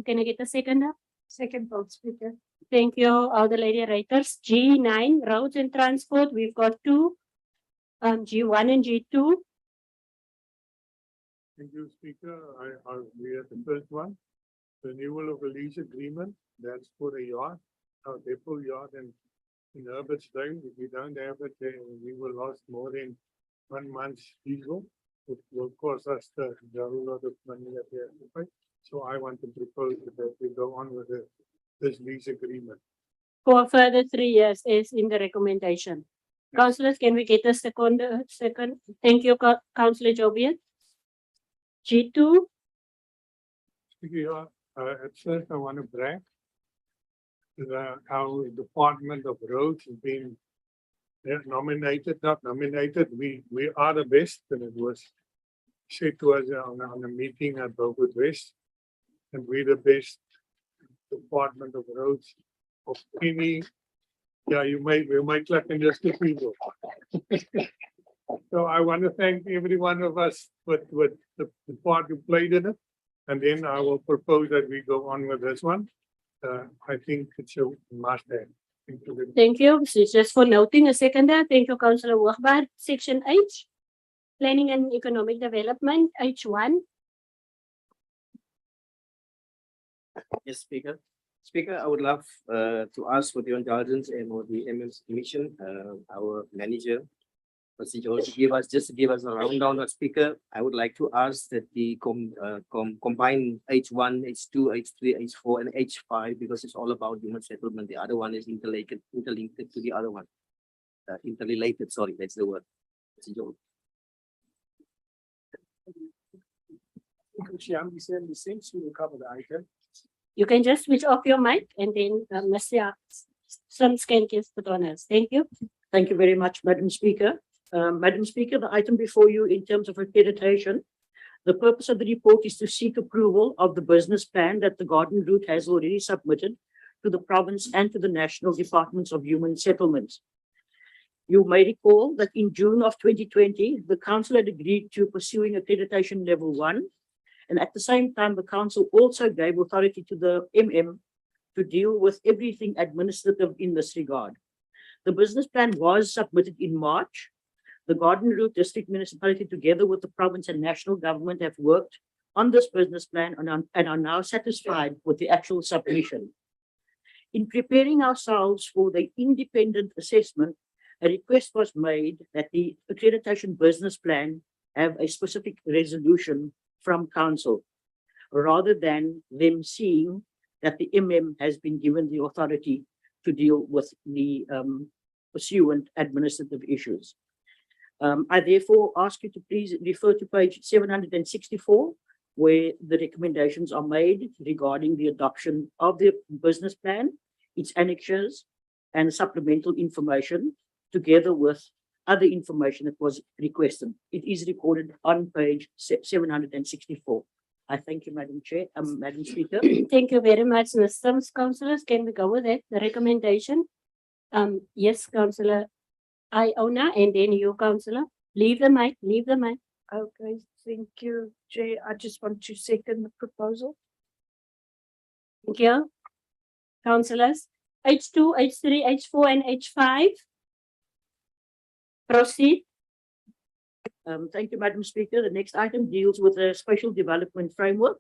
Can I get a seconder? Second vote, Speaker. Thank you, all the lady writers. G9, roads and transport, we've got two, G1 and G2. Thank you, Speaker. We have the first one. Renewal of a lease agreement. That's for a yard, our depot yard in Herbertsdale. If we don't have it, then we will lose more than 1 month's diesel. It will cost us a whole lot of money that we have to pay. So I want to propose that we go on with this lease agreement. For a further 3 years is in the recommendation. Councillors, can we get a second? Thank you, Councillor Jobian. G2, Speaker, at first I want to brag that our Department of Roads has been not nominated. We are the best, and it was said to us on a meeting at Beaufort West, and we're the best Department of Roads of any. Yeah, we might clap in just 2 people. So I want to thank every one of us with the part who played in it. And then I will propose that we go on with this one. I think it's a must have. thank you. This is just for noting a seconder. Thank you, Councillor Wagbar. Section H, planning and economic development, H1. Yes, Speaker. Speaker, I would love to ask for your indulgence and for the MM's Commission, our manager, to give us a rundown of Speaker. I would like to ask that the combine H1, H2, H3, H4, and H5 because it's all about human settlement. The other one is interlinked to the other one. Interrelated, sorry, that's the word. You can just switch off your mic and then Mr. Some can give put on us. Thank you. Thank you very much, Madam Speaker. Madam Speaker, the item before you in terms of accreditation, the purpose of the report is to seek approval of the business plan that the Garden Route has already submitted to the province and to the National Departments of Human Settlements. You may recall that in June of 2020, the council had agreed to pursuing accreditation level 1. And at the same time, the council also gave authority to the to deal with everything administrative in this regard. The business plan was submitted in March. The Garden Route District Municipality, together with the province and national government, have worked on this business plan and are now satisfied with the actual submission. In preparing ourselves for the independent assessment, a request was made that the accreditation business plan have a specific resolution from council, rather than them seeing that the has been given the authority to deal with the pursuant administrative issues. I therefore ask you to please refer to page 764, where the recommendations are made regarding the adoption of the business plan, its annexures, and supplemental information, together with other information that was requested. It is recorded on page 764. I thank you, Madam Chair, Madam Speaker. Thank you very much, Mr. Councillors. Can we go with it? The recommendation? Yes, Councillor Iona, and then you, Councillor. Leave the mic, leave the mic. Okay, thank you, Chair. I just want to second the proposal. Thank you. Councillors, H2, H3, H4, and H5. Proceed. Thank you, Madam Speaker. The next item deals with a special development framework.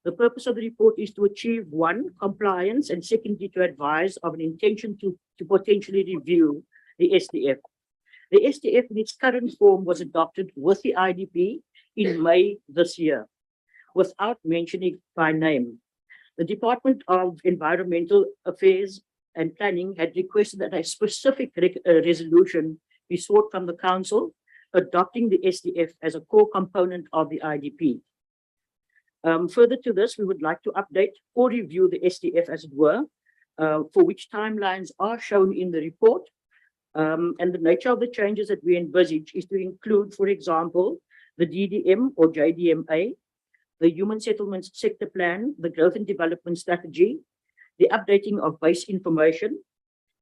The purpose of the report is to achieve 1, compliance, and secondly, to advise of an intention to potentially review the SDF. The SDF in its current form was adopted with the IDP in May this year, without mentioning by name. The Department of Environmental Affairs and Planning had requested that a specific resolution be sought from the council, adopting the SDF as a core component of the IDP. Further to this, we would like to update or review the SDF, as it were, for which timelines are shown in the report. And the nature of the changes that we envisage is to include, for example, the DDM or JDMA, the Human Settlements Sector Plan, the Growth and Development Strategy, the updating of base information,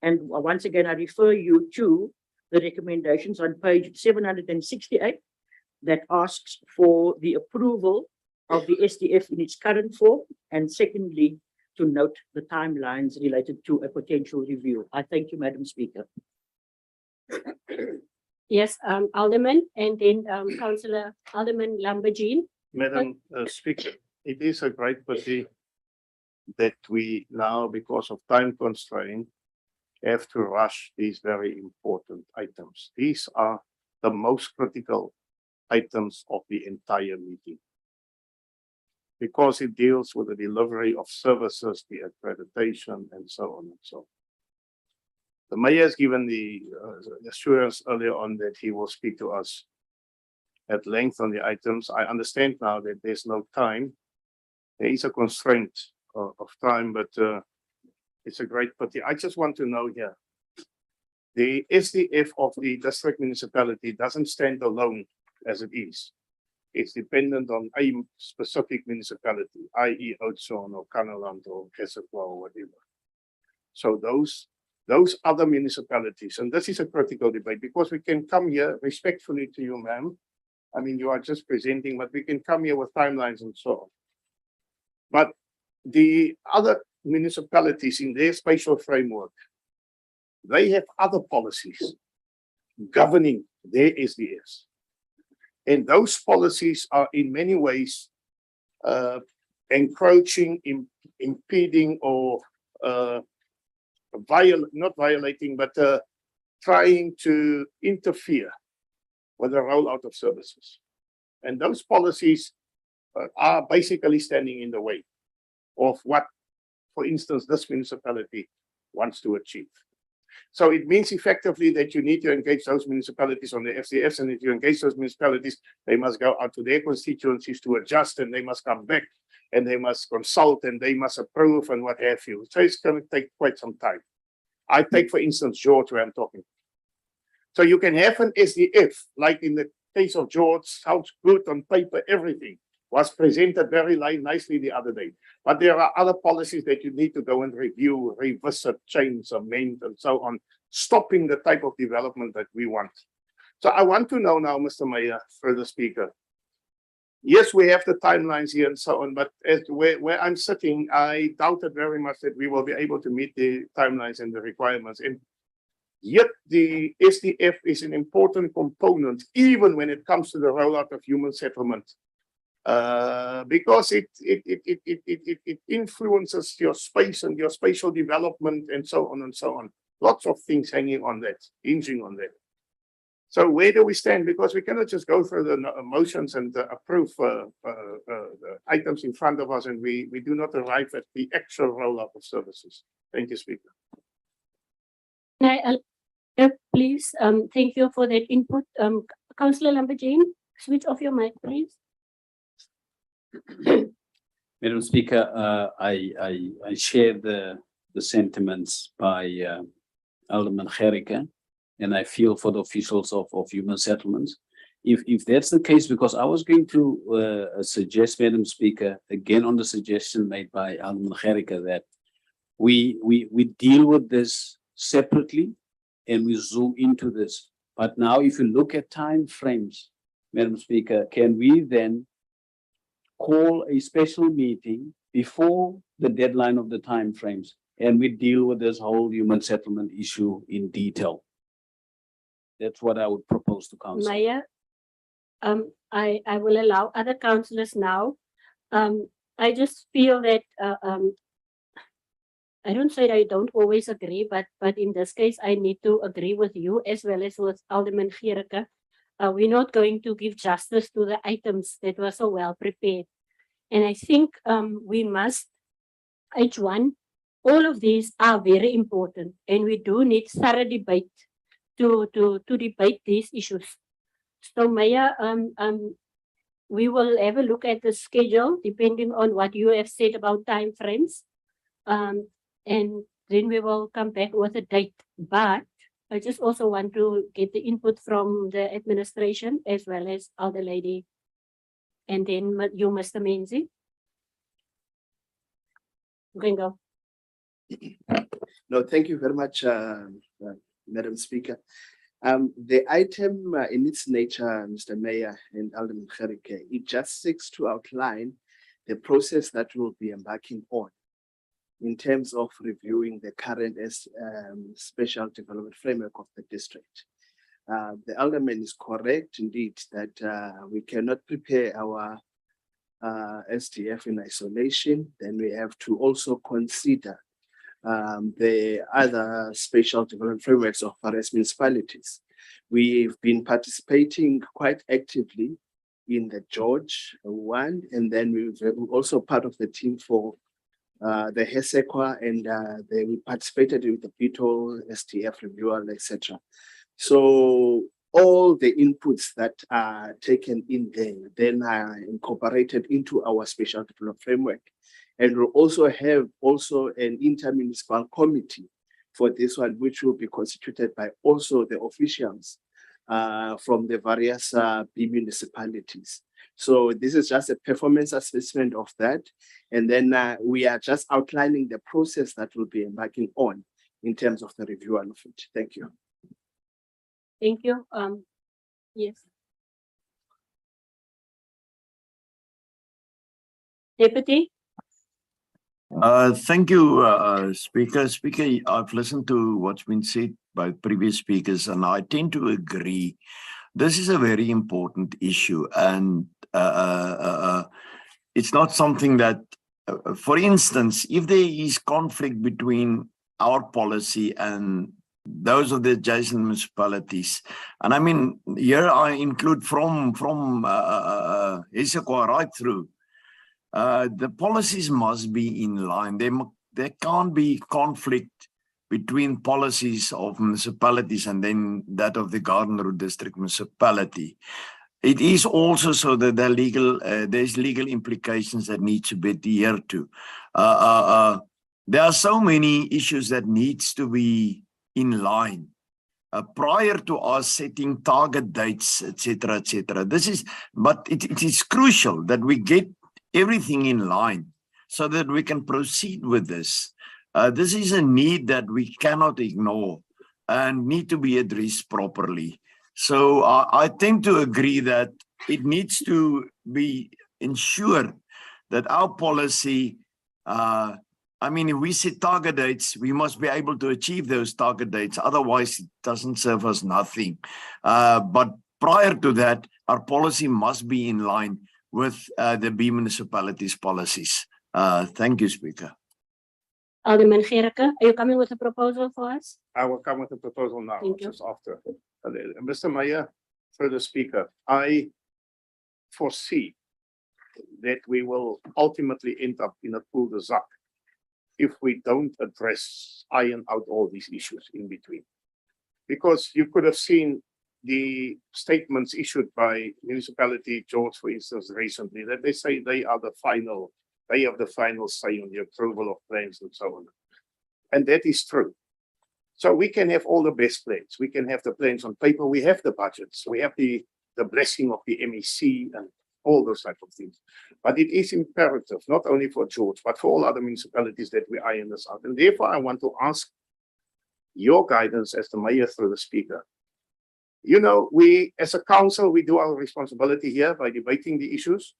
And once again, I refer you to the recommendations on page 768 that asks for the approval of the SDF in its current form, and secondly, to note the timelines related to a potential review. I thank you, Madam Speaker. Yes, Alderman, and then Councillor Alderman Lamborghini. Madam Speaker, it is a great pity that we now, because of time constraint, have to rush these very important items. These are the most critical items of the entire meeting, because it deals with the delivery of services, the accreditation, and so on and so on. The mayor has given the assurance earlier on that he will speak to us at length on the items. I understand now that there's no time. There is a constraint of time, but it's a great pity. I just want to know here, the SDF of the district municipality doesn't stand alone as it is. It's dependent on a specific municipality, i.e. Oudtshoorn or Kannaland or Kessel or whatever. So those other municipalities, and this is a critical debate, because we can come here respectfully to you, ma'am. I mean, you are just presenting, but we can come here with timelines and so on. But the other municipalities in their spatial framework, they have other policies governing their SDFs. And those policies are in many ways encroaching, impeding, or not violating, but trying to interfere with the rollout of services. And those policies are basically standing in the way of what, for instance, this municipality wants to achieve. So it means effectively that you need to engage those municipalities on the FCFs, and if you engage those municipalities, they must go out to their constituencies to adjust, and they must come back, and they must consult, and they must approve, and what have you. So it's going to take quite some time. I take, for instance, George, where I'm talking. So you can have an SDF, like in the case of George, sounds good on paper, everything was presented very nicely the other day. But there are other policies that you need to go and review, revisit, change, amend, and so on, stopping the type of development that we want. So I want to know now, Mr. Mayor, further speaker. Yes, we have the timelines here and so on, but as where I'm sitting, I doubted very much that we will be able to meet the timelines and the requirements. And yet the SDF is an important component, even when it comes to the rollout of human settlement. Because it influences your space and your spatial development and so on and so on. Lots of things hanging on that, hinging on that. So where do we stand? Because we cannot just go through the motions and approve the items in front of us, and we do not arrive at the actual rollout of services. Thank you, Speaker. Please, thank you for that input. Councillor Lamborghini, switch off your mic, please. Madam Speaker, I share the sentiments by Alderman Gericke, and I feel for the officials of human settlements. If that's the case, because I was going to suggest, Madam Speaker, again on the suggestion made by Alderman Gericke, that we deal with this separately and we zoom into this. But now if you look at time frames, Madam Speaker, can we then call a special meeting before the deadline of the time frames, and we deal with this whole human settlement issue in detail? That's what I would propose to council. Mayor, I will allow other councillors now. I just feel that I don't say I don't always agree, but in this case I need to agree with you as well as with Alderman Gericke. We're not going to give justice to the items that were so well prepared. And I think we must, H1, all of these are very important, and we do need thorough debate to debate these issues. So Mayor, we will have a look at the schedule depending on what you have said about time frames. And then we will come back with a date. But I just also want to get the input from the administration as well as Elder Lady. And then you, Mr. Menzi. You can go. No, thank you very much, Madam Speaker. The item in its nature, Mr. Mayor and Alderman Gerike, it just seeks to outline the process that we'll be embarking on in terms of reviewing the current special development framework of the district. The Alderman is correct indeed that we cannot prepare our SDF in isolation. Then we have to also consider the other special development frameworks of various municipalities. We've been participating quite actively in the George one, and then we're also part of the team for the HESEQUA, and we participated with the Beetle, SDF reviewer, etc. So all the inputs that are taken in there then are incorporated into our special development framework. And we'll also have an intermunicipal committee for this one, which will be constituted by also the officials from the various B municipalities. So this is just a performance assessment of that. And then we are just outlining the process that we'll be embarking on in terms of the review of it. Thank you. Thank you. Yes. Deputy? Thank you, Speaker. Speaker, I've listened to what's been said by previous speakers, and I tend to agree. This is a very important issue, and it's not something that, for instance, if there is conflict between our policy and those of the adjacent municipalities, and I mean, here I include from HESEQUA right through, the policies must be in line. There can't be conflict between policies of municipalities and then that of the Garden Route District municipality. It is also so that there's legal implications that need to be adhered to. There are so many issues that needs to be in line prior to us setting target dates, etc., etc. But it is crucial that we get everything in line so that we can proceed with this. This is a need that we cannot ignore and need to be addressed properly. So I tend to agree that it needs to be ensured that our policy, I mean, if we set target dates, we must be able to achieve those target dates. Otherwise, it doesn't serve us nothing. But prior to that, our policy must be in line with the B municipalities' policies. Thank you, Speaker. Alderman Gerike, are you coming with a proposal for us? I will come with a proposal now, Thank you. just after. Mr. Mayor, for the Speaker, I foresee that we will ultimately end up in a pool de zak if we don't iron out all these issues in between. Because you could have seen the statements issued by municipality George, for instance, recently, that they say they have the final say on the approval of plans and so on. And that is true. So we can have all the best plans. We can have the plans on paper. We have the budgets. We have the blessing of the MEC and all those types of things. But it is imperative, not only for George, but for all other municipalities that we iron this out. And therefore, I want to ask your guidance as the mayor through the Speaker. You know, we as a council, we do our responsibility here by debating the issues,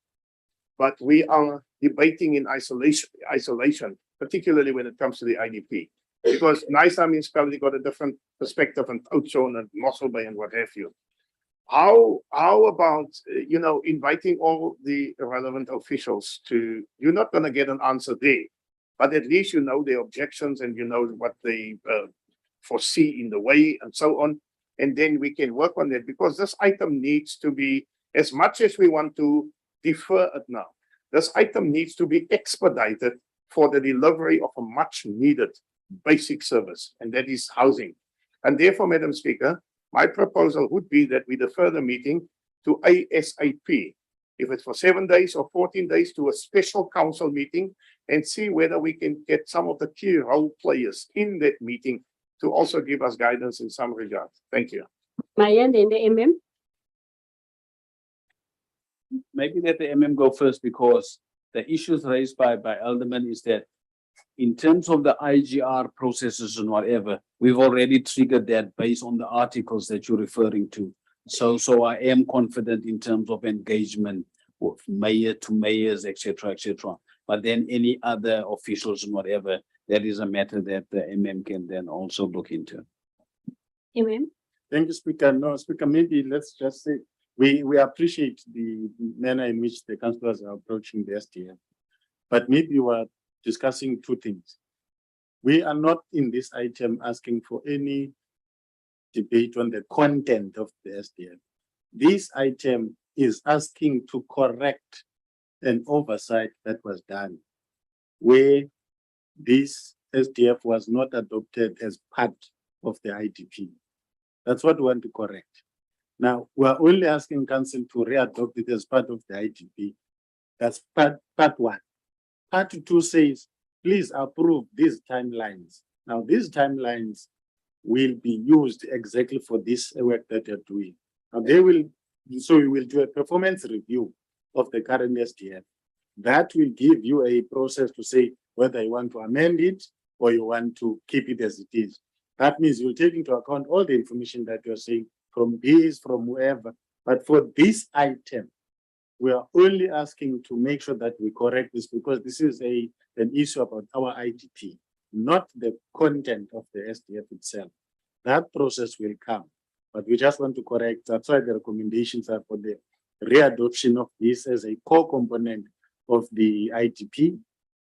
but we are debating in isolation, particularly when it comes to the IDP. Because Nyasa municipality got a different perspective, and Oudtshoorn and Mossel Bay and what have you. How about, you know, inviting all the relevant officials to, you're not going to get an answer there, but at least you know their objections and you know what they foresee in the way and so on. And then we can work on that, because this item needs to be, as much as we want to defer it now, this item needs to be expedited for the delivery of a much needed basic service, and that is housing. And therefore, Madam Speaker, my proposal would be that we defer the meeting to ASAP, if it's for 7 days or 14 days, to a special council meeting, and see whether we can get some of the key role players in that meeting to also give us guidance in some regard. Thank you. Maya, then the MM. Maybe let the MM go first, because the issues raised by Alderman is that in terms of the IGR processes and whatever, we've already triggered that based on the articles that you're referring to. So I am confident in terms of engagement with mayor to mayors, etc., etc. But then any other officials and whatever, that is a matter that the MM can then also look into. MM. Thank you, Speaker. No, Speaker, maybe let's just say we appreciate the manner in which the councillors are approaching the SDF. But maybe we're discussing two things. We are not in this item asking for any debate on the content of the SDF. This item is asking to correct an oversight that was done where this SDF was not adopted as part of the IDP. That's what we want to correct. Now, we're only asking council to readopt it as part of the IDP. That's part one. Part two says, please approve these timelines. Now, these timelines will be used exactly for this work that you're doing. Now, so we will do a performance review of the current SDF. That will give you a process to say whether you want to amend it or you want to keep it as it is. That means you'll take into account all the information that you're saying from bees, from wherever. But for this item, we are only asking to make sure that we correct this because this is an issue about our IDP, not the content of the SDF itself. That process will come, but we just want to correct. That's why the recommendations are for the readoption of this as a core component of the IDP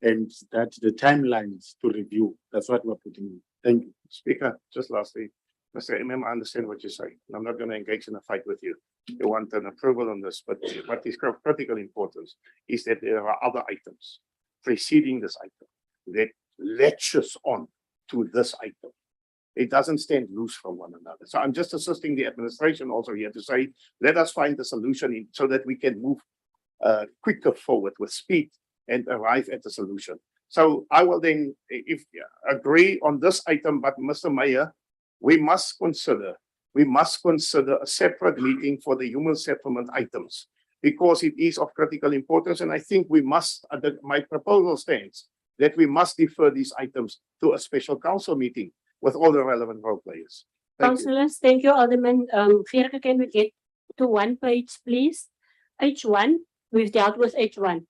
and that the timelines to review. That's what we're putting in. Thank you. Speaker, just lastly, Mr. MM, I understand what you're saying. I'm not going to engage in a fight with you. You want an approval on this, but what is of critical importance is that there are other items preceding this item that latches on to this item. It doesn't stand loose from one another. So I'm just assisting the administration also here to say, let us find the solution so that we can move quicker forward with speed and arrive at the solution. So I will then, if agree on this item, but Mr. Mayor, we must consider a separate meeting for the human settlement items because it is of critical importance. And I think we must, my proposal stands that we must defer these items to a special council meeting with all the relevant role players. Councillors, thank you, Alderman. Gerke, can we get to one page, please? H1, we've dealt with H1.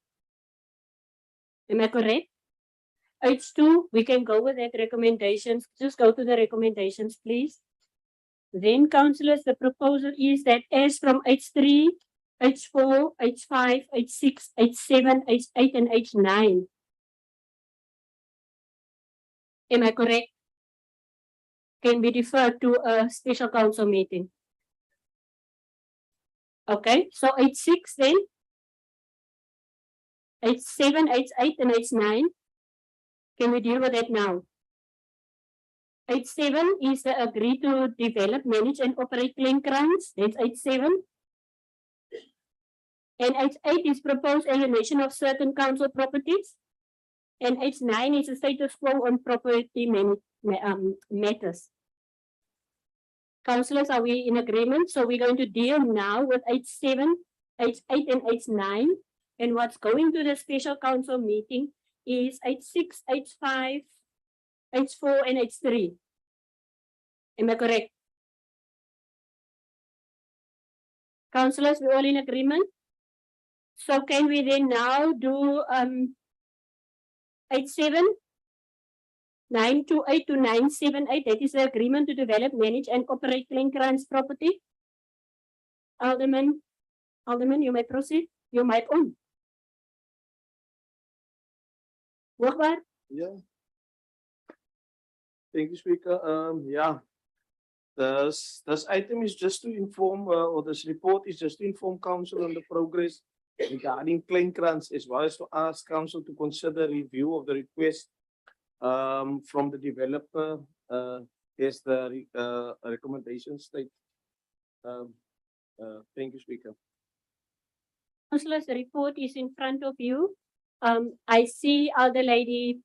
Am I correct? H2, we can go with that recommendations. Just go to the recommendations, please. Then, councillors, the proposal is that as from H3, H4, H5, H6, H7, H8, and H9. Am I correct? Can be deferred to a special council meeting. Okay, so H6 then, H7, H8, and H9. Can we deal with that now? H7 is the agree to develop, manage, and operate clean grants. That's H7. And H8 is proposed alienation of certain council properties. And H9 is a status quo on property matters. Councillors, are we in agreement? So we're going to deal now with H7, H8, and H9. And what's going to the special council meeting is H6, H5, H4, and H3. Am I correct? Councillors, we're all in agreement? So can we then now do H7, 928 to 978, that is the agreement to develop, manage, and operate clean grants property. Alderman, you may proceed. Your mic on. Wagbar? Yeah. Thank you, Speaker. Yeah. This item is just to inform, or this report is just to inform council on the progress regarding claim grants, as well as to ask council to consider review of the request from the developer as the recommendation state. Thank you, Speaker. Councillors, the report is in front of you. I see Elder Lady,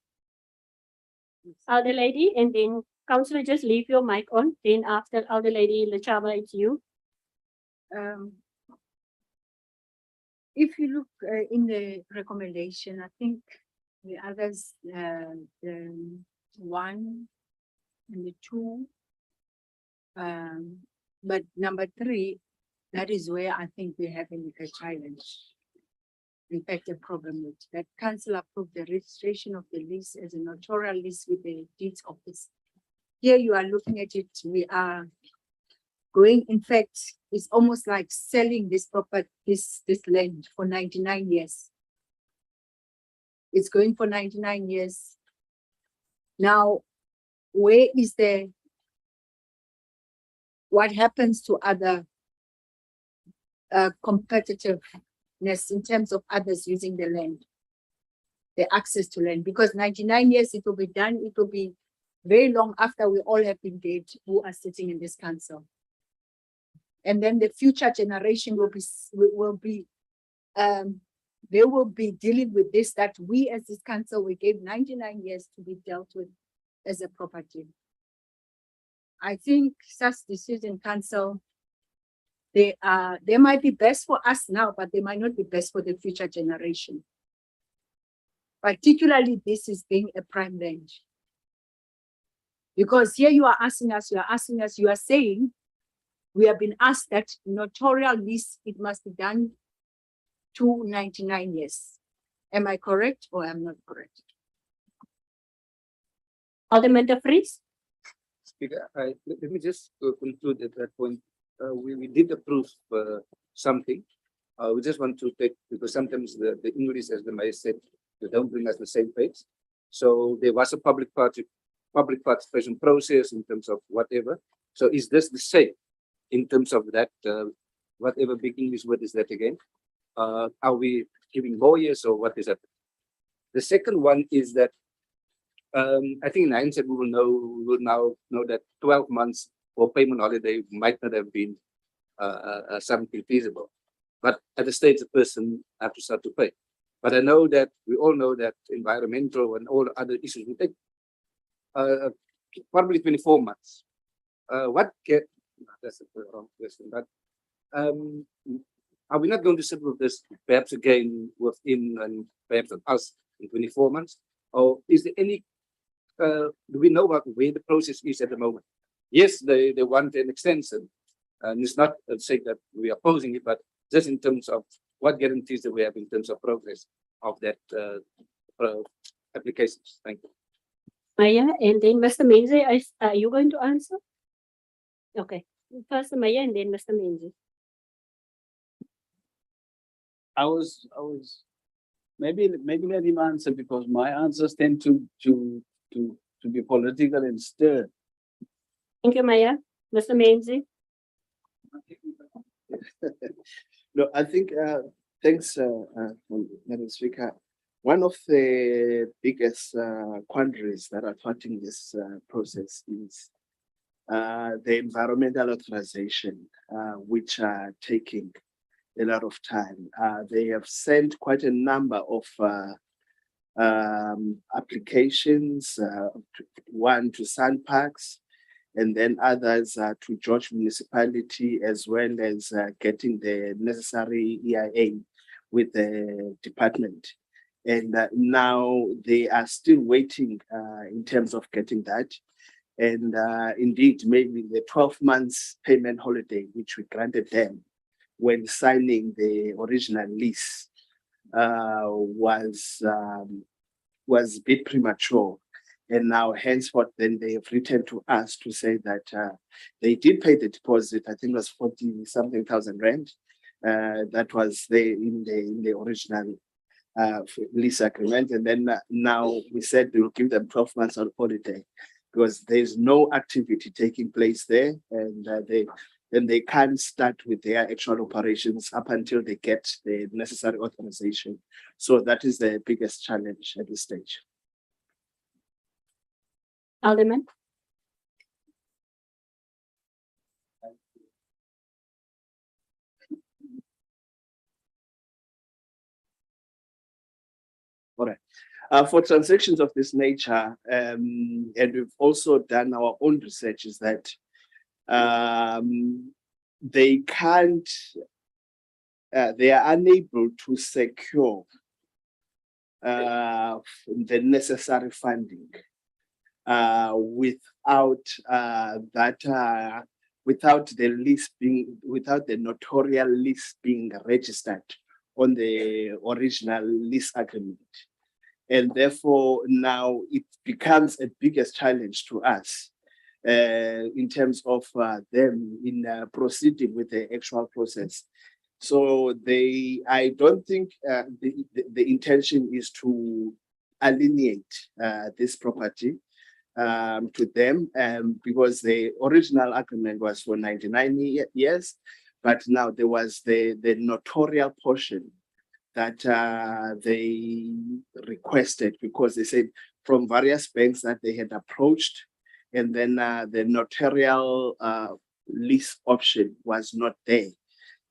and then Councillor, just leave your mic on. Then after Elder Lady Lechaba, it's you. If you look in the recommendation, I think The others, the one and the two. But number three, that is where I think we're having a challenge. In fact, a problem with that council approved the registration of the lease as a notarial lease with the deeds office. Here you are looking at it, we are going, in fact, it's almost like selling this property, this land for 99 years. It's going for 99 years. Now, where is what happens to other competitiveness in terms of others using the land, the access to land? Because 99 years it will be done, it will be very long after we all have been dead who are sitting in this council. And then the future generation they will be dealing with this, that we as this council, we gave 99 years to be dealt with as a property. I think such decision council, they might be best for us now, but they might not be best for the future generation. Particularly this is being a prime land. Because here you are asking us, you are saying, we have been asked that notarial lease, it must be done to 99 years. Am I correct or am not correct? Alderman De Vries. Speaker, let me just conclude at that point. We did approve something. We just want to take, because sometimes the English, as the mayor said, they don't bring us the same page. So there was a public participation process in terms of whatever. So is this the same in terms of that, whatever big English word is that again? Are we giving more years or what is that? The second one is that I think in hindsight we will now know that 12 months for payment holiday might not have been something feasible. But at the stage, the person have to start to pay. But I know that we all know that environmental and all other issues will take probably 24 months. That's a wrong question, but are we not going to sit with this perhaps again within and perhaps us in 24 months? Or is there any, do we know about where the process is at the moment? Yes, they want an extension, and it's not saying that we are opposing it, but just in terms of what guarantees that we have in terms of progress of that applications. Thank you. Maya, and then Mr. Menzi, are you going to answer? Okay, first Maya and then Mr. Menzi. I was maybe let him answer, because my answers tend to be political and stern. Thank you, Maya. Mr. Menzi. No, I think, thanks, Madam Speaker. One of the biggest quandaries that are thwarting this process is the environmental authorization, which are taking a lot of time. They have sent quite a number of applications, one to SANParks, and then others to George Municipality, as well as getting the necessary EIA with the department. And now they are still waiting in terms of getting that. And indeed, maybe the 12 months payment holiday, which we granted them when signing the original lease, was a bit premature. And now henceforth, then they have written to us to say that they did pay the deposit. I think it was 40-something thousand rand. That was there in the original lease agreement. And then now we said we will give them 12 months on holiday, because there's no activity taking place there, and they can't start with their actual operations up until they get the necessary authorization. So that is the biggest challenge at this stage. Alderman. All right. For transactions of this nature, and we've also done our own research, is that they are unable to secure the necessary funding without without the notarial lease being registered on the original lease agreement. And therefore now it becomes a biggest challenge to us in terms of them in proceeding with the actual process. So I don't think the intention is to alienate this property to them because the original agreement was for 99 years, but now there was the notarial portion that they requested because they said from various banks that they had approached, and then the notarial lease option was not there.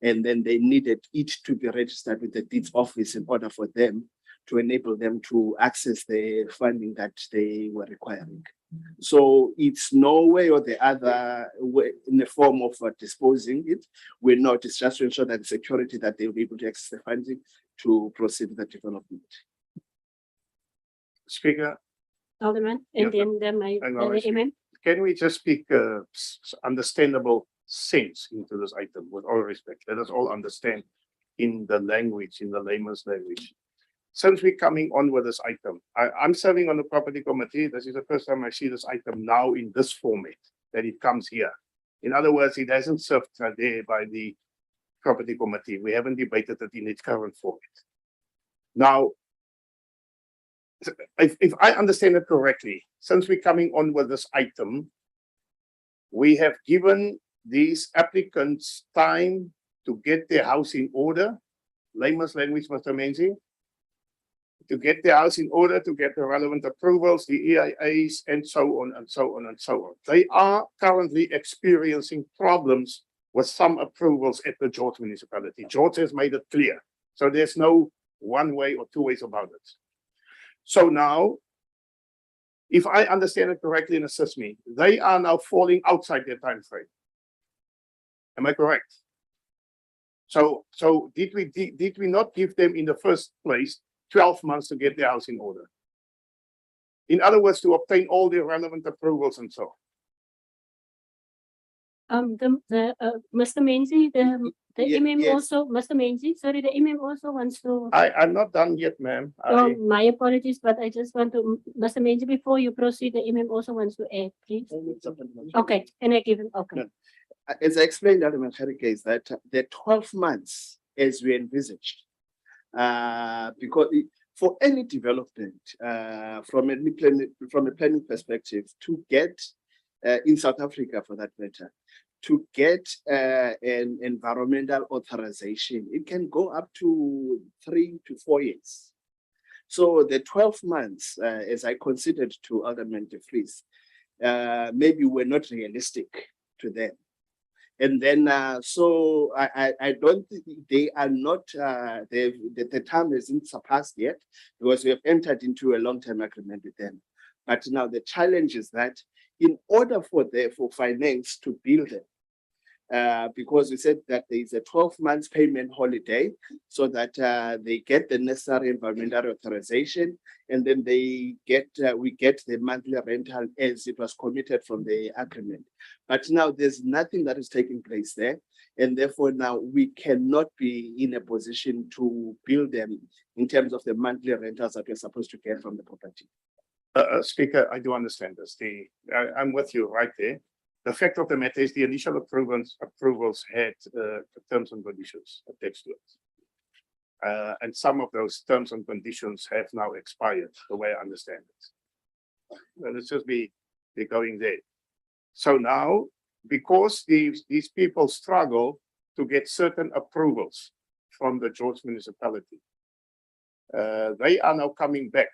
And then they needed it to be registered with the deeds office in order for them to enable them to access the funding that they were requiring. So it's no way or the other way in the form of disposing it. We're not, it's just to ensure that the security that they'll be able to access the funding to proceed with the development. Speaker, Alderman, and Yeah, then the imam. can we just speak understandable sense into this item with all respect? Let us all understand in the language, in the layman's language. Since we're coming on with this item, I'm serving on the property committee. This is the first time I see this item now in this format, that it comes here. In other words, it hasn't served there by the property committee. We haven't debated it in its current format. Now, if I understand it correctly, since we're coming on with this item, we have given these applicants time to get their house in order, layman's language, Mr. Menzi, to get their house in order, to get the relevant approvals, the EIAs, and so on and so on and so on. They are currently experiencing problems with some approvals at the George municipality. George has made it clear. So there's no one way or two ways about it. So now, if I understand it correctly and assist me, they are now falling outside their time frame. Am I correct? So did we not give them in the first place 12 months to get their house in order? In other words, to obtain all the relevant approvals and so on. Mr. Menzi, the imam yes. also, Mr. Menzi, sorry, the imam also wants to. I'm not done yet, ma'am. Oh, my apologies, but I just want to, Mr. Menzi, before you proceed, the imam also wants to add, please. Okay, can I give him, okay. No. As I explained, Alderman Kharike, is that the 12 months as we envisaged, because for any development from a planning perspective to get in South Africa for that matter, to get an environmental authorization, it can go up to 3 to 4 years. So the 12 months, as I considered to Alderman de Vries, maybe were not realistic to them. And then, so I don't think they are not, the time isn't surpassed yet because we have entered into a long-term agreement with them. But now the challenge is that in order for finance to build them, because we said that there is a 12 months payment holiday so that they get the necessary environmental authorization, and then we get the monthly rental as it was committed from the agreement. But now there's nothing that is taking place there, and therefore now we cannot be in a position to build them in terms of the monthly rentals that we're supposed to get from the property. Speaker, I do understand this. I'm with you right there. The fact of the matter is the initial approvals had terms and conditions attached to it. And some of those terms and conditions have now expired, the way I understand it. Let's just be going there. So now, because these people struggle to get certain approvals from the George municipality, they are now coming back.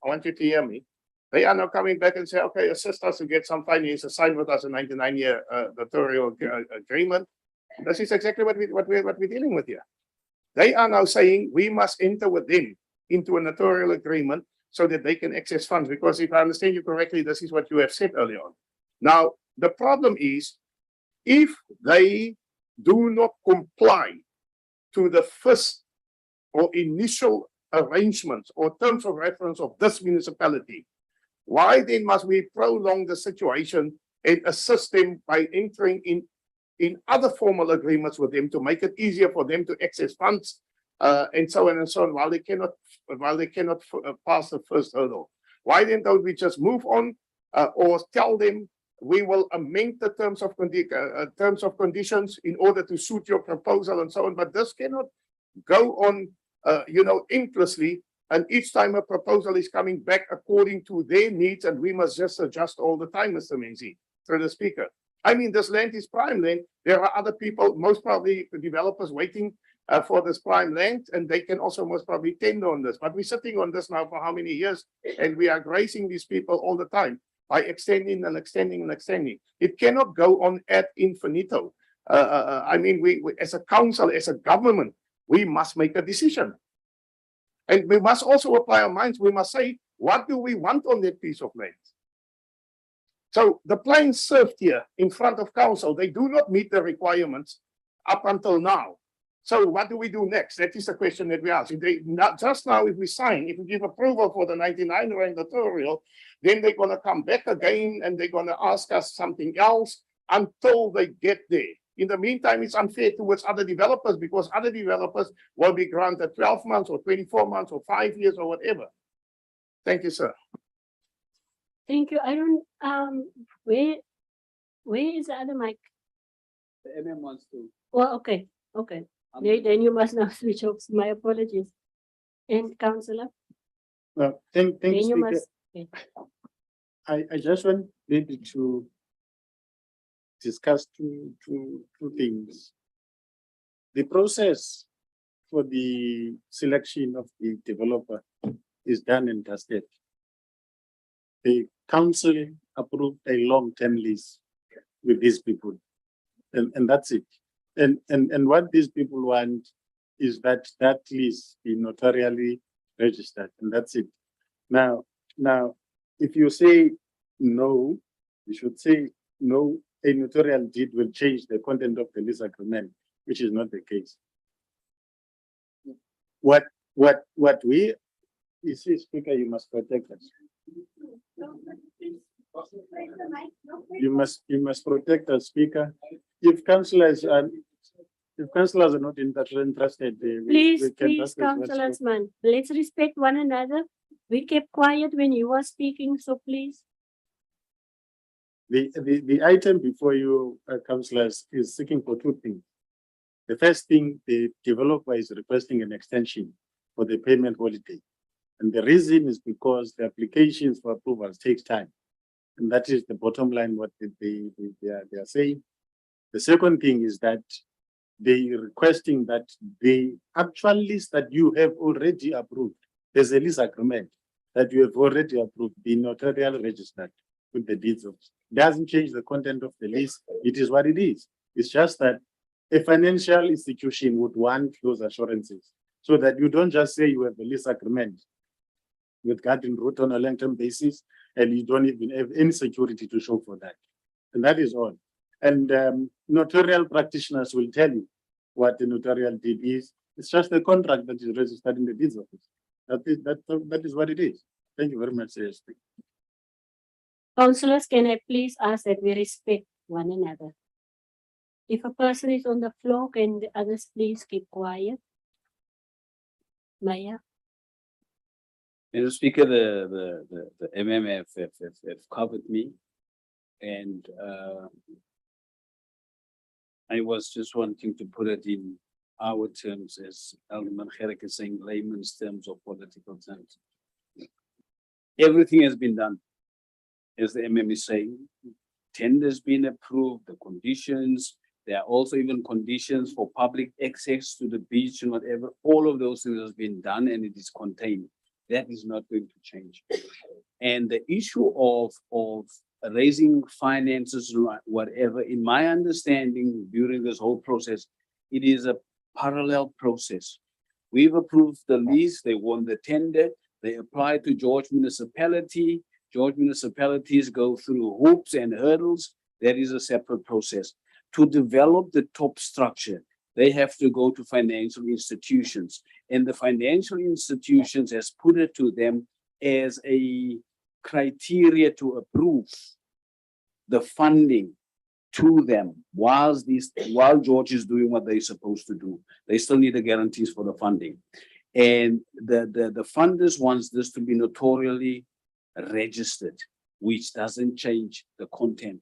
I want you to hear me. They are now coming back and say, okay, assist us to get some finance, sign with us a 99-year notarial agreement. This is exactly what we're dealing with here. They are now saying we must enter with them into a notarial agreement so that they can access funds. Because if I understand you correctly, this is what you have said earlier on. Now, the problem is if they do not comply to the first or initial arrangements or terms of reference of this municipality, why then must we prolong the situation and assist them by entering in other formal agreements with them to make it easier for them to access funds and so on and so on while they cannot pass the first hurdle? Why then don't we just move on or tell them we will amend the terms of conditions in order to suit your proposal and so on? But this cannot go on, endlessly. And each time a proposal is coming back according to their needs, and we must just adjust all the time, Mr. Menzi, through the speaker. I mean, this land is prime land. There are other people, most probably developers, waiting for this prime land, and they can also most probably tender on this. But we're sitting on this now for how many years, and we are grazing these people all the time by extending and extending and extending. It cannot go on ad infinitum. I mean, we as a council, as a government, we must make a decision. And we must also apply our minds. We must say, what do we want on that piece of land? So the plans served here in front of council, they do not meet the requirements up until now. So what do we do next? That is the question that we ask. If they not just now, if we sign, if we give approval for the 99 rand notarial, then they're going to come back again and they're going to ask us something else until they get there. In the meantime, it's unfair towards other developers because other developers will be granted 12 months or 24 months or 5 years or whatever. Thank you, sir. Thank you. I don't, where is the other mic? The MM wants to. Well, okay. Then you must now switch off. My apologies. And councillor? Well, thank Then you, you Speaker. must. Okay. I just want maybe to discuss two things. The process for the selection of the developer is done and dusted. The council approved a long-term lease with these people, and that's it. And what these people want is that lease be notarially registered, and that's it. Now, if you say no, you should say no. A notarial deed will change the content of the lease agreement, which is not the case. What we, you see, Speaker, you must protect us. You must protect us, Speaker. If councillors are not interested, Please, councillors, man, let's respect one another. We kept quiet when you were speaking, so please. The item before you, councillors, is seeking for two things. The first thing, the developer is requesting an extension for the payment holiday. And the reason is because the applications for approvals takes time. And that is the bottom line, what they are saying. The second thing is that they are requesting that the actual list that you have already approved, there's a lease agreement that you have already approved, be notarially registered with the deeds of. Doesn't change the content of the lease. It is what it is. It's just that a financial institution would want those assurances so that you don't just say you have a lease agreement with Garden Route on a long-term basis and you don't even have any security to show for that. And that is all. And notarial practitioners will tell you what the notarial deed is. It's just a contract that is registered in the deeds office. That is what it is. Thank you very much, Speaker. Councillors, can I please ask that we respect one another? If a person is on the floor, can the others please keep quiet? Maya? Mr. Speaker, the MMF have covered me, and I was just wanting to put it in our terms, as Alderman Gerrick is saying, layman's terms or political terms. Everything has been done, as the MM is saying. Tender's been approved, the conditions. There are also even conditions for public access to the beach and whatever. All of those things has been done and it is contained. That is not going to change. And the issue of raising finances, whatever, in my understanding during this whole process, it is a parallel process. We've approved the lease, they won the tender, they applied to George Municipality. George municipalities go through hoops and hurdles. That is a separate process. To develop the top structure, they have to go to financial institutions. And the financial institutions has put it to them as a criteria to approve the funding to them while George is doing what they're supposed to do. They still need the guarantees for the funding. And the funders wants this to be notorially registered, which doesn't change the content.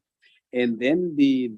And then the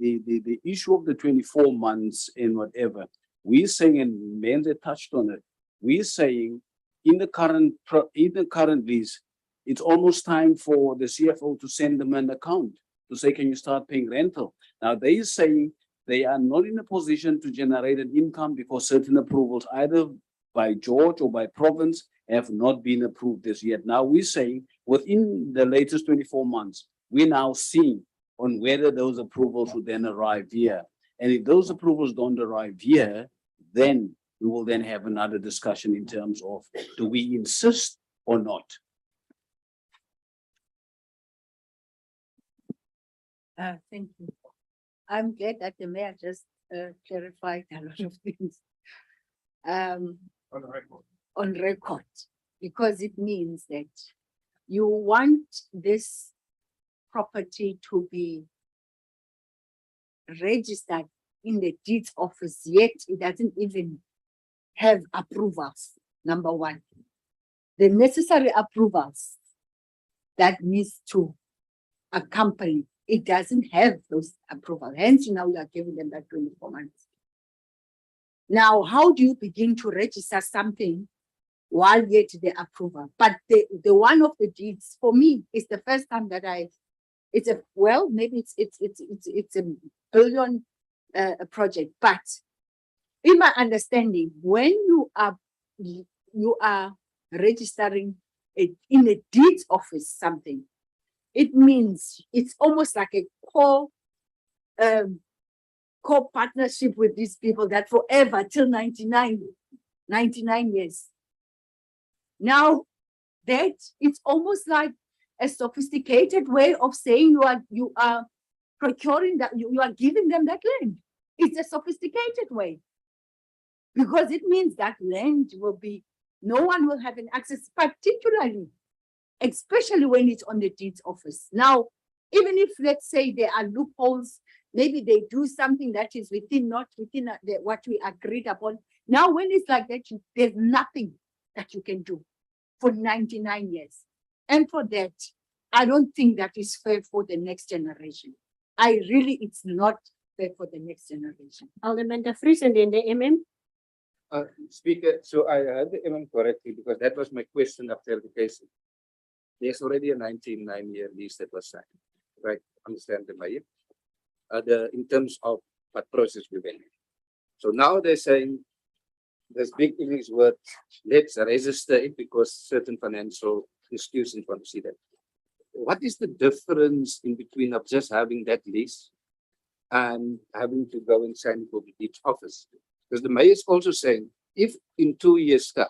issue of the 24 months and whatever, we're saying, and Menze touched on it, we're saying in the current lease, it's almost time for the CFO to send them an account to say, can you start paying rental? Now they're saying they are not in a position to generate an income because certain approvals, either by George or by province, have not been approved as yet. Now we're saying within the latest 24 months, we're now seeing on whether those approvals will then arrive here. And if those approvals don't arrive here, then we will then have another discussion in terms of, do we insist or not? Thank you. I'm glad that the mayor just clarified a lot of things. On record, because it means that you want this property to be registered in the deeds office, yet it doesn't even have approvals, number one. The necessary approvals that needs to accompany, it doesn't have those approvals. Hence, now you are giving them that 24 months. Now, how do you begin to register something while yet the approval? But the one of the deeds, for me, is the first time that it's a, well, maybe it's a billion project, but in my understanding, when you are registering it in a deeds office something, it means it's almost like a co-partnership with these people that forever till 99 years. Now that it's almost like a sophisticated way of saying you are procuring that, you are giving them that land. It's a sophisticated way, because it means that land will be, no one will have an access, particularly, especially when it's on the deeds office. Now, even if, let's say, there are loopholes, maybe they do something that is not within what we agreed upon. Now, when it's like that, there's nothing that you can do for 99 years. And for that, I don't think that is fair for the next generation. It's not fair for the next generation. Alderman De Vries and then the MM. Speaker, so I heard the MM correctly, because that was my question of clarification. There's already a 99-year lease that was signed, right? Understand the mayor? In terms of what process we went. So now they're saying this big English word, let's register it because certain financial institutions want to see that. What is the difference in between of just having that lease and having to go and sign for each office? Because the mayor is also saying, if in 2 years' time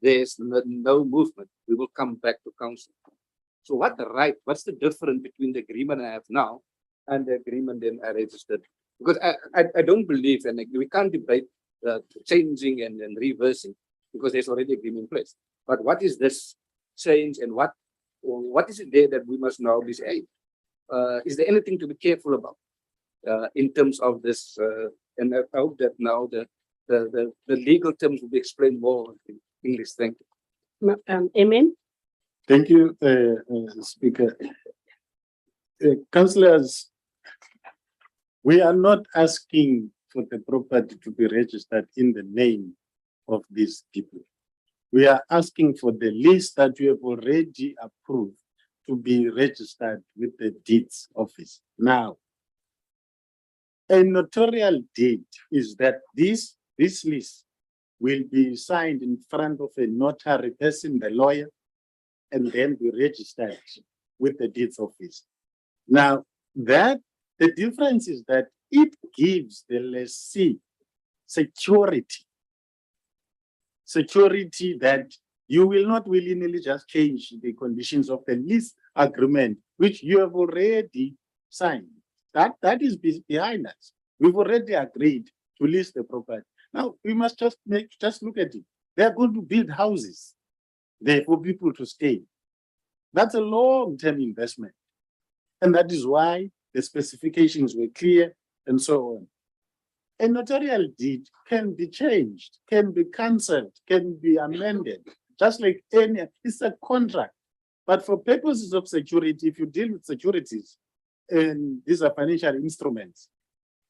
there's no movement, we will come back to council. So what's the difference between the agreement I have now and the agreement then I registered? Because I don't believe, and we can't debate changing and reversing, because there's already agreement in place. But what is this change, and what is it there that we must now be saying? Is there anything to be careful about in terms of this? And I hope that now the legal terms will be explained more in English. Thank you. Amen. Thank you, Speaker. Councillors, we are not asking for the property to be registered in the name of these people. We are asking for the list that we have already approved to be registered with the deeds office. Now, a notarial deed is that this list will be signed in front of a notary person, the lawyer, and then be registered with the deeds office. Now, the difference is that it gives the lessee security that you will not willy-nilly just change the conditions of the lease agreement, which you have already signed. That is behind us. We've already agreed to lease the property. Now, we must just look at it. They are going to build houses there for people to stay. That's a long-term investment. And that is why the specifications were clear and so on. A notarial deed can be changed, can be cancelled, can be amended, just like it's a contract. But for purposes of security, if you deal with securities, and these are financial instruments,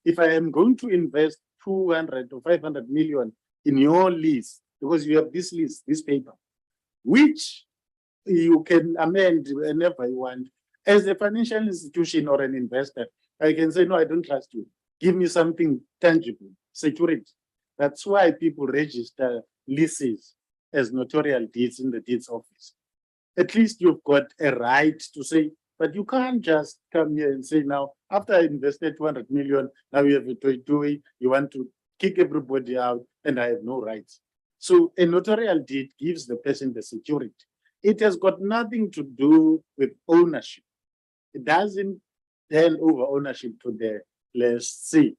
if I am going to invest 200 or 500 million in your lease, because you have this lease, this paper, which you can amend whenever you want, as a financial institution or an investor, I can say, no, I don't trust you. Give me something tangible, security. That's why people register leases as notarial deeds in the deeds office. At least you've got a right to say, but you can't just come here and say, now, after I invested 200 million, now you have a toy, you want to kick everybody out, and I have no rights. So a notarial deed gives the person the security. It has got nothing to do with ownership. It doesn't hand over ownership to the lessee.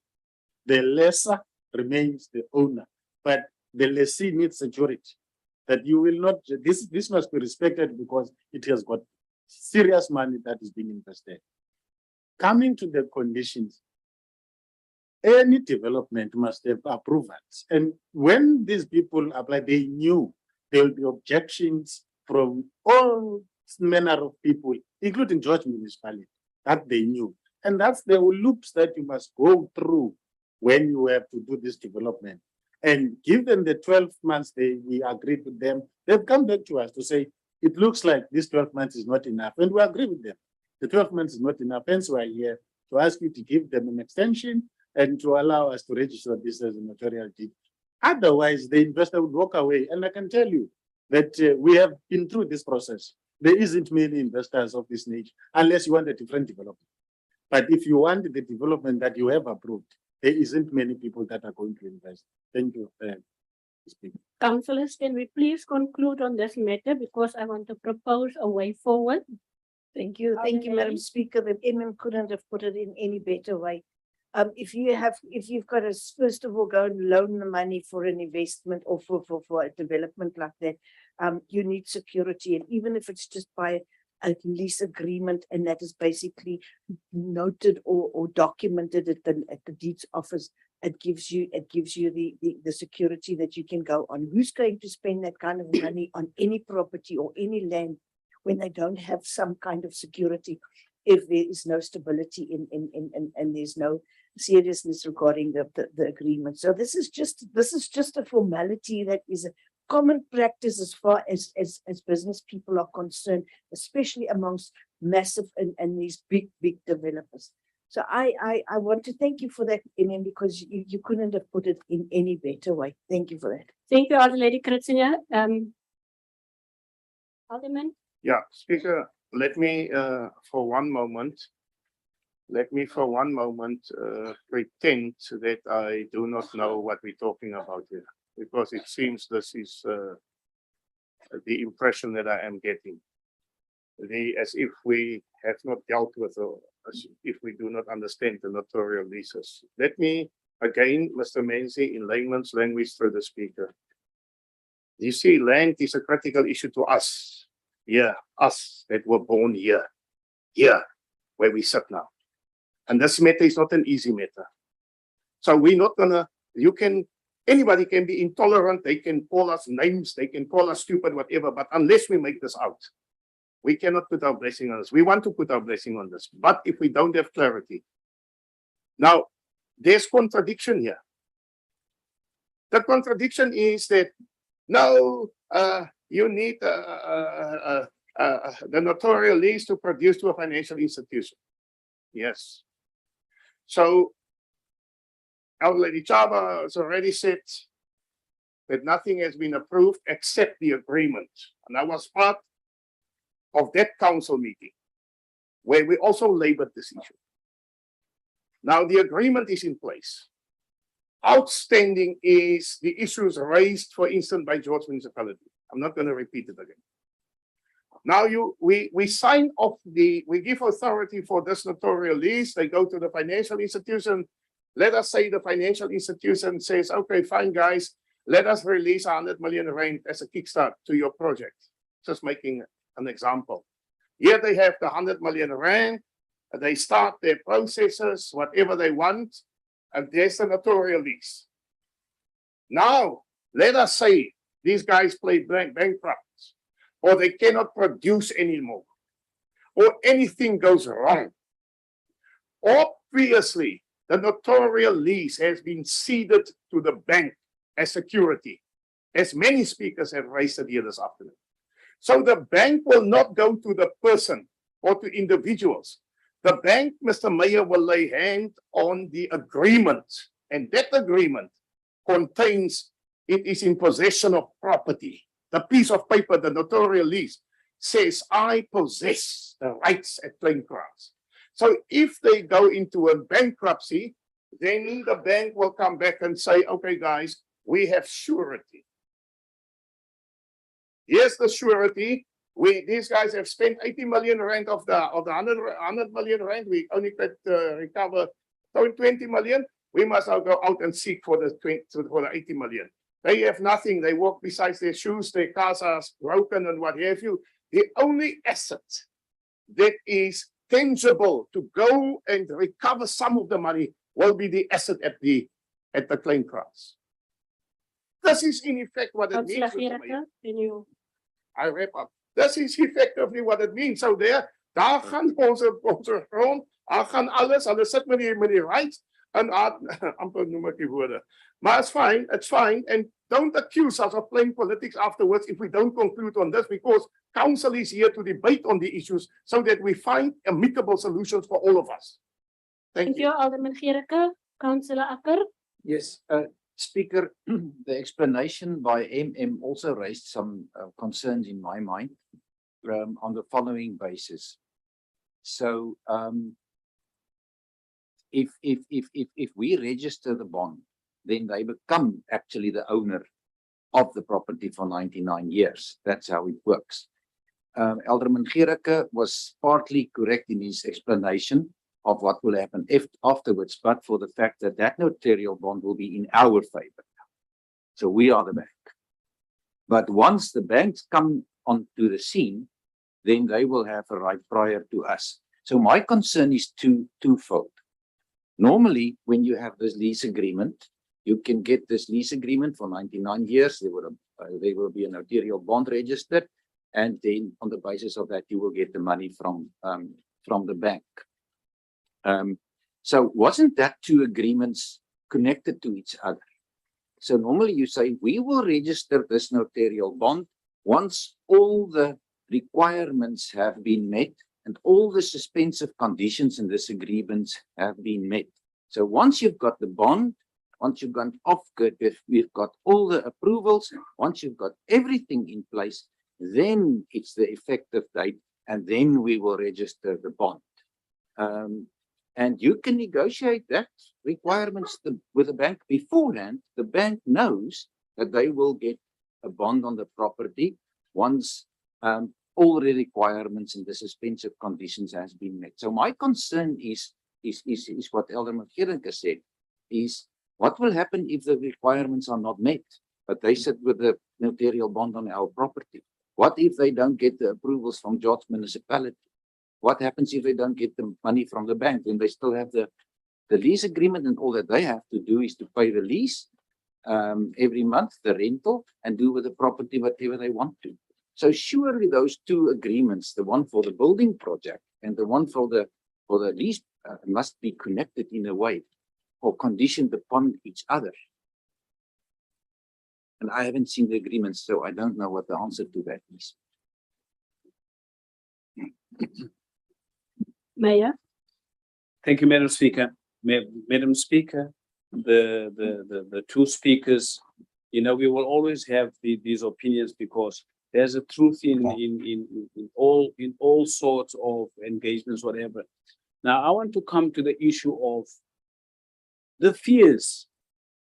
The lessor remains the owner, but the lessee needs security that you will not, this must be respected because it has got serious money that is being invested. Coming to the conditions, any development must have approvals. And when these people apply, they knew there will be objections from all manner of people, including George Municipality, that they knew. And that's the loops that you must go through when you have to do this development. And given the 12 months we agreed with them, they've come back to us to say, it looks like this 12 months is not enough. And we agree with them. The 12 months is not enough. Hence, we are here to ask you to give them an extension and to allow us to register this as a notarial deed. Otherwise, the investor would walk away. And I can tell you that we have been through this process. There isn't many investors of this nature, unless you want a different development. But if you want the development that you have approved, there isn't many people that are going to invest. Thank you. Councillors, can we please conclude on this matter because I want to propose a way forward? Thank you, Madam Speaker. The MM couldn't have put it in any better way. If you've got to first of all go and loan the money for an investment or for a development like that, you need security, and even if it's just by a lease agreement, and that is basically noted or documented at the deeds office, it gives you the security that you can go on. Who's going to spend that kind of money on any property or any land when they don't have some kind of security, if there is no stability and there's no seriousness regarding the agreement? So this is just a formality that is a common practice as far as business people are concerned, especially amongst massive and these big developers. So I want to thank you for that, MM, because you couldn't have put it in any better way. Thank you for that. Thank you, Lady Kritzinger. Alderman? Yeah, Speaker, let me for one moment pretend that I do not know what we're talking about here, because it seems this is the impression that I am getting. As if we have not dealt with, or as if we do not understand the notarial leases. Let me again, Mr. Menzi, in layman's language through the Speaker. You see, land is a critical issue to us. Yeah, us that were born here, where we sit now. And this matter is not an easy matter. So we're not gonna, anybody can be intolerant, they can call us names, they can call us stupid, whatever, but unless we make this out, we cannot put our blessing on this. We want to put our blessing on this, but if we don't have clarity. Now, there's contradiction here. The contradiction is that, no, you need the notarial lease to produce to a financial institution. Yes. So, our Lady Chaba has already said that nothing has been approved except the agreement. And I was part of that council meeting where we also labored this issue. Now the agreement is in place. Outstanding is the issues raised, for instance, by George Municipality. I'm not going to repeat it again. Now we sign off we give authority for this notarial lease. They go to the financial institution. let us say the financial institution says, okay, fine, guys, let us release 100 million rand as a kickstart to your project. Just making an example. Here they have the 100 million rand, they start their processes, whatever they want, and there's a notarial lease. Now, let us say these guys play bankrupt, or they cannot produce anymore, or anything goes wrong. Obviously, the notarial lease has been ceded to the bank as security, as many speakers have raised it here this afternoon. So the bank will not go to the person or to individuals. The bank, Mr. Mayor, will lay hand on the agreement, and that agreement contains, it is in possession of property. The piece of paper, the notarial lease, says, I possess the rights at Kleinkrans. So if they go into a bankruptcy, then the bank will come back and say, okay, guys, we have surety. Here's the surety. These guys have spent 80 million rand of the 100 million rand. We only could recover 20 million. We must now go out and seek for the 80 million. They have nothing. They walk beside their shoes. Their cars are broken and what have you. The only asset that is tangible to go and recover some of the money will be the asset at the Kleinkrans. This is in effect what it means. I wrap up. This is effectively what it means. So daar gaan onze grond, daar gaan alles, hulle sit met die rights, en amper noem ek die woorde. Maar it's fine, and don't accuse us of playing politics afterwards if we don't conclude on this, because council is here to debate on the issues so that we find amicable solutions for all of us. Thank you. Alderman Gericke. Councillor Akker. Yes, Speaker, the explanation by MM also raised some concerns in my mind on the following basis. So, if we register the bond, then they become actually the owner of the property for 99 years. That's how it works. Alderman Gericke was partly correct in his explanation of what will happen afterwards, but for the fact that that notarial bond will be in our favor. So we are the bank. But once the banks come onto the scene, then they will have a right prior to us. So my concern is twofold. Normally, when you have this lease agreement, you can get this lease agreement for 99 years. There will be a notarial bond registered, and then on the basis of that, you will get the money from the bank. So wasn't that two agreements connected to each other? So normally you say, we will register this notarial bond once all the requirements have been met and all the suspensive conditions in this agreement have been met. So once you've got the bond, once you've gone off good, we've got all the approvals, once you've got everything in place, then it's the effective date, and then we will register the bond. And you can negotiate that requirements with the bank beforehand. The bank knows that they will get a bond on the property once all the requirements and the suspensive conditions has been met. So my concern is what Alderman Gericke said, is what will happen if the requirements are not met, but they sit with the notarial bond on our property? What if they don't get the approvals from George Municipality? What happens if they don't get the money from the bank? Then they still have the lease agreement, and all that they have to do is to pay the lease every month, the rental, and do with the property whatever they want to. So surely those two agreements, the one for the building project and the one for the lease, must be connected in a way or conditioned upon each other. And I haven't seen the agreements, so I don't know what the answer to that is. Mayor. Thank you, Madam Speaker. Madam Speaker, the two speakers, we will always have these opinions because there's a truth in all sorts of engagements, whatever. Now, I want to come to the issue of the fears.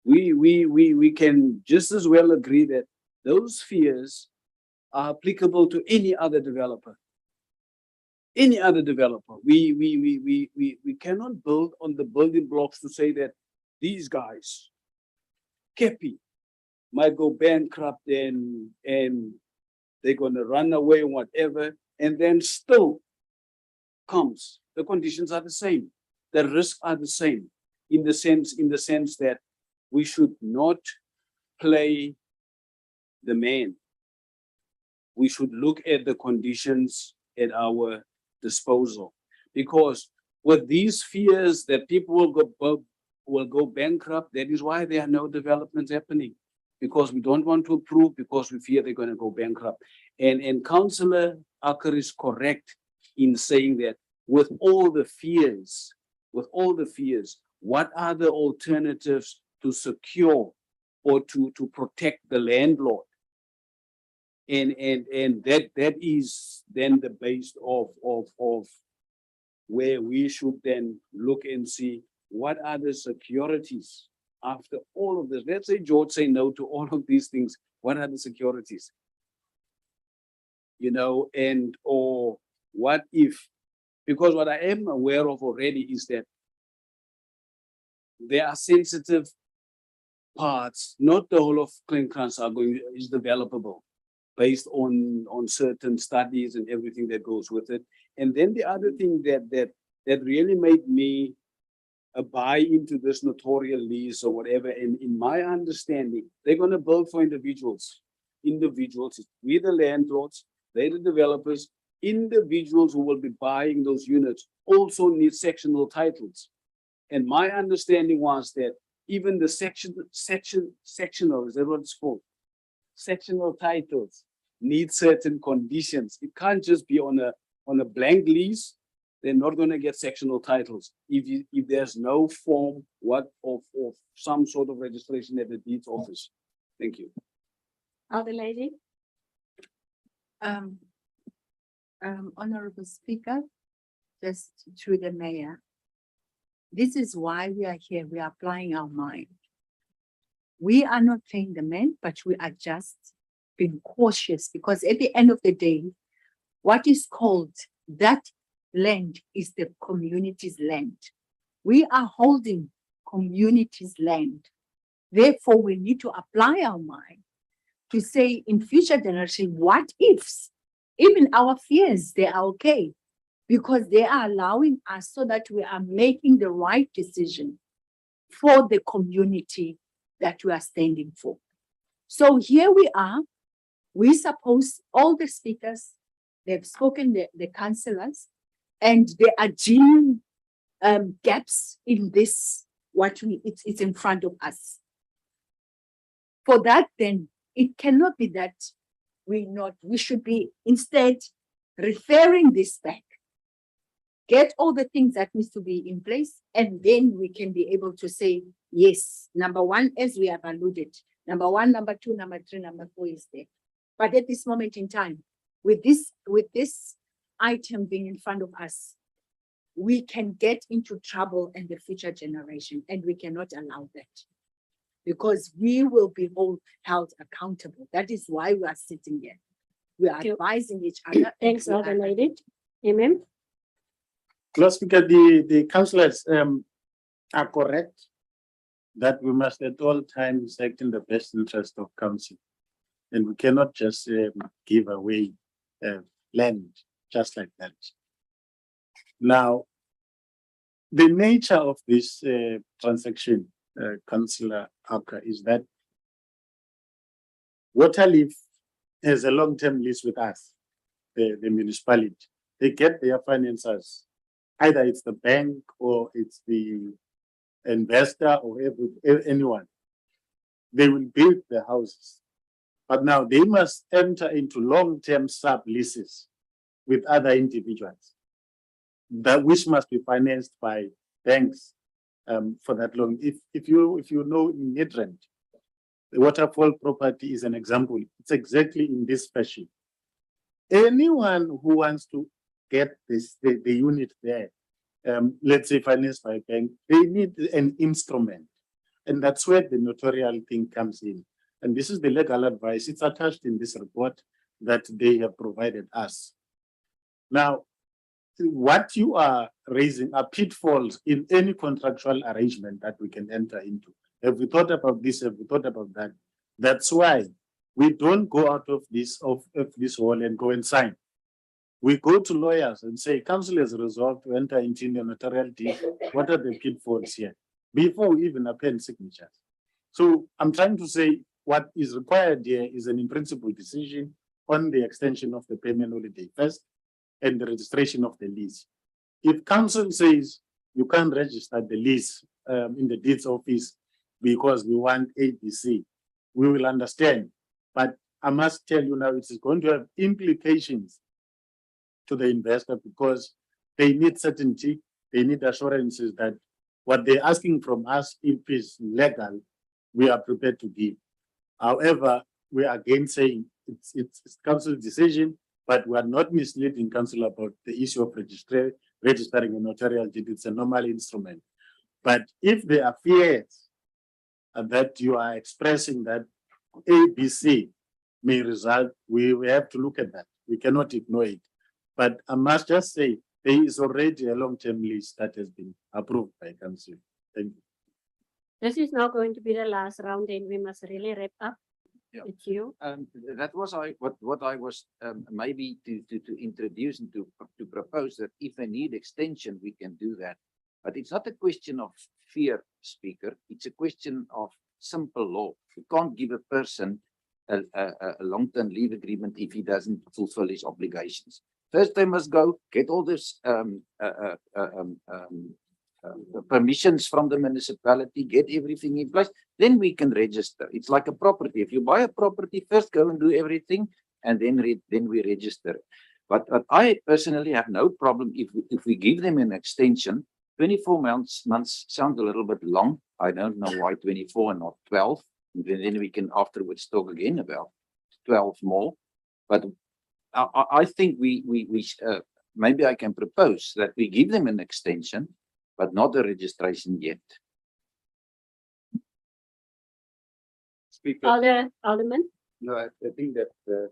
We can just as well agree that those fears are applicable to any other developer. Any other developer. We cannot build on the building blocks to say that these guys, Kepi, might go bankrupt and they're gonna run away and whatever, and then still comes. The conditions are the same. The risks are the same in the sense that we should not play the man. We should look at the conditions at our disposal, because with these fears that people will go bankrupt, that is why there are no developments happening, because we don't want to approve, because we fear they're going to go bankrupt. And Councillor Acker is correct in saying that with all the fears, what are the alternatives to secure or to protect the landlord? And that is then the base of where we should then look and see what are the securities after all of this. Let's say George say no to all of these things. What are the securities? You know, and or what if, because what I am aware of already is that there are sensitive parts, not the whole of Kleinkrans is developable based on certain studies and everything that goes with it. And then the other thing that really made me buy into this notarial lease or whatever, and in my understanding, they're going to build for individuals. We the landlords, they the developers, individuals who will be buying those units also need sectional titles. And my understanding was that even the sectional, is that what it's called? Sectional titles need certain conditions. It can't just be on a blank lease. They're not going to get sectional titles if there's no form of some sort of registration at the deeds office. Thank you. Other lady? Honorable Speaker, just through the mayor. This is why we are here. We are applying our mind. We are not playing the man, but we are just being cautious, because at the end of the day, what is called that land is the community's land. We are holding community's land. Therefore, we need to apply our mind to say in future generation, what ifs? Even our fears, they are okay, because they are allowing us so that we are making the right decision for the community that we are standing for. So here we are. We suppose all the speakers, they've spoken, the councillors, and there are genuine gaps in this, it's in front of us. For that, then, it cannot be that we should be instead referring this back. Get all the things that needs to be in place, and then we can be able to say, yes, number one, as we have alluded, number one, number two, number three, number four is there. But at this moment in time, with this item being in front of us, we can get into trouble in the future generation, and we cannot allow that, because we will be held accountable. That is why we are sitting here. We are advising each other. Thanks, Elder Lady. Amen. Lord Speaker, the councillors are correct that we must at all times act in the best interest of council. And we cannot just give away land just like that. Now, the nature of this transaction, Councillor Acker, is that Waterleaf has a long-term lease with us, the municipality. They get their financiers. Either it's the bank or it's the investor or anyone. They will build the houses. But now they must enter into long-term sub-leases with other individuals, which must be financed by banks for that long. If you know in Midrand, the waterfall property is an example. It's exactly in this fashion. Anyone who wants to get the unit there, let's say financed by a bank, they need an instrument. And that's where the notarial thing comes in. And this is the legal advice. It's attached in this report that they have provided us. Now, what you are raising are pitfalls in any contractual arrangement that we can enter into. Have we thought about this? Have we thought about that? That's why we don't go out of this hall and go and sign. We go to lawyers and say, council has resolved to enter into a notarial deed. What are the pitfalls here? Before we even append signatures. So I'm trying to say what is required here is an in-principle decision on the extension of the payment holiday first and the registration of the lease. If council says you can't register the lease in the deeds office because we want ABC, we will understand. But I must tell you now, it is going to have implications to the investor because they need certainty, they need assurances that what they're asking from us, if it's legal, we are prepared to give. However, we are again saying it's council's decision, but we are not misleading council about the issue of registering a notarial deed. It's a normal instrument. But if there are fears that you are expressing that ABC may result, we have to look at that. We cannot ignore it. But I must just say, there is already a long-term lease that has been approved by council. Thank you. This is now going to be the last round and we must really wrap up. Yeah. It's you. That was what I was maybe to introduce and to propose that if they need extension, we can do that. But it's not a question of fear, Speaker. It's a question of simple law. You can't give a person a long-term leave agreement if he doesn't fulfill his obligations. First, they must go get all this permissions from the municipality, get everything in place, then we can register. It's like a property. If you buy a property, first go and do everything, and then we register it. But I personally have no problem if we give them an extension. 24 months sounds a little bit long. I don't know why 24 and not 12. And then we can afterwards talk again about 12 more. But I think maybe I can propose that we give them an extension, but not a registration yet. Speaker. Alderman? No, I think that,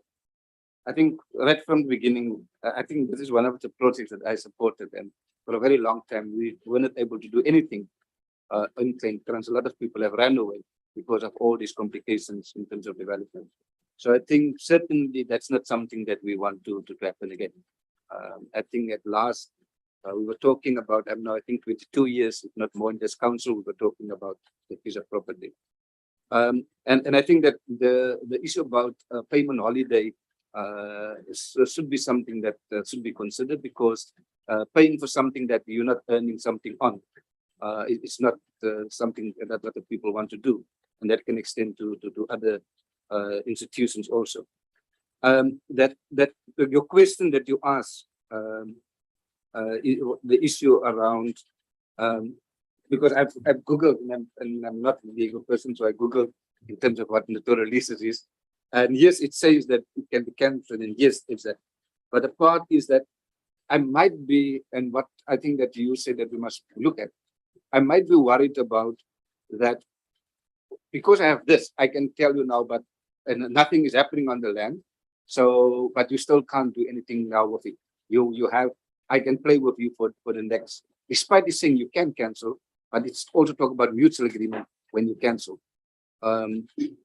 I think right from the beginning, I think this is one of the projects that I supported, and for a very long time, we were not able to do anything in St. Trans. A lot of people have run away because of all these complications in terms of development. So I think certainly that's not something that we want to happen again. I think at last, we were talking about, I think 22 years, if not more in this council, we were talking about the piece of property. And I think that the issue about payment holiday should be something that should be considered, because paying for something that you're not earning something on, it's not something that a lot of people want to do, and that can extend to other institutions also. That your question that you asked, the issue around, because I've Googled, and I'm not a legal person, so I Googled in terms of what notarial leases is. And yes, it says that it can be cancelled, and yes, it's that. But the part is that I might be, and what I think that you said that we must look at, I might be worried about that, because I have this, I can tell you now, but and nothing is happening on the land. So, but you still can't do anything now with it. You have, I can play with you for the next, despite this saying you can cancel, but it's also talk about mutual agreement when you cancel.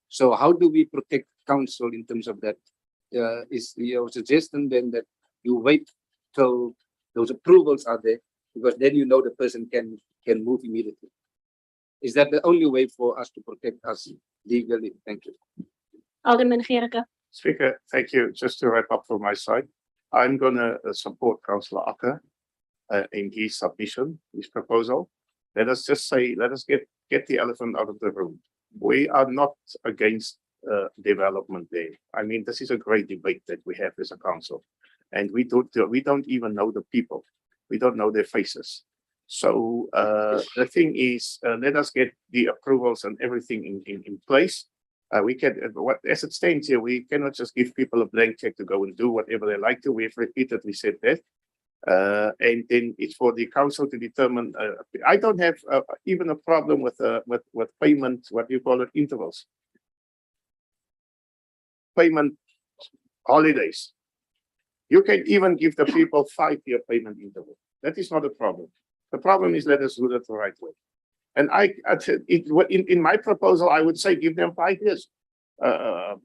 So how do we protect council in terms of that? Is your suggestion then that you wait till those approvals are there, because then you know the person can move immediately? Is that the only way for us to protect us legally? Thank you. Alderman Gericke. Speaker, thank you. Just to wrap up from my side, I'm going to support Councillor Acker in his submission, his proposal. Let us just say, let us get the elephant out of the room. We are not against development there. I mean, this is a great debate that we have as a council, and we don't even know the people. We don't know their faces. So the thing is, let us get the approvals and everything in place. We can, as it stands here, we cannot just give people a blank check to go and do whatever they like to. We've repeatedly said that. And then it's for the council to determine. I don't have even a problem with payment, what you call it, intervals. Payment holidays. You can even give the people 5-year payment interval. That is not a problem. The problem is let us do it the right way. And in my proposal, I would say give them 5 years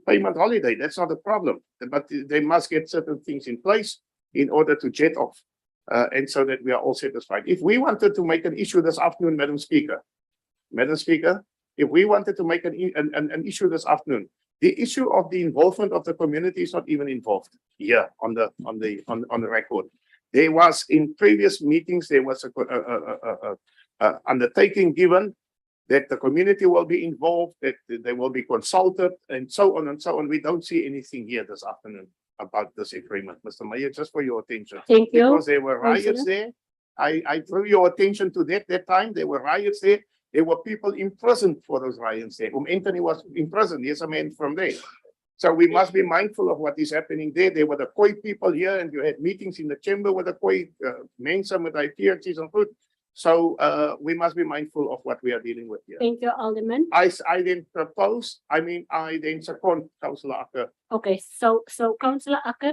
payment holiday. That's not a problem, but they must get certain things in place in order to jet off, and so that we are all satisfied. If we wanted to make an issue this afternoon, Madam Speaker, if we wanted to make an issue this afternoon, the issue of the involvement of the community is not even involved here on the record. There was in previous meetings, there was a undertaking given that the community will be involved, that they will be consulted, and so on and so on. We don't see anything here this afternoon about this agreement, Mr. Mayor, just for your attention. Thank you. Because there were riots Councillor. there. I drew your attention to that time. There were riots there. There were people imprisoned for those riots there. Anthony was imprisoned. Here's a man from there. So we must be mindful of what is happening there. There were the Khoi people here, and you had meetings in the chamber with the Khoi Mensa with IPRTs and food. So we must be mindful of what we are dealing with here. Thank you, Alderman. I then second Councillor Acker. Okay, so Councillor Acker,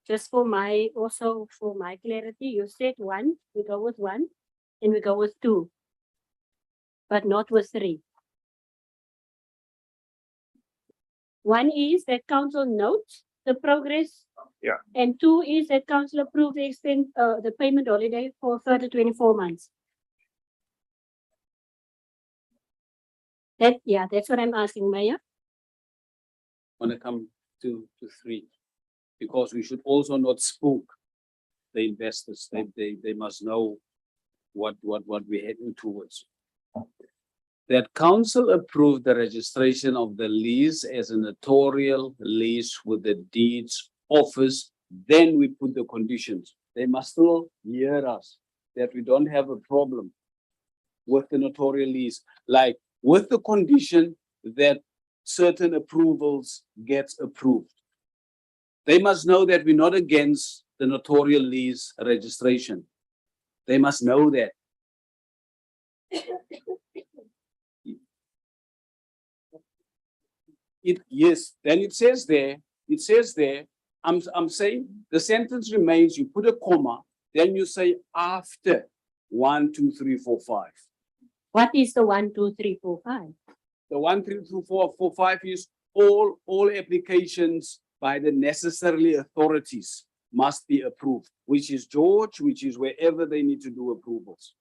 just for my clarity, you said 1, we go with 1, and we go with 2, but not with 3. 1 is that council notes the progress. Yeah. And 2 is that council approve the extent, the payment holiday for further 24 months. That's what I'm asking, Mayor. Want to come to 3, because we should also not spook the investors. They must know what we're heading towards. That council approved the registration of the lease as a notarial lease with the deeds office. Then we put the conditions. They must still hear us that we don't have a problem with the notarial lease, like with the condition that certain approvals get approved. They must know that we're not against the notarial lease registration. They must know that. Yes, then it says there, I'm saying the sentence remains, you put a comma, then you say after 1, 2, 3, 4, 5. What is the 1, 2, 3, 4, 5? The 1, 3, 2, 4, 4, 5 is all applications by the necessary authorities must be approved, which is George, which is wherever they need to do approvals.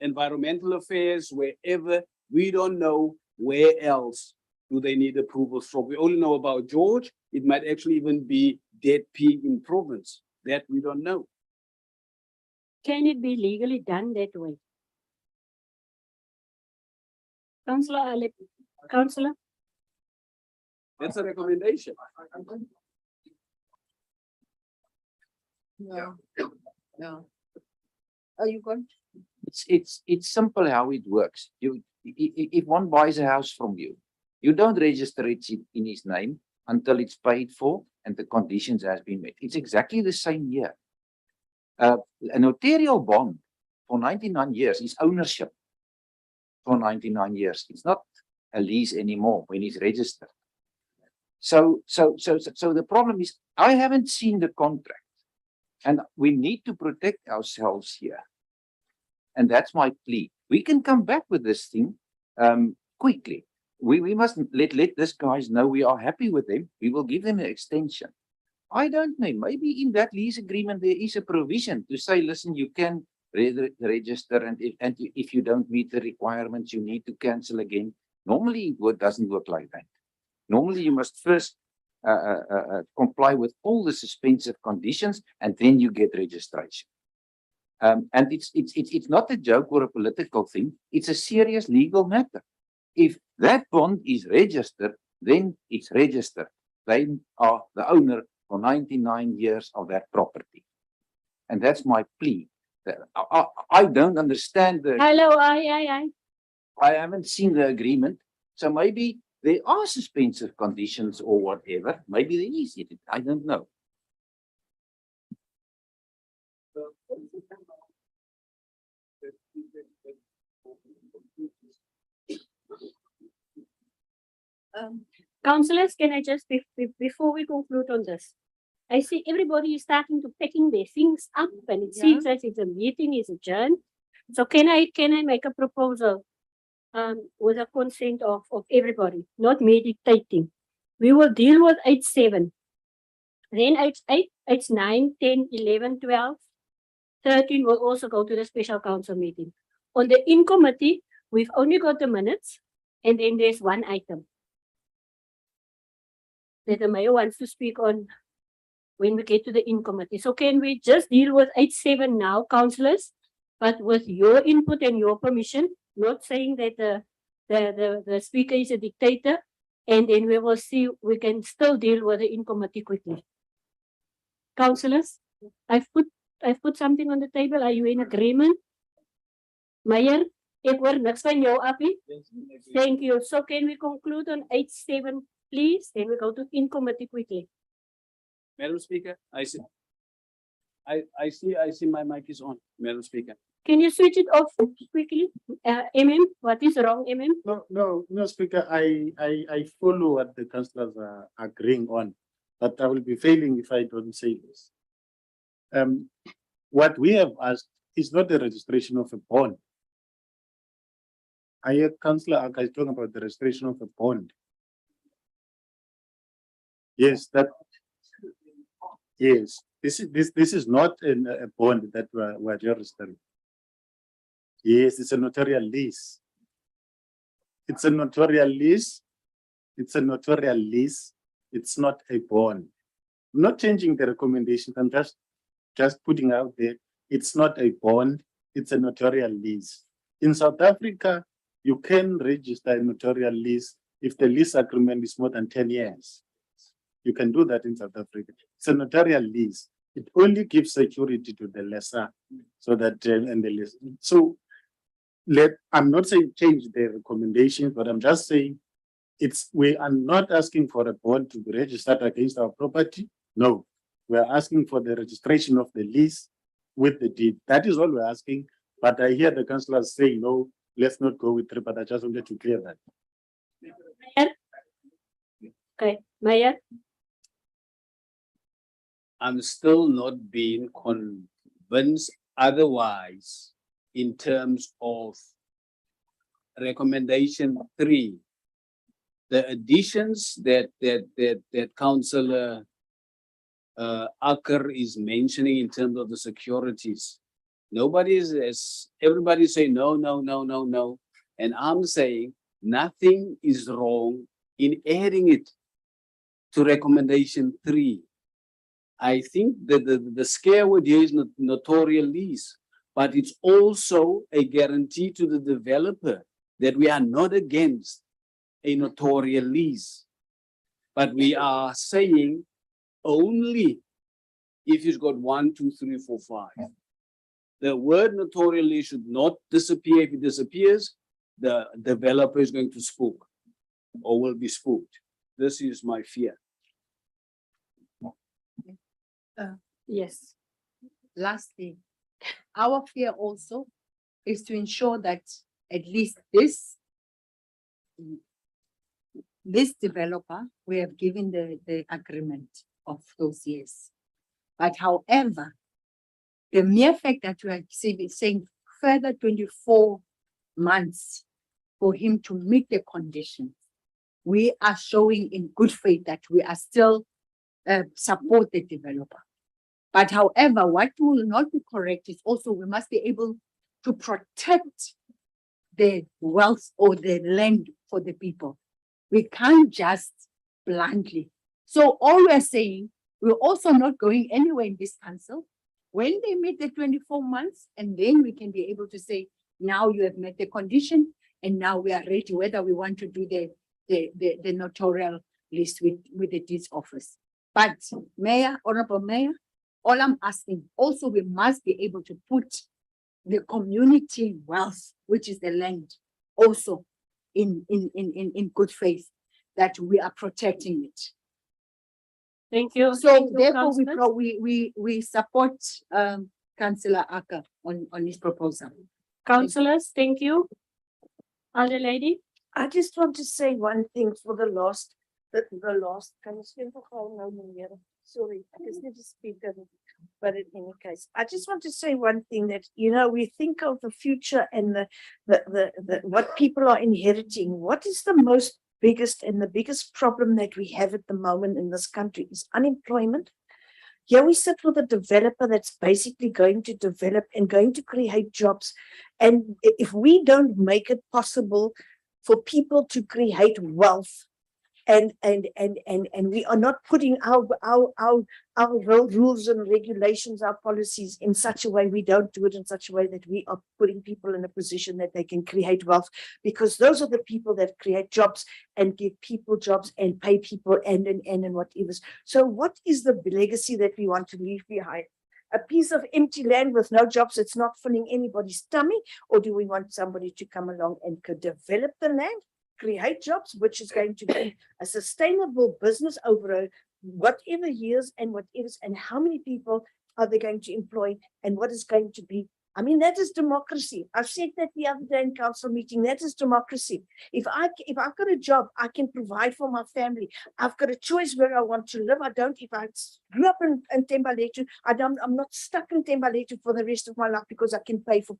Environmental affairs, wherever, we don't know where else do they need approvals from. We only know about George. It might actually even be Dead Pig in province. That we don't know. Can it be legally done that way? Councillor? That's a recommendation. No. Are you going? It's simple how it works. If one buys a house from you, you don't register it in his name until it's paid for and the conditions has been met. It's exactly the same here. A notarial bond for 99 years is ownership for 99 years. It's not a lease anymore when it's registered. So the problem is, I haven't seen the contract, and we need to protect ourselves here. And that's my plea. We can come back with this thing quickly. We must let these guys know we are happy with them. We will give them an extension. I don't know, maybe in that lease agreement there is a provision to say, listen, you can register, and if you don't meet the requirements, you need to cancel again. Normally it doesn't work like that. Normally you must first comply with all the suspensive conditions, and then you get registration. And it's not a joke or a political thing. It's a serious legal matter. If that bond is registered, then it's registered. They are the owner for 99 years of that property. And that's my plea. I don't understand the... Hello, I haven't seen the agreement. So maybe there are suspensive conditions or whatever. Maybe there is. I don't know. Councillors, can I just, before we conclude on this, I see everybody is starting to packing their things up and it seems as if the meeting is adjourned. So can I make a proposal? With the consent of everybody, not me dictating. We will deal with 8.7. Then 8.8, 8.9, 10, 11, 12, 13 will also go to the special council meeting. On the in committee, we've only got the minutes and then there's one item that the mayor wants to speak on when we get to the in committee. So can we just deal with 8.7 now, councillors, but with your input and your permission, not saying that the speaker is a dictator, and then we will see, we can still deal with the in committee quickly. Councillors, I've put something on the table. Are you in agreement? Mayor, ek hoor niks van jou af nie. Thank you. So can we conclude on 8.7, please? Then we go to in committee quickly. Madam Speaker, I see my mic is on, Madam Speaker. Can you switch it off quickly? What is wrong, No, Speaker, I follow what the councillors are agreeing on, but I will be failing if I don't say this. What we have asked is not the registration of a bond. I hear Councillor Aka is talking about the registration of a bond. Yes, this is not a bond that we're registering. Yes, it's a notarial lease. It's a notarial lease. It's a notarial lease. It's not a bond. I'm not changing the recommendations. I'm just putting out there. It's not a bond. It's a notarial lease. In South Africa, you can register a notarial lease if the lease agreement is more than 10 years. You can do that in South Africa. It's a notarial lease. It only gives security to the lessor, so that and the lease. So I'm not saying change the recommendations, but I'm just saying we are not asking for a bond to be registered against our property. No, we're asking for the registration of the lease with the deed. That is all we're asking. But I hear the councillors saying, no, let's not go with 3, but I just wanted to clear that. Okay, Mayor. I'm still not being convinced otherwise in terms of recommendation 3. The additions that Councillor Acker is mentioning in terms of the securities. Everybody say no. And I'm saying nothing is wrong in adding it to recommendation 3. I think that the scare word here is notarial lease, but it's also a guarantee to the developer that we are not against a notarial lease, but we are saying only if he's got 1, 2, 3, 4, 5. The word notarial lease should not disappear. If it disappears, the developer is going to spook or will be spooked. This is my fear. Yes. Lastly, our fear also is to ensure that at least this developer, we have given the agreement of those years. But however, the mere fact that we are saying further 24 months for him to meet the conditions, we are showing in good faith that we are still support the developer. But however, what will not be correct is also we must be able to protect the wealth or the land for the people. We can't just bluntly. So all we're saying, we're also not going anywhere in this council. When they meet the 24 months, and then we can be able to say, now you have met the condition, and now we are ready, whether we want to do the notarial list with the deeds office. But Mayor, Honorable Mayor, all I'm asking, also we must be able to put the community wealth, which is the land, also in good faith, that we are protecting it. Thank you. So Thank you, therefore, councillors. we support Councillor Acker on his proposal. Councillors, thank you. Other lady. I just want to say one thing for the last, can you speak for sorry, I just need to speak, but in any case, I just want to say one thing that, we think of the future and the what people are inheriting. What is the most biggest and the biggest problem that we have at the moment in this country is unemployment. Here we sit with a developer that's basically going to develop and going to create jobs. And if we don't make it possible for people to create wealth, and we are not putting our rules and regulations, our policies in such a way, we don't do it in such a way that we are putting people in a position that they can create wealth, because those are the people that create jobs and give people jobs and pay people and whatever. So what is the legacy that we want to leave behind? A piece of empty land with no jobs, it's not filling anybody's tummy? Or do we want somebody to come along and could develop the land, create jobs, which is going to be a sustainable business over whatever years and whatever, and how many people are they going to employ, and what is going to be. I mean, that is democracy. I've said that the other day in council meeting, that is democracy. If I've got a job, I can provide for my family. I've got a choice where I want to live. If I grew up in Thembalethu, I'm not stuck in Thembalethu for the rest of my life because I can pay for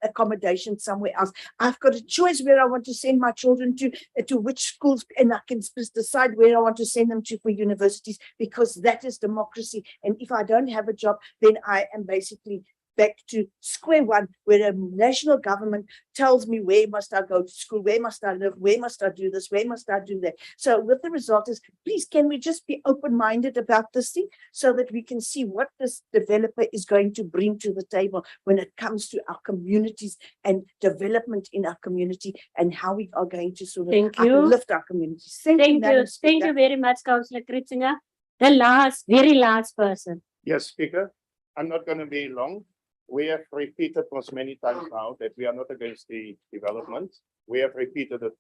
accommodation somewhere else. I've got a choice where I want to send my children to which schools, and I can decide where I want to send them to for universities, because that is democracy. And if I don't have a job, then I am basically back to square one, where a national government tells me where must I go to school, where must I live, where must I do this, where must I do that. So with the result is, please, can we just be open-minded about this thing so that we can see what this developer is going to bring to the table when it comes to our communities and development in our community, and how we are going to sort of uplift our communities. Thank you. Thank you very much, Councillor Kritzinger. The very last person. Yes, Speaker, I'm not going to be long. We have repeated this many times now that we are not against the development. We have repeated it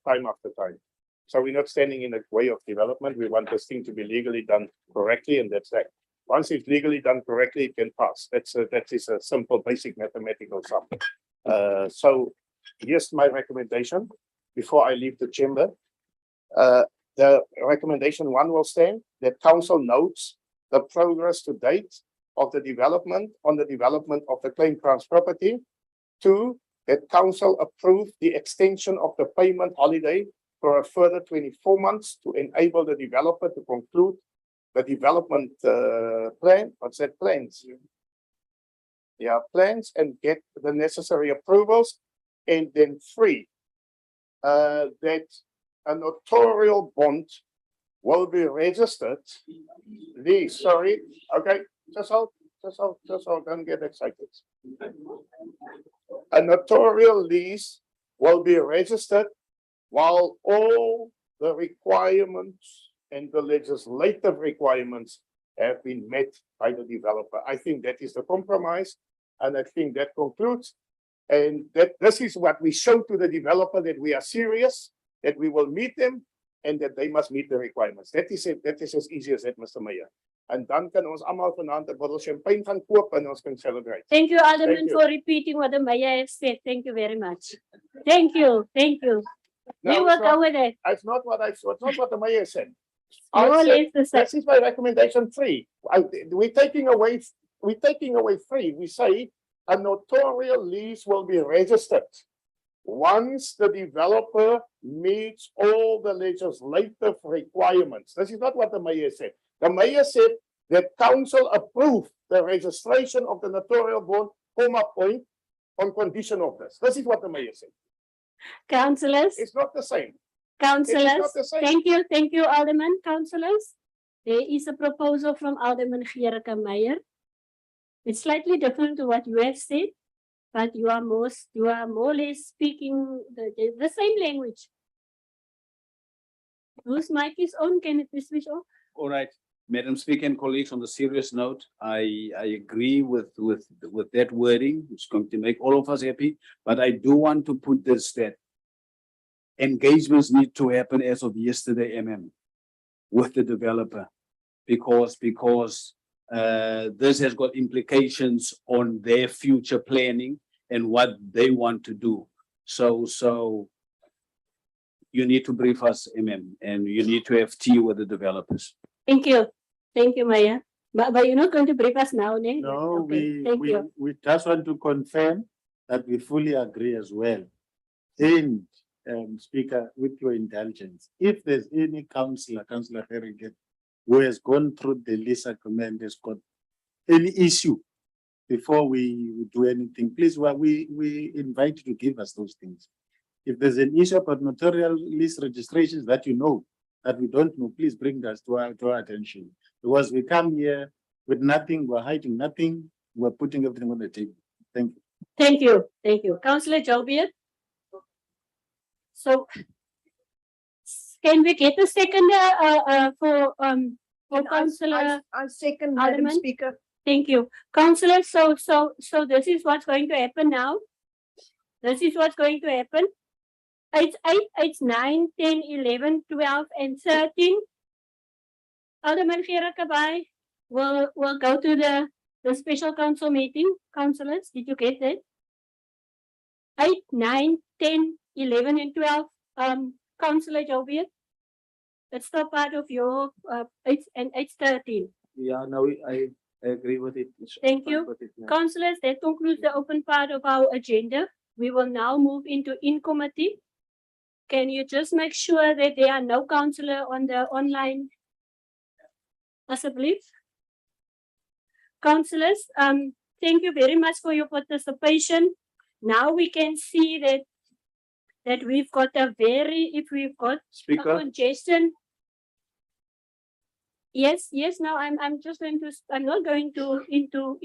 time after time. So we're not standing in the way of development. We want this thing to be legally done correctly, and that's that. Once it's legally done correctly, it can pass. That is a simple, basic mathematical sum. So here's my recommendation before I leave the chamber. The recommendation 1 will stand, that council notes the progress to date of the development of the Claimkrans property. 2, that council approve the extension of the payment holiday for a further 24 months to enable the developer to conclude the development plan. What's that? Plans. Yeah, plans, and get the necessary approvals. And then 3, that a notarial bond will be registered. Sorry, okay. Just hold, don't get excited. A notarial lease will be registered while all the requirements and the legislative requirements have been met by the developer. I think that is the compromise, and I think that concludes. And that this is what we show to the developer, that we are serious, that we will meet them, and that they must meet the requirements. That is it. That is as easy as that, Mr. Mayor. En dan kan ons almal vanaand 'n bottel champagne gaan koop en ons kan celebrate. Thank you, Alderman, for repeating what the mayor has said. Thank you very much. Thank you. We will go with it. It's not what the mayor said. More or less the same. This is my recommendation 3. We're taking away 3. We say a notarial lease will be registered once the developer meets all the legislative requirements. This is not what the mayor said. The mayor said that council approved the registration of the notarial bond, point, on condition of this. This is what the mayor said. Councillors. It's not the same. Councillors. Thank you, Alderman. Councillors. There is a proposal from Alderman Gericke Meyer. It's slightly different to what you have said, but you are more or less speaking the same language. Whose mic is on? Can it be switched off? All right, Madam Speaker and colleagues, on the serious note, I agree with that wording. It's going to make all of us happy, but I do want to put this, that engagements need to happen as of yesterday, with the developer, because this has got implications on their future planning and what they want to do. So you need to brief us, and you need to have tea with the developers. Thank you. Thank you, Maya. But you're not going to brief us now, ne? No, Okay, thank you. we just want to confirm that we fully agree as well. And, Speaker, with your indulgence, if there's any Councillor Harrigan, who has gone through the Lisa command, has got any issue before we do anything, please, we invite you to give us those things. If there's an issue about notarial list registrations that you know, that we don't know, please bring us to our attention. Because we come here with nothing, we're hiding nothing, we're putting everything on the table. Thank you. Thank you, thank you. Councillor Joubert? So, can we get a second for Councillor? I second, Madam Alderman? Speaker. Thank you. Councillor, so this is what's going to happen now. This is what's going to happen. It's 8, it's 9, 10, 11, 12, and 13. Alderman Gerard Kabai will go to the special council meeting. Councillors, did you get that? 8, 9, 10, 11, and 12. Councillor Joubert, that's not part of your 8 and 8:13. Yeah, no, I agree with it. It's Thank fine you. with it, yeah. Councillors, that concludes the open part of our agenda. We will now move into in committee. Can you just make sure that there are no councillor on the online? Asseblief. Councillors, thank you very much for your participation. Now we can see that we've got if we've got a Speaker. congestion. Yes, now I'm just going to, I'm not going to into